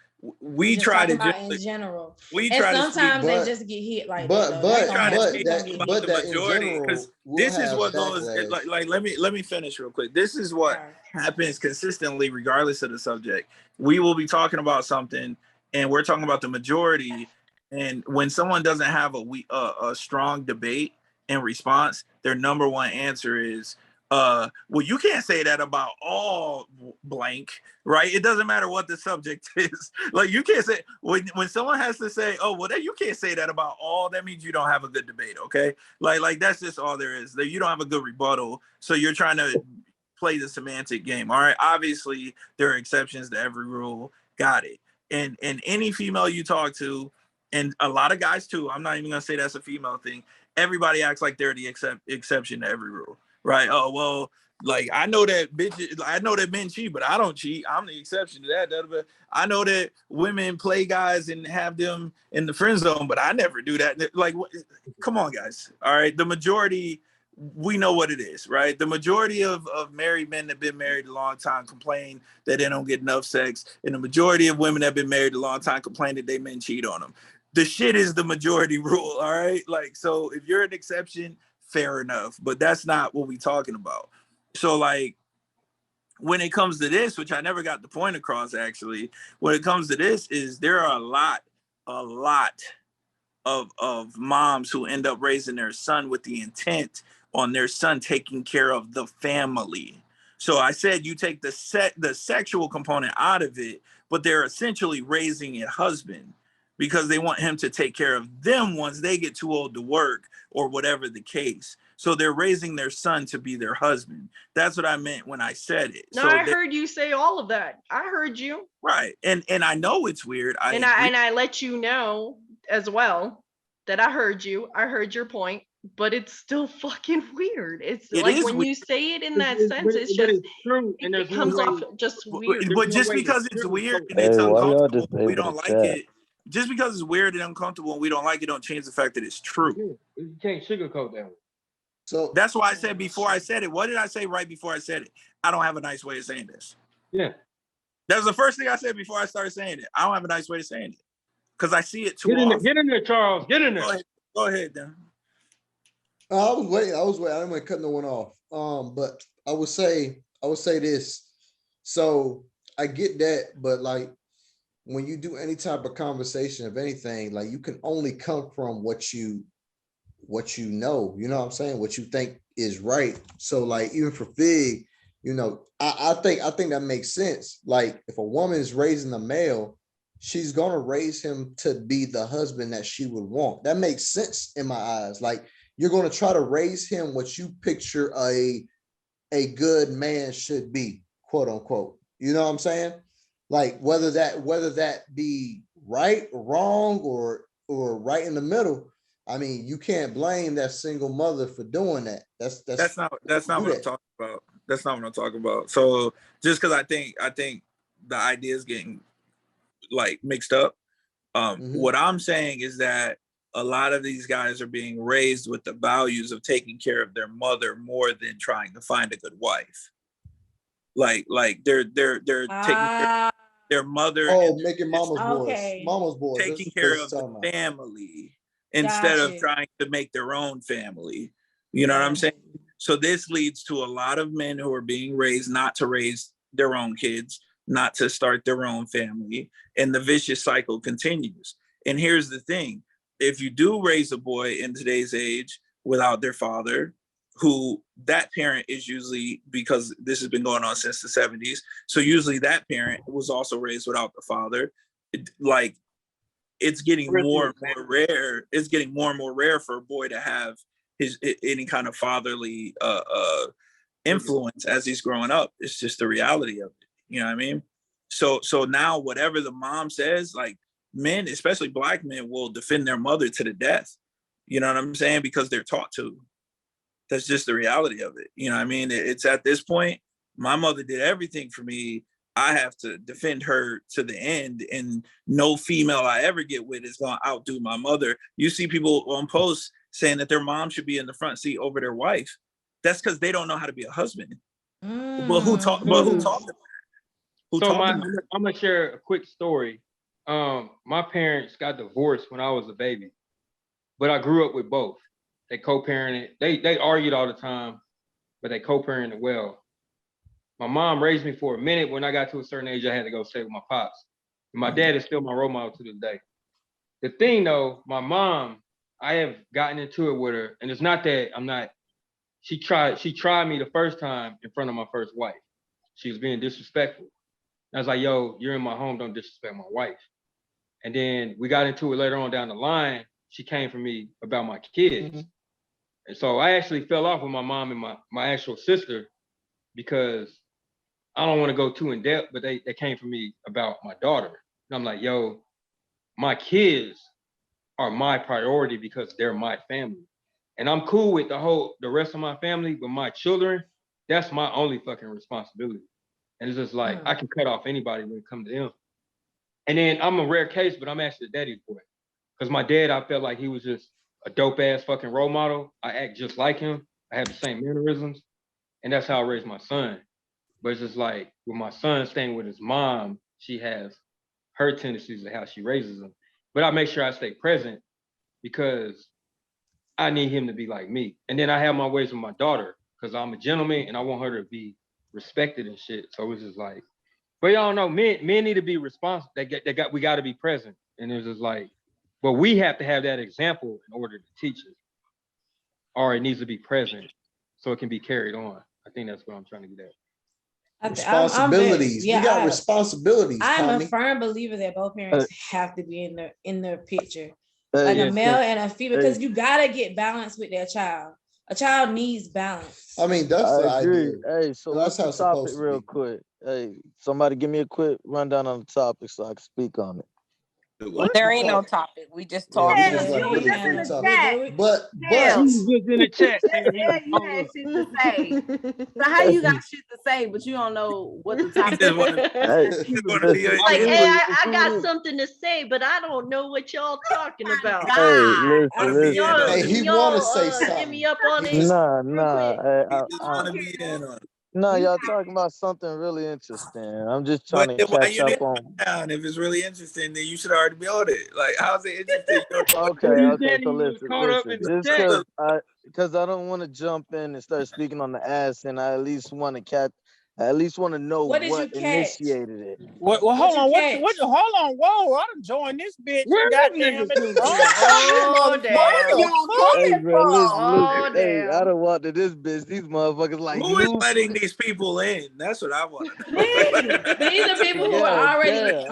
we try to about in general. We and try sometimes to they just get hit like but the majority, because this is what goes. Like let me finish real quick. This is what happens consistently, regardless of the subject. We will be talking about something, and we're talking about the majority. And when someone doesn't have a strong debate and response, their number one answer is, well, you can't say that about all blank, right? It doesn't matter what the subject is. Like, you can't say, when someone has to say, oh, well, you can't say that about all, that means you don't have a good debate, okay? Like that's just all there is. That you don't have a good rebuttal, so you're trying to play the semantic game. All right, obviously there are exceptions to every rule. Got it. And any female you talk to, and a lot of guys too, I'm not even gonna say that's a female thing. Everybody acts like they're the exception to every rule, right? Oh, well, like I know that men cheat, but I don't cheat. I'm the exception to that. I know that women play guys and have them in the friend zone, but I never do that. Like, come on, guys. All right, the majority, we know what it is, right? The majority of married men that have been married a long time complain that they don't get enough sex. And the majority of women that have been married a long time complain that they men cheat on them. The shit is the majority rule, all right? Like, so if you're an exception, fair enough. But that's not what we're talking about. So, like, when it comes to this, which I never got the point across, actually, when it comes to this is there are a lot of moms who end up raising their son with the intent on their son taking care of the family. So I said you take the sexual component out of it, but they're essentially raising a husband because they want him to take care of them once they get too old to work or whatever the case. So they're raising their son to be their husband. That's what I meant when I said it. No, I heard you say all of that. I heard you. Right. And I know it's weird. I let you know as well that I heard you. I heard your point, but it's still fucking weird. It like when weird. You say it in that sense, it's just true, and it comes off just weird. But just because it's weird and it's uncomfortable, we don't like it. Just because it's weird and uncomfortable and we don't like it, don't change the fact that it's true. You can't sugarcoat that. So that's why I said before I said it. What did I say right before I said it? I don't have a nice way of saying this. Yeah. That was the first thing I said before I started saying it. I don't have a nice way of saying it because I see it too often. Get in there, Charles. Get in there. Go ahead, then. I was waiting. I didn't want to cut no one off. But I would say this. So I get that, but like when you do any type of conversation of anything, like you can only come from what you know, you know what I'm saying? What you think is right. So like even for Fig, you know, I think that makes sense. Like if a woman is raising a male, she's gonna raise him to be the husband that she would want. That makes sense in my eyes. Like you're gonna try to raise him what you picture a good man should be, quote unquote. You know what I'm saying? Like whether that be right or wrong or right in the middle. I mean, you can't blame that single mother for doing that. That's not what I'm talking about. That's not what I'm talking about. So just because I think the idea is getting like mixed up. What I'm saying is that a lot of these guys are being raised with the values of taking care of their mother more than trying to find a good wife. Like they're taking care of their mother. Oh, making mama's boys. Taking care of the family. Instead of trying to make their own family. You know what I'm saying? So this leads to a lot of men who are being raised not to raise their own kids, not to start their own family, and the vicious cycle continues. And here's the thing. If you do raise a boy in today's age without their father, who that parent is usually, because this has been going on since the 70s, so usually that parent was also raised without the father. It's getting more and more rare. It's getting more and more rare for a boy to have any kind of fatherly influence as he's growing up. It's just the reality of it. You know what I mean? So now whatever the mom says, like men, especially black men, will defend their mother to the death. You know what I'm saying? Because they're taught to. That's just the reality of it. You know what I mean? It's at this point, my mother did everything for me. I have to defend her to the end, and no female I ever get with is going to outdo my mother. You see people on posts saying that their mom should be in the front seat over their wife. That's because they don't know how to be a husband. But who taught them? I'm gonna share a quick story. My parents got divorced when I was a baby, but I grew up with both. They co-parented. They argued all the time, but they co-parented well. My mom raised me for a minute. When I got to a certain age, I had to go stay with my pops. And my dad is still my role model to this day. The thing though, my mom, I have gotten into it with her, and it's not that I'm not. She tried me the first time in front of my first wife. She was being disrespectful. I was like, yo, you're in my home, don't disrespect my wife. And then we got into it later on down the line. She came for me about my kids. Mm-hmm. And so I actually fell off with my mom and my actual sister because I don't want to go too in depth, but they came for me about my daughter. And I'm like, yo, my kids are my priority because they're my family. And I'm cool with the rest of my family, but my children, that's my only fucking responsibility. And it's just like, I can cut off anybody when it comes to them. And then I'm a rare case, but I'm actually a daddy's boy. Because my dad, I felt like he was just a dope ass fucking role model. I act just like him. I have the same mannerisms. And that's how I raised my son. But it's just like, with my son staying with his mom, she has her tendencies of how she raises him. But I make sure I stay present because I need him to be like me. And then I have my ways with my daughter because I'm a gentleman and I want her to be respected and shit. So it's just like, but y'all know men need to be responsible. We got to be present. And it's just like, but we have to have that example in order to teach it. Or it needs to be present so it can be carried on. I think that's what I'm trying to get at. Responsibilities. We got responsibilities. I'm a firm believer that both parents have to be in the picture. Like a male and a female, because you gotta get balance with their child. A child needs balance. I mean, that's the idea. Hey, so that's what's the topic real quick? Hey, somebody give me a quick rundown on the topic so I can speak on it. What? There ain't no topic. We just talking. But you just in the chat. You had shit to say. So how you got shit to say, but you don't know what the topic is? Like, hey, I got something to say, but I don't know what y'all talking about. Hey, he want to say something. Get me up on it. Nah, y'all talking about something really interesting. I'm just trying to catch up on. If it's really interesting, then you should already be on it. Like, how's it interesting? Okay. So listen. Just because I don't want to jump in and start speaking on the ass, and I at least want to know what initiated it. Well, hold on. Hold on. Whoa, I done joined this bitch. Hey, I don't want to this bitch. These motherfuckers like who is letting these people in? That's what I want. These are people who are already.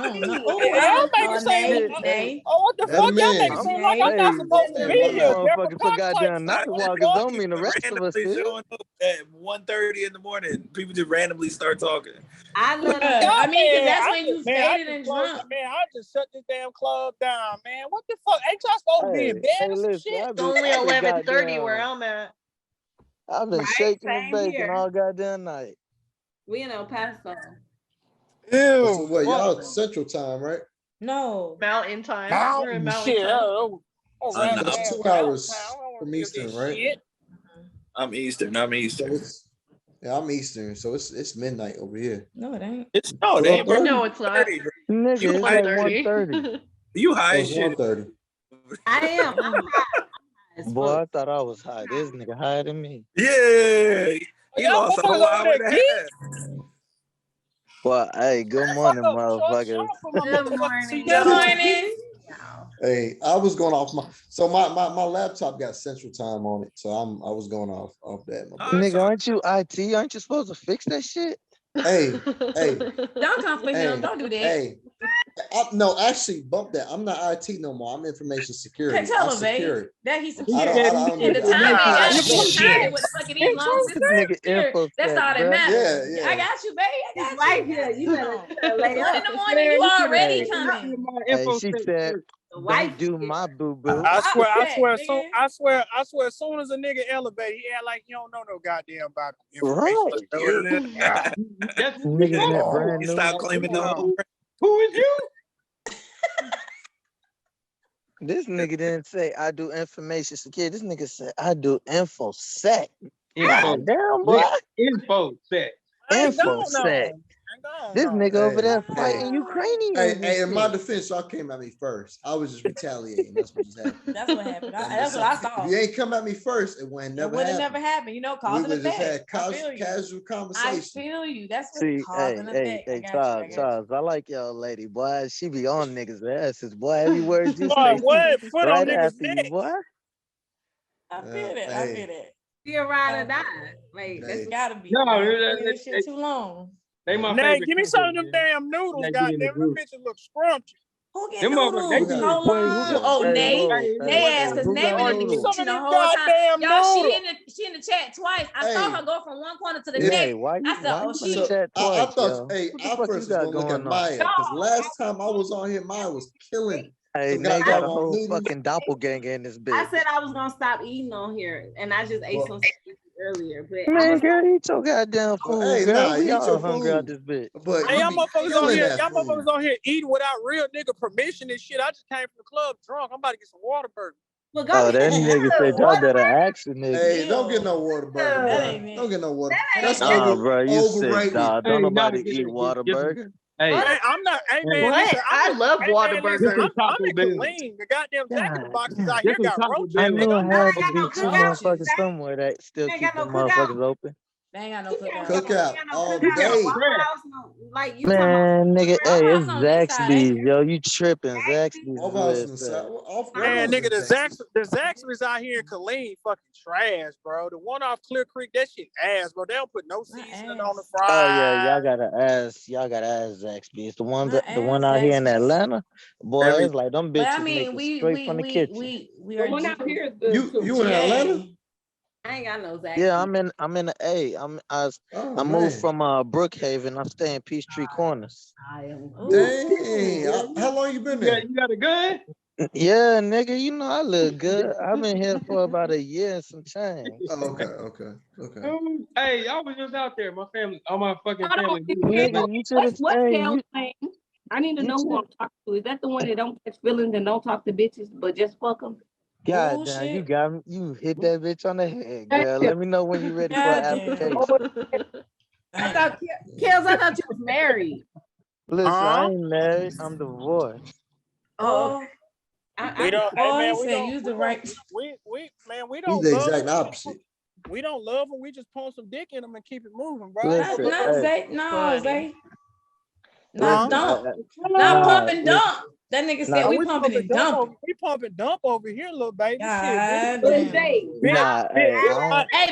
What the fuck? Y'all make it seem like I'm not supposed to be here. Motherfuckers so goddamn not walkers don't mean the rest of us is. At 1:30 in the morning, people just randomly start talking. I love I mean, because that's when you faded and drunk. Man, I just shut this damn club down, man. What the fuck? Ain't y'all supposed to be in bed or some shit? It's only 11:30 where I'm at. I've been shaking and baking all goddamn night. We in El Paso. Ew. So what, y'all Central Time, right? No. Mountain Time. We're in Mountain Time. That's 2 hours from Eastern, right? I'm Eastern. So I'm Eastern, so it's midnight over here. No, it ain't. It's no, it's not. Nigga, it's like 1:30. You high as shit. 1:30. I am. I'm high. Boy, I thought I was high. This nigga higher than me. Yeah. He lost a whole hour and a half. Well, hey, good morning, motherfuckers. Good morning. Good morning. Hey, I was going off my laptop got Central Time on it, so I was going off that. Nigga, aren't you IT? Aren't you supposed to fix that shit? Hey, Don't come for him. Don't do that. Hey, No, actually, bump that. I'm not IT no more. I'm information security. Can't tell I'm him, babe. security. That he's I secure. don't And the do that. timing, got Info the security. timing with fucking these long distance. That's all that matters. Yeah. I got you, babe. I got you. Right here. You better lay 1 in the morning, you already coming. Hey, she said, "Don't do my boo boo." I swear, as soon as a nigga elevate, he act like he don't know no goddamn about information. Niggas in that brand new. Stop claiming the whole. Who is you? This nigga didn't say I do information security. This nigga said I do infosec. God damn, boy. Infosec. Infosec. This nigga over there fighting Ukrainians. Hey, in my defense, y'all came at me first. I was just retaliating. That's what just happened. That's what happened. That's what I thought. If you ain't come at me first, it would never happen. Never happened. You know, cause and effect. We just had casual conversation. I feel you. That's what cause and effect. Hey, Charles, I like y'all lady, boy. She be on niggas' asses, boy. Every word you say, right after you, boy. I feel it. I feel it. Be a ride or die. Like that's gotta be. No, this shit too long. Nay, give me some of them damn noodles, goddamn. Them bitches look scrumptious. Who get noodles? Oh, Nay asked because Nay been in the kitchen the whole time. Y'all, she in the chat twice. I saw her go from one corner to the next. I said, oh, she. I thought, I first was gonna look at Maya because last time I was on here, Maya was killing. Hey, Nay got a whole fucking doppelganger in this bitch. I said I was gonna stop eating on here, and I just ate some earlier. But man, girl, eat your goddamn food. Hey, girl, y'all hungry out this bitch. But hey, y'all motherfuckers on here eating without real nigga permission and shit. I just came from the club drunk. I'm about to get some water burger. Well, that nigga said y'all better ask the nigga. Hey, don't get no water burger. Don't get no water. That's bro, you overrated. Sick, dog. Don't nobody eat water burger. Hey, I'm not. Hey, man, listen, I love water burger. I'm in Killeen. The goddamn jacket boxes out here got roaches. I knew it had to be two motherfuckers somewhere that still keep them motherfuckers open. They ain't got no cookout. Cookout all day. Man, nigga, hey, it's Zaxby's, yo. You tripping? Zaxby's. Man, nigga, the Zaxby's out here in Killeen fucking trash, bro. The one off Clear Creek, that shit ass, bro. They don't put no seasoning on the fries. Oh yeah, y'all gotta ask Zaxby's. The one out here in Atlanta, boy, it's like them bitches make it straight from the kitchen. We are out here. You in Atlanta? I ain't got no Zaxby's. Yeah, I'm in the A. I moved from Brookhaven. I'm staying Peachtree Corners. Dang, how long you been there? You got a gun? Yeah, nigga, you know I look good. I've been here for about a year and some change. Oh, okay. Hey, I was just out there. My family, all my fucking family. Nigga, you should have stayed. I need to know who I'm talking to. Is that the one that don't catch feelings and don't talk to bitches, but just fuck them? God damn, you got me. You hit that bitch on the head, girl. Let me know when you're ready for an application. I thought you was married. Listen, I ain't married. I'm divorced. We don't. Hey, man, we don't use the right. We don't. He's the exact opposite. We don't love them. We just pump some dick in them and keep it moving, bro. Listen, Zay. Not dump. Not pump and dump. That nigga said we pumping and dumping. We pumping dump over here, little baby. Hey,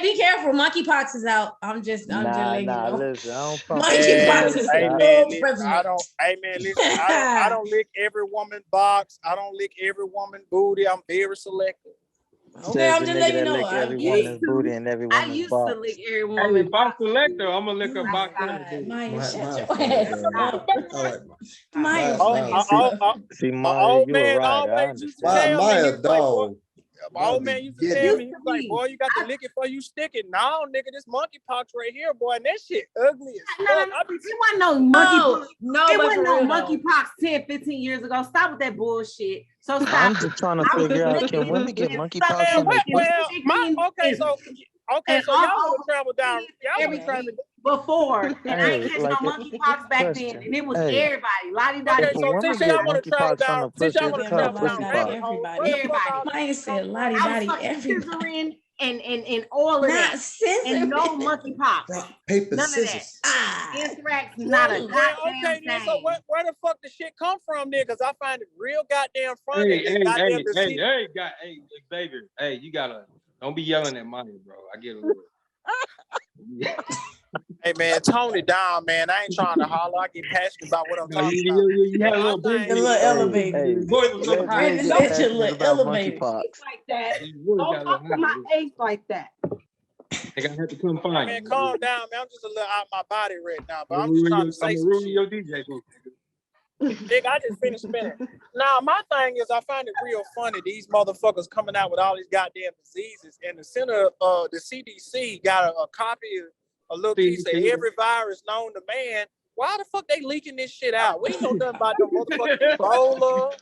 be careful. Monkeypox is out. I'm just letting you know. Listen, I don't pump. Monkeypox is listen, I don't lick every woman's box. I don't lick every woman's booty. I'm very selective. Okay, I'm just letting you know. I used to lick every woman. If I'm selector, I'm gonna lick a box. Maya, shut your ass up. Maya, see, Maya, you a rider. Maya, dog. My old man used to tell me, he was like, boy, you got to lick it before you stick it. No, nigga, this monkeypox right here, boy, and that shit ugly as fuck. It wasn't no monkeypox. It wasn't no monkeypox 10, 15 years ago. Stop with that bullshit. So stop. I'm just trying to figure out, can women get monkeypox in the okay, so y'all want to travel down. Y'all want to travel before, and I ain't catch no monkeypox back then, and it was everybody. Lottie-dottie. Okay, so since y'all want to travel down, everybody. Maya said lottie-dottie, everybody. And all of that. And no monkeypox. Paper, none scissors. Of that. Anthrax, not a goddamn thing. So where the fuck the shit come from then? Because I find it real goddamn funny. Hey, baby. Hey, you gotta, don't be yelling at money, bro. I get a little. Hey man, tone it down, man. I ain't trying to holler. I get passionate about what I'm talking about. You had a little bit. A little elevated. Hey, Voice was a little high. Red It's get such a passionate little about elevated. monkeypox. Like that. Don't talk to my face like that. They gonna have to come find Man, you. calm down, man. I'm just a little out my body right now, but I'm just trying to say some shit. Your DJ booth. Nigga, I just finished spinning. Now, my thing is, I find it real funny, these motherfuckers coming out with all these goddamn diseases, and the center, the CDC got a copy of a little piece of every virus known to man. Why the fuck they leaking this shit out? We ain't know nothing about no motherfucking Ebola.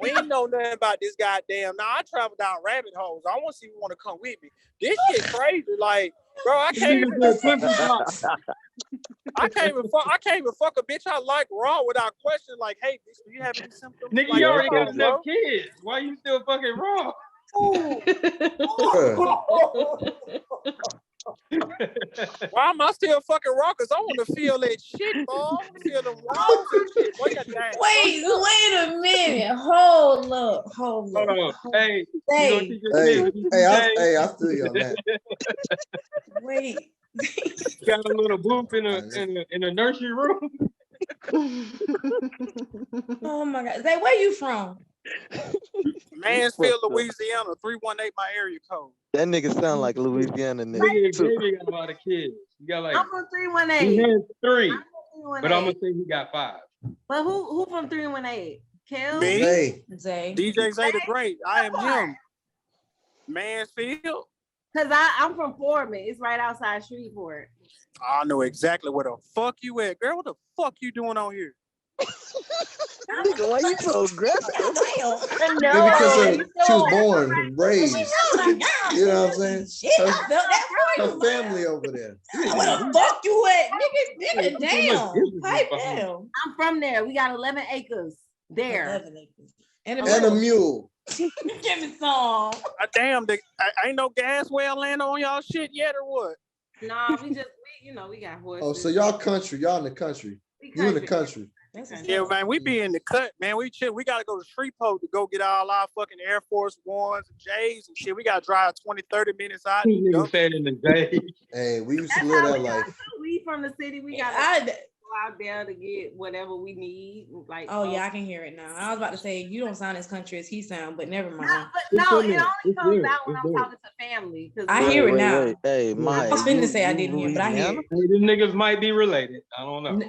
We ain't know nothing about this goddamn. Now, I travel down rabbit holes. I want to see who want to come with me. This shit crazy. Like, bro, I can't even fuck a bitch I like raw without question. Like, hey, bitch, do you have any symptoms? Nigga, like, you already got enough kids. Why you still fucking raw? Why am I still fucking raw? Because I want to feel that shit, bro. I want to feel the walls and shit. Wait a minute. Hold up. Hey, hey, I feel you on that. Wait. Got a little booth in a nursery room. Oh my God. Zay, where you from? Mansfield, Louisiana, 318 my area code. That nigga sound like Louisiana nigga. Nigga got a lot of kids. You got like I'm from 318. He has 3, but I'm gonna say he got 5. But who from 318? Kel? Me? Zay. DJ Zay the Great. I am him. Mansfield. Cause I'm from Foreman. It's right outside Shreveport. I know exactly where the fuck you at, girl. What the fuck you doing on here? Nigga, why you so aggressive? No, because she was born and raised. You know what I'm saying? Her family over there. Where the fuck you at? Nigga, damn. Pipe down. I'm from there. We got 11 acres there. 11 acres. And a mule. Give me some. Damn, ain't no gas well land on y'all shit yet or what? Nah, we got horses. Oh, so y'all country. Y'all in the country. You in the country. Yeah, man, we be in the cut, man. We chill. We gotta go to Shreveport to go get all our fucking Air Force Ones and J's and shit. We gotta drive 20-30 minutes out. Nigga said in the day. Hey, we used to live that life. We from the city. We gotta go out there to get whatever we need. Like, oh yeah, I can hear it now. I was about to say you don't sound as country as he sound, but never mind. It only comes out when I'm talking to family. I hear it now. Hey, Mike. I was finna say I didn't hear, but I hear it. Hey, them niggas might be related. I don't know.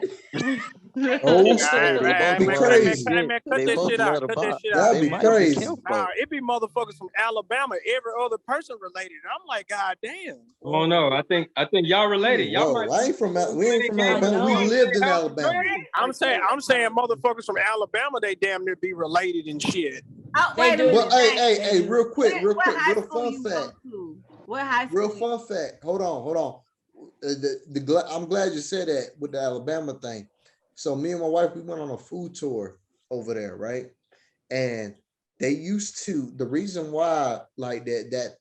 That'd be crazy. Man, cut that shit out. Cut that shit out. That'd be crazy. Nah, it be motherfuckers from Alabama. Every other person related. I'm like, God damn. Oh no, I think y'all related. Y'all might. We ain't from Alabama. We lived in Alabama. I'm saying motherfuckers from Alabama, they damn near be related and shit. Well, hey, real quick, real fun fact. What high school? Real fun fact. Hold on. I'm glad you said that with the Alabama thing. So me and my wife, we went on a food tour over there, right? And they used to, the reason why like that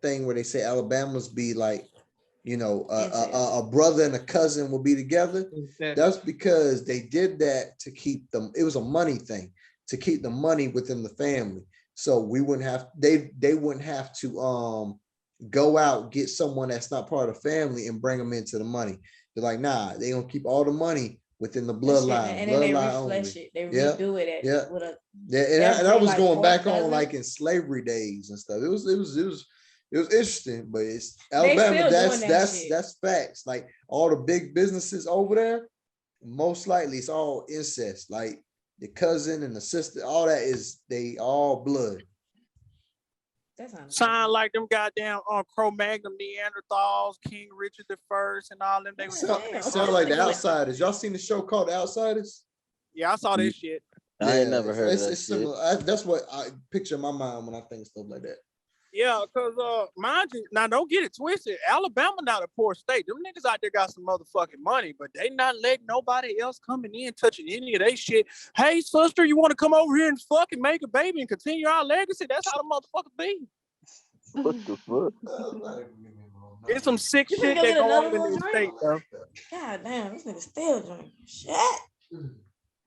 thing where they say Alabama's be like, you know, a brother and a cousin will be together. That's because they did that to keep them. It was a money thing to keep the money within the family. So we wouldn't have, they wouldn't have to go out, get someone that's not part of the family and bring them into the money. They're like, nah, they gonna keep all the money within the bloodline. And then they refresh it. They redo it. And I was going back on like in slavery days and stuff. It was interesting, but it's Alabama. That's facts. Like all the big businesses over there, most likely it's all incest. Like the cousin and the sister, all that is they all blood. Sound like them goddamn Cro-Magnon Neanderthals, King Richard I, and all them. They sound like the Outsiders. Y'all seen the show called The Outsiders? Yeah, I saw this shit. I ain't never heard of that. Similar. That's what I picture in my mind when I think stuff like that. Yeah, because mind you, now don't get it twisted. Alabama not a poor state. Them niggas out there got some motherfucking money, but they not letting nobody else coming in touching any of their shit. Hey, sister, you want to come over here and fucking make a baby and continue our legacy? That's how the motherfuckers be. What the fuck? It's some sick shit that go on in this state, bro. God damn, this nigga still drinking. Shit.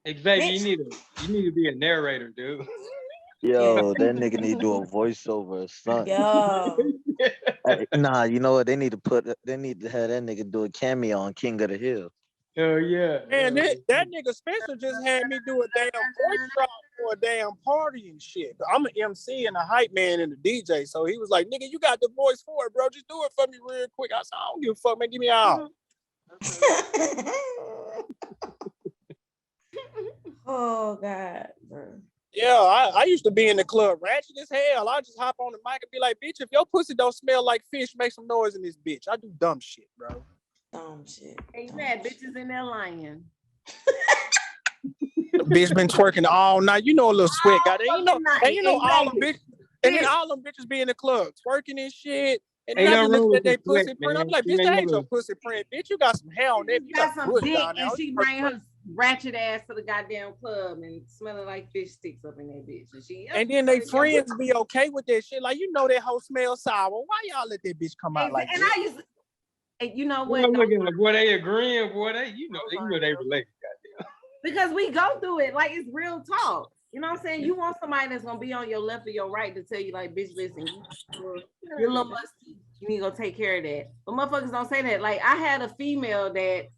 Xavier, you need to be a narrator, dude. Yo, that nigga need to do a voiceover or something. Yo. Nah, you know what? They need to have that nigga do a cameo on King of the Hill. Oh yeah. Man, that nigga Spencer just had me do a damn voice drop for a damn party and shit. I'm an MC and a hype man and a DJ, so he was like, "Nigga, you got the voice for it, bro. Just do it for me real quick." I said, "I don't give a fuck, man. Give me out." Oh God, bro. Yeah, I used to be in the club ratchet as hell. I just hop on the mic and be like, "Bitch, if your pussy don't smell like fish, make some noise in this bitch." I do dumb shit, bro. Dumb shit. Ain't that bitches in there lying? Bitch been twerking all night. You know a little sweat got it. You know all them bitches, and then all them bitches be in the club twerking and shit. And then I just look at their pussy print. I'm like, bitch, that ain't your pussy print. Bitch, you got some hair on that. You got some dick, and she bring her ratchet ass to the goddamn club and smelling like fish sticks up in that bitch. And then they friends be okay with that shit. Like, you know that hoe smell sour. Why y'all let that bitch come out like that? And I used to, and you know what? I'm looking like, boy, they agreeing, boy, you know they relate, goddamn. Because we go through it like it's real talk. You know what I'm saying? You want somebody that's gonna be on your left or your right to tell you, like, bitch, listen, you're a little musty. You need to go take care of that. But motherfuckers don't say that. Like, I had a female that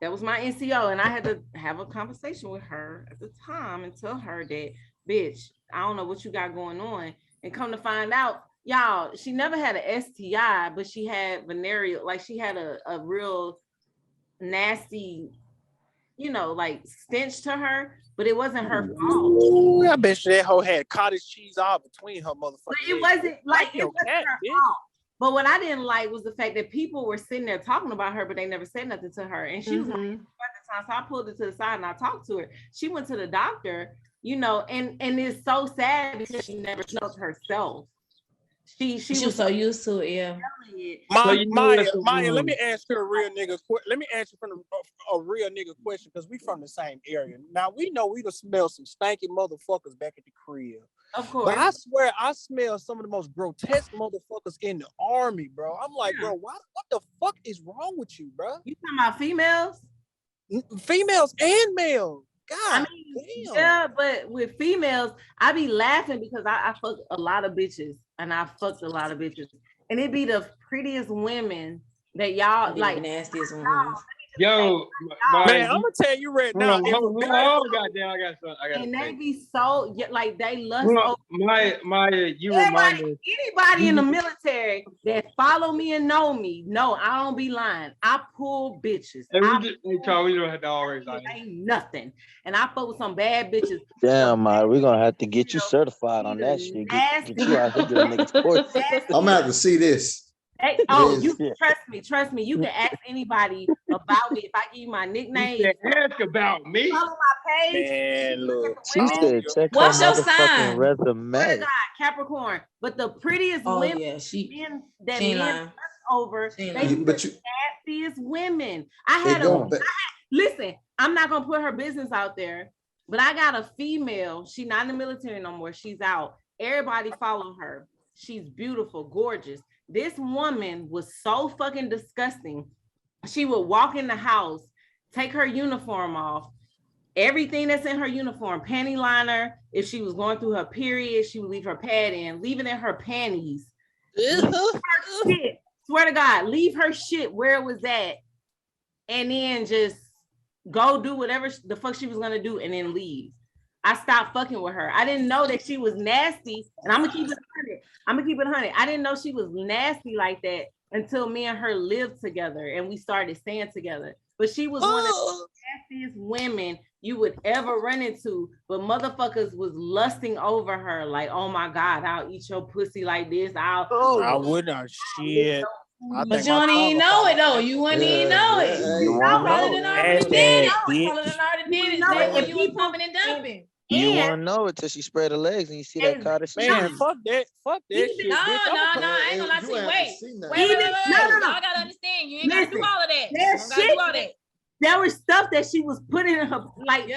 was my NCO, and I had to have a conversation with her at the time and tell her that, bitch, I don't know what you got going on. And come to find out, y'all, she never had an STI, but she had venereal, like she had a real nasty, you know, like stench to her, but it wasn't her fault. Ooh, I bet you that hoe had cottage cheese all between her motherfuckers. But it wasn't like it wasn't her fault. But what I didn't like was the fact that people were sitting there talking about her, but they never said nothing to her. And she was like, at the time, so I pulled her to the side and I talked to her. She went to the doctor, you know, and it's so sad because she never smelled herself. She was so used to it, yeah. Maya, let me ask you a real nigga. Let me answer from a real nigga question, because we from the same area. Now we know we done smell some stanky motherfuckers back at the crib. Of course. But I swear I smell some of the most grotesque motherfuckers in the army, bro. I'm like, bro, what the fuck is wrong with you, bro? You talking about females? Females and males. God, damn. Yeah, but with females, I be laughing because I fuck a lot of bitches, and I fucked a lot of bitches, and it be the prettiest women that y'all like, nastiest ones. Yo, man, I'm gonna tell you right now. Goddamn, I got something. And they be so like they lust. Maya, you remind me. Anybody in the military that follow me and know me, no, I don't be lying. I pull bitches. We don't have to always lie. Ain't nothing, and I fuck with some bad bitches. Damn, Maya, we're gonna have to get you certified on that shit. Get you out here doing niggas course. I'm gonna have to see this. Hey, you trust me. You can ask anybody about me if I give you my nickname. You can ask about me. Follow my page. Man, look. She said, check what's her your sign? Resume. God, Capricorn. But the prettiest women men over, they the nastiest women. Listen, I'm not gonna put her business out there, but I got a female. She's not in the military no more. She's out. Everybody follow her. She's beautiful, gorgeous. This woman was so fucking disgusting. She would walk in the house, take her uniform off, everything that's in her uniform, panty liner. If she was going through her period, she would leave her pad in, leave it in her panties. Shit. Swear to God, leave her shit where it was at, and then just go do whatever the fuck she was gonna do, and then leave. I stopped fucking with her. I didn't know that she was nasty, and I'm gonna keep it 100. I didn't know she was nasty like that until me and her lived together and we started staying together. But she was one of the nastiest women you would ever run into. But motherfuckers was lusting over her, like, oh my God, I'll eat your pussy like this. I would not shit. But you don't even know it though. You wouldn't even know it. You probably done already did it. When you was pumping and dumping. You want to know it till she spread her legs and you see that cottage cheese. Man, fuck that shit. No, I ain't gonna lie to you. Wait. No. I gotta understand. You ain't gotta do all of that. You don't gotta do all that. There was stuff that she was putting in her, like,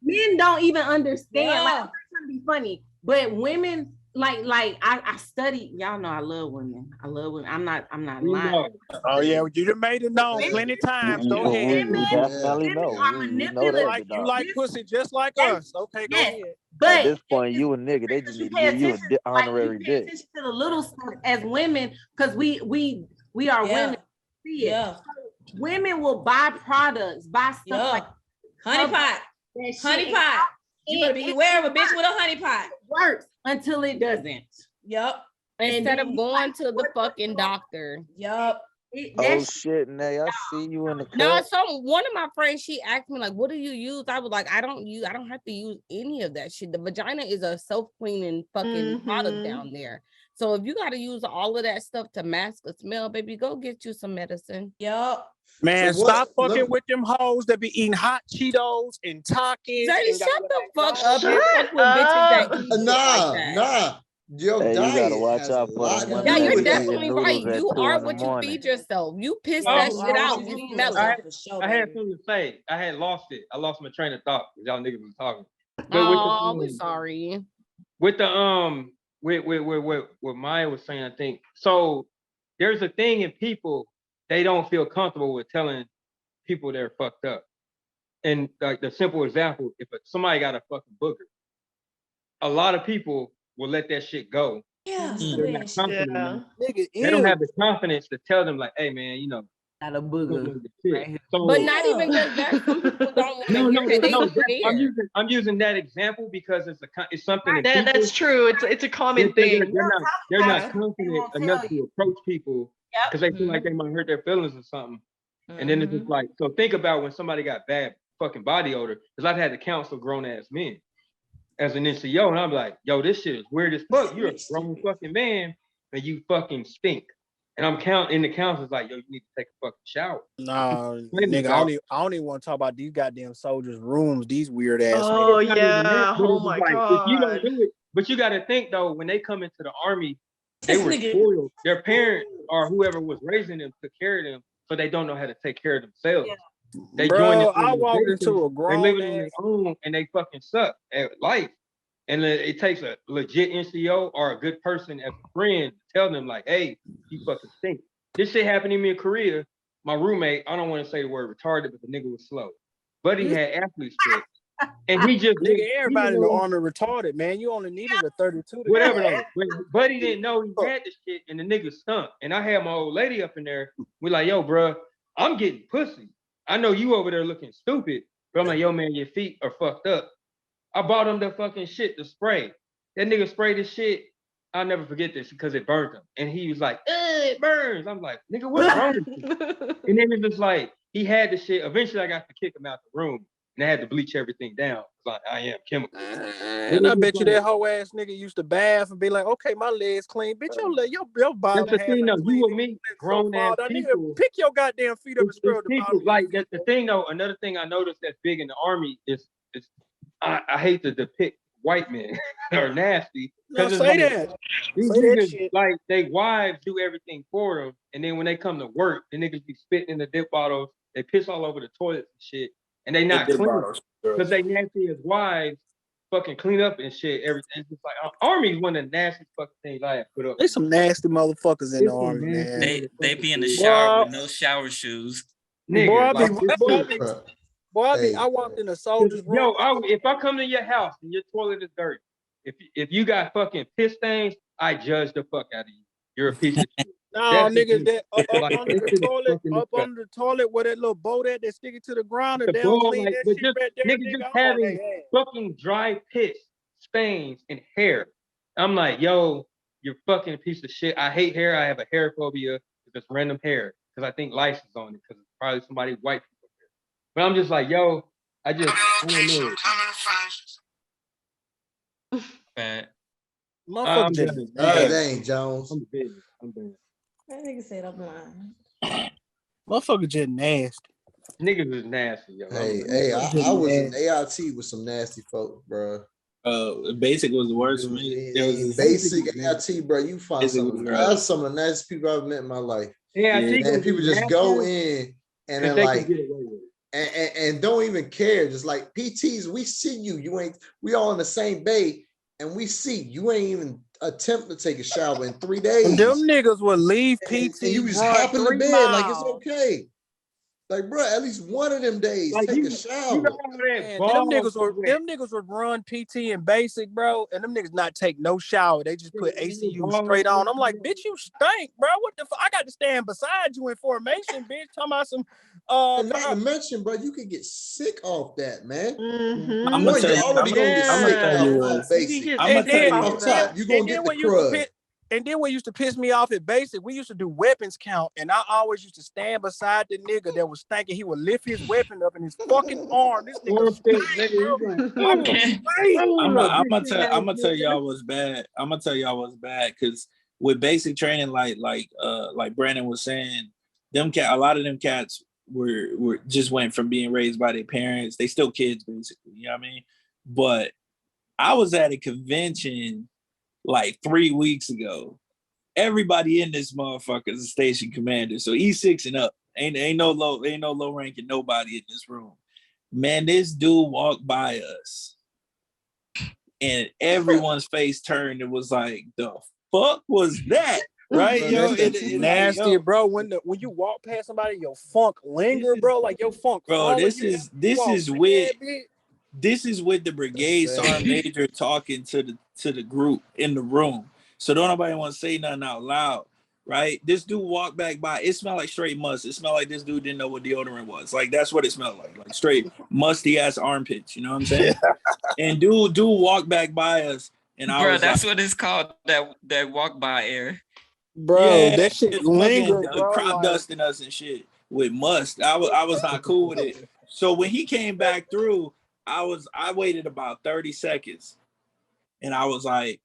men don't even understand. Like, I'm not trying to be funny, but women I studied. Y'all know I love women. I'm not lying. Oh yeah, you done made it known plenty of times. Go ahead. We definitely know. We know that. You like pussy just like us. Okay, go ahead. But at this point, you a nigga. They just need to give you an honorary dick. Attention to the little stuff as women, because we are women. Yeah. Women will buy products, buy stuff like honey pot. You better be aware of a bitch with a honey pot. It works until it doesn't. Yep. Instead of going to the fucking doctor. Yep. Oh shit, Nay, I see you in the cut. No, so one of my friends, she asked me like, what do you use? I was like, I don't have to use any of that shit. The vagina is a self-cleaning fucking product down there. So if you got to use all of that stuff to mask a smell, baby, go get you some medicine. Yup. Man, so stop fucking with them hoes that be eating hot Cheetos and Takis. Shut the fuck up. You fuck with bitches that eat nah. Yo, hey, you gotta watch out for them. Yeah, you're definitely right. You are what you feed yourself. You piss that shit out. You smell it. I had something to say. I had lost it. I lost my train of thought because y'all niggas was talking. Oh, we're sorry. With the with what Maya was saying, I think so. There's a thing in people, they don't feel comfortable with telling people they're fucked up. And like the simple example, if somebody got a fucking booger, a lot of people will let that shit go. Yeah. They're not confident. They don't have the confidence to tell them like, hey man, you know, got a booger. Right. So, but not even just that. Some people don't want to hear that. I'm using that example because it's something that's true. It's a common thing. They're not confident enough to approach people because they feel like they might hurt their feelings or something. And then it's just like, so think about when somebody got bad fucking body odor, because I've had to counsel grown ass men as an NCO, and I'm like, yo, this shit is weird as fuck. You're a grown fucking man and you fucking stink. And I'm counting the counselors like, yo, you need to take a fucking shower. No, nigga, I don't even want to talk about these goddamn soldiers' rooms, these weird ass. Oh yeah, oh my god. If you don't do it, but you got to think though, when they come into the army, they were spoiled. Their parents or whoever was raising them took care of them, so they don't know how to take care of themselves. Yeah. They I walked into a grown they living on their own and they fucking suck at life. And it takes a legit NCO or a good person as a friend to tell them like, hey, you fucking stink. This shit happened to me in Korea. My roommate, I don't want to say the word retarded, but the nigga was slow. But he had athlete's foot. And he just nigga, everybody in the army retarded, man. You only needed a 32. Whatever though. But he didn't know he had this shit and the nigga stunk. And I had my old lady up in there. We're like, yo, bro, I'm getting pussy. I know you over there looking stupid, but I'm like, yo, man, your feet are fucked up. I bought him the fucking shit to spray. That nigga sprayed this shit. I'll never forget this because it burnt him. And he was like, it burns. I'm like, nigga, what's wrong with you? And then it was like, he had the shit. Eventually, I got to kick him out the room. And I had to bleach everything down. Like, I am chemical. And I bet you that whole ass nigga used to bath and be like, okay, my legs clean. Bitch, your body. That's the thing though, you and me, grown ass people. Pick your goddamn feet up and scrub the people. Like, that's the thing though, another thing I noticed that's big in the army is I hate to depict white men are nasty. No, say that. These niggas, like, they wives do everything for them. And then when they come to work, the niggas be spitting in the dip bottles. They piss all over the toilets and shit. And they not clean because they nasty as wives fucking clean up and shit. Everything. It's just like army is one of the nastiest fucking things I have put up. There's some nasty motherfuckers in the army, man. They be in the shower with no shower shoes. Nigga, I walked in a soldier's room. Yo, if I come to your house and your toilet is dirty, if you got fucking piss stains, I judge the fuck out of you. You're a piece of shit. No, niggas, that up under the toilet where that little boat at that's sticking to the ground and they don't clean that shit right there. Niggas just having fucking dry piss, stains, and hair. I'm like, yo, you're fucking a piece of shit. I hate hair. I have a hair phobia. It's random hair because I think lice is on it because it's probably somebody white people hair. But I'm just like, yo, I don't know. Bad. Dang, Jones. I'm bad. That nigga said I'm lying. Motherfucker just nasty. Niggas is nasty, yo. Hey, I was in AIT with some nasty folk, bro. Basic was the worst for me. Basic AIT, bro. You find some of the nastiest people I've met in my life. Yeah, and people just go in and then like and don't even care. Just like PTs, we see you. You ain't. We all in the same bay. And we see you ain't even attempt to take a shower in 3 days. And them niggas would leave PT. And you just hop in the bed like it's okay. Like, bro, at least one of them days, like take a shower. Them niggas would run PT and basic, bro, and them niggas not take no shower. They just put ACU straight on. I'm like, bitch, you stink, bro. What the fuck? I got to stand beside you in formation, bitch. Talking about some and not to mention, bro, you can get sick off that, man. Mm-hmm. I'm gonna tell you, already gonna get sick off basic. I'm gonna tell you off top, you gonna get the crud. And then what used to piss me off at basic, we used to do weapons count, and I always used to stand beside the nigga that was thinking he would lift his weapon up in his fucking arm. This nigga. I'm gonna tell y'all what's bad. I'm gonna tell y'all what's bad because with basic training, like Brandon was saying, a lot of them cats were just went from being raised by their parents. They still kids basically, you know what I mean? But I was at a convention like 3 weeks ago. Everybody in this motherfucker is a station commander. So E6 and up. Ain't no low ranking nobody in this room. Man, this dude walked by us and everyone's face turned and was like, the fuck was that? Right? It's nasty, bro. When you walk past somebody, your funk linger, bro. Like your funk. Bro, this is with the brigade sergeant major talking to the group in the room. So don't nobody want to say nothing out loud, right? This dude walked back by. It smelled like straight must. It smelled like this dude didn't know what deodorant was. Like that's what it smelled like straight musty ass armpits. You know what I'm saying? And dude walked back by us, and I was that's what it's called. That walk by air. Bro, that shit lingered, crop dusting us and shit with must. I was not cool with it. So when he came back through, I waited about 30 seconds and I was like,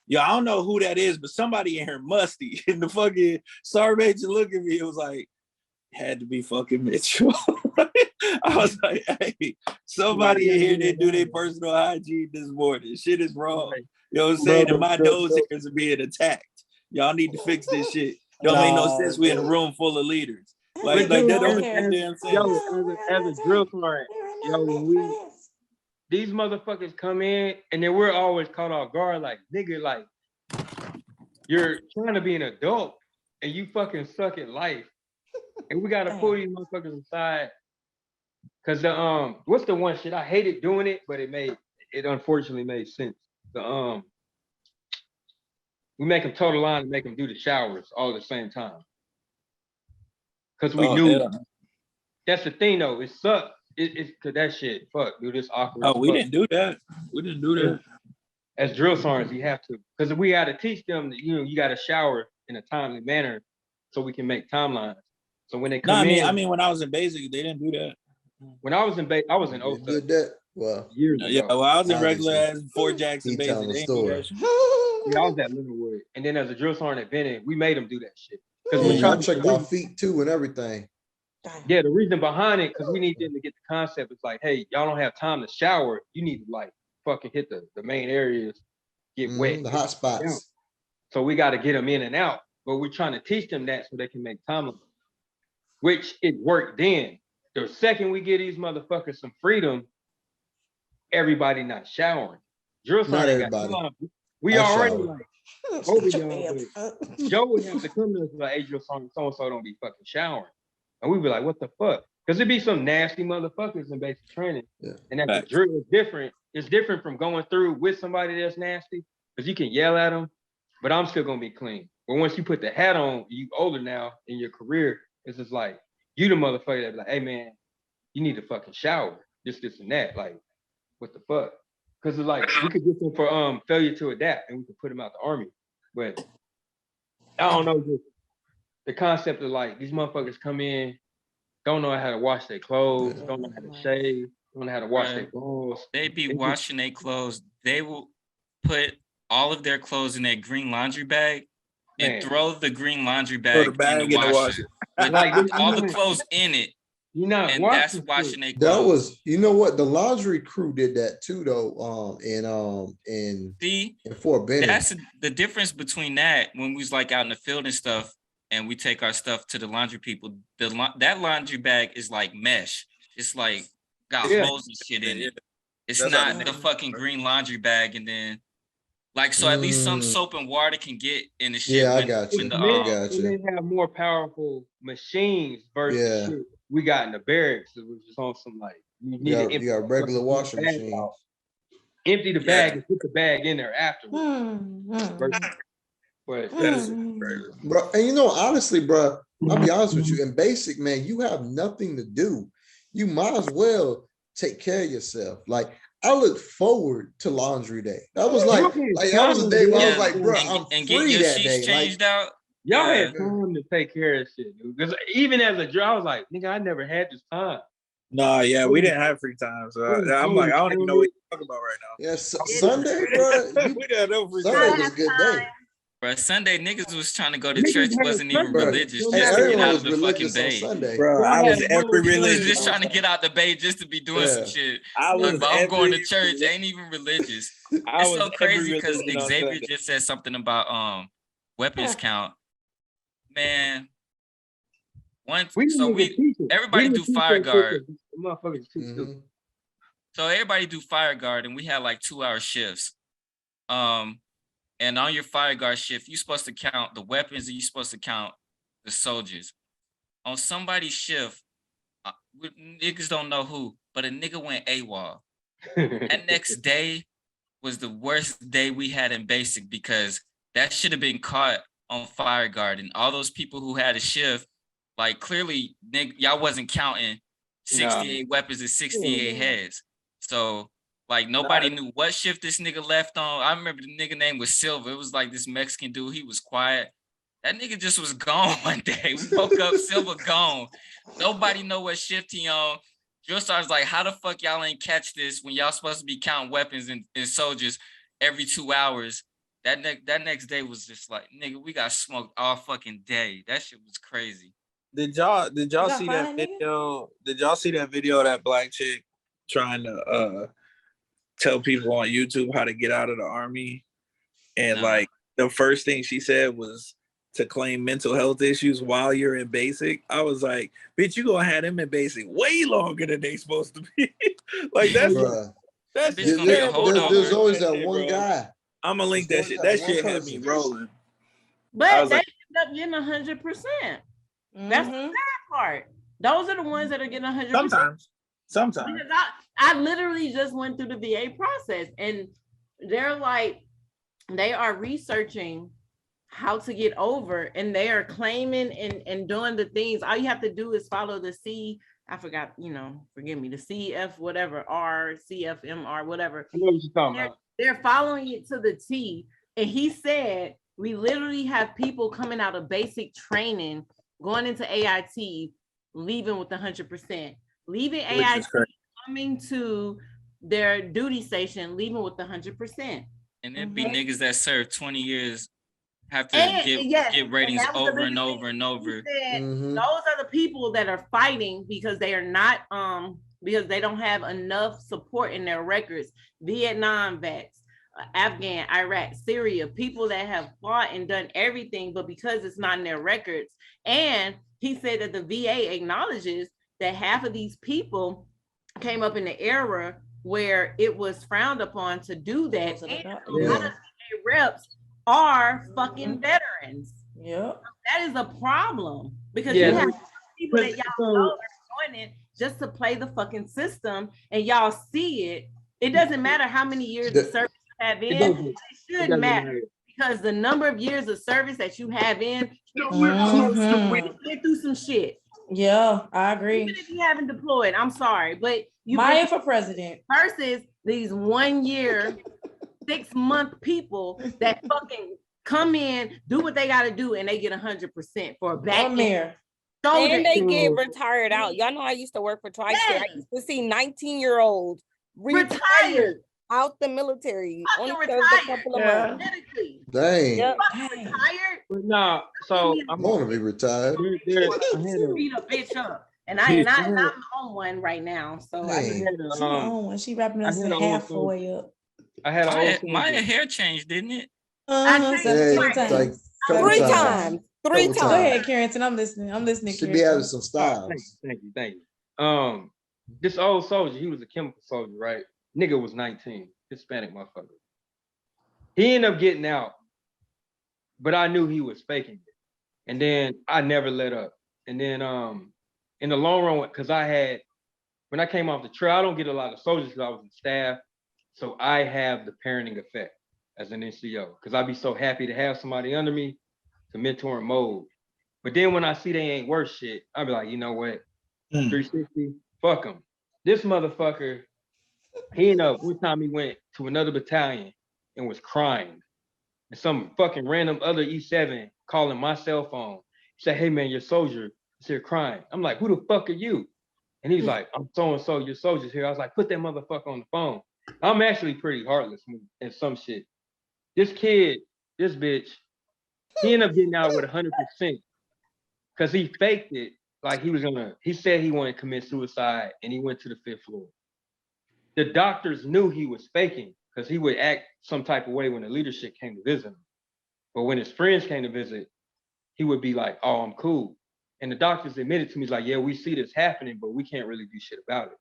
yo, I don't know who that is, but somebody in here musty. And the fucking sergeant major looked at me. It was like, had to be fucking Mitchell. I was like, hey, somebody in here didn't do their personal hygiene this morning. Shit is wrong. You know what I'm saying? And my nose hairs are being attacked. Y'all need to fix this shit. Don't make no sense. We're in a room full of leaders. Like that don't make no damn sense. Yo, as a drill sergeant, yo, these motherfuckers come in and then we're always caught off guard, like, nigga, like, you're trying to be an adult and you fucking suck at life. And we gotta pull these motherfuckers aside. Cause what's the one shit? I hated doing it, but it unfortunately made sense. We make them total line and make them do the showers all at the same time. Cause we knew that's the thing though. It sucked. It's cause that shit, fuck, dude, it's awkward. Oh, we didn't do that. We didn't do that. As drill sergeants, you have to, because we got to teach them that you got to shower in a timely manner, so we can make timelines. So when they come in, I mean, when I was in basic, they didn't do that. When I was in basic, I was in OSA. Did that? Well, years ago. Yeah, well, I was in regular ass Fort Jackson basic. I was at Littlewood, and then as a drill sergeant at Bennett, we made them do that shit. Because we trying to check our feet too and everything. Yeah, the reason behind it, because we need them to get the concept. It's like, hey, y'all don't have time to shower. You need to like fucking hit the main areas, get wet, the hot spots. So we got to get them in and out. But we're trying to teach them that so they can make time, which it worked then. The second we get these motherfuckers some freedom, everybody not showering. Drill sergeant got time. We already like, Joe would have to come to us like, hey, drill sergeant, so-and-so don't be fucking showering. And we'd be like, what the fuck? Because it'd be some nasty motherfuckers in basic training. Yeah. And that drill is different. It's different from going through with somebody that's nasty, because you can yell at them, but I'm still gonna be clean. But once you put the hat on, you older now in your career, it's just like, you the motherfucker that be like, hey man, you need to fucking shower. This and that. Like, what the fuck? Because it's like, we could get them for failure to adapt and we could put them out the army. But I don't know, just the concept of like, these motherfuckers come in, don't know how to wash their clothes, don't know how to shave, don't know how to wash their clothes. They be washing their clothes. They will put all of their clothes in that green laundry bag and throw the green laundry bag in the washer. With like, all the clothes in it. And that's washing their clothes. That was, you know what? The laundry crew did that too, though. In Fort Benning. That's the difference between that when we was like out in the field and stuff, and we take our stuff to the laundry people. That laundry bag is like mesh. It's like got holes and shit in it. It's not the fucking green laundry bag, and then Like, so at least some soap and water can get in the shit. Yeah, I got you. They have more powerful machines versus shit we got in the barracks. It was just on some like you got regular washing machines. Empty the bag and put the bag in there afterwards. But bro, and you know, honestly, bro, I'll be honest with you. In basic, man, you have nothing to do. You might as well take care of yourself. Like, I look forward to laundry day. That was like that was a day where I was like, bro, I'm free that day. Changed out. Y'all had time to take care of shit, dude. Because even as a job, I was like, nigga, I never had this time. Nah, yeah, we didn't have free time. So I'm like, I don't even know what you're talking about right now. Yeah, Sunday, bro. We didn't have free Sunday was a good day. Bro, Sunday niggas was trying to go to church, wasn't even religious, just to get out of the fucking bay. Bro, I was every religion. Just trying to get out the bay just to be doing some shit. But I'm going to church, ain't even religious. It's so crazy because Xavier just said something about weapons count. Man, everybody do fire guard. So everybody do fire guard, and we had like 2-hour shifts. And on your fire guard shift, you're supposed to count the weapons and you're supposed to count the soldiers. On somebody's shift, niggas don't know who, but a nigga went AWOL. That next day was the worst day we had in basic because that should have been caught on fire guard. And all those people who had a shift, like clearly, y'all wasn't counting 68 weapons and 68 heads. So, like, nobody knew what shift this nigga left on. I remember the nigga name was Silva. It was like this Mexican dude. He was quiet. That nigga just was gone one day. We woke up, Silva gone. Nobody know what shift he on. Drill Sergeant's like, how the fuck y'all ain't catch this when y'all supposed to be counting weapons and soldiers every 2 hours? That next day was just like, nigga, we got smoked all fucking day. That shit was crazy. Did y'all see that video? Did y'all see that video of that black chick trying to tell people on YouTube how to get out of the army? And like the first thing she said was to claim mental health issues while you're in basic. I was like, bitch, you gonna have them in basic way longer than they supposed to be. Like that's there's always that one guy. I'm gonna link that shit. That shit had me rolling. But they end up getting 100%. That's the sad part. Those are the ones that are getting 100%. Sometimes. Because I literally just went through the VA process, and they're like, they are researching how to get over, and they are claiming and doing the things. All you have to do is follow the forgive me, the CF whatever, CFMR, whatever. I know what you're talking about. They're following it to the T. And he said, we literally have people coming out of basic training, going into AIT, leaving with 100%, leaving AIT, coming to their duty station, leaving with 100%. And there'd be niggas that serve 20 years have to get ratings over and over and over. Those are the people that are fighting because they are not because they don't have enough support in their records. Vietnam vets, Afghan, Iraq, Syria, people that have fought and done everything, but because it's not in their records. And he said that the VA acknowledges that half of these people came up in the era where it was frowned upon to do that. And a lot of VA reps are fucking veterans. Yeah, that is a problem because you have people that y'all know are doing it just to play the fucking system, and y'all see it. It doesn't matter how many years of service you have in. It shouldn't matter because the number of years of service that you have in, went through some shit. Yeah, I agree. Even if you haven't deployed, I'm sorry, but you Maya for president versus these 1 year, 6 month people that fucking come in, do what they got to do, and they get 100% for a back there. And they get retired out. Y'all know I used to work for Tri-State. I used to see 19-year-olds retired out the military. Only served a couple of months. Dang. Yep. Retired? No, so I'm going to be retired. Beat a bitch up. And I'm on one right now. So she wrapping us in halfway up. I had my hair changed, didn't it? Three times. Go ahead, Carrington. I'm listening. Should be having some styles. Thank you. This old soldier, he was a chemical soldier, right? Nigga was 19, Hispanic motherfucker. He ended up getting out, but I knew he was faking it. And then I never let up. And then in the long run, because when I came off the trail, I don't get a lot of soldiers because I was in staff. So I have the parenting effect as an NCO because I'd be so happy to have somebody under me to mentor and mold. But then when I see they ain't worth shit, I'd be like, you know what? 360, fuck him. This motherfucker, he ended up, one time he went to another battalion and was crying. And some fucking random other E7 calling my cell phone. He said, hey man, your soldier is here crying. I'm like, who the fuck are you? And he's like, I'm so-and-so, your soldier's here. I was like, put that motherfucker on the phone. I'm actually pretty heartless in some shit. This kid, this bitch, he ended up getting out with 100% because he faked it like he said he wanted to commit suicide and he went to the 5th floor. The doctors knew he was faking because he would act some type of way when the leadership came to visit him. But when his friends came to visit, he would be like, oh, I'm cool. And the doctors admitted to me, like, yeah, we see this happening, but we can't really do shit about it.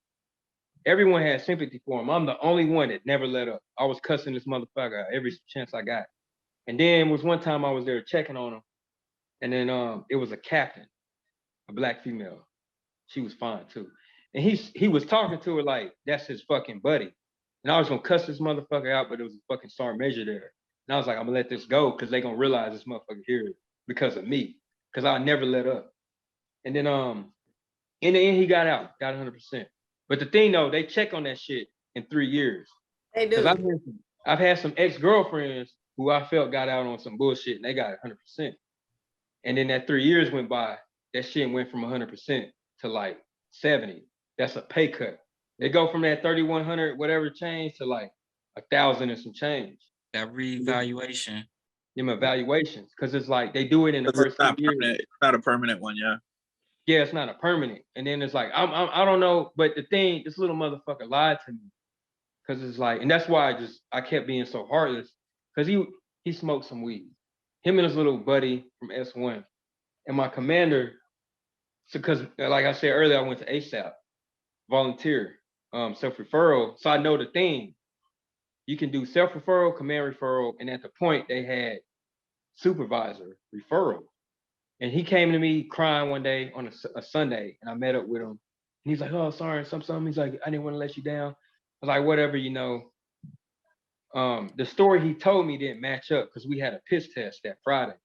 Everyone had sympathy for him. I'm the only one that never let up. I was cussing this motherfucker out every chance I got. And then was one time I was there checking on him. And then it was a captain, a black female. She was fine too. And he was talking to her like, that's his fucking buddy. And I was gonna cuss this motherfucker out, but it was a fucking sergeant major there. And I was like, I'm gonna let this go because they gonna realize this motherfucker here because of me. Because I never let up. And then in the end, he got out, got 100%. But the thing though, they check on that shit in 3 years. They do. Because I've had some ex-girlfriends who I felt got out on some bullshit and they got 100%. And then that 3 years went by, that shit went from 100% to like 70. That's a pay cut. They go from that 3,100 whatever change to like 1,000 and some change. That reevaluation. Them evaluations, because it's like they do it in the first 2 years. It's not a permanent one, yeah. Yeah, it's not a permanent. And then it's like I don't know, but the thing, this little motherfucker lied to me, because it's like, and that's why I kept being so heartless, because he smoked some weed. Him and his little buddy from S1, and my commander. So, because like I said earlier, I went to ASAP, volunteer, self-referral. So I know the thing. You can do self-referral, command referral, and at the point they had supervisor referral. And he came to me crying one day on a Sunday, and I met up with him. And he's like, oh, sorry, something. He's like, I didn't want to let you down. I was like, whatever, you know. The story he told me didn't match up because we had a piss test that Friday.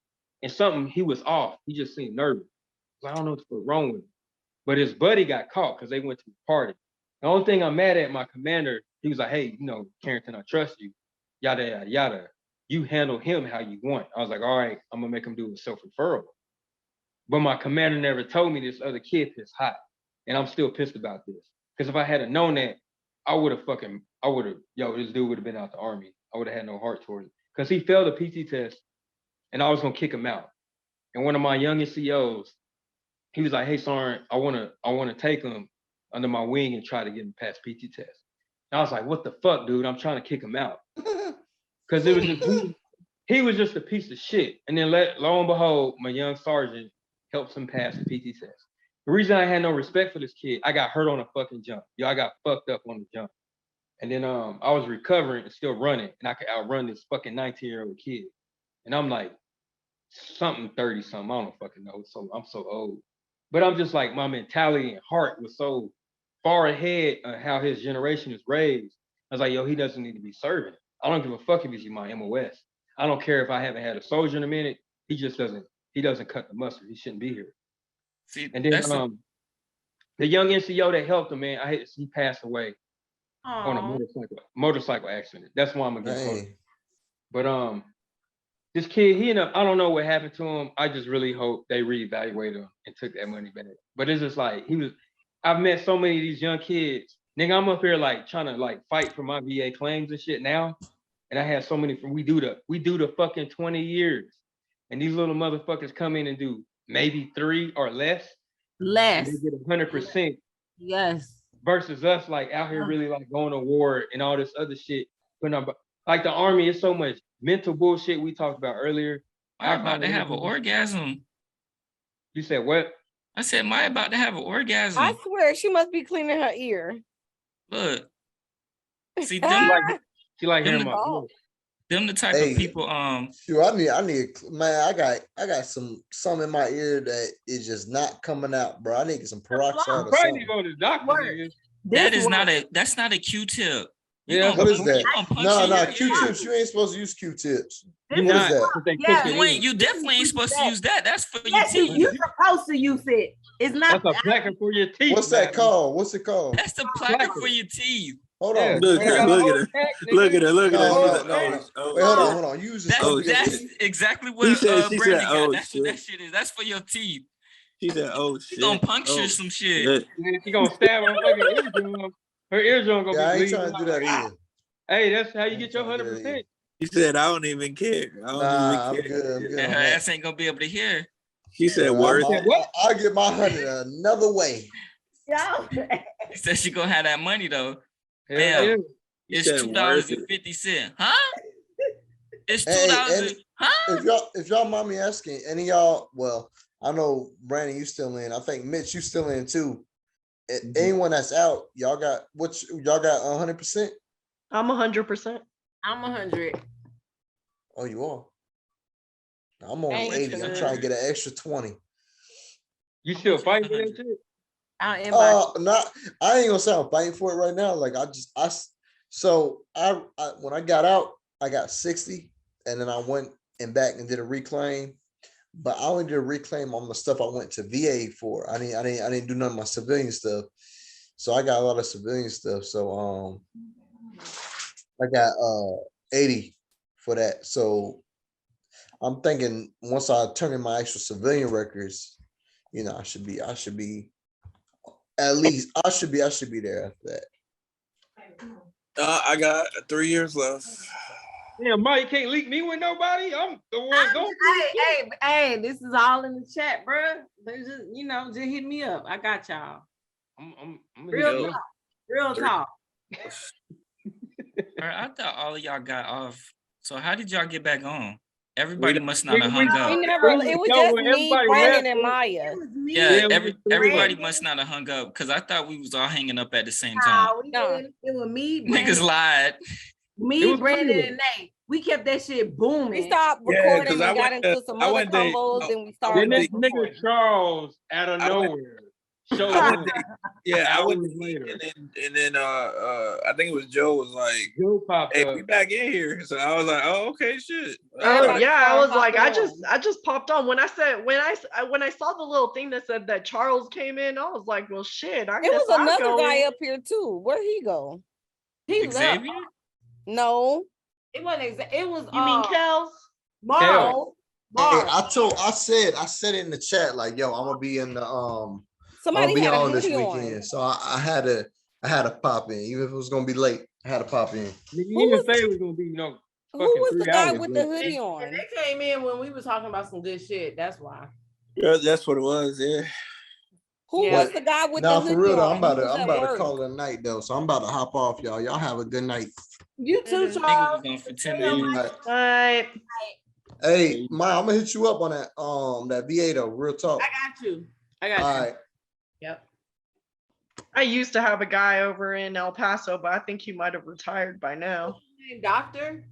And something, he was off. He just seemed nervous. I don't know what's wrong with him. But his buddy got caught because they went to a party. The only thing I'm mad at, my commander, he was like, hey, you know, Carrington, I trust you. Yada, yada, yada. You handle him how you want. I was like, all right, I'm going to make him do a self-referral. But my commander never told me this other kid pissed hot. And I'm still pissed about this. Because if I had known that, this dude would have been out the Army. I would have had no heart towards it. Because he failed a PT test and I was going to kick him out. And one of my youngest COs, he was like, hey, Sergeant, I wanna take him under my wing and try to get him past PT test. And I was like, what the fuck, dude? I'm trying to kick him out. Because it was just, he was just a piece of shit. And then lo and behold, my young sergeant helps him pass the PT test. The reason I had no respect for this kid, I got hurt on a fucking jump. Yo, I got fucked up on the jump. And then I was recovering and still running, and I could outrun this fucking 19-year-old kid. And I'm like, something 30-something, I don't fucking know. So I'm so old. But I'm just like, my mentality and heart was so far ahead of how his generation is raised. I was like, yo, he doesn't need to be serving. I don't give a fuck if he's my MOS. I don't care if I haven't had a soldier in a minute. He doesn't cut the mustard. He shouldn't be here. See, and then the young NCO that helped him, man, he passed away on a motorcycle accident. That's why I'm against him. But this kid, he ended up, I don't know what happened to him. I just really hope they reevaluated him and took that money back. But it's just like, I've met so many of these young kids. Nigga, I'm up here like trying to like fight for my VA claims and shit now. And I have so many we do the fucking 20 years. And these little motherfuckers come in and do maybe 3 or less. Less. And they get 100%. Yes. Versus us like out here really like going to war and all this other shit. Like the Army is so much mental bullshit we talked about earlier. I'm about to have an orgasm. You said what? I said, Maya about to have an orgasm. I swear she must be cleaning her ear. Look. See, she like hearing my voice. Them the type of people. Sure, I need, man. I got some in my ear that is just not coming out, bro. I need some peroxide or something. Go to the doctor. That's not a Q-tip. Yeah, what is that? No, Q-tips. You ain't supposed to use Q-tips. What is that? You definitely ain't supposed to use that. That's for your teeth. You're supposed to use it. It's not. That's a placker for your teeth. What's that called? What's it called? That's the placker for your teeth. Hold on. Look at her. Look at her. Look at her. No. Wait, hold on. Use that's exactly what Brandon got. That's what that shit is. That's for your teeth. She said, "Oh shit." She gonna puncture some shit. She gonna stab her fucking eardrum. Her eardrum gonna be I ain't bleeding. trying to do that either. Hey, that's how you get your 100%. She said, "I don't even care. I'm good. And her ass ain't gonna be able to hear. She said, "Worth it." I'll get my 100 another way. She said she gonna have that money though. Yeah. It's $2.50. Huh? It's $2. Huh? If y'all mind me asking, any of y'all, well, I know Brandon, you still in. I think Mitch, you still in too. Anyone that's out, y'all got 100%? I'm 100%. I'm 100. Oh, you are? I'm on 80. I'm trying to get an extra 20. You still fighting for that shit? I ain't gonna say I'm fighting for it right now. Like when I got out, I got 60, and then I went and back and did a reclaim. But I only did a reclaim on the stuff I went to VA for. I didn't do none of my civilian stuff. So I got a lot of civilian stuff. So I got 80 for that. So I'm thinking once I turn in my actual civilian records, I should be at least I should be there after that. I got 3 years left. Yeah, Mike can't leak me with nobody. I'm the one going. Hey, this is all in the chat, bro. Just just hit me up. I got y'all. I'm real talk. I thought all of y'all got off. So how did y'all get back on? Everybody must not have hung up. It was just me, Brandon, and Maya. Yeah, everybody must not have hung up because I thought we was all hanging up at the same time. It was me. Niggas lied. Me, Brandon, and Nate. We kept that shit booming. We stopped recording and got into some other combos, and we started. This nigga Charles out of nowhere. I went and then I think it was Joe was like, Joe popped "Hey, up. we back in here." So I was like, "Oh, okay, shit." I was like, I just popped on when I saw the little thing that said that Charles came in. I was like, well, shit. It was another guy up here too. Where'd he go? He Xavier? left. No, it wasn't. It was. You mean Kels? Marz. Hey, I said in the chat like, yo, I'm gonna be in the Somebody had on a this hoodie weekend, on. so I had to pop in, even if it was gonna be late. I had to pop in. You didn't say it was gonna be Who was the guy with the hoodie on? They came in when we were talking about some good shit. That's why. Yeah, that's what it was. Yeah. Who was the guy with the hoodie for real though, on? I'm about to call it a night though, so I'm about to hop off, y'all. Y'all have a good night. You too, Charles. All right. Hey, Ma, I'm gonna hit you up on that VA though. Real talk. I got you. All right. Yep. I used to have a guy over in El Paso, but I think he might have retired by now. Doctor?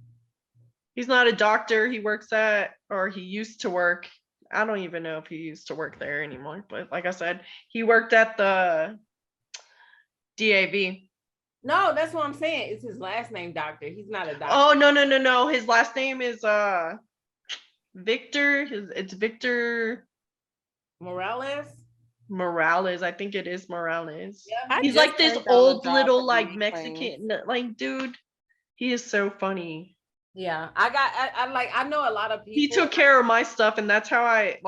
He's not a doctor. He works he used to work. I don't even know if he used to work there anymore. But like I said, he worked at the DAV. No, that's what I'm saying. It's his last name, Doctor. He's not a doctor. Oh, no. His last name is Victor. It's Victor Morales. I think it is Morales. Yeah, he's like this old little like Mexican like dude. He is so funny. Yeah, I know a lot of people. He took care of my stuff, and that's how I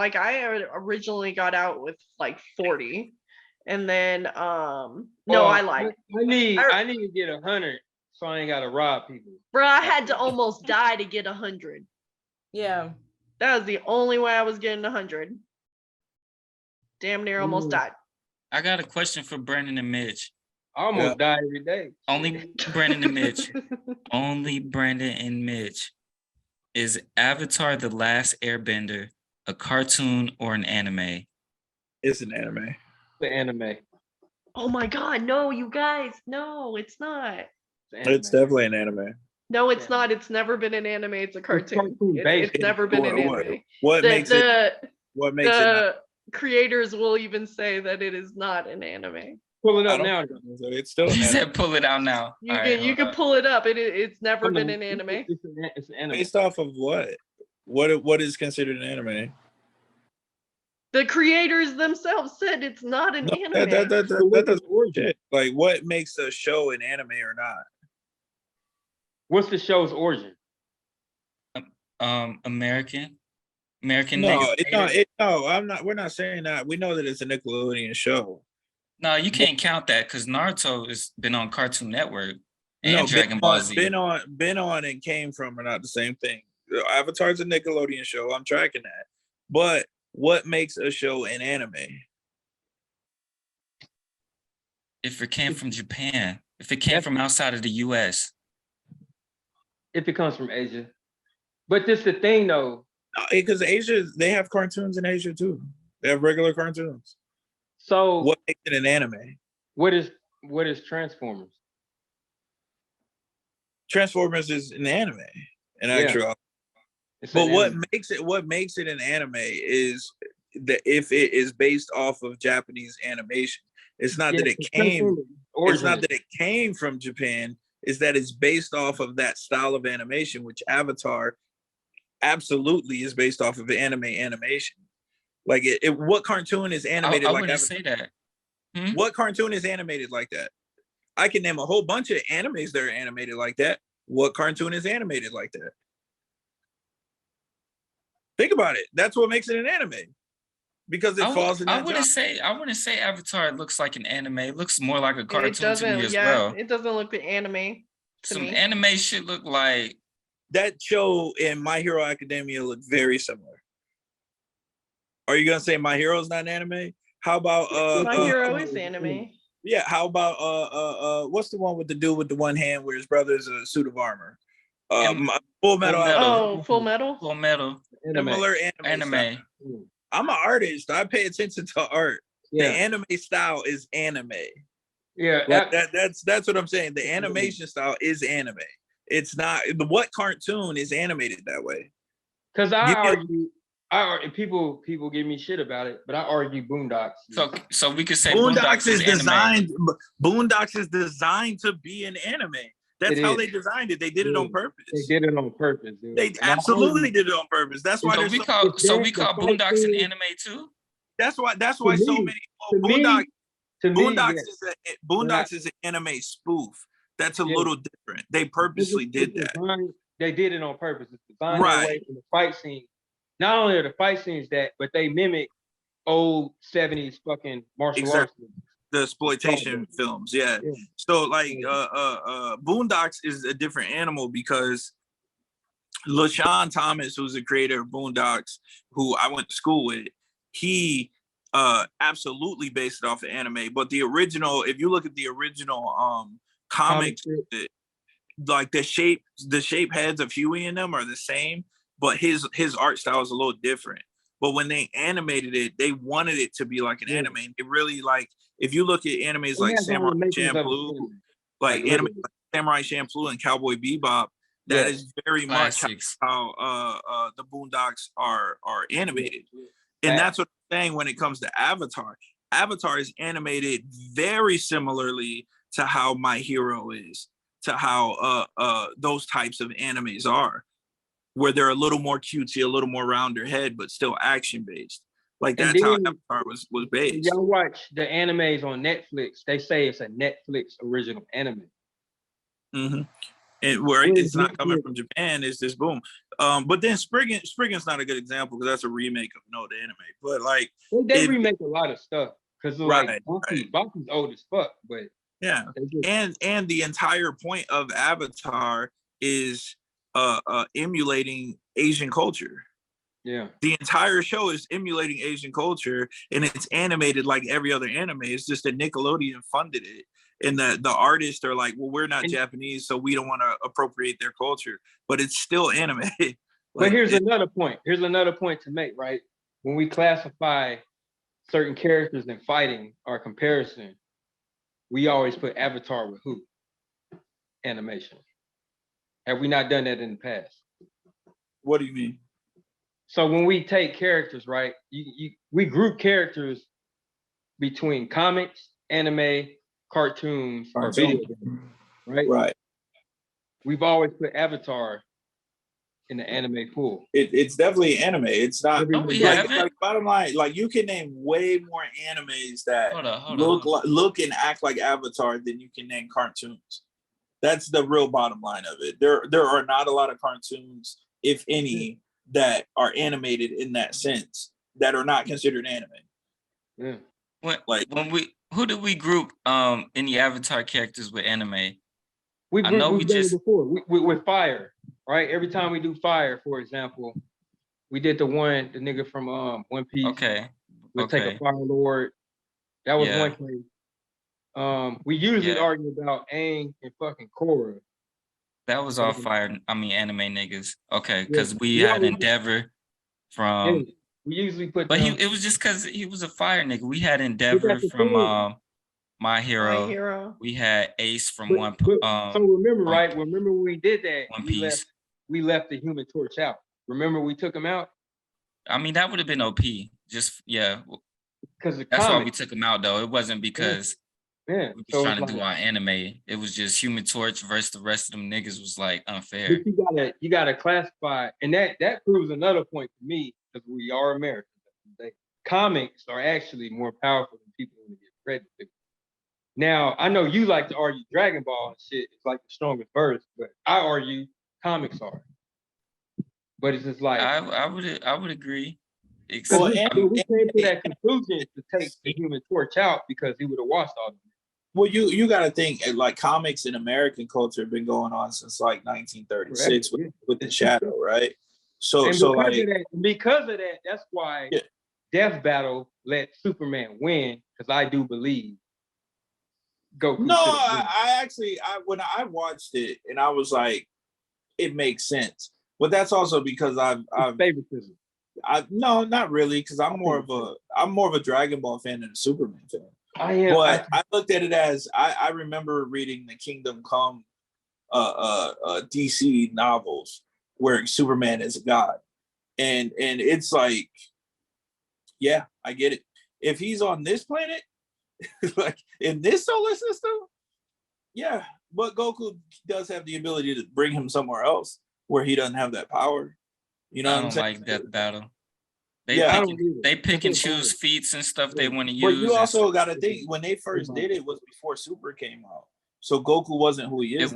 originally got out with like 40, and then I lied. I need to get 100, so I ain't gotta rob people. Bro, I had to almost die to get 100. Yeah, that was the only way I was getting 100. Damn near almost died. I got a question for Brandon and Mitch. I almost die every day. Only Brandon and Mitch. Only Brandon and Mitch. Is Avatar: The Last Airbender a cartoon or an anime? It's an anime. The anime. Oh my god, no, you guys. No, it's not. It's definitely an anime. No, it's not. It's never been an anime. It's a cartoon. It's never been an anime. What makes it the creators will even say that it is not an anime. Pull it up now. It's still. He said, "Pull it out now." You can pull it up. It's never been an anime. It's an anime. Based off of what? What is considered an anime? The creators themselves said it's not an anime. That doesn't work. Like, what makes a show an anime or not? What's the show's origin? American. No, I'm not. We're not saying that. We know that it's a Nickelodeon show. No, you can't count that because Naruto has been on Cartoon Network and Dragon Ball Z. Been on and came from are not the same thing. Avatar's a Nickelodeon show. I'm tracking that. But what makes a show an anime? If it came from Japan, if it came from outside of the US. If it comes from Asia. But this the thing though. Because Asia, they have cartoons in Asia too. They have regular cartoons. So what makes it an anime? What is Transformers? Transformers is an anime, in actuality. But what makes it an anime is that if it is based off of Japanese animation. It's not that it came. It's not that it came from Japan. Is that it's based off of that style of animation, which Avatar absolutely is based off of animation. Like what cartoon is animated like that? I wouldn't say that. What cartoon is animated like that? I can name a whole bunch of animes that are animated like that. What cartoon is animated like that? Think about it. That's what makes it an anime. Because it falls in that I wouldn't say Avatar looks like an anime. It looks more like a cartoon to me as well. It doesn't look like anime. Some anime should look like that show in My Hero Academia look very similar. Are you gonna say My Hero is not an anime? How about My Hero is anime? Yeah. How about what's the one with the dude with the one hand where his brother's a suit of armor? Full Metal. Oh, Full Metal. Full Metal. Similar anime. I'm an artist. I pay attention to art. Yeah. The anime style is anime. Yeah, like that's what I'm saying. The animation style is anime. It's not what cartoon is animated that way. Because I argue, people give me shit about it, but I argue Boondocks. So we could say Boondocks is designed. Boondocks is designed to be an anime. That's how they designed it. They did it on purpose. They did it on purpose. Dude. They absolutely did it on purpose. That's why we call Boondocks an anime too. That's why so many Boondocks is an anime spoof. That's a little different. They purposely did that. They did it on purpose. It's designed away from the fight scene. Not only are the fight scenes but they mimic old 70s fucking martial arts. The exploitation films, yeah. So like Boondocks is a different animal because LaShawn Thomas, who's the creator of Boondocks, who I went to school with, he absolutely based it off of anime. But the original, if you look at the original comics, like the shape heads of Huey in them are the same, but his art style is a little different. But when they animated it, they wanted it to be like an anime. It really like if you look at animes like Samurai Champloo, Samurai Champloo and Cowboy Bebop, that is very much how the Boondocks are animated. And that's what I'm saying when it comes to Avatar. Avatar is animated very similarly to how My Hero is, to how those types of animes are, where they're a little more cutesy, a little more rounder head, but still action based. Like that's how Avatar was based. Y'all watch the animes on Netflix. They say it's a Netflix original anime. Mm-hmm. And where it's not coming from Japan, it's just boom. But then Spriggan's not a good example because that's a remake of the anime. But like they remake a lot of stuff because like Baku's old as fuck, but yeah. And the entire point of Avatar is emulating Asian culture. Yeah. The entire show is emulating Asian culture and it's animated like every other anime. It's just that Nickelodeon funded it. And the artists are like, well, we're not Japanese, so we don't want to appropriate their culture. But it's still anime. But here's another point. Here's another point to make, right? When we classify certain characters in fighting or comparison, we always put Avatar with who? Animation. Have we not done that in the past? What do you mean? So when we take characters, right? We group characters between comics, anime, cartoons, or video games, right? Right. We've always put Avatar in the anime pool. It's definitely anime. It's not like bottom line. Like you can name way more animes that look and act like Avatar than you can name cartoons. That's the real bottom line of it. There are not a lot of cartoons, if any, that are animated in that sense that are not considered anime. Yeah. Who did we group any Avatar characters with anime? We've done it before with Fire, right? Every time we do Fire, for example, we did the nigga from One Piece. Okay. We'll take a Fire Lord. That was one case. We usually argue about Aang and fucking Korra. That was all anime niggas. Okay, because we had Endeavor from. We usually put. But it was just because he was a fire nigga. We had Endeavor from My Hero. We had Ace from One Piece. So remember, right? Remember when we did that? One Piece. We left the Human Torch out. Remember we took him out? I mean, that would have been OP. Just because that's why we took him out though. It wasn't because we was trying to do our anime. It was just Human Torch versus the rest of them niggas was like unfair. But you gotta classify, and that proves another point to me because we are Americans. Comics are actually more powerful than people want to give credit to. Now, I know you like to argue Dragon Ball and shit. It's like the strongest verse, but I argue comics are. But it's just like I would agree. We came to that conclusion to take the Human Torch out because he would have washed all of them. Well, you got to think like comics in American culture have been going on since like 1936 with the Shadow, right? So because of that, that's why Death Battle let Superman win because I do believe. Goku. No, I when I watched it and I was like, it makes sense. But that's also because I've favoritism. No, not really, because I'm more of a Dragon Ball fan than a Superman fan. I looked at it as I remember reading the Kingdom Come DC novels where Superman is a god. And it's like, yeah, I get it. If he's on this planet, like in this solar system, yeah, but Goku does have the ability to bring him somewhere else where he doesn't have that power. You know what I'm saying? Like Death Battle. They pick and choose feats and stuff they want to use. But you also got to think when they first did it was before Super came out, so Goku wasn't who he is.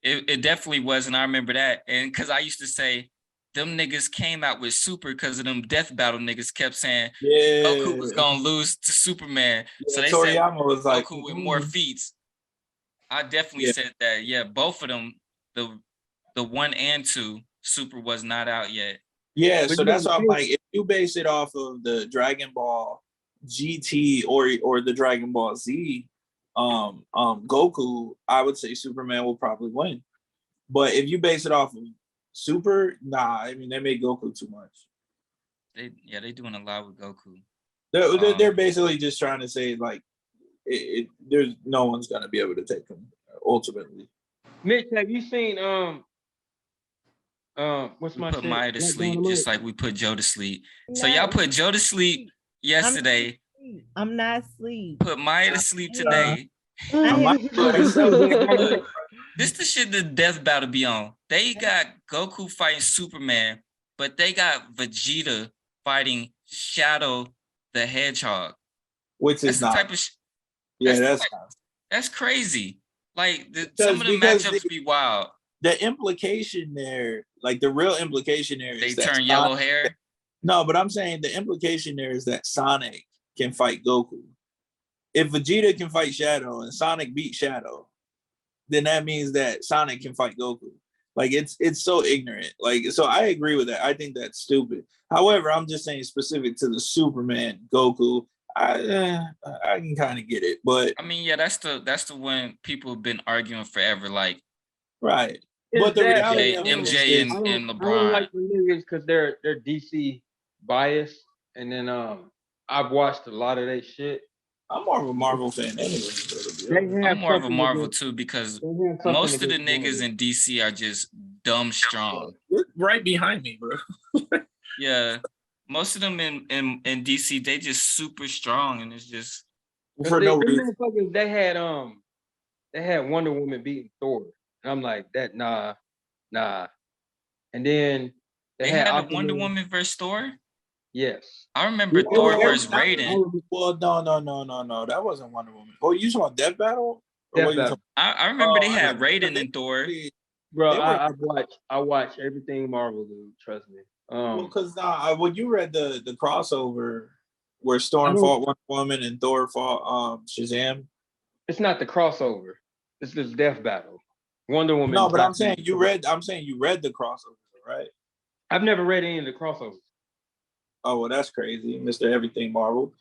It definitely was, and I remember that. And because I used to say, them niggas came out with Super because of them Death Battle niggas kept saying Goku was gonna lose to Superman. So they Toriyama said was like Goku with more feats. I definitely said that. Yeah, both of them, the 1 and 2, Super was not out yet. Yeah, so that's why I'm like, if you base it off of the Dragon Ball GT or the Dragon Ball Z, Goku, I would say Superman will probably win. But if you base it off of Super, nah, I mean they made Goku too much. They doing a lot with Goku. They're basically just trying to say like, there's no one's gonna be able to take him ultimately. Mitch, have you seen what's we my put Maya to sleep just like we put Joe to sleep. So y'all put Joe to sleep yesterday. I'm not asleep. Put Maya to sleep today. This the shit the Death Battle be on. They got Goku fighting Superman, but they got Vegeta fighting Shadow the Hedgehog. Which is not. That's crazy. Like some of the matchups be wild. The implication there, like the real implication there is they turn yellow hair. No, but I'm saying the implication there is that Sonic can fight Goku. If Vegeta can fight Shadow and Sonic beat Shadow, then that means that Sonic can fight Goku. Like it's so ignorant. Like, so I agree with that. I think that's stupid. However, I'm just saying specific to the Superman Goku, I can kind of get it. But I mean, yeah, that's the one people have been arguing forever. Like, right. But the reality MJ and LeBron. I don't like the niggas because they're DC biased, and then I've watched a lot of their shit, I'm more of a Marvel fan anyway. I'm more of a Marvel too because most of the niggas in DC are just dumb strong. You're right behind me, bro. Yeah, most of them in DC they just super strong and it's just for no reason. They had Wonder Woman beating Thor, and I'm like that nah, and then they had a Wonder Woman versus Thor. Yes, I remember Thor versus Raiden. Well, no, that wasn't Wonder Woman. Oh, you talking about Death Battle? Death Battle. I remember they had Raiden and Thor. Bro, I watch everything Marvel, dude. Trust me. Because when you read the crossover where Storm fought Wonder Woman and Thor fought Shazam, it's not the crossover. It's this Death Battle. Wonder Woman. No, but I'm saying you read the crossover, right? I've never read any of the crossovers. Oh well, that's crazy, Mr. Everything Marvel.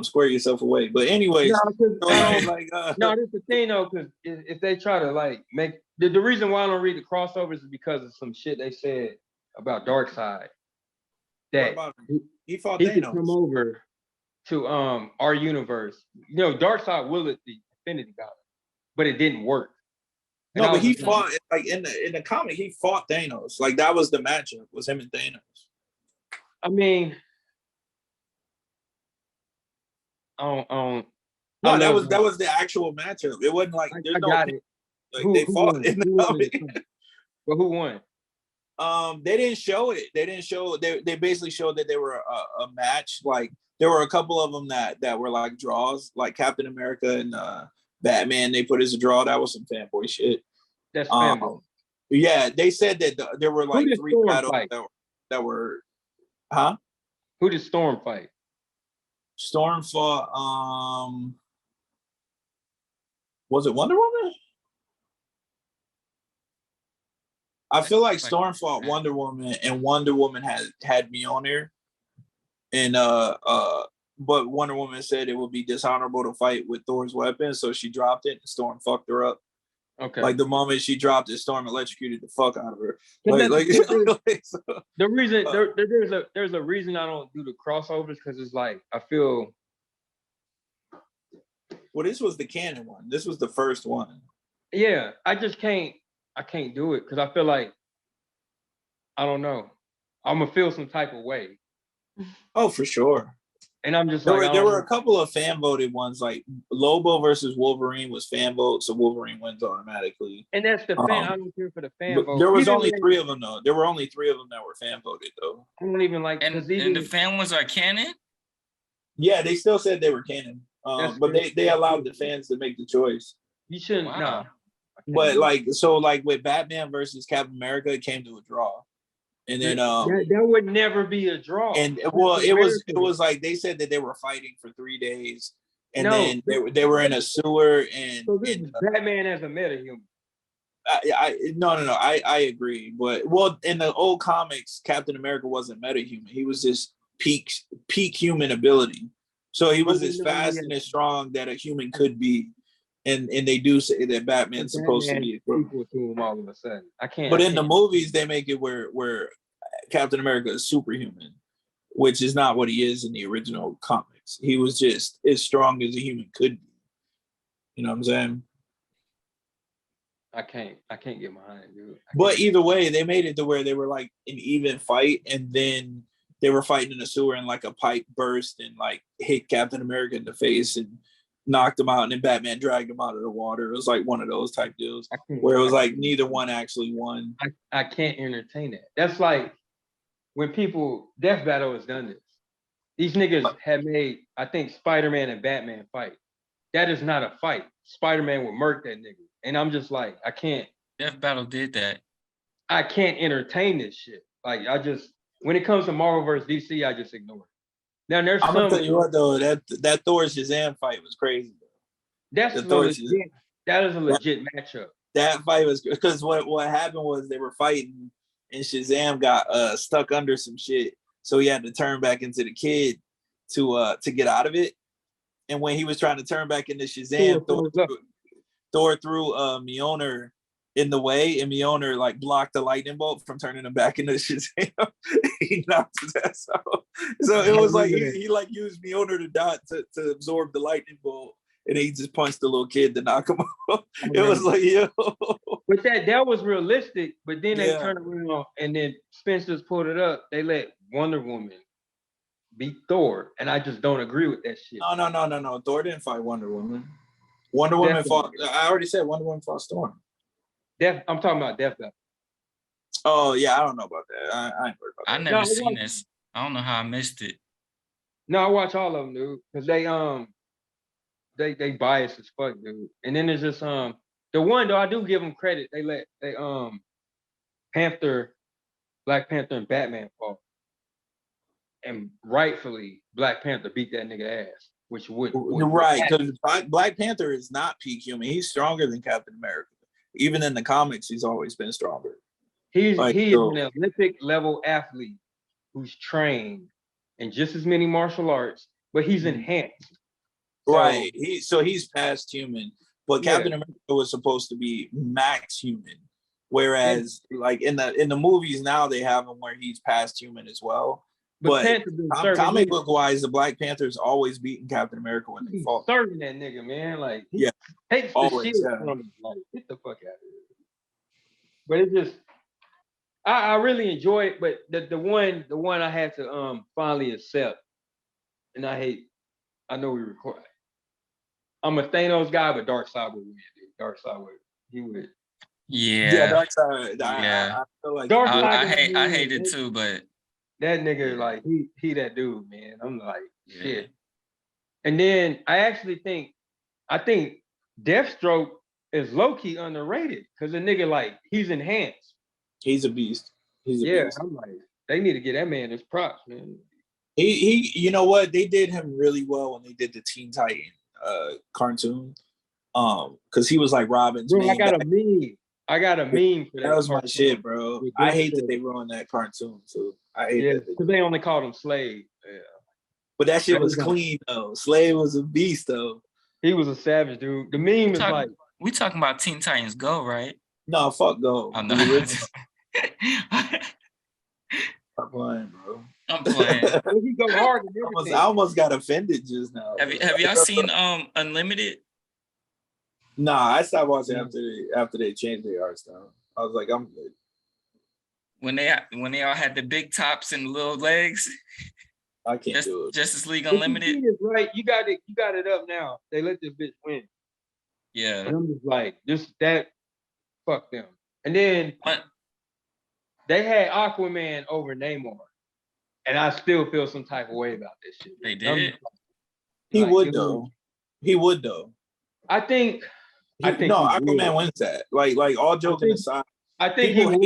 Square yourself away. But anyways, no, that's the thing though, because if they try to like make the reason why I don't read the crossovers is because of some shit they said about Darkseid. That he fought he Thanos. could come over to our universe. You know, Darkseid wielded the Infinity Gauntlet, but it didn't work. And no, but he fought like in the comic. He fought Thanos. Like that was the matchup. Was him and Thanos. I mean, no, that was the actual matchup. It wasn't like there's they fought won? In the comic. But who won? They didn't show it. They basically showed that they were a match. Like there were a couple of them that were like draws, like Captain America and Batman. They put as a draw. That was some fanboy shit. That's fanboy. Yeah, they said that there were like 3 battles that were. Huh? Who did Storm fight? Storm fought. Was it Wonder Woman? I feel like Storm fought Wonder Woman, and Wonder Woman had Mjolnir, and but Wonder Woman said it would be dishonorable to fight with Thor's weapon, so she dropped it, and Storm fucked her up. Okay. Like the moment she dropped it, Storm electrocuted the fuck out of her. The reason there's a reason I don't do the crossovers because it's like I feel. Well, this was the canon one. This was the first one. Yeah, I can't do it because I feel like I don't know. I'm gonna feel some type of way. Oh, for sure. And I'm just there were a couple of fan voted ones, like Lobo versus Wolverine was fan vote, so Wolverine wins automatically. And that's the fan. I don't care for the fan vote. There was only 3 of them though. There were only 3 of them that were fan voted though. I don't even like. And the fan ones are canon. Yeah, they still said they were canon, but they allowed the fans to make the choice. You shouldn't. Wow. No. But like with Batman versus Captain America, it came to a draw. And then that would never be a draw. And well, it was like they said that they were fighting for 3 days, and then they were in a sewer. And so this is Batman as a metahuman. I agree, but in the old comics, Captain America wasn't metahuman. He was just peak human ability. So he was as fast and as strong that a human could be. And they do say that Batman's supposed to be equal to him all of a sudden. But in the movies, they make it where Captain America is superhuman, which is not what he is in the original comics. He was just as strong as a human could be. You know what I'm saying? I can't get behind it, dude. But either way, they made it to where they were like an even fight, and then they were fighting in a sewer, and like a pipe burst and like hit Captain America in the face and knocked him out, and then Batman dragged him out of the water. It was like one of those type deals where it was like neither one actually won. I can't entertain that. That's like when Death Battle has done this. These niggas have made, I think, Spider-Man and Batman fight. That is not a fight. Spider-Man would murk that nigga. And I'm just like, I can't. Death Battle did that. I can't entertain this shit. Like, when it comes to Marvel versus DC, I just ignore it. Now there's I'm gonna tell you what though, that Thor Shazam fight was crazy. That is a legit matchup. That fight was because what happened was they were fighting and Shazam got stuck under some shit, so he had to turn back into the kid to get out of it. And when he was trying to turn back into Shazam, Thor threw Mjolnir in the way, and Mjolnir like blocked the lightning bolt from turning him back into Shazam. He knocked his ass out. So it was like he like used Mjolnir the dot to absorb the lightning bolt, and he just punched the little kid to knock him off. It was like, yo. But that was realistic. But then they turned around and then Spencer's pulled it up. They let Wonder Woman beat Thor, and I just don't agree with that shit. No. Thor didn't fight Wonder Woman. Wonder Woman fought. I already said Wonder Woman fought Storm. I'm talking about Death Battle. Oh yeah, I don't know about that. I ain't worried about that. I never seen this. I don't know how I missed it. No, I watch all of them, dude, because they biased as fuck, dude. And then there's just the one though I do give them credit. They Black Panther and Batman fought, and rightfully Black Panther beat that nigga ass, which would right, because Black Panther is not peak human. He's stronger than Captain America. Even in the comics, he's always been stronger. He's an Olympic level athlete who's trained in just as many martial arts, but he's enhanced. Right. He's past human, but Captain America was supposed to be max human. Whereas like in the movies now they have him where he's past human as well. But comic book wise, the Black Panther's always beaten Captain America when they fought. Serving that nigga, man. Like takes the shit from him. Like, get the fuck out of here. But it just I really enjoy it, but the one I had to finally accept, and I know we record. I'm a Thanos guy, but Darkseid would win, dude. He would. Yeah. Darkseid. Yeah. I feel like I hate it too, but that nigga, like he that dude, man. I'm like, shit. And then I think Deathstroke is low-key underrated because the nigga, like, he's enhanced. He's a beast. He's a beast. I'm like, they need to get that man his props, man. He you know what? They did him really well when they did the Teen Titan cartoon. Because he was like Robin's bro, I got a meme for that. That was my shit, bro. I hate that they ruined that cartoon, so I hate that. Because they only called him Slave. Yeah. But that shit was clean though. Slave was a beast though. He was a savage, dude. The meme is like, we talking about Teen Titans Go, right? No, fuck Go. I'm not. I'm playing, bro. I'm playing. He go hard. I almost got offended just now. Have y'all seen Unlimited? Nah, I stopped watching after they changed their art style. I was like, I'm good. When they all had the big tops and little legs. I can't do it. Justice League Unlimited. Right, you got it up now. They let this bitch win. Yeah. And I'm just like, fuck them. And then they had Aquaman over Namor. And I still feel some type of way about this shit. They did. He would though. I think Aquaman wins that. Like all joking aside. I think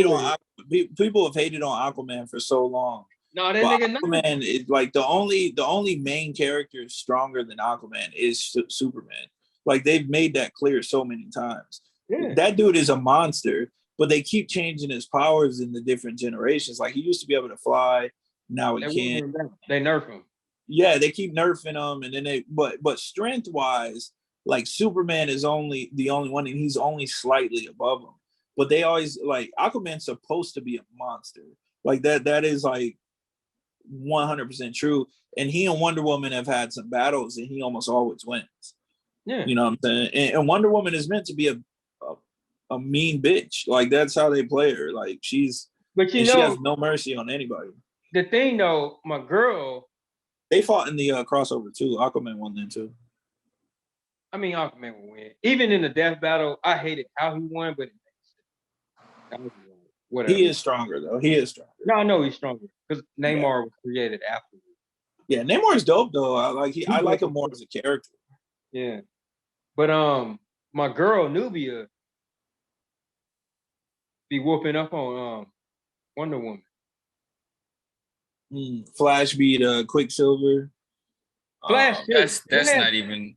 people have hated on Aquaman for so long. No, that nigga Aquaman is like the only main character stronger than Aquaman is Superman. Like they've made that clear so many times. Yeah. That dude is a monster, but they keep changing his powers in the different generations. Like he used to be able to fly, now he can't. They nerf him. Yeah, they keep nerfing him, and then but strength wise, like Superman is the only one, and he's only slightly above him. But they always like Aquaman's supposed to be a monster. Like that is like 100% true. And he and Wonder Woman have had some battles, and he almost always wins. Yeah, you know what I'm saying. And Wonder Woman is meant to be a mean bitch. Like that's how they play her. Like she has no mercy on anybody. The thing though, my girl, they fought in the crossover too. Aquaman won then too. I mean, Aquaman will win. Even in the death battle, I hated how he won, but whatever. He is stronger though. He is stronger. No, I know he's stronger because Namor was created afterwards. Yeah, Namor's dope though. I like him more as a character. Yeah, but my girl Nubia be whooping up on Wonder Woman. Flash beat Quicksilver. Flash, that's not even.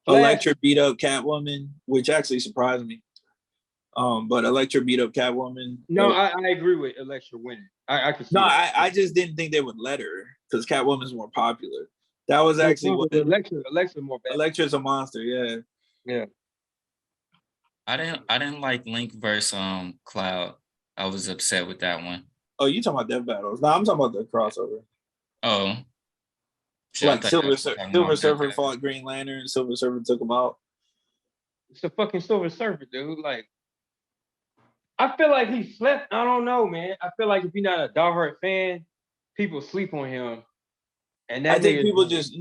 Elektra beat up Catwoman, which actually surprised me. But Elektra beat up Catwoman. No, I agree with Elektra winning. I can see. No, I just didn't think they would let her because Catwoman's more popular. That was actually what Elektra more bad. Elektra's a monster, yeah. Yeah. I didn't like Link versus Cloud. I was upset with that one. Oh, you talking about Death Battles? No, I'm talking about the crossover. Oh. Like Silver Surfer fought Green Lantern, Silver Surfer took him out. It's the fucking Silver Surfer, dude. Like, I feel like he slept. I don't know, man. I feel like if you're not a diehard fan, people sleep on him. And I think people just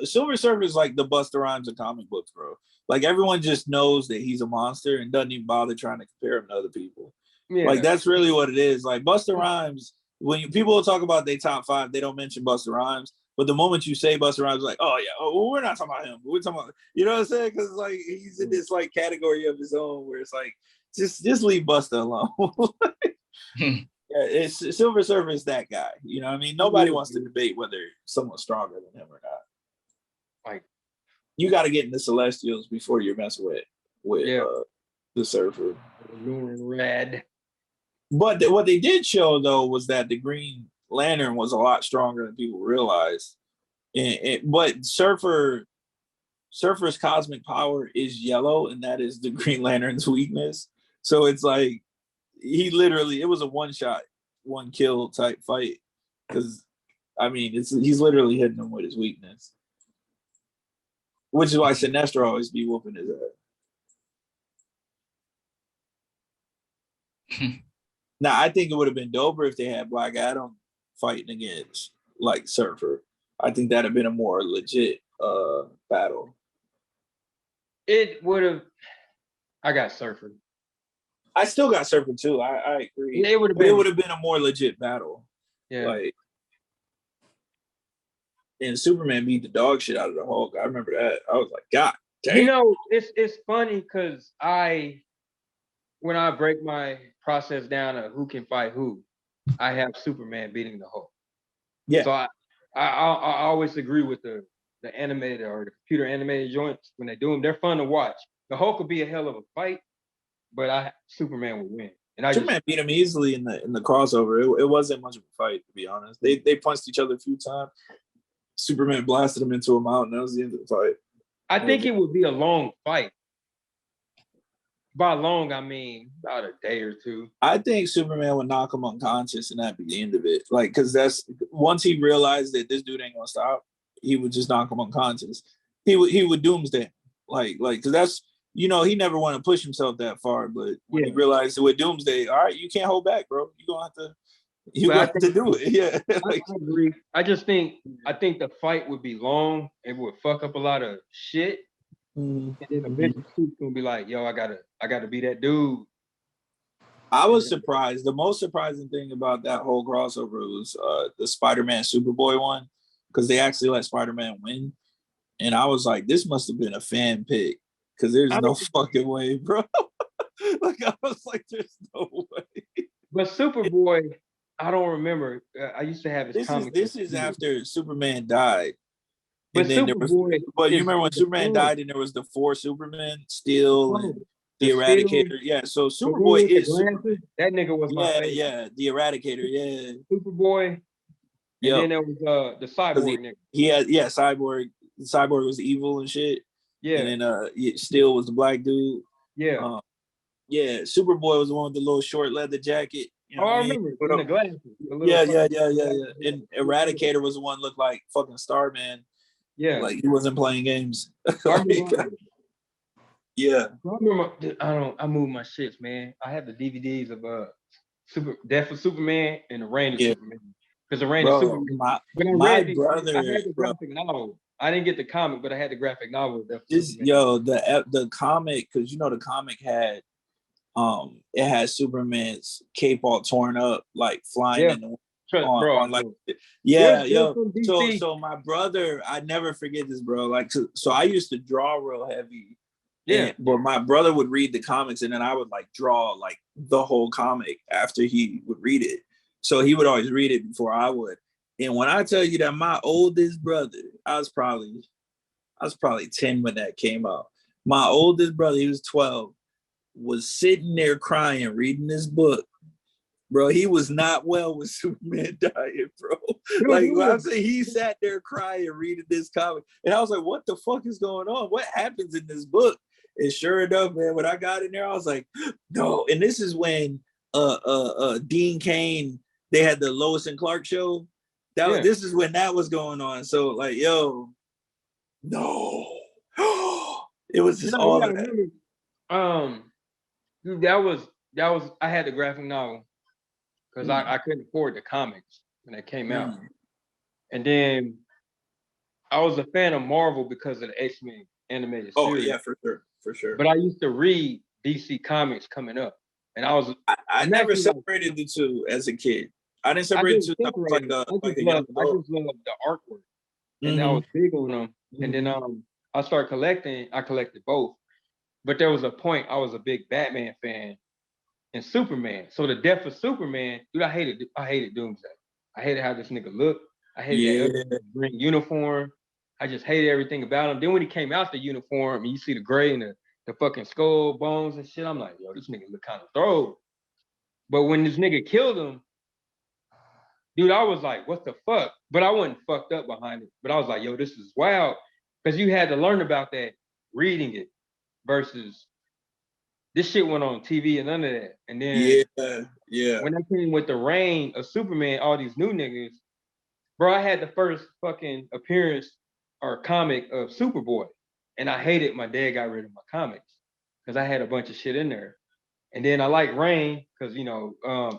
Silver Surfer is like the Busta Rhymes of comic books, bro. Like everyone just knows that he's a monster and doesn't even bother trying to compare him to other people. Yeah. Like that's really what it is. Like Busta Rhymes, when people talk about their top 5, they don't mention Busta Rhymes. But the moment you say Busta Rhymes, like, oh yeah, we're not talking about him. We're talking about, you know what I'm saying? Because like he's in this like category of his own where it's like just leave Busta alone. Yeah, it's Silver Surfer is that guy. You know what I mean? Nobody wants to debate whether someone's stronger than him or not. Like you got to get in the Celestials before you mess with the Surfer. Red. But what they did show though was that the Green Lantern was a lot stronger than people realized. But Surfer's cosmic power is yellow, and that is the Green Lantern's weakness. So it's like he literally, it was a one kill type fight. Because I mean, he's literally hitting him with his weakness. Which is why Sinestro always be whooping his ass. Now I think it would have been doper if they had Black Adam fighting against like Surfer. I think that'd have been a more legit battle. It would have. I got Surfer. I still got Surfer too. I agree. It would have been a more legit battle. Yeah. Like, and Superman beat the dog shit out of the Hulk. I remember that. I was like, God damn. You know, it's funny because when I break my process down of who can fight who, I have Superman beating the Hulk. Yeah. So I always agree with the animated or the computer animated joints when they do them. They're fun to watch. The Hulk would be a hell of a fight, but Superman would win. And Superman beat him easily in the crossover. It wasn't much of a fight, to be honest. They punched each other a few times. Superman blasted him into a mountain. That was the end of the fight. I think it would be a long fight. By long, I mean about a day or two. I think Superman would knock him unconscious and that'd be the end of it. Like, because that's once he realized that this dude ain't gonna stop, he would just knock him unconscious. He would doomsday. Like, because that's, you know, he never want to push himself that far, but when he realized with Doomsday, all right, you can't hold back, bro. You're gonna have to do it. Yeah. I agree. I think the fight would be long. It would fuck up a lot of shit. And then eventually Super's gonna be like, yo, I gotta be that dude. I was surprised. The most surprising thing about that whole crossover was the Spider-Man Superboy one, because they actually let Spider-Man win. And I was like, this must have been a fan pick. Because there's no fucking way, bro. Like, I was like, there's no way. But Superboy, I don't remember. I used to have his comic. This is after Superman died. But you remember when Superman died and there was the 4 Supermen, Steel, and the Eradicator. Yeah, so Superboy is that nigga was my favorite. Yeah, the Eradicator, yeah. Superboy. And then there was the Cyborg nigga. Cyborg. Cyborg was evil and shit. Yeah. And then Steel was the black dude. Yeah. Superboy was the one with the little short leather jacket. You know I remember. The glasses. Yeah. And Eradicator was the one that looked like fucking Starman. Yeah. Like he wasn't playing games. Yeah. I moved my shits, man. I have the DVDs of Death of Superman and the Reign of Superman. Because the Reign of Superman. My brother, I had the graphic novel. I didn't get the comic, but I had the graphic novel. The comic, because you know the comic had it had Superman's cape all torn up, like flying in the So my brother, I never forget this, bro. Like, so I used to draw real heavy. Yeah. But my brother would read the comics and then I would like draw like the whole comic after he would read it. So he would always read it before I would. And when I tell you that my oldest brother, I was probably 10 when that came out. My oldest brother, he was 12, was sitting there crying, reading this book. Bro, he was not well with Superman dying, bro. Like, when I say he sat there crying, reading this comic. And I was like, what the fuck is going on? What happens in this book? And sure enough, man, when I got in there, I was like, no. And this is when Dean Cain, they had the Lois and Clark show. This is when that was going on. So like, yo, no, it was just all of that. Dude, that was I had the graphic novel because I couldn't afford the comics when they came out, and then I was a fan of Marvel because of the X-Men animated series. Oh yeah, for sure. But I used to read DC comics coming up, and I never separated the two as a kid. I didn't separate the two. I just loved the artwork, and I was big on them. And then I started collecting. I collected both, but there was a point I was a big Batman fan and Superman. So the death of Superman, dude, I hated Doomsday. I hated how this nigga looked. I hated that green uniform. I just hated everything about him. Then when he came out the uniform, and you see the gray and the fucking skull bones and shit, I'm like, yo, this nigga look kind of throw. But when this nigga killed him, dude, I was like, what the fuck? But I wasn't fucked up behind it. But I was like, yo, this is wild. Because you had to learn about that reading it versus this shit went on TV and none of that. And then when I came with the reign of Superman, all these new niggas, bro, I had the first fucking appearance or comic of Superboy. And I hated my dad got rid of my comics because I had a bunch of shit in there. And then I like Reign because, you know,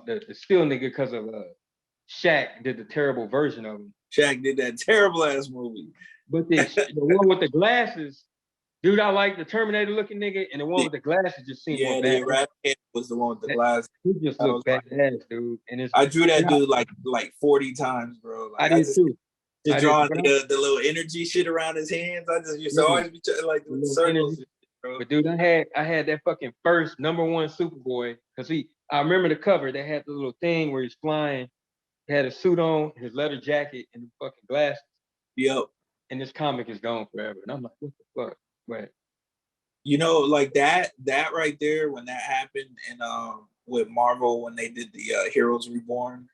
the Steel nigga because of Shaq did the terrible version of him. Shaq did that terrible ass movie. But the one with the glasses, dude, I like the Terminator looking nigga, and the one with the glasses just seemed more badass. Rat was the one with the glasses. He just looked badass, dude. And I drew that dude like 40 times, bro. Like, I did too. To draw the little energy shit around his hands. I just used to always be like the circles. Bro. But dude, I had that fucking first #1 Superboy because I remember the cover. They had the little thing where he's flying. He had a suit on, his leather jacket, and the fucking glasses. Yep. And this comic is gone forever. And I'm like, what the fuck? But you know, like that right there, when that happened, and with Marvel when they did the Heroes Reborn,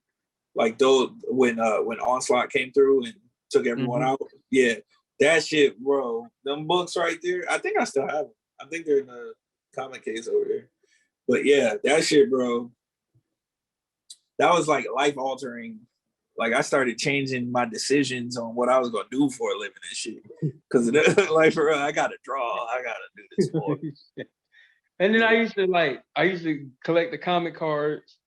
like those when Onslaught came through and took everyone out. Yeah, that shit, bro. Them books right there. I think I still have them. I think they're in the comic case over there. But yeah, that shit, bro. That was like life altering. Like I started changing my decisions on what I was gonna do for a living and shit. Cause like for real, I gotta draw. I gotta do this more. And then I used to collect the comic cards.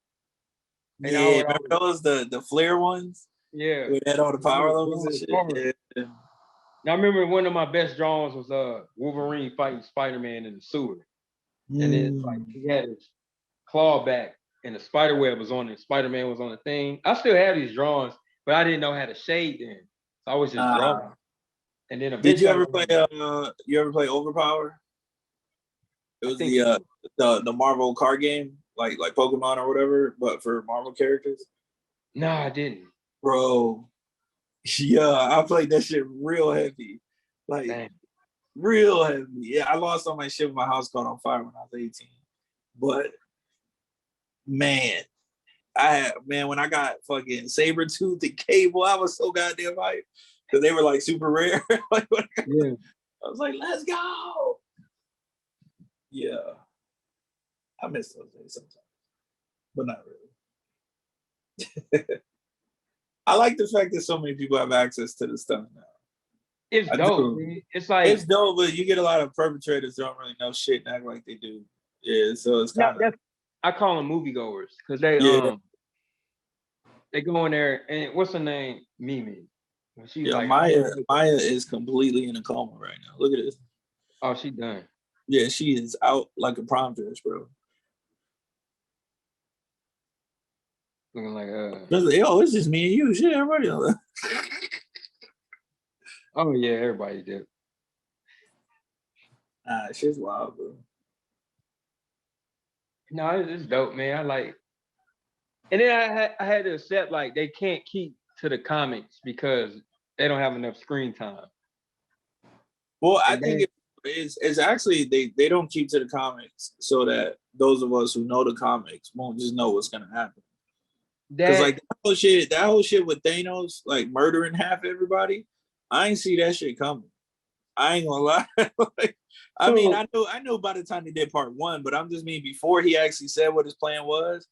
And remember those the flare ones? Yeah. We had all the power levels and shit. Yeah. Now I remember one of my best drawings was Wolverine fighting Spider-Man in the sewer. And then like he had his claw back and the spider web was on it. Spider-Man was on the thing. I still have these drawings, but I didn't know how to shade them. So I was just drawing. And then did you ever play Overpower? It was the Marvel card game, like Pokemon or whatever, but for Marvel characters. No, I didn't. Bro. Yeah, I played that shit real heavy. Like real heavy. Yeah, I lost all my shit when my house caught on fire when I was 18. But man, when I got fucking Sabretooth and Cable, I was so goddamn hyped. Because they were like super rare. I was like, let's go. Yeah. I miss those days sometimes. But not really. I like the fact that so many people have access to this stuff now. It's dope. It's dope, but you get a lot of perpetrators that don't really know shit and act like they do. Yeah, so it's kind of. I call them moviegoers because they go in there and what's her name? Mimi. She's like, Maya is completely in a coma right now. Look at this. Oh, she done. Yeah, she is out like a prom dress, bro. Looking like it's just me and you. Shit, everybody else. Oh yeah, everybody did. Shit's wild, bro. No, it's dope, man. I like. And then I had to accept like they can't keep to the comics because they don't have enough screen time. Well, I think it's actually they don't keep to the comics so that those of us who know the comics won't just know what's gonna happen. Because like that whole shit with Thanos like murdering half everybody, I ain't see that shit coming. I ain't gonna lie. I mean, I know by the time they did part 1, but I'm just mean before he actually said what his plan was,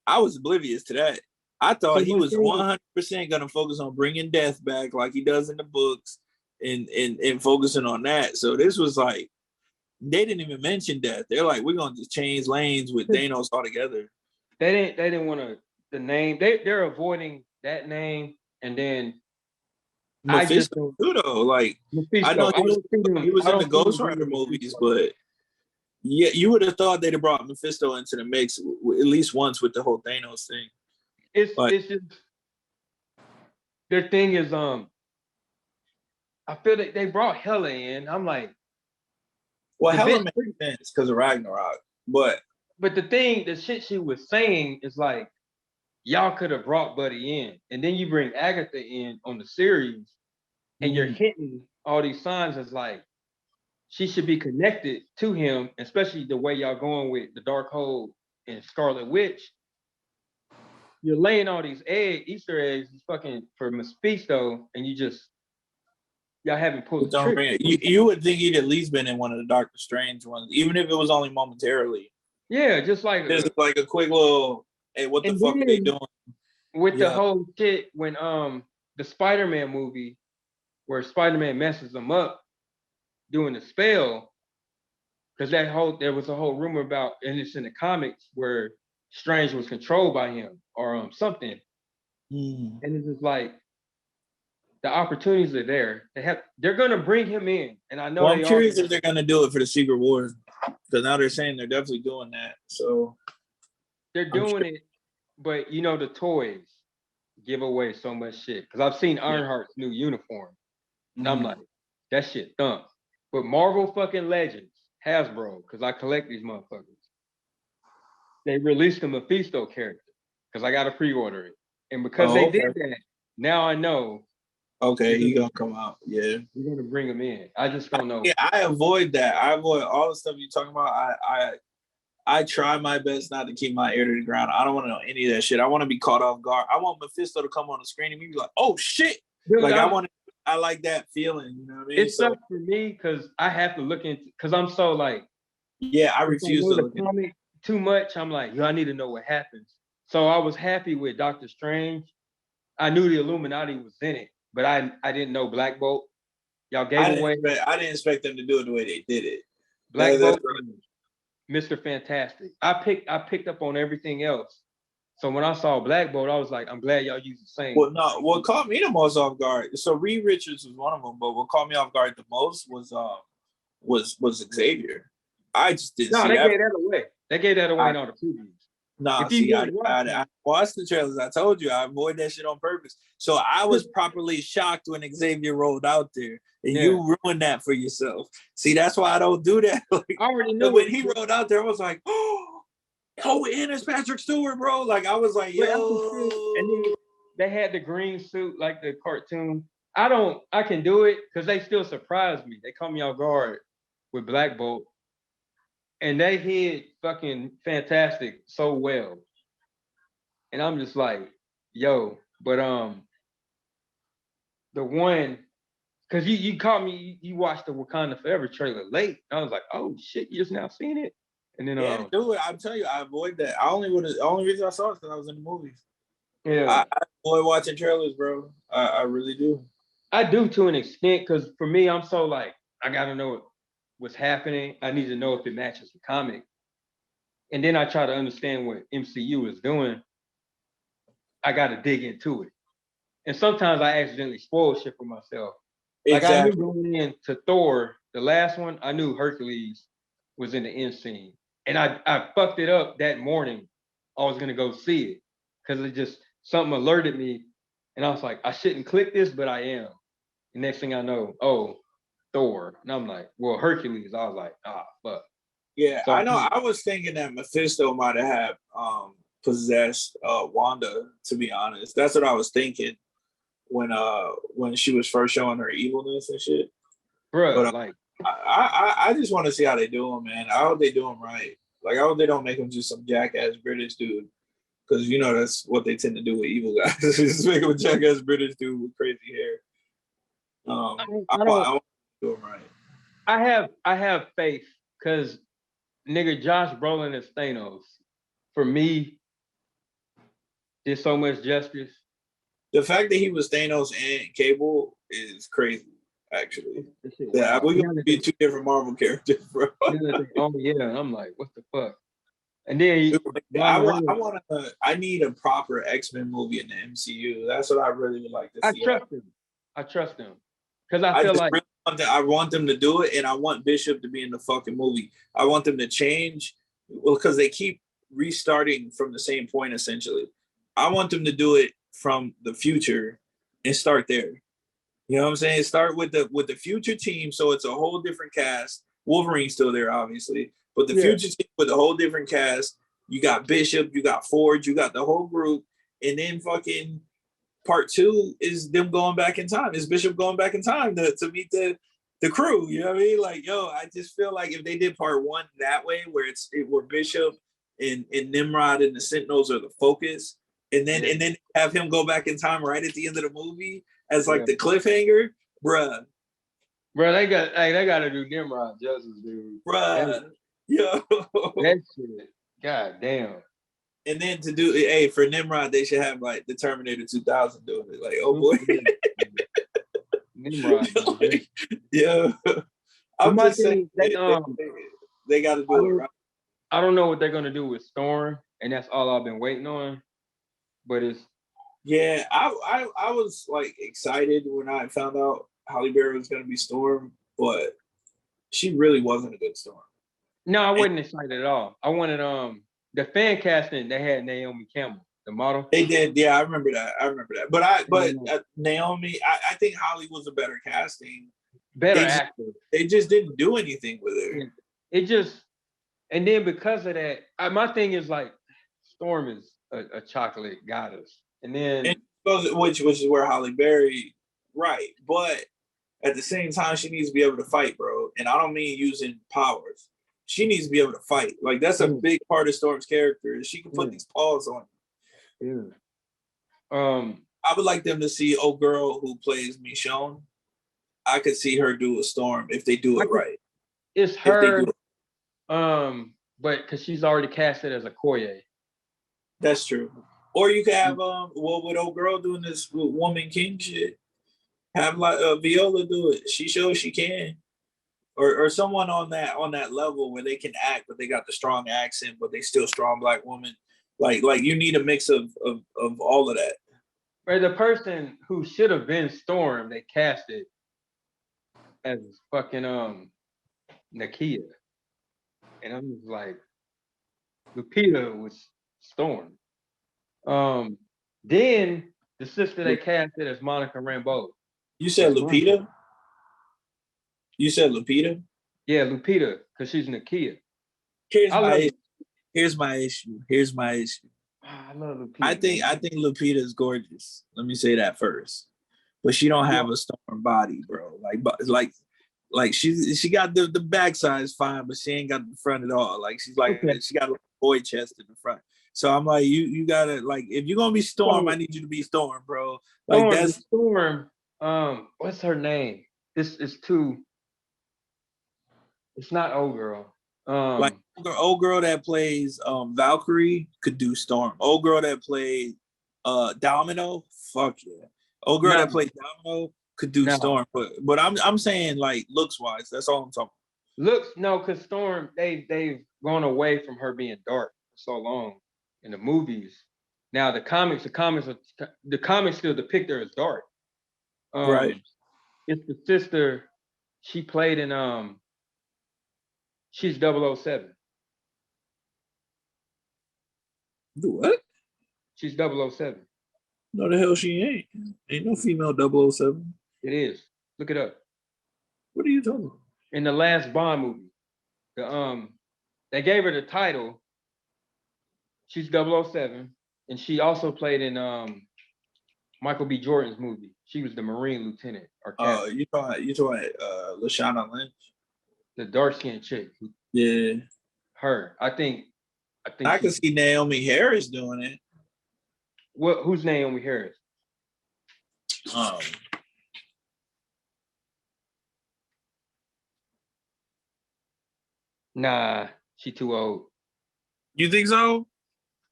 I was oblivious to that. I thought he was 100% gonna focus on bringing death back like he does in the books, and focusing on that. So this was like they didn't even mention death. They're like, we're gonna just change lanes with Thanos altogether. They didn't want to the name. They're avoiding that name, and then Mephisto too, though. Like Mephisto. I know he was in the Ghost Rider movies, but yeah, you would have thought they'd have brought Mephisto into the mix at least once with the whole Thanos thing. It's just their thing is I feel that they brought Hela in. I'm like, well, Hela makes sense because of Ragnarok, but the shit she was saying is like, y'all could have brought Buddy in, and then you bring Agatha in on the series, and you're hitting all these signs as like she should be connected to him, especially the way y'all going with the Darkhold and Scarlet Witch. You're laying all these Easter eggs fucking for Mephisto, and y'all haven't pulled the trigger. You would think he'd at least been in one of the Doctor Strange ones, even if it was only momentarily. Yeah, just like a quick little, hey, what the fuck are they doing? With the whole shit when the Spider-Man movie where Spider-Man messes them up doing the spell, because there was a whole rumor about, and it's in the comics where Strange was controlled by him or something. And it's just like the opportunities are there. They're gonna bring him in, and I know. Well, I'm curious if they're gonna do it for the Secret Wars, because now they're saying they're definitely doing that. So they're doing it, but the toys give away so much shit. Because I've seen Ironheart's new uniform, and I'm like, that shit thump. But Marvel fucking Legends, Hasbro, because I collect these motherfuckers. They released the Mephisto character because I got to pre-order it, and because they did that, now I know. Okay, he's gonna come out. Yeah, we're gonna bring him in. I just don't know. Yeah, I avoid that. I avoid all the stuff you're talking about. I try my best not to keep my ear to the ground. I don't want to know any of that shit. I want to be caught off guard. I want Mephisto to come on the screen and me be like, "Oh shit!" Dude, like I like that feeling. You know what I mean? It's tough for me because I have to look into, because I'm so like, yeah, I refuse to look into it too much. I'm like, I need to know what happens. So I was happy with Doctor Strange. I knew the Illuminati was in it, but I didn't know Black Bolt. Y'all gave away. I didn't expect them to do it the way they did it. Black Bolt, Mr. Fantastic. I picked up on everything else. So when I saw Black Bolt, I was like, I'm glad y'all used the same. Well, no, what caught me the most off guard. So Reed Richards was one of them, but what caught me off guard the most was Xavier. I just didn't. No, they gave that away. They gave that away in all the previews. No, see, I watched the trailers. I told you I avoid that shit on purpose. So I was properly shocked when Xavier rolled out there, and you ruined that for yourself. See, that's why I don't do that. Like, I already knew when he rolled out there, I was like, oh, and it's Patrick Stewart, bro. Like I was like, yo. And then they had the green suit like the cartoon. I can do it because they still surprise me. They caught me off guard with Black Bolt. And they hid fucking Fantastic so well. And I'm just like, yo, but the one, because you caught me, you watched the Wakanda Forever trailer late. I was like, oh shit, you just now seen it? And then do it. I'm telling you, I avoid that. The only reason I saw it is because I was in the movies. Yeah. I avoid watching trailers, bro. I really do. I do to an extent, because for me, I'm so like, I gotta know what's happening. I need to know if it matches the comic. And then I try to understand what MCU is doing. I got to dig into it. And sometimes I accidentally spoil shit for myself. Exactly. Like I knew going into Thor, the last one, I knew Hercules was in the end scene. And I fucked it up that morning. I was going to go see it because it just, something alerted me. And I was like, I shouldn't click this, but I am. The next thing I know, Thor. And I'm like, well, Hercules. I was like, fuck. Yeah, so I know. I was thinking that Mephisto might have possessed Wanda, to be honest. That's what I was thinking when she was first showing her evilness and shit. Bro, but like I just want to see how they do him, man. I hope they do him right. Like I hope they don't make him just some jackass British dude. Because that's what they tend to do with evil guys. Just make him a jackass British dude with crazy hair. I want to do him right. I have faith because nigga Josh Brolin as Thanos, for me, did so much justice. The fact that he was Thanos and Cable is crazy. Actually, yeah, we gonna be two different Marvel characters, bro. Oh yeah, I'm like, what the fuck? And then I need a proper X-Men movie in the MCU. That's what I really would like to see. I trust him because I feel like I want them to do it, and I want Bishop to be in the fucking movie. I want them to change, well, because they keep restarting from the same point essentially. I want them to do it from the future and start there. You know what I'm saying? Start with the future team, so it's a whole different cast. Wolverine's still there, obviously, but the future team with a whole different cast. You got Bishop, you got Forge, you got the whole group, and then fucking part 2 is them going back in time. Is Bishop going back in time to meet the crew? You know what I mean? Like, yo, I just feel like if they did part 1 that way, where where Bishop and Nimrod and the Sentinels are the focus, and then have him go back in time right at the end of the movie as like the cliffhanger, bruh. Bro, they got to do Nimrod justice, dude. Bruh, yo, that shit. God damn. And then to do for Nimrod, they should have like the Terminator 2000 doing it. Like, oh boy, Nimrod. Like, yeah, I'm just saying they got to do it right. I don't know what they're gonna do with Storm, and that's all I've been waiting on. But it's I was like excited when I found out Halle Berry was gonna be Storm, but she really wasn't a good Storm. No, I wasn't excited at all. I wanted the fan casting. They had Naomi Campbell, the model. They did, yeah. I remember that. But Naomi, I think Holly was a better casting, better actor. They just didn't do anything with it. It just, and then because of that, my thing is like, Storm is a chocolate goddess, and which is where Halle Berry, right? But at the same time, she needs to be able to fight, bro. And I don't mean using powers. She needs to be able to fight. Like, that's a big part of Storm's character. Is she can put these paws on. Yeah. I would like them to see old girl who plays Michonne. I could see her do a Storm if they do it right. It's her. But because she's already casted as a Koye. That's true. Or you could have with old girl doing this woman king shit. Have like Viola do it. She shows she can. Or someone on that level where they can act, but they got the strong accent, but they still strong Black woman. Like you need a mix of all of that. Or the person who should have been Storm, they casted as fucking Nakia, and I'm just like, Lupita was Storm. Then the sister they casted as Monica Rambeau. You said Lupita? You said Lupita? Yeah, Lupita, because she's Nakia. Here's my issue. I love Lupita. I think Lupita is gorgeous. Let me say that first. But she don't have a Storm body, bro. Like she got the backside is fine, but she ain't got the front at all. Like she got a boy chest in the front. So I'm like, you gotta, like, if you're gonna be Storm, I need you to be Storm, bro. Like that's Storm. What's her name? It's not old girl. Like old girl that plays Valkyrie could do Storm. Old girl that played Domino, fuck yeah. Old girl that played Domino could do Storm. But I'm saying, like, looks wise, that's all I'm talking about. Looks, no, because Storm, they've gone away from her being dark for so long in the movies. Now the comics still depict her as dark. Right. It's the sister. She played in she's 007. What? She's 007. No, the hell she ain't. Ain't no female 007. It is. Look it up. What are you talking about? In the last Bond movie, they gave her the title. She's 007, and she also played in Michael B. Jordan's movie. She was the Marine lieutenant. You talking Lashana Lynch? The dark-skinned chick. Yeah. Her. I think I can see Naomi Harris doing it. Who's Naomi Harris? Nah, she too old. You think so?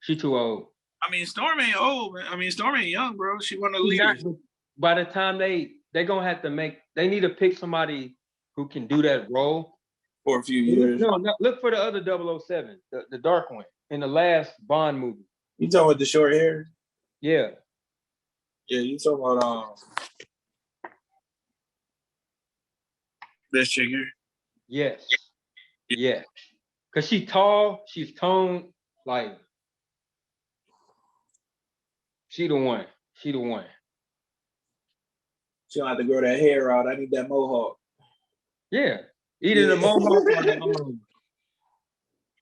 She too old. I mean, Storm ain't old, man. I mean, Storm ain't young, bro. She one of the leaders. By the time they gonna have to they need to pick somebody who can do that role for a few years. No, look for the other 007, the dark one in the last Bond movie. You talking about the short hair? Yeah. Yeah, you talking about this chick here? Yes. Yeah. Cause she's tall, she's toned, like she the one. She the one. She don't have to grow that hair out. I need that mohawk. Yeah. Either the mohawk or the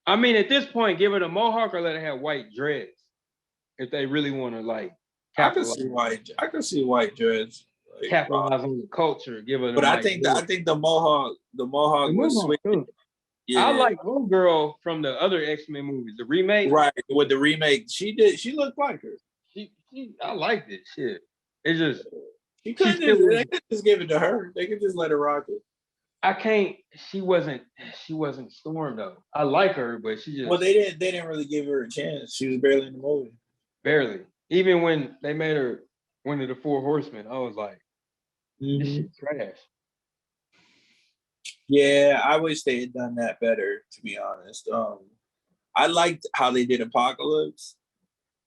I mean, at this point, give it a mohawk or let it have white dreads. If they really want to like capitalize. I can see white dreads. Like, capitalize on the culture, give it. But I think the mohawk was sweet. Yeah. I like Little Girl from the other X-Men movies, the remake. Right, with the remake, she looked like her. I liked it. Shit, it's just they could just give it to her. They could just let her rock it. I can't. She wasn't Storm though. I like her, but she just. Well, they didn't really give her a chance. She was barely in the movie. Barely. Even when they made her one of the Four Horsemen, I was like, this shit's trash. Yeah, I wish they had done that better, to be honest. I liked how they did Apocalypse.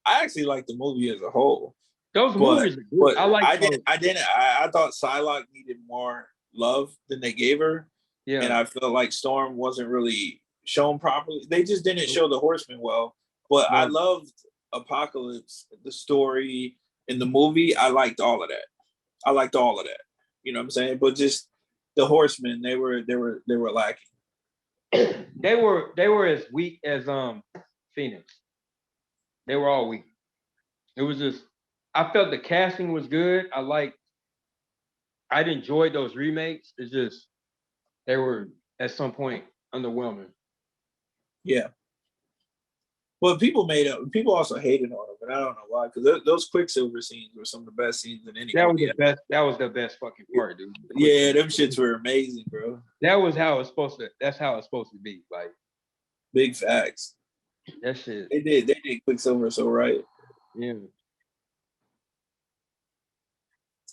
I actually liked the movie as a whole. Those movies are good. I thought Psylocke needed more love than they gave her. Yeah. And I felt like Storm wasn't really shown properly. They just didn't show the Horsemen well. But I loved Apocalypse, the story in the movie. I liked all of that. You know what I'm saying? But just the Horsemen, they were lacking. They were as weak as Phoenix. They were all weak. It was just I felt the casting was good. I'd enjoyed those remakes. It's just they were at some point underwhelming. Yeah. Well, people also hated on them, but I don't know why. Because those Quicksilver scenes were some of the best scenes in any. That was the best fucking part, dude. Yeah, them shits were amazing, bro. That was how it's supposed to. That's how it's supposed to be. Like big facts. That shit. They did Quicksilver so right. Yeah.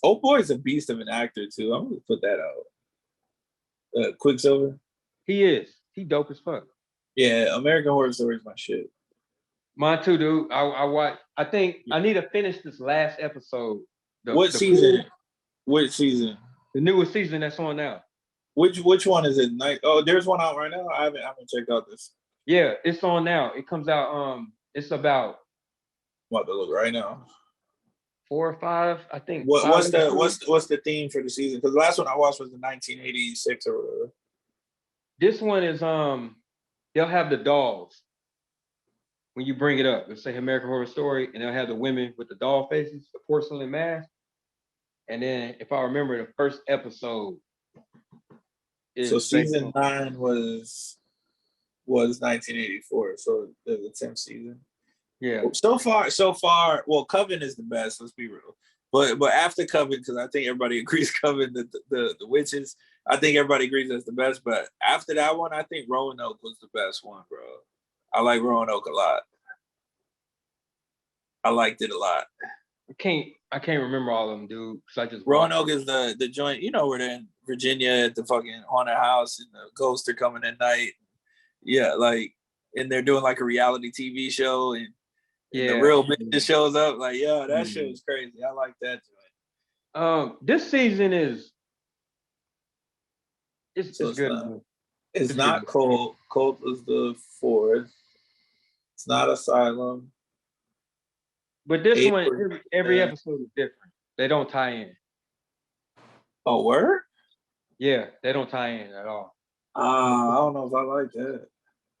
Old Boy's a beast of an actor too. I'm gonna put that out. Quicksilver. He is. He dope as fuck. Yeah, American Horror Story is my shit. Mine too, dude. I watch. I think I need to finish this last episode. What season? Which season? The newest season that's on now. Which one is it? Oh, there's one out right now. I haven't checked out this. Yeah, it's on now. It comes out. It's about. I'm about to look right now. 4 or 5, I think. What's the theme for the season? Because the last one I watched was the 1986 or whatever. This one is they'll have the dolls when you bring it up. Let's say American Horror Story, and they'll have the women with the doll faces, the porcelain mask. And then, if I remember, the first episode. So season 9 was 1984. So the 10th season. Yeah. So far. Well, Coven is the best. Let's be real. But after Coven, because I think everybody agrees Coven, the witches. I think everybody agrees that's the best. But after that one, I think Roanoke was the best one, bro. I like Roanoke a lot. I liked it a lot. I can't remember all of them, dude. Cause I just Roanoke is the joint. You know where they're in Virginia at the fucking haunted house and the ghosts are coming at night. Yeah, like, and they're doing like a reality TV show and the real bitch shows up. Like, yo, that shit was crazy. I like that joint. This season is it's good. It's not Cult. Cult is the 4th. It's not Asylum. But this one, every episode is different. They don't tie in. Oh, word? Yeah, they don't tie in at all. I don't know if I like that.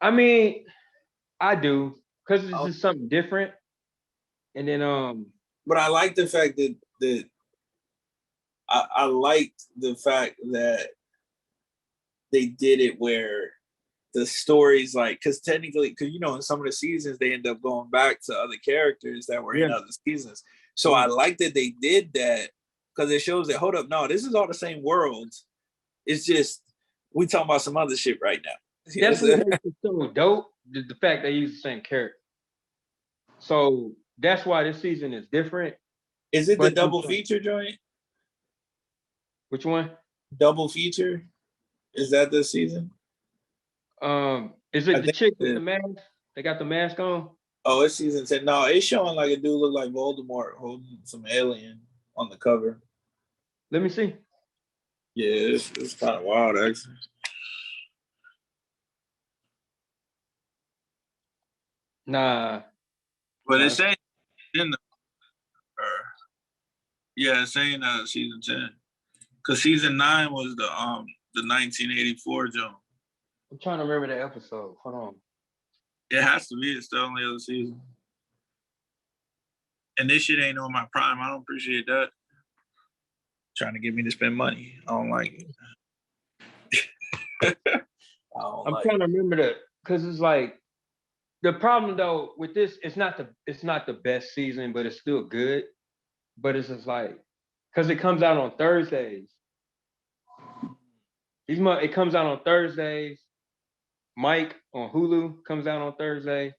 I mean, I do, because it's just something different. And then but I like the fact that I liked the fact that they did it where the stories, like, because technically, because you know, in some of the seasons they end up going back to other characters that were in other seasons. So I like that they did that because it shows that, hold up, no, this is all the same world. It's just we talking about some other shit right now. That's what makes it so dope. The fact they use the same character. So that's why this season is different. Is it the double feature joint? Which one? Double feature? Is that this season? Is it the chick with the mask? They got the mask on? Oh, it's season 10. No, it's showing like a dude look like Voldemort holding some alien on the cover. Let me see. Yeah, it's kind of wild, actually. Nah. But it's saying in the it's saying season 10. Because season 9 was the 1984 jump. I'm trying to remember the episode. Hold on. It has to be. It's the only other season. And this shit ain't on my Prime. I don't appreciate that. Trying to get me to spend money. I don't like it. I'm trying to remember that because it's like the problem though with this. It's not the best season, but it's still good. But it's just like because it comes out on Thursdays. It comes out on Thursdays. Mike on Hulu comes out on Thursday.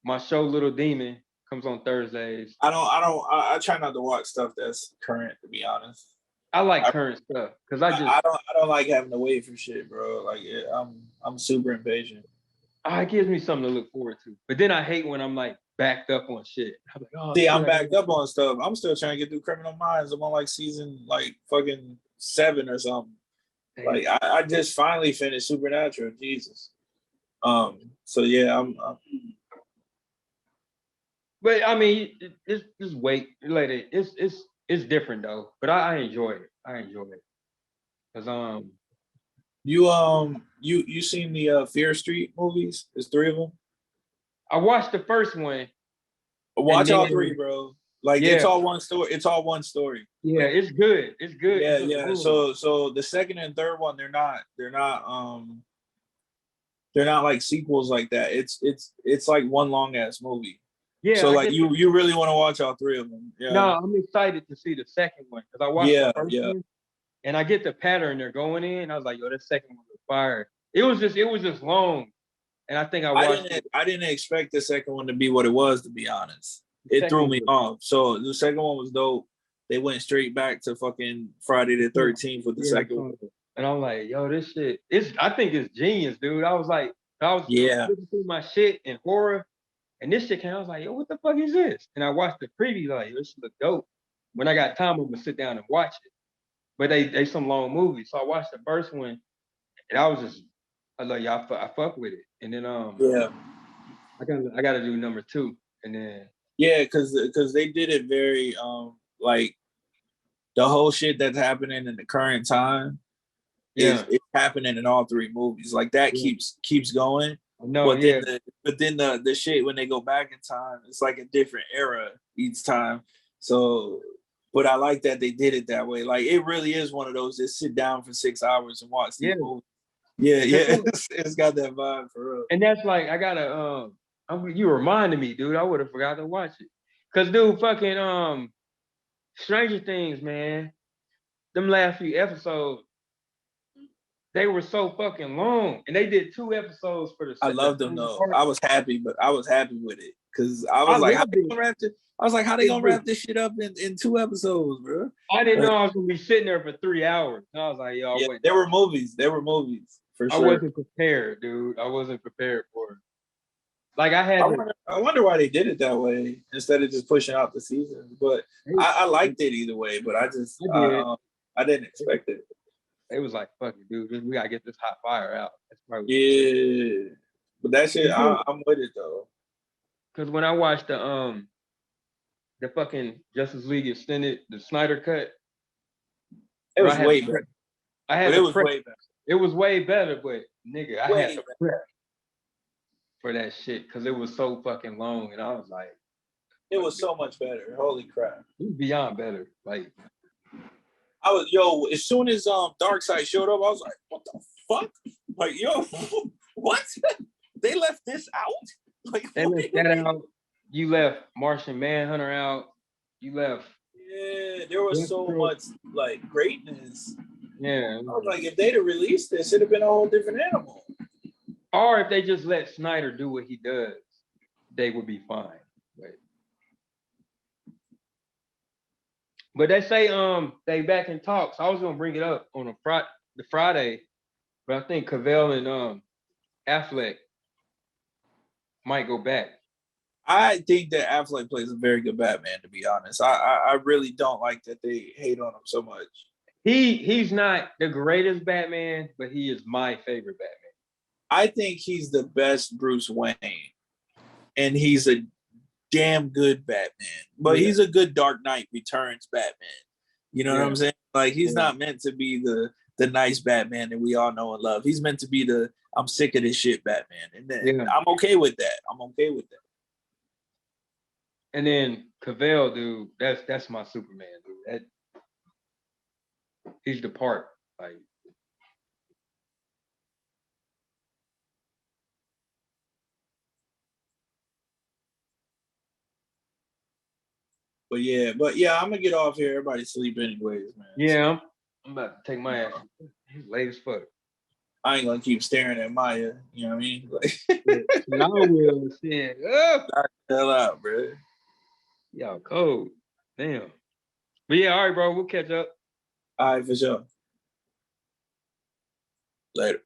My show Little Demon comes on Thursdays. I try not to watch stuff that's current, to be honest. I like current stuff because I don't like having to wait for shit, bro. Like I'm super impatient. It gives me something to look forward to. But then I hate when I'm like backed up on shit. I'm like, oh, see, I'm backed up on stuff. I'm still trying to get through Criminal Minds. I'm on like season like fucking 7 or something. Damn. Like I just finally finished Supernatural. Jesus. So yeah, I'm but I mean, it's just wait. Like it's different though. But I enjoy it. I enjoy it. Cause you seen the Fear Street movies? There's 3 of them. I watched the first one. Watch all 3, bro. Like it's all one story. It's all one story. Yeah, it's good. It's good. Yeah. So the second and third one, they're not like sequels like that. It's like one long ass movie. Yeah. So like you really want to watch all 3 of them. Yeah. No, I'm excited to see the second one because I watched the first one and I get the pattern they're going in. I was like, yo, the second one was fire. It was just long. And I think I didn't expect the second one to be what it was, to be honest. It threw me off. So the second one was dope. They went straight back to fucking Friday the 13th with the second one. And I'm like, yo, this shit, I think it's genius, dude. I was looking through my shit in horror, and this shit came, I was like, yo, what the fuck is this? And I watched the preview, like, this shit look dope. When I got time, I'm gonna sit down and watch it. But they some long movies. So I watched the first one, and I was like, y'all, I fuck with it. And then I gotta do number 2. And then because they did it very like the whole shit that's happening in the current time is happening in all 3 movies. Like that keeps going. No, but then the shit when they go back in time, it's like a different era each time. So, but I like that they did it that way. Like it really is one of those. Just sit down for 6 hours and watch the movie. Yeah, it's got that vibe for real. And that's like I gotta you reminded me, dude. I would have forgot to watch it. Cause dude, fucking Stranger Things, man. Them last few episodes, they were so fucking long, and they did 2 episodes for the. I loved them though. I was happy with it because I was like, how they gonna wrap this shit up in 2 episods, bro? I didn't know I was gonna be sitting there for 3 hours. And I was like, yo, there were movies for sure. I wasn't prepared, dude. I wasn't prepared for it. Like I wonder why they did it that way instead of just pushing out the seasons. But I liked it either way. But I didn't expect it. It was like, fuck it, dude. We gotta get this hot fire out. That's probably but that shit, I'm with it though. Because when I watched the fucking Justice League Extended, the Snyder cut, it was way better. It was way better, but nigga, I had to prep for that shit because it was so fucking long, and I was like, it was so much better. Holy crap! It was beyond better. Like, as soon as Darkseid showed up, I was like, what the fuck? Like, what? They left this out? Like, they left that out. You left Martian Manhunter out. You left. Yeah, there was so much like greatness. Yeah. I was like, if they'd have released this, it'd have been a whole different animal. Or if they just let Snyder do what he does, they would be fine. But But they say they back in talks. I was gonna bring it up on the Friday, but I think Cavell and Affleck might go back. I think that Affleck plays a very good Batman, to be honest. I really don't like that they hate on him so much. He's not the greatest Batman, but he is my favorite Batman. I think he's the best Bruce Wayne, and he's a damn good Batman. But he's a good Dark Knight Returns Batman. You know what I'm saying? Like he's not meant to be the nice Batman that we all know and love. He's meant to be the I'm sick of this shit Batman, and then I'm okay with that. I'm okay with that. And then Cavell, dude, that's my Superman, dude. He's the part. Like, but yeah, I'm gonna get off here. Everybody's sleep anyways, man. Yeah, I'm about to take my ass. He's late as fuck. I ain't gonna keep staring at Maya. You know what I mean? Like, I will. Shit. Knock the hell out, bro. Y'all cold. Damn. But yeah, all right, bro. We'll catch up. All right, for sure. Later.